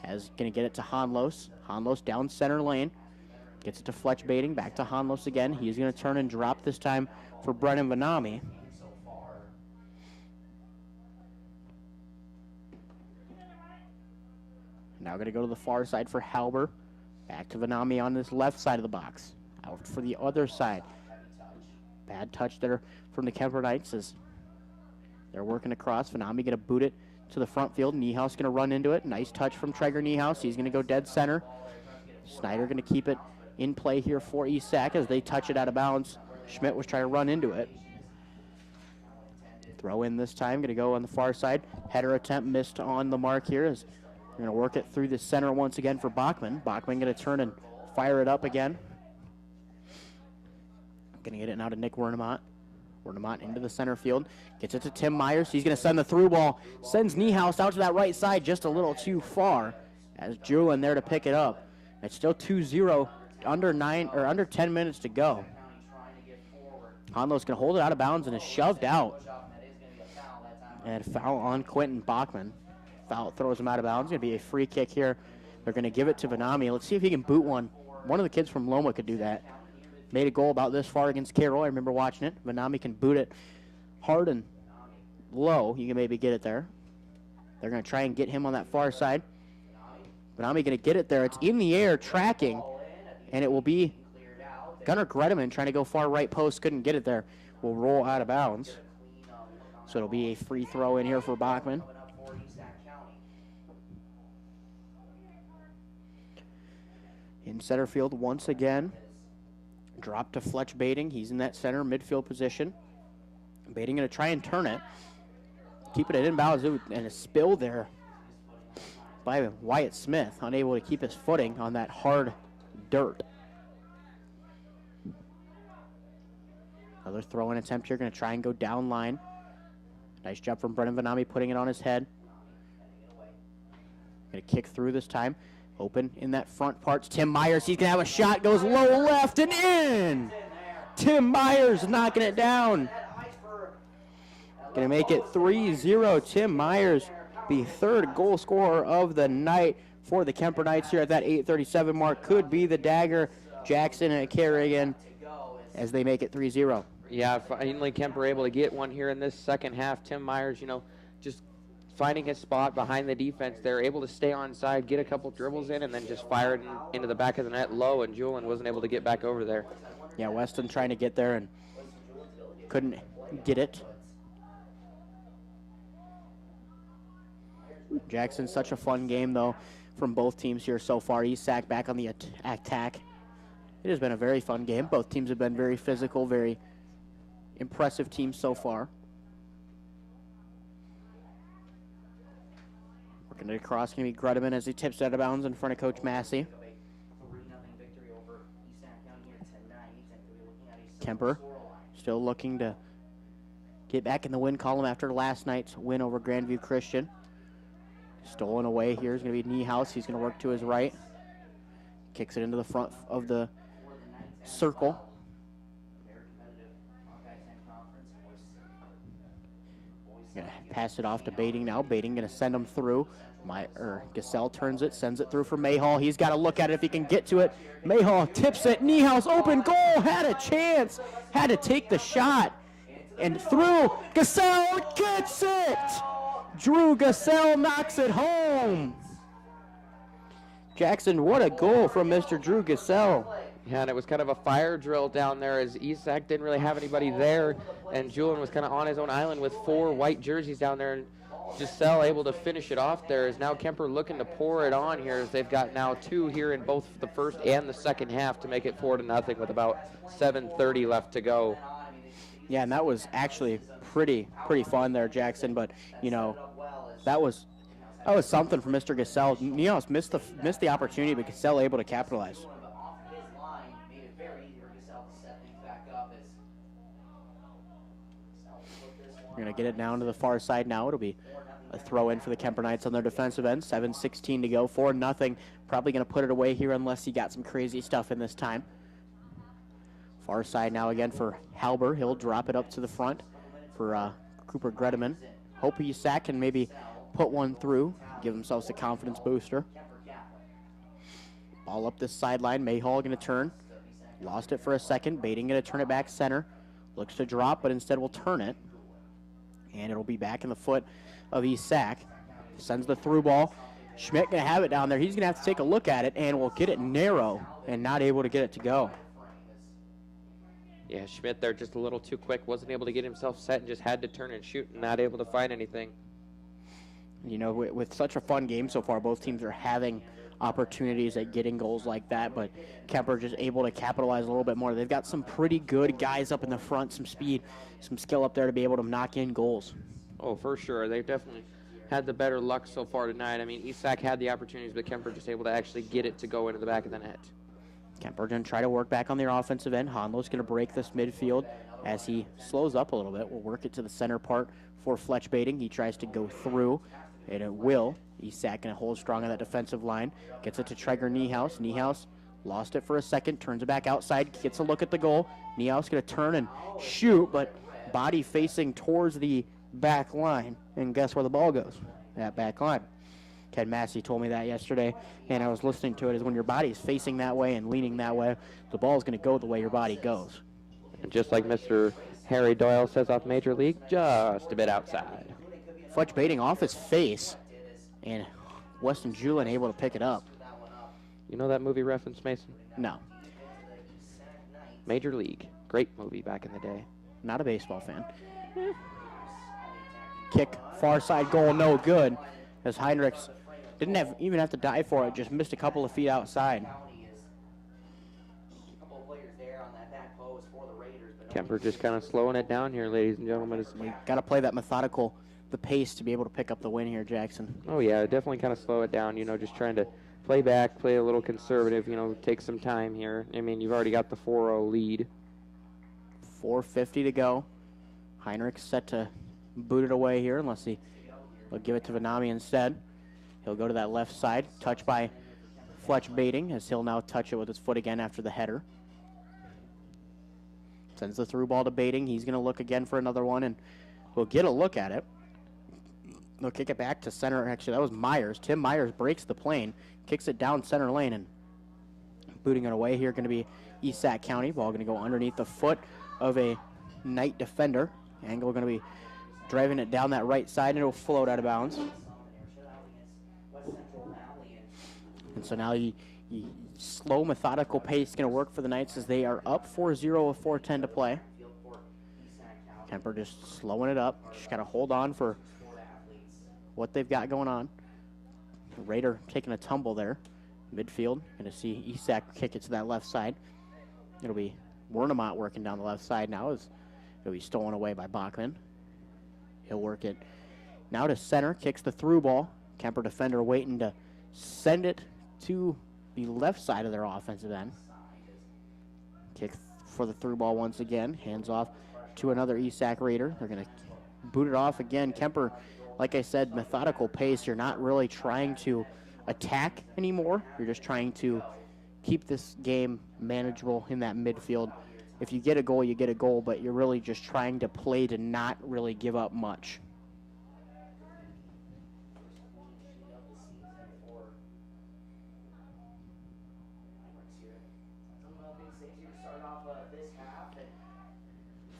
As going to get it to Hanlos. Hanlos down center lane. Gets it to Fletch Bating. Back to Hanlos again. He's going to turn and drop this time for Brennan Vanami. Now going to go to the far side for Halber. Back to Vanami on this left side of the box. Out for the other side. Bad touch there from the Kuemper Knights as they're working across. Vanami going to boot it to the front field. Niehaus going to run into it. Nice touch from Traeger Niehaus. He's going to go dead center. Snyder going to keep it in play here for Esac as they touch it out of bounds. Schmidt was trying to run into it. Throw in this time. Going to go on the far side. Header attempt missed on the mark here as they're going to work it through the center once again for Bachman. Bachman going to turn and fire it up again. Going to get it now to Nick Wernemont. Wernemont into the center field. Gets it to Tim Myers. He's going to send the through ball. Sends Niehaus out to that right side just a little too far as Julin there to pick it up. It's still 2-0, under 10 minutes to go. Hanlo's going to hold it out of bounds and is shoved out. And foul on Quentin Bachman. Foul throws him out of bounds. Going to be a free kick here. They're going to give it to Vanami. Let's see if he can boot one. One of the kids from Loma could do that. Made a goal about this far against Carroll. I remember watching it. Vanami can boot it hard and low. You can maybe get it there. They're going to try and get him on that far side. Vanami going to get it there. It's in the air, tracking, and it will be Gunnar Gredeman trying to go far right post. Couldn't get it there. Will roll out of bounds. So it'll be a free throw in here for Bachman. In center field once again. Drop to Fletch Bating. He's in that center midfield position. Bating going to try and turn it. Keep it at inbounds, and a spill there by Wyatt Smith. Unable to keep his footing on that hard dirt. Another throw-in attempt here. Going to try and go down line. Nice jump from Brennan Vanami, putting it on his head. Going to kick through this time. Open in that front part. Tim Myers, he's going to have a shot. Goes low left and in. Tim Myers knocking it down. Going to make it 3-0. Tim Myers, the third goal scorer of the night for the Kuemper Knights here at that 8:37 mark. Could be the dagger. Jackson and Kerrigan as they make it 3-0. Yeah, finally Kuemper able to get one here in this second half. Tim Myers, just finding his spot behind the defense. They're able to stay on side, get a couple dribbles in, and then just fire it into the back of the net low, and Julin wasn't able to get back over there. Yeah, Weston trying to get there and couldn't get it. Jackson, such a fun game, though, from both teams here so far. Esac back on the attack. It has been a very fun game. Both teams have been very physical, very impressive teams so far. Working it across, going to be Gredeman as he tips it out of bounds in front of Coach Massey. Kuemper still looking to get back in the win column after last night's win over Grandview Christian. Stolen away here is going to be Niehaus. He's going to work to his right. Kicks it into the front of the circle. Gonna pass it off to Bating now. Bating gonna send him through. Gasell turns it, sends it through for Mayhall. He's got to look at it if he can get to it. Mayhall tips it. Niehaus open goal. Had a chance. Had to take the shot. And through. Gasell gets it. Drew Gasell knocks it home. Jackson, what a goal from Mr. Drew Gasell. Yeah, and it was kind of a fire drill down there as Isak didn't really have anybody there, and Julian was kind of on his own island with 4 white jerseys down there, and Giselle able to finish it off there. Is now Kuemper looking to pour it on here as they've got now 2 here in both the first and the second half to make it 4-0 with about 7:30 left to go. Yeah, and that was actually pretty fun there, Jackson. But you know, that was something for Mr. Gasell. Niehaus missed the opportunity, but Gasell able to capitalize. We're going to get it down to the far side now. It'll be a throw in for the Kuemper Knights on their defensive end. 7:16 to go, 4-0. Probably going to put it away here unless he got some crazy stuff in this time. Far side now again for Halber. He'll drop it up to the front for Cooper Gredeman. Hope Isak can maybe put one through, give themselves a confidence booster. Ball up this sideline. Mayhall going to turn. Lost it for a second. Bating going to turn it back center. Looks to drop, but instead will turn it. And it'll be back in the foot of Isak. Sends the through ball. Schmidt going to have it down there. He's going to have to take a look at it, and will get it narrow and not able to get it to go. Yeah, Schmidt there just a little too quick. Wasn't able to get himself set and just had to turn and shoot and not able to find anything. You know, with such a fun game so far, both teams are having opportunities at getting goals like that, but Kuemper just able to capitalize a little bit more. They've got some pretty good guys up in the front, some speed, some skill up there to be able to knock in goals. Oh, for sure. They've definitely had the better luck so far tonight. I mean, Isak had the opportunities, but Kuemper just able to actually get it to go into the back of the net. Kuemper going to try to work back on their offensive end. Honlo's going to break this midfield as he slows up a little bit. We'll work it to the center part for Fletch Bating. He tries to go through, and it will. Isak going to hold strong on that defensive line. Gets it to Traeger Niehaus. Niehaus lost it for a second, turns it back outside, gets a look at the goal. Niehaus going to turn and shoot, but body facing towards the back line. And guess where the ball goes? That back line. Ken Massey told me that yesterday, and I was listening to it, is when your body is facing that way and leaning that way, the ball is going to go the way your body goes. And just like Mr. Harry Doyle says off Major League, just a bit outside. Fletch Bating off his face, and Weston Julian able to pick it up. You know that movie reference, Mason? No. Major League. Great movie back in the day. Not a baseball fan. Kick, far side goal, no good. As Heinrichs didn't even have to dive for it, just missed a couple of feet outside. Kuemper just kind of slowing it down here, ladies and gentlemen. We got to play that methodical, the pace to be able to pick up the win here, Jackson. Oh, yeah, definitely kind of slow it down, you know, just trying to play back, play a little conservative, you know, take some time here. I mean, you've already got the 4-0 lead. 4:50 to go. Heinrich set to boot it away here unless he'll give it to Vanami instead. He'll go to that left side, touched by Fletch Bating, as he'll now touch it with his foot again after the header. Sends the through ball to Bating. He's going to look again for another one, and we'll get a look at it. They'll kick it back to center. Actually, that was Myers. Tim Myers breaks the plane, kicks it down center lane, and booting it away here going to be Esac County. Ball going to go underneath the foot of a Knight defender. Angle going to be driving it down that right side, and it'll float out of bounds. And so now you slow, methodical pace going to work for the Knights as they are up 4-0 with 4:10 to play. Kuemper just slowing it up. Just got to hold on for what they've got going on. Raider taking a tumble there. Midfield, going to see Isak kick it to that left side. It'll be Wernemont working down the left side now as it'll be stolen away by Bachman. He'll work it now to center, kicks the through ball. Kuemper defender waiting to send it to the left side of their offensive end. Kick for the through ball once again. Hands off to another Esac Raider. They're going to boot it off again. Kuemper, like I said, methodical pace. You're not really trying to attack anymore. You're just trying to keep this game manageable in that midfield. If you get a goal, you get a goal, but you're really just trying to play to not really give up much.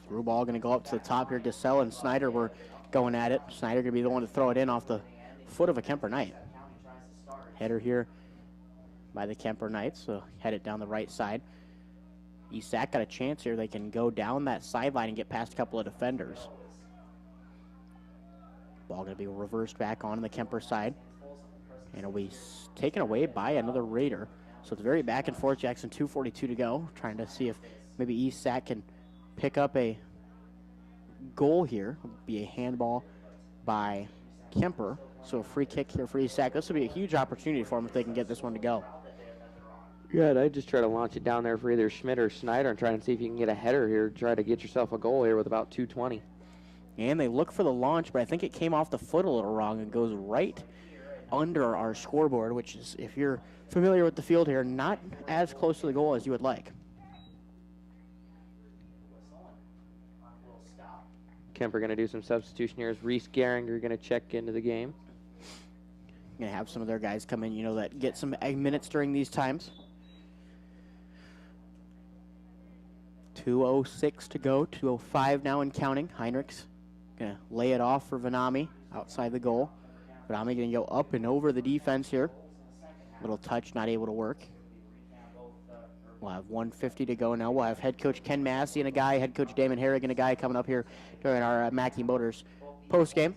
Through ball going to go up to the top here. Gasell and Snyder were going at it. Snyder going to be the one to throw it in off the foot of a Kuemper Knight. Header here by the Kuemper Knights, so head it down the right side. ESAC got a chance here. They can go down that sideline and get past a couple of defenders. Ball going to be reversed back on the Kuemper side. And it'll be taken away by another Raider. So it's very back and forth. Jackson 2:42 to go. Trying to see if maybe ESAC can pick up a goal here. It'll be a handball by Kuemper. So a free kick here for ESAC. This will be a huge opportunity for them if they can get this one to go. Yeah, and I'd just try to launch it down there for either Schmidt or Snyder and try and see if you can get a header here. Try to get yourself a goal here with about 2:20. And they look for the launch, but I think it came off the foot a little wrong and goes right under our scoreboard, which is, if you're familiar with the field here, not as close to the goal as you would like. Kuemper going to do some substitution here as Reese Gehringer going to check into the game. Going to have some of their guys come in, you know, that get some minutes during these times. 2:06 to go, 2:05 now and counting. Heinrichs going to lay it off for Vanami outside the goal. Vanami going to go up and over the defense here. Little touch, not able to work. We'll have 1:50 to go now. We'll have head coach Ken Massey and a guy, head coach Damon Herrig and a guy coming up here during our Mackey Motors postgame.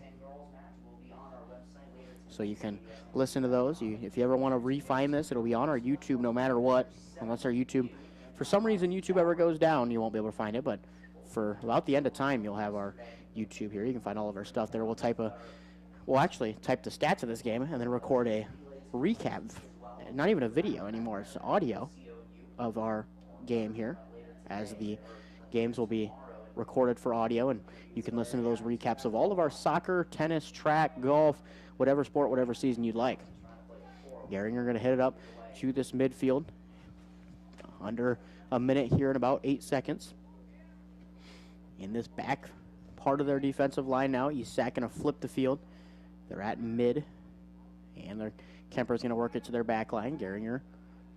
So you can listen to those. If you ever want to refine this, it'll be on our YouTube no matter what. Unless our YouTube, for some reason YouTube ever goes down, you won't be able to find it. But for about the end of time, you'll have our YouTube here. You can find all of our stuff there. We'll actually type the stats of this game and then record a recap. Not even a video anymore. It's audio of our game here, as the games will be recorded for audio, and you can listen to those recaps of all of our soccer, tennis, track, golf, whatever sport, whatever season you'd like. Gehringer going to hit it up to this midfield. Under a minute here in about 8 seconds. In this back part of their defensive line now, ESAC going to flip the field. They're at mid, and Kuemper's going to work it to their back line. Gehringer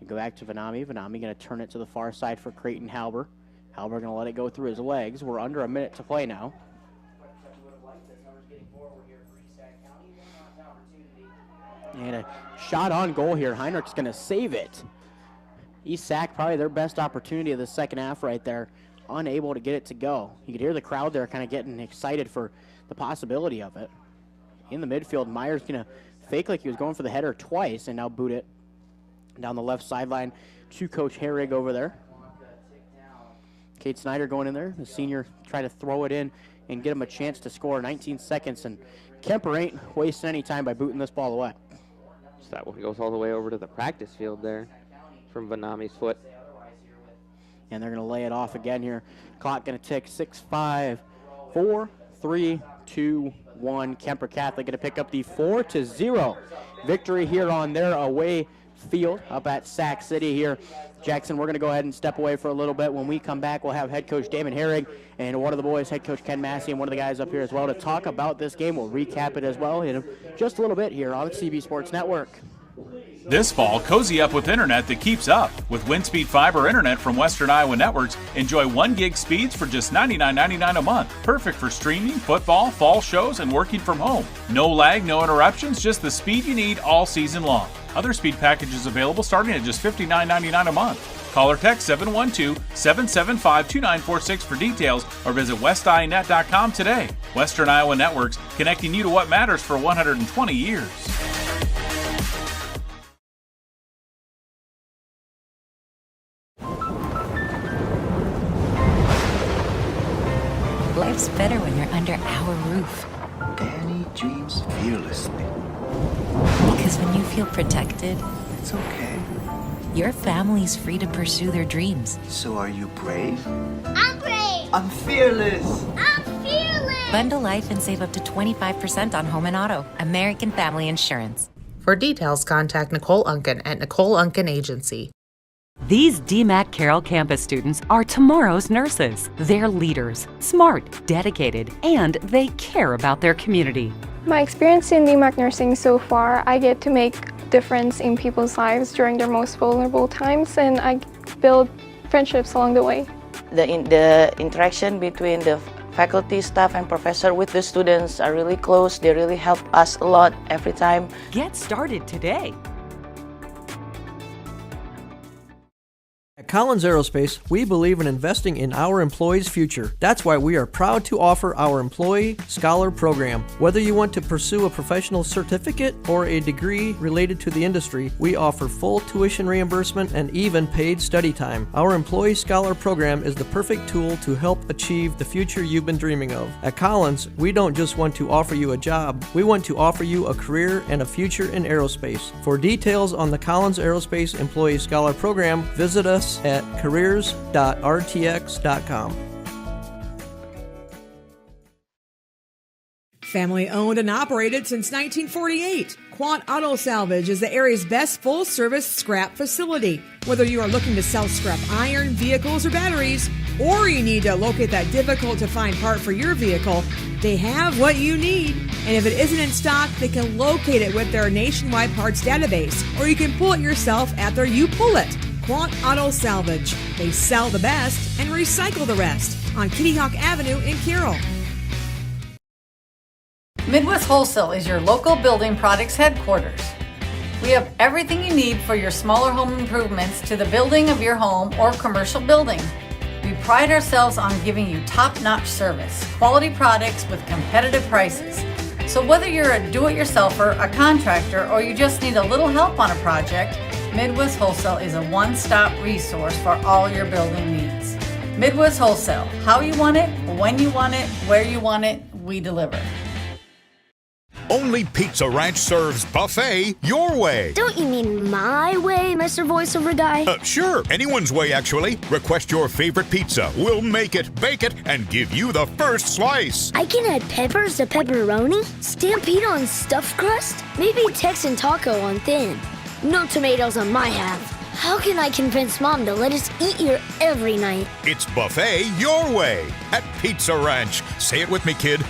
and go back to Vanami. Vanami going to turn it to the far side for Creighton Halber. Halber going to let it go through his legs. We're under a minute to play now. And a shot on goal here. Heinrich's going to save it. ESAC probably their best opportunity of the second half right there. Unable to get it to go. You could hear the crowd there kind of getting excited for the possibility of it. In the midfield, Myers going to fake like he was going for the header twice and now boot it down the left sideline to Coach Herrig over there. Kate Snyder going in there. The senior trying to throw it in and get him a chance to score. 19 seconds, and Kuemper ain't wasting any time by booting this ball away. So that one goes all the way over to the practice field there from Vanami's foot. And they're going to lay it off again here. Clock going to tick 6, 5, 4, 3, 2, 1. Kuemper Catholic going to pick up the 4-0 victory here on their away field up at Sac City here. Jackson, we're going to go ahead and step away for a little bit. When we come back, we'll have head coach Damon Herrig and one of the boys, head coach Ken Massey, and one of the guys up here as well to talk about this game. We'll recap it as well in just a little bit here on the CB Sports Network. This fall, cozy up with internet that keeps up. With WindSpeed Fiber Internet from Western Iowa Networks, enjoy 1 gig speeds for just $99.99 a month. Perfect for streaming, football, fall shows, and working from home. No lag, no interruptions, just the speed you need all season long. Other speed packages available starting at just $59.99 a month. Call or text 712-775-2946 for details or visit westinet.com today. Western Iowa Networks, connecting you to what matters for 120 years. Life's better when you're under our roof. Danny dreams fearlessly. Because when you feel protected, It's okay. your family's free to pursue their dreams. So are you brave? I'm brave. I'm fearless. I'm fearless. Bundle life and save up to 25% on home and auto. American Family Insurance. For details, contact Nicole Unken at Nicole Unken Agency. These DMAC Carroll campus students are tomorrow's nurses. They're leaders, smart, dedicated, and they care about their community. My experience in DMAC nursing so far, I get to make a difference in people's lives during their most vulnerable times, and I build friendships along the way. the interaction between the faculty, staff, and professor with the students are really close. They really help us a lot every time. Get started today. At Collins Aerospace, we believe in investing in our employees' future. That's why we are proud to offer our Employee Scholar Program. Whether you want to pursue a professional certificate or a degree related to the industry, we offer full tuition reimbursement and even paid study time. Our Employee Scholar Program is the perfect tool to help achieve the future you've been dreaming of. At Collins, we don't just want to offer you a job, we want to offer you a career and a future in aerospace. For details on the Collins Aerospace Employee Scholar Program, visit us at careers.rtx.com. Family owned and operated since 1948, Quant Auto Salvage is the area's best full-service scrap facility. Whether you are looking to sell scrap iron, vehicles, or batteries, or you need to locate that difficult-to-find part for your vehicle, they have what you need. And if it isn't in stock, they can locate it with their nationwide parts database, or you can pull it yourself at their You Pull It. Quant Auto Salvage. They sell the best and recycle the rest on Kitty Hawk Avenue in Carroll. Midwest Wholesale is your local building products headquarters. We have everything you need for your smaller home improvements to the building of your home or commercial building. We pride ourselves on giving you top-notch service, quality products with competitive prices. So whether you're a do-it-yourselfer, a contractor, or you just need a little help on a project, Midwest Wholesale is a one-stop resource for all your building needs. Midwest Wholesale, how you want it, when you want it, where you want it, we deliver. Only Pizza Ranch serves buffet your way. Don't you mean my way, Mr. Voiceover Guy? Sure, anyone's way actually. Request your favorite pizza. We'll make it, bake it, and give you the first slice. I can add peppers to pepperoni, Stampede on stuffed crust, maybe Texan taco on thin. No tomatoes on my half. How can I convince Mom to let us eat here every night? It's buffet your way at Pizza Ranch. Say it with me, kid.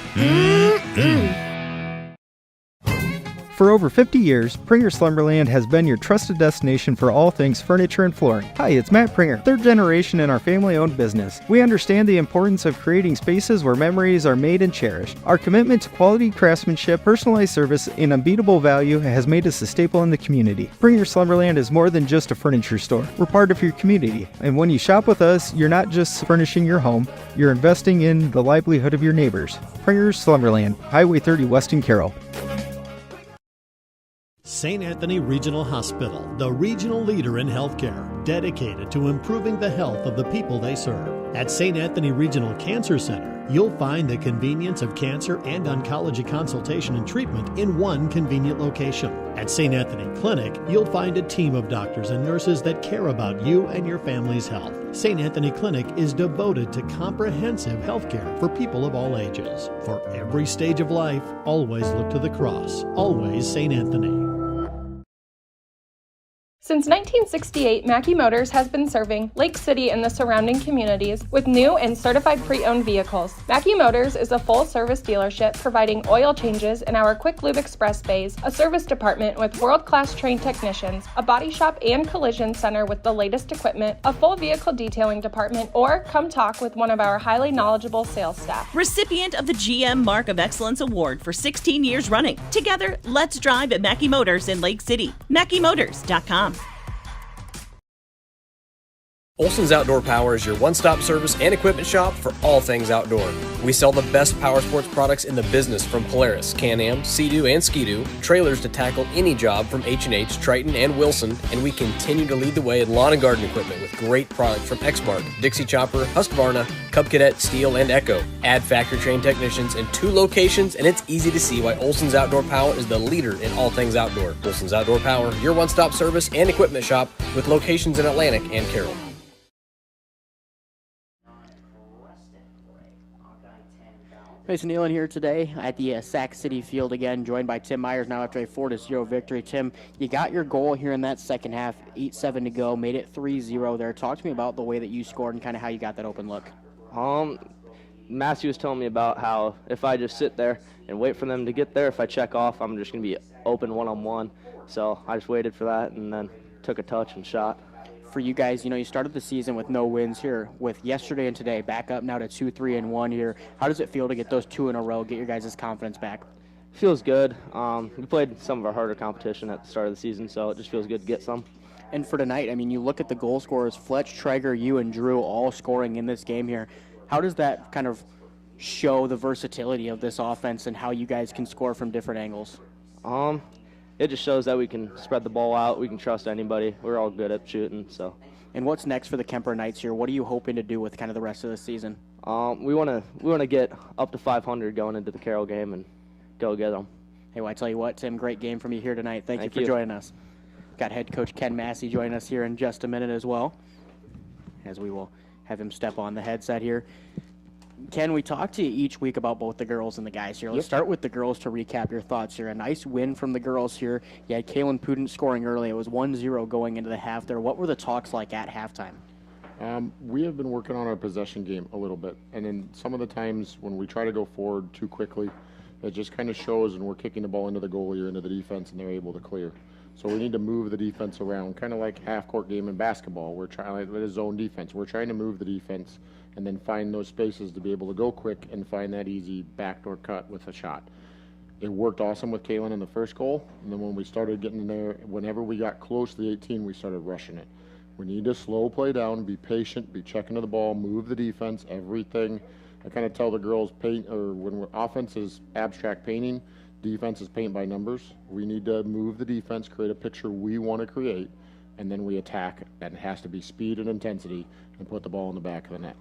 For over 50 years, Pringer Slumberland has been your trusted destination for all things furniture and flooring. Hi, it's Matt Pringer, third generation in our family-owned business. We understand the importance of creating spaces where memories are made and cherished. Our commitment to quality craftsmanship, personalized service, and unbeatable value has made us a staple in the community. Pringer Slumberland is more than just a furniture store. We're part of your community, and when you shop with us, you're not just furnishing your home, you're investing in the livelihood of your neighbors. Pringer Slumberland, Highway 30 West in Carroll. St. Anthony Regional Hospital, the regional leader in healthcare, dedicated to improving the health of the people they serve. At St. Anthony Regional Cancer Center, you'll find the convenience of cancer and oncology consultation and treatment in one convenient location. At St. Anthony Clinic, you'll find a team of doctors and nurses that care about you and your family's health. St. Anthony Clinic is devoted to comprehensive healthcare for people of all ages. For every stage of life, always look to the cross. Always St. Anthony. Since 1968, Mackey Motors has been serving Lake City and the surrounding communities with new and certified pre-owned vehicles. Mackey Motors is a full-service dealership providing oil changes in our Quick Lube Express bays, a service department with world-class trained technicians, a body shop and collision center with the latest equipment, a full vehicle detailing department, or come talk with one of our highly knowledgeable sales staff. Recipient of the GM Mark of Excellence Award for 16 years running. Together, let's drive at Mackey Motors in Lake City. MackeyMotors.com. Olson's Outdoor Power is your one-stop service and equipment shop for all things outdoor. We sell the best power sports products in the business from Polaris, Can-Am, Sea-Doo, and Ski-Doo, trailers to tackle any job from H&H, Triton, and Wilson, and we continue to lead the way in lawn and garden equipment with great products from Exmark, Dixie Chopper, Husqvarna, Cub Cadet, Steel, and Echo. Add factory-trained technicians in 2 locations, and it's easy to see why Olson's Outdoor Power is the leader in all things outdoor. Olson's Outdoor Power, your one-stop service and equipment shop with locations in Atlantic and Carroll. Mason Nealon here today at the Sac City Field again, joined by Tim Myers now after a 4-0 victory. Tim, you got your goal here in that second half, 8-7 to go, made it 3-0 there. Talk to me about the way that you scored and kind of how you got that open look. Massey was telling me about how if I just sit there and wait for them to get there, if I check off, I'm just going to be open one-on-one. So I just waited for that and then took a touch and shot. for you guys, you started the season with no wins here, with yesterday and today back up now to 2-3-1 here. How does it feel to get those 2 in a row, get your guys' confidence back? Feels good. We played some of our harder competition at the start of the season, so it just feels good to get some. And for tonight, you look at the goal scorers, Fletch, Traeger, you, and Drew all scoring in this game here. How does that kind of show the versatility of this offense and how you guys can score from different angles? It just shows that we can spread the ball out. We can trust anybody. We're all good at shooting. So. And what's next for the Kuemper Knights here? What are you hoping to do with kind of the rest of the season? We want to get up to 500 going into the Carroll game and go get them. Hey, well, I tell you what, Tim, great game from you here tonight. Thank you for joining us. Got head coach Ken Massey joining us here in just a minute as well, as we will have him step on the headset here. Ken, we talk to you each week about both the girls and the guys here. Let's start with the girls to recap your thoughts here. A nice win from the girls here. You had Kaylin Pudent scoring early. It was 1-0 going into the half there. What were the talks like at halftime? We have been working on our possession game a little bit, and then some of the times when we try to go forward too quickly, it just kind of shows, and we're kicking the ball into the goalie or into the defense, and they're able to clear. So we need to move the defense around, kind of like half-court game in basketball. We're trying to zone defense. We're trying to move the defense and then find those spaces to be able to go quick and find that easy backdoor cut with a shot. It worked awesome with Kaylin in the first goal, and then when we started getting in there, whenever we got close to the 18, we started rushing it. We need to slow play down, be patient, be checking to the ball, move the defense, everything. I kind of tell the girls when offense is abstract painting, defense is paint by numbers. We need to move the defense, create a picture we want to create, and then we attack. And it has to be speed and intensity and put the ball in the back of the net.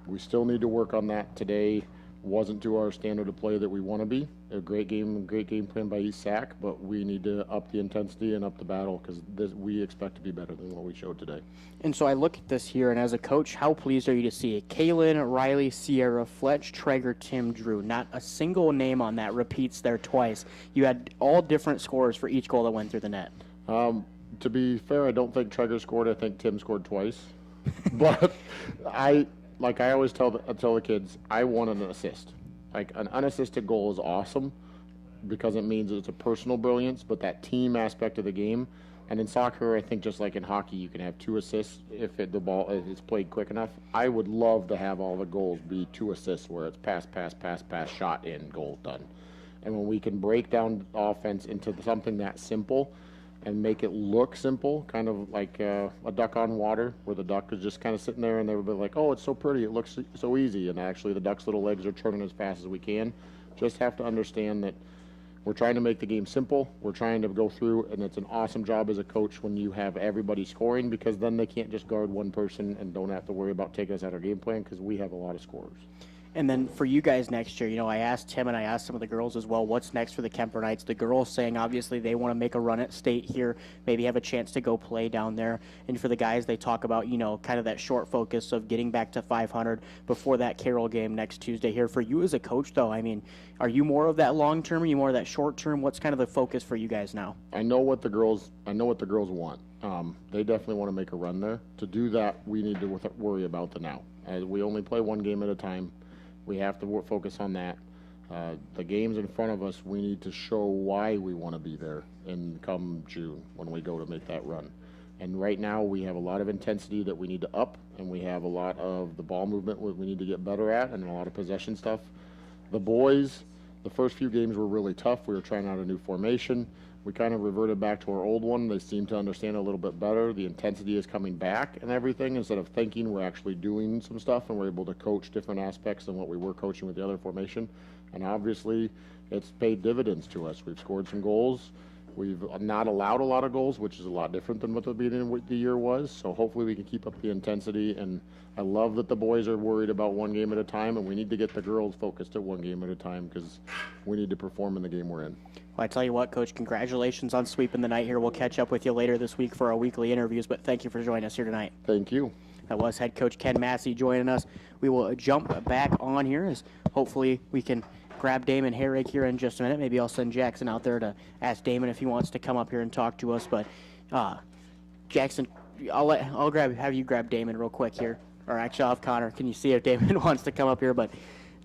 We still need to work on that. Today wasn't to our standard of play that we want to be. A great game plan by East Sac, but we need to up the intensity and up the battle because we expect to be better than what we showed today. And so I look at this here, and as a coach, how pleased are you to see it? Kaylin, Riley, Sierra, Fletch, Traeger, Tim, Drew. Not a single name on that repeats there twice. You had all different scores for each goal that went through the net. To be fair, I don't think Traeger scored. I think Tim scored twice. But I always tell the kids, I want an assist. Like, an unassisted goal is awesome because it means it's a personal brilliance, but that team aspect of the game. And in soccer, I think just like in hockey, you can have 2 assists if the ball is played quick enough. I would love to have all the goals be 2 assists where it's pass, shot in, goal, done. And when we can break down offense into something that simple and make it look simple, kind of like a duck on water, where the duck is just kind of sitting there and everybody like, oh, it's so pretty, it looks so easy, and actually the duck's little legs are turning as fast as we can. Just have to understand that we're trying to make the game simple. We're trying to go through, and it's an awesome job as a coach when you have everybody scoring, because then they can't just guard one person and don't have to worry about taking us out of our game plan because we have a lot of scorers. And then for you guys next year, I asked Tim and I asked some of the girls as well, what's next for the Kuemper Knights? The girls saying obviously they want to make a run at state here, maybe have a chance to go play down there. And for the guys, they talk about, kind of that short focus of getting back to 500 before that Carroll game next Tuesday here. For you as a coach, though, are you more of that long term? Are you more of that short term? What's kind of the focus for you guys now? I know what the girls want. They definitely want to make a run there. To do that, we need to worry about the now. As we only play one game at a time. We have to focus on that. The games in front of us, we need to show why we want to be there and come June when we go to make that run. And right now we have a lot of intensity that we need to up, and we have a lot of the ball movement we need to get better at, and a lot of possession stuff. The boys, the first few games were really tough. We were trying out a new formation. We kind of reverted back to our old one. They seem to understand a little bit better. The intensity is coming back and everything. Instead of thinking, we're actually doing some stuff, and we're able to coach different aspects than what we were coaching with the other formation. And obviously, it's paid dividends to us. We've scored some goals. We've not allowed a lot of goals, which is a lot different than what the beginning of the year was. So hopefully we can keep up the intensity. And I love that the boys are worried about one game at a time, and we need to get the girls focused at one game at a time because we need to perform in the game we're in. Well, I tell you what, Coach, congratulations on sweeping the night here. We'll catch up with you later this week for our weekly interviews, but thank you for joining us here tonight. Thank you. That was head coach Ken Massey joining us. We will jump back on here as hopefully we can grab Damon Herrick here in just a minute. Maybe I'll send Jackson out there to ask Damon if he wants to come up here and talk to us. But Jackson, have you grab Damon real quick here. Or actually, I'll have Connor. Can you see if Damon wants to come up here? But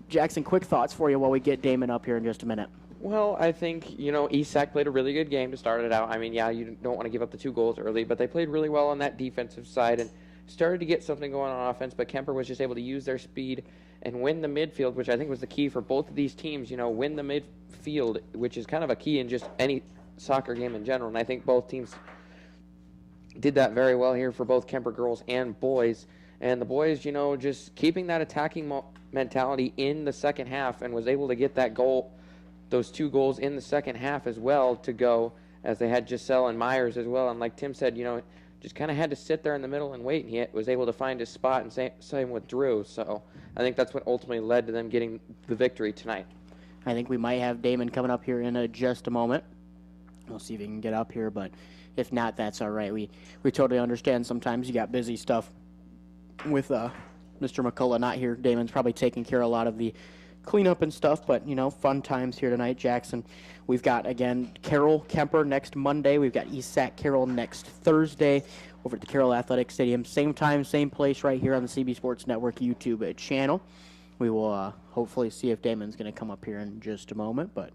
Jackson, quick thoughts for you while we get Damon up here in just a minute. Well, I think, ESAC played a really good game to start it out. I mean, yeah, you don't want to give up the 2 goals early, but they played really well on that defensive side and started to get something going on offense, but Kuemper was just able to use their speed and win the midfield, which I think was the key for both of these teams, win the midfield, which is kind of a key in just any soccer game in general, and I think both teams did that very well here for both Kuemper girls and boys. And the boys, just keeping that attacking mentality in the second half and was able to get that goal, those 2 goals in the second half as well to go, as they had Giselle and Myers as well. And like Tim said, just kind of had to sit there in the middle and wait, and he was able to find his spot, and same with Drew. So I think that's what ultimately led to them getting the victory tonight. I think we might have Damon coming up here in just a moment. We'll see if he can get up here, but if not, that's all right. We totally understand sometimes you got busy stuff with Mr. McCullough not here. Damon's probably taking care of a lot of the cleanup and stuff, but, fun times here tonight, Jackson. We've got, again, Carroll Kuemper next Monday. We've got ESAC Carroll next Thursday over at the Carroll Athletic Stadium. Same time, same place right here on the CB Sports Network YouTube channel. We will hopefully see if Damon's going to come up here in just a moment, but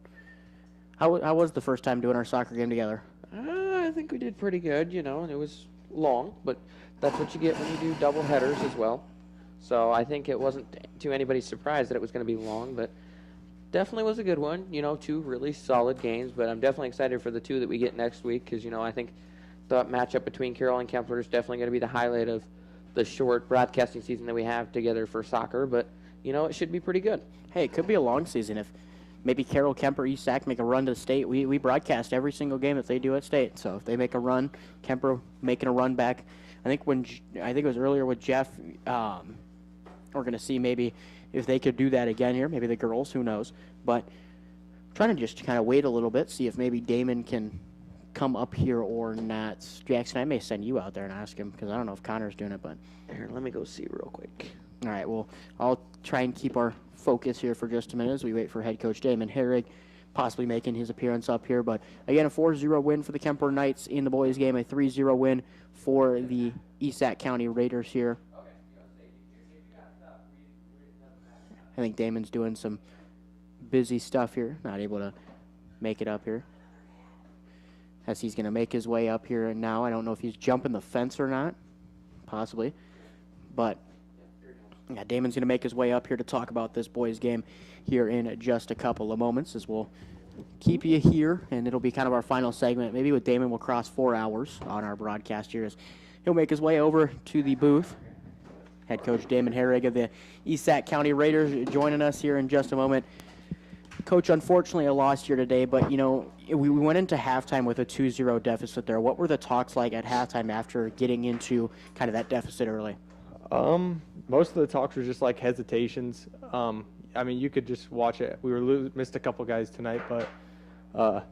how was the first time doing our soccer game together? I think we did pretty good, and it was long, but that's what you get when you do double headers as well. So I think it wasn't to anybody's surprise that it was going to be long, but definitely was a good one. 2 really solid games, but I'm definitely excited for the 2 that we get next week because, I think the matchup between Carroll and Kuemper is definitely going to be the highlight of the short broadcasting season that we have together for soccer, but, it should be pretty good. Hey, it could be a long season if maybe Carroll, Kuemper, ESAC make a run to state. We broadcast every single game that they do at state. So if they make a run, Kuemper making a run back. I think it was earlier with Jeff, we're going to see maybe if they could do that again here. Maybe the girls, who knows. But I'm trying to just kind of wait a little bit, see if maybe Damon can come up here or not. Jackson, I may send you out there and ask him because I don't know if Connor's doing it. But here, let me go see real quick. All right, well, I'll try and keep our focus here for just a minute as we wait for head coach Damon Herrig possibly making his appearance up here. But again, a 4-0 win for the Kuemper Knights in the boys game, a 3-0 win for the ESAC County Raiders here. I think Damon's doing some busy stuff here, not able to make it up here. As he's going to make his way up here and now. I don't know if he's jumping the fence or not, possibly. But yeah, Damon's going to make his way up here to talk about this boys game here in just a couple of moments as we'll keep you here, and it'll be kind of our final segment. Maybe with Damon we'll cross 4 hours on our broadcast here as he'll make his way over to the booth. Head coach Damon Herrig of the ESAC County Raiders joining us here in just a moment. Coach, unfortunately a loss here today, but, we went into halftime with a 2-0 deficit there. What were the talks like at halftime after getting into kind of that deficit early? Most of the talks were just like hesitations. You could just watch it. We missed a couple guys tonight, but a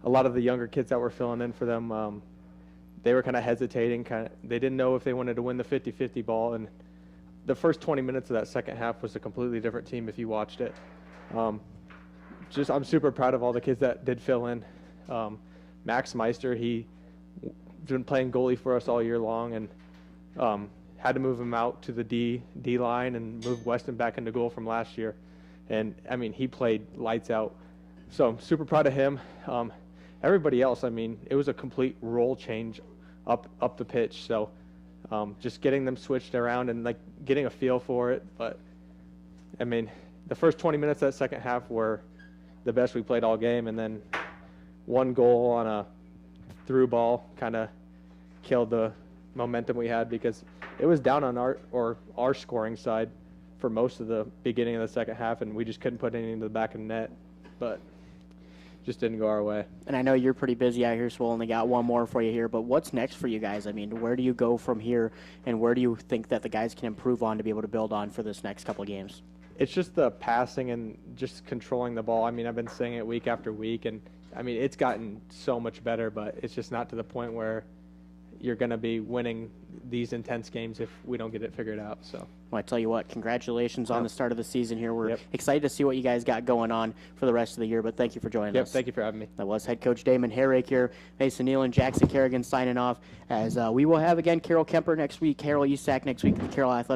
lot of the younger kids that were filling in for them, they were kind of hesitating. They didn't know if they wanted to win the 50-50 ball. And the first 20 minutes of that second half was a completely different team if you watched it. I'm super proud of all the kids that did fill in. Max Meister, he's been playing goalie for us all year long, and had to move him out to the D line and move Weston back into goal from last year. And, he played lights out. So I'm super proud of him. Everybody else, it was a complete role change up the pitch. So just getting them switched around and, getting a feel for it. But, the first 20 minutes of that second half were the best we played all game. And then one goal on a through ball kind of killed the momentum we had because it was down on our scoring side for most of the beginning of the second half, and we just couldn't put anything to the back of the net, but just didn't go our way. And I know you're pretty busy out here, so we only got one more for you here, but what's next for you guys? Where do you go from here, and where do you think that the guys can improve on to be able to build on for this next couple of games? It's just the passing and just controlling the ball. I've been saying it week after week, and it's gotten so much better, but it's just not to the point where you're going to be winning these intense games if we don't get it figured out. So, well, I tell you what, congratulations on the start of the season here. We're excited to see what you guys got going on for the rest of the year, but thank you for joining us. Thank you for having me. That was head coach Damon Herrig here. Mason Neal and Jackson Kerrigan signing off as we will have, again, Carroll Kuemper next week, Carroll ESAC next week, the Carroll Athletic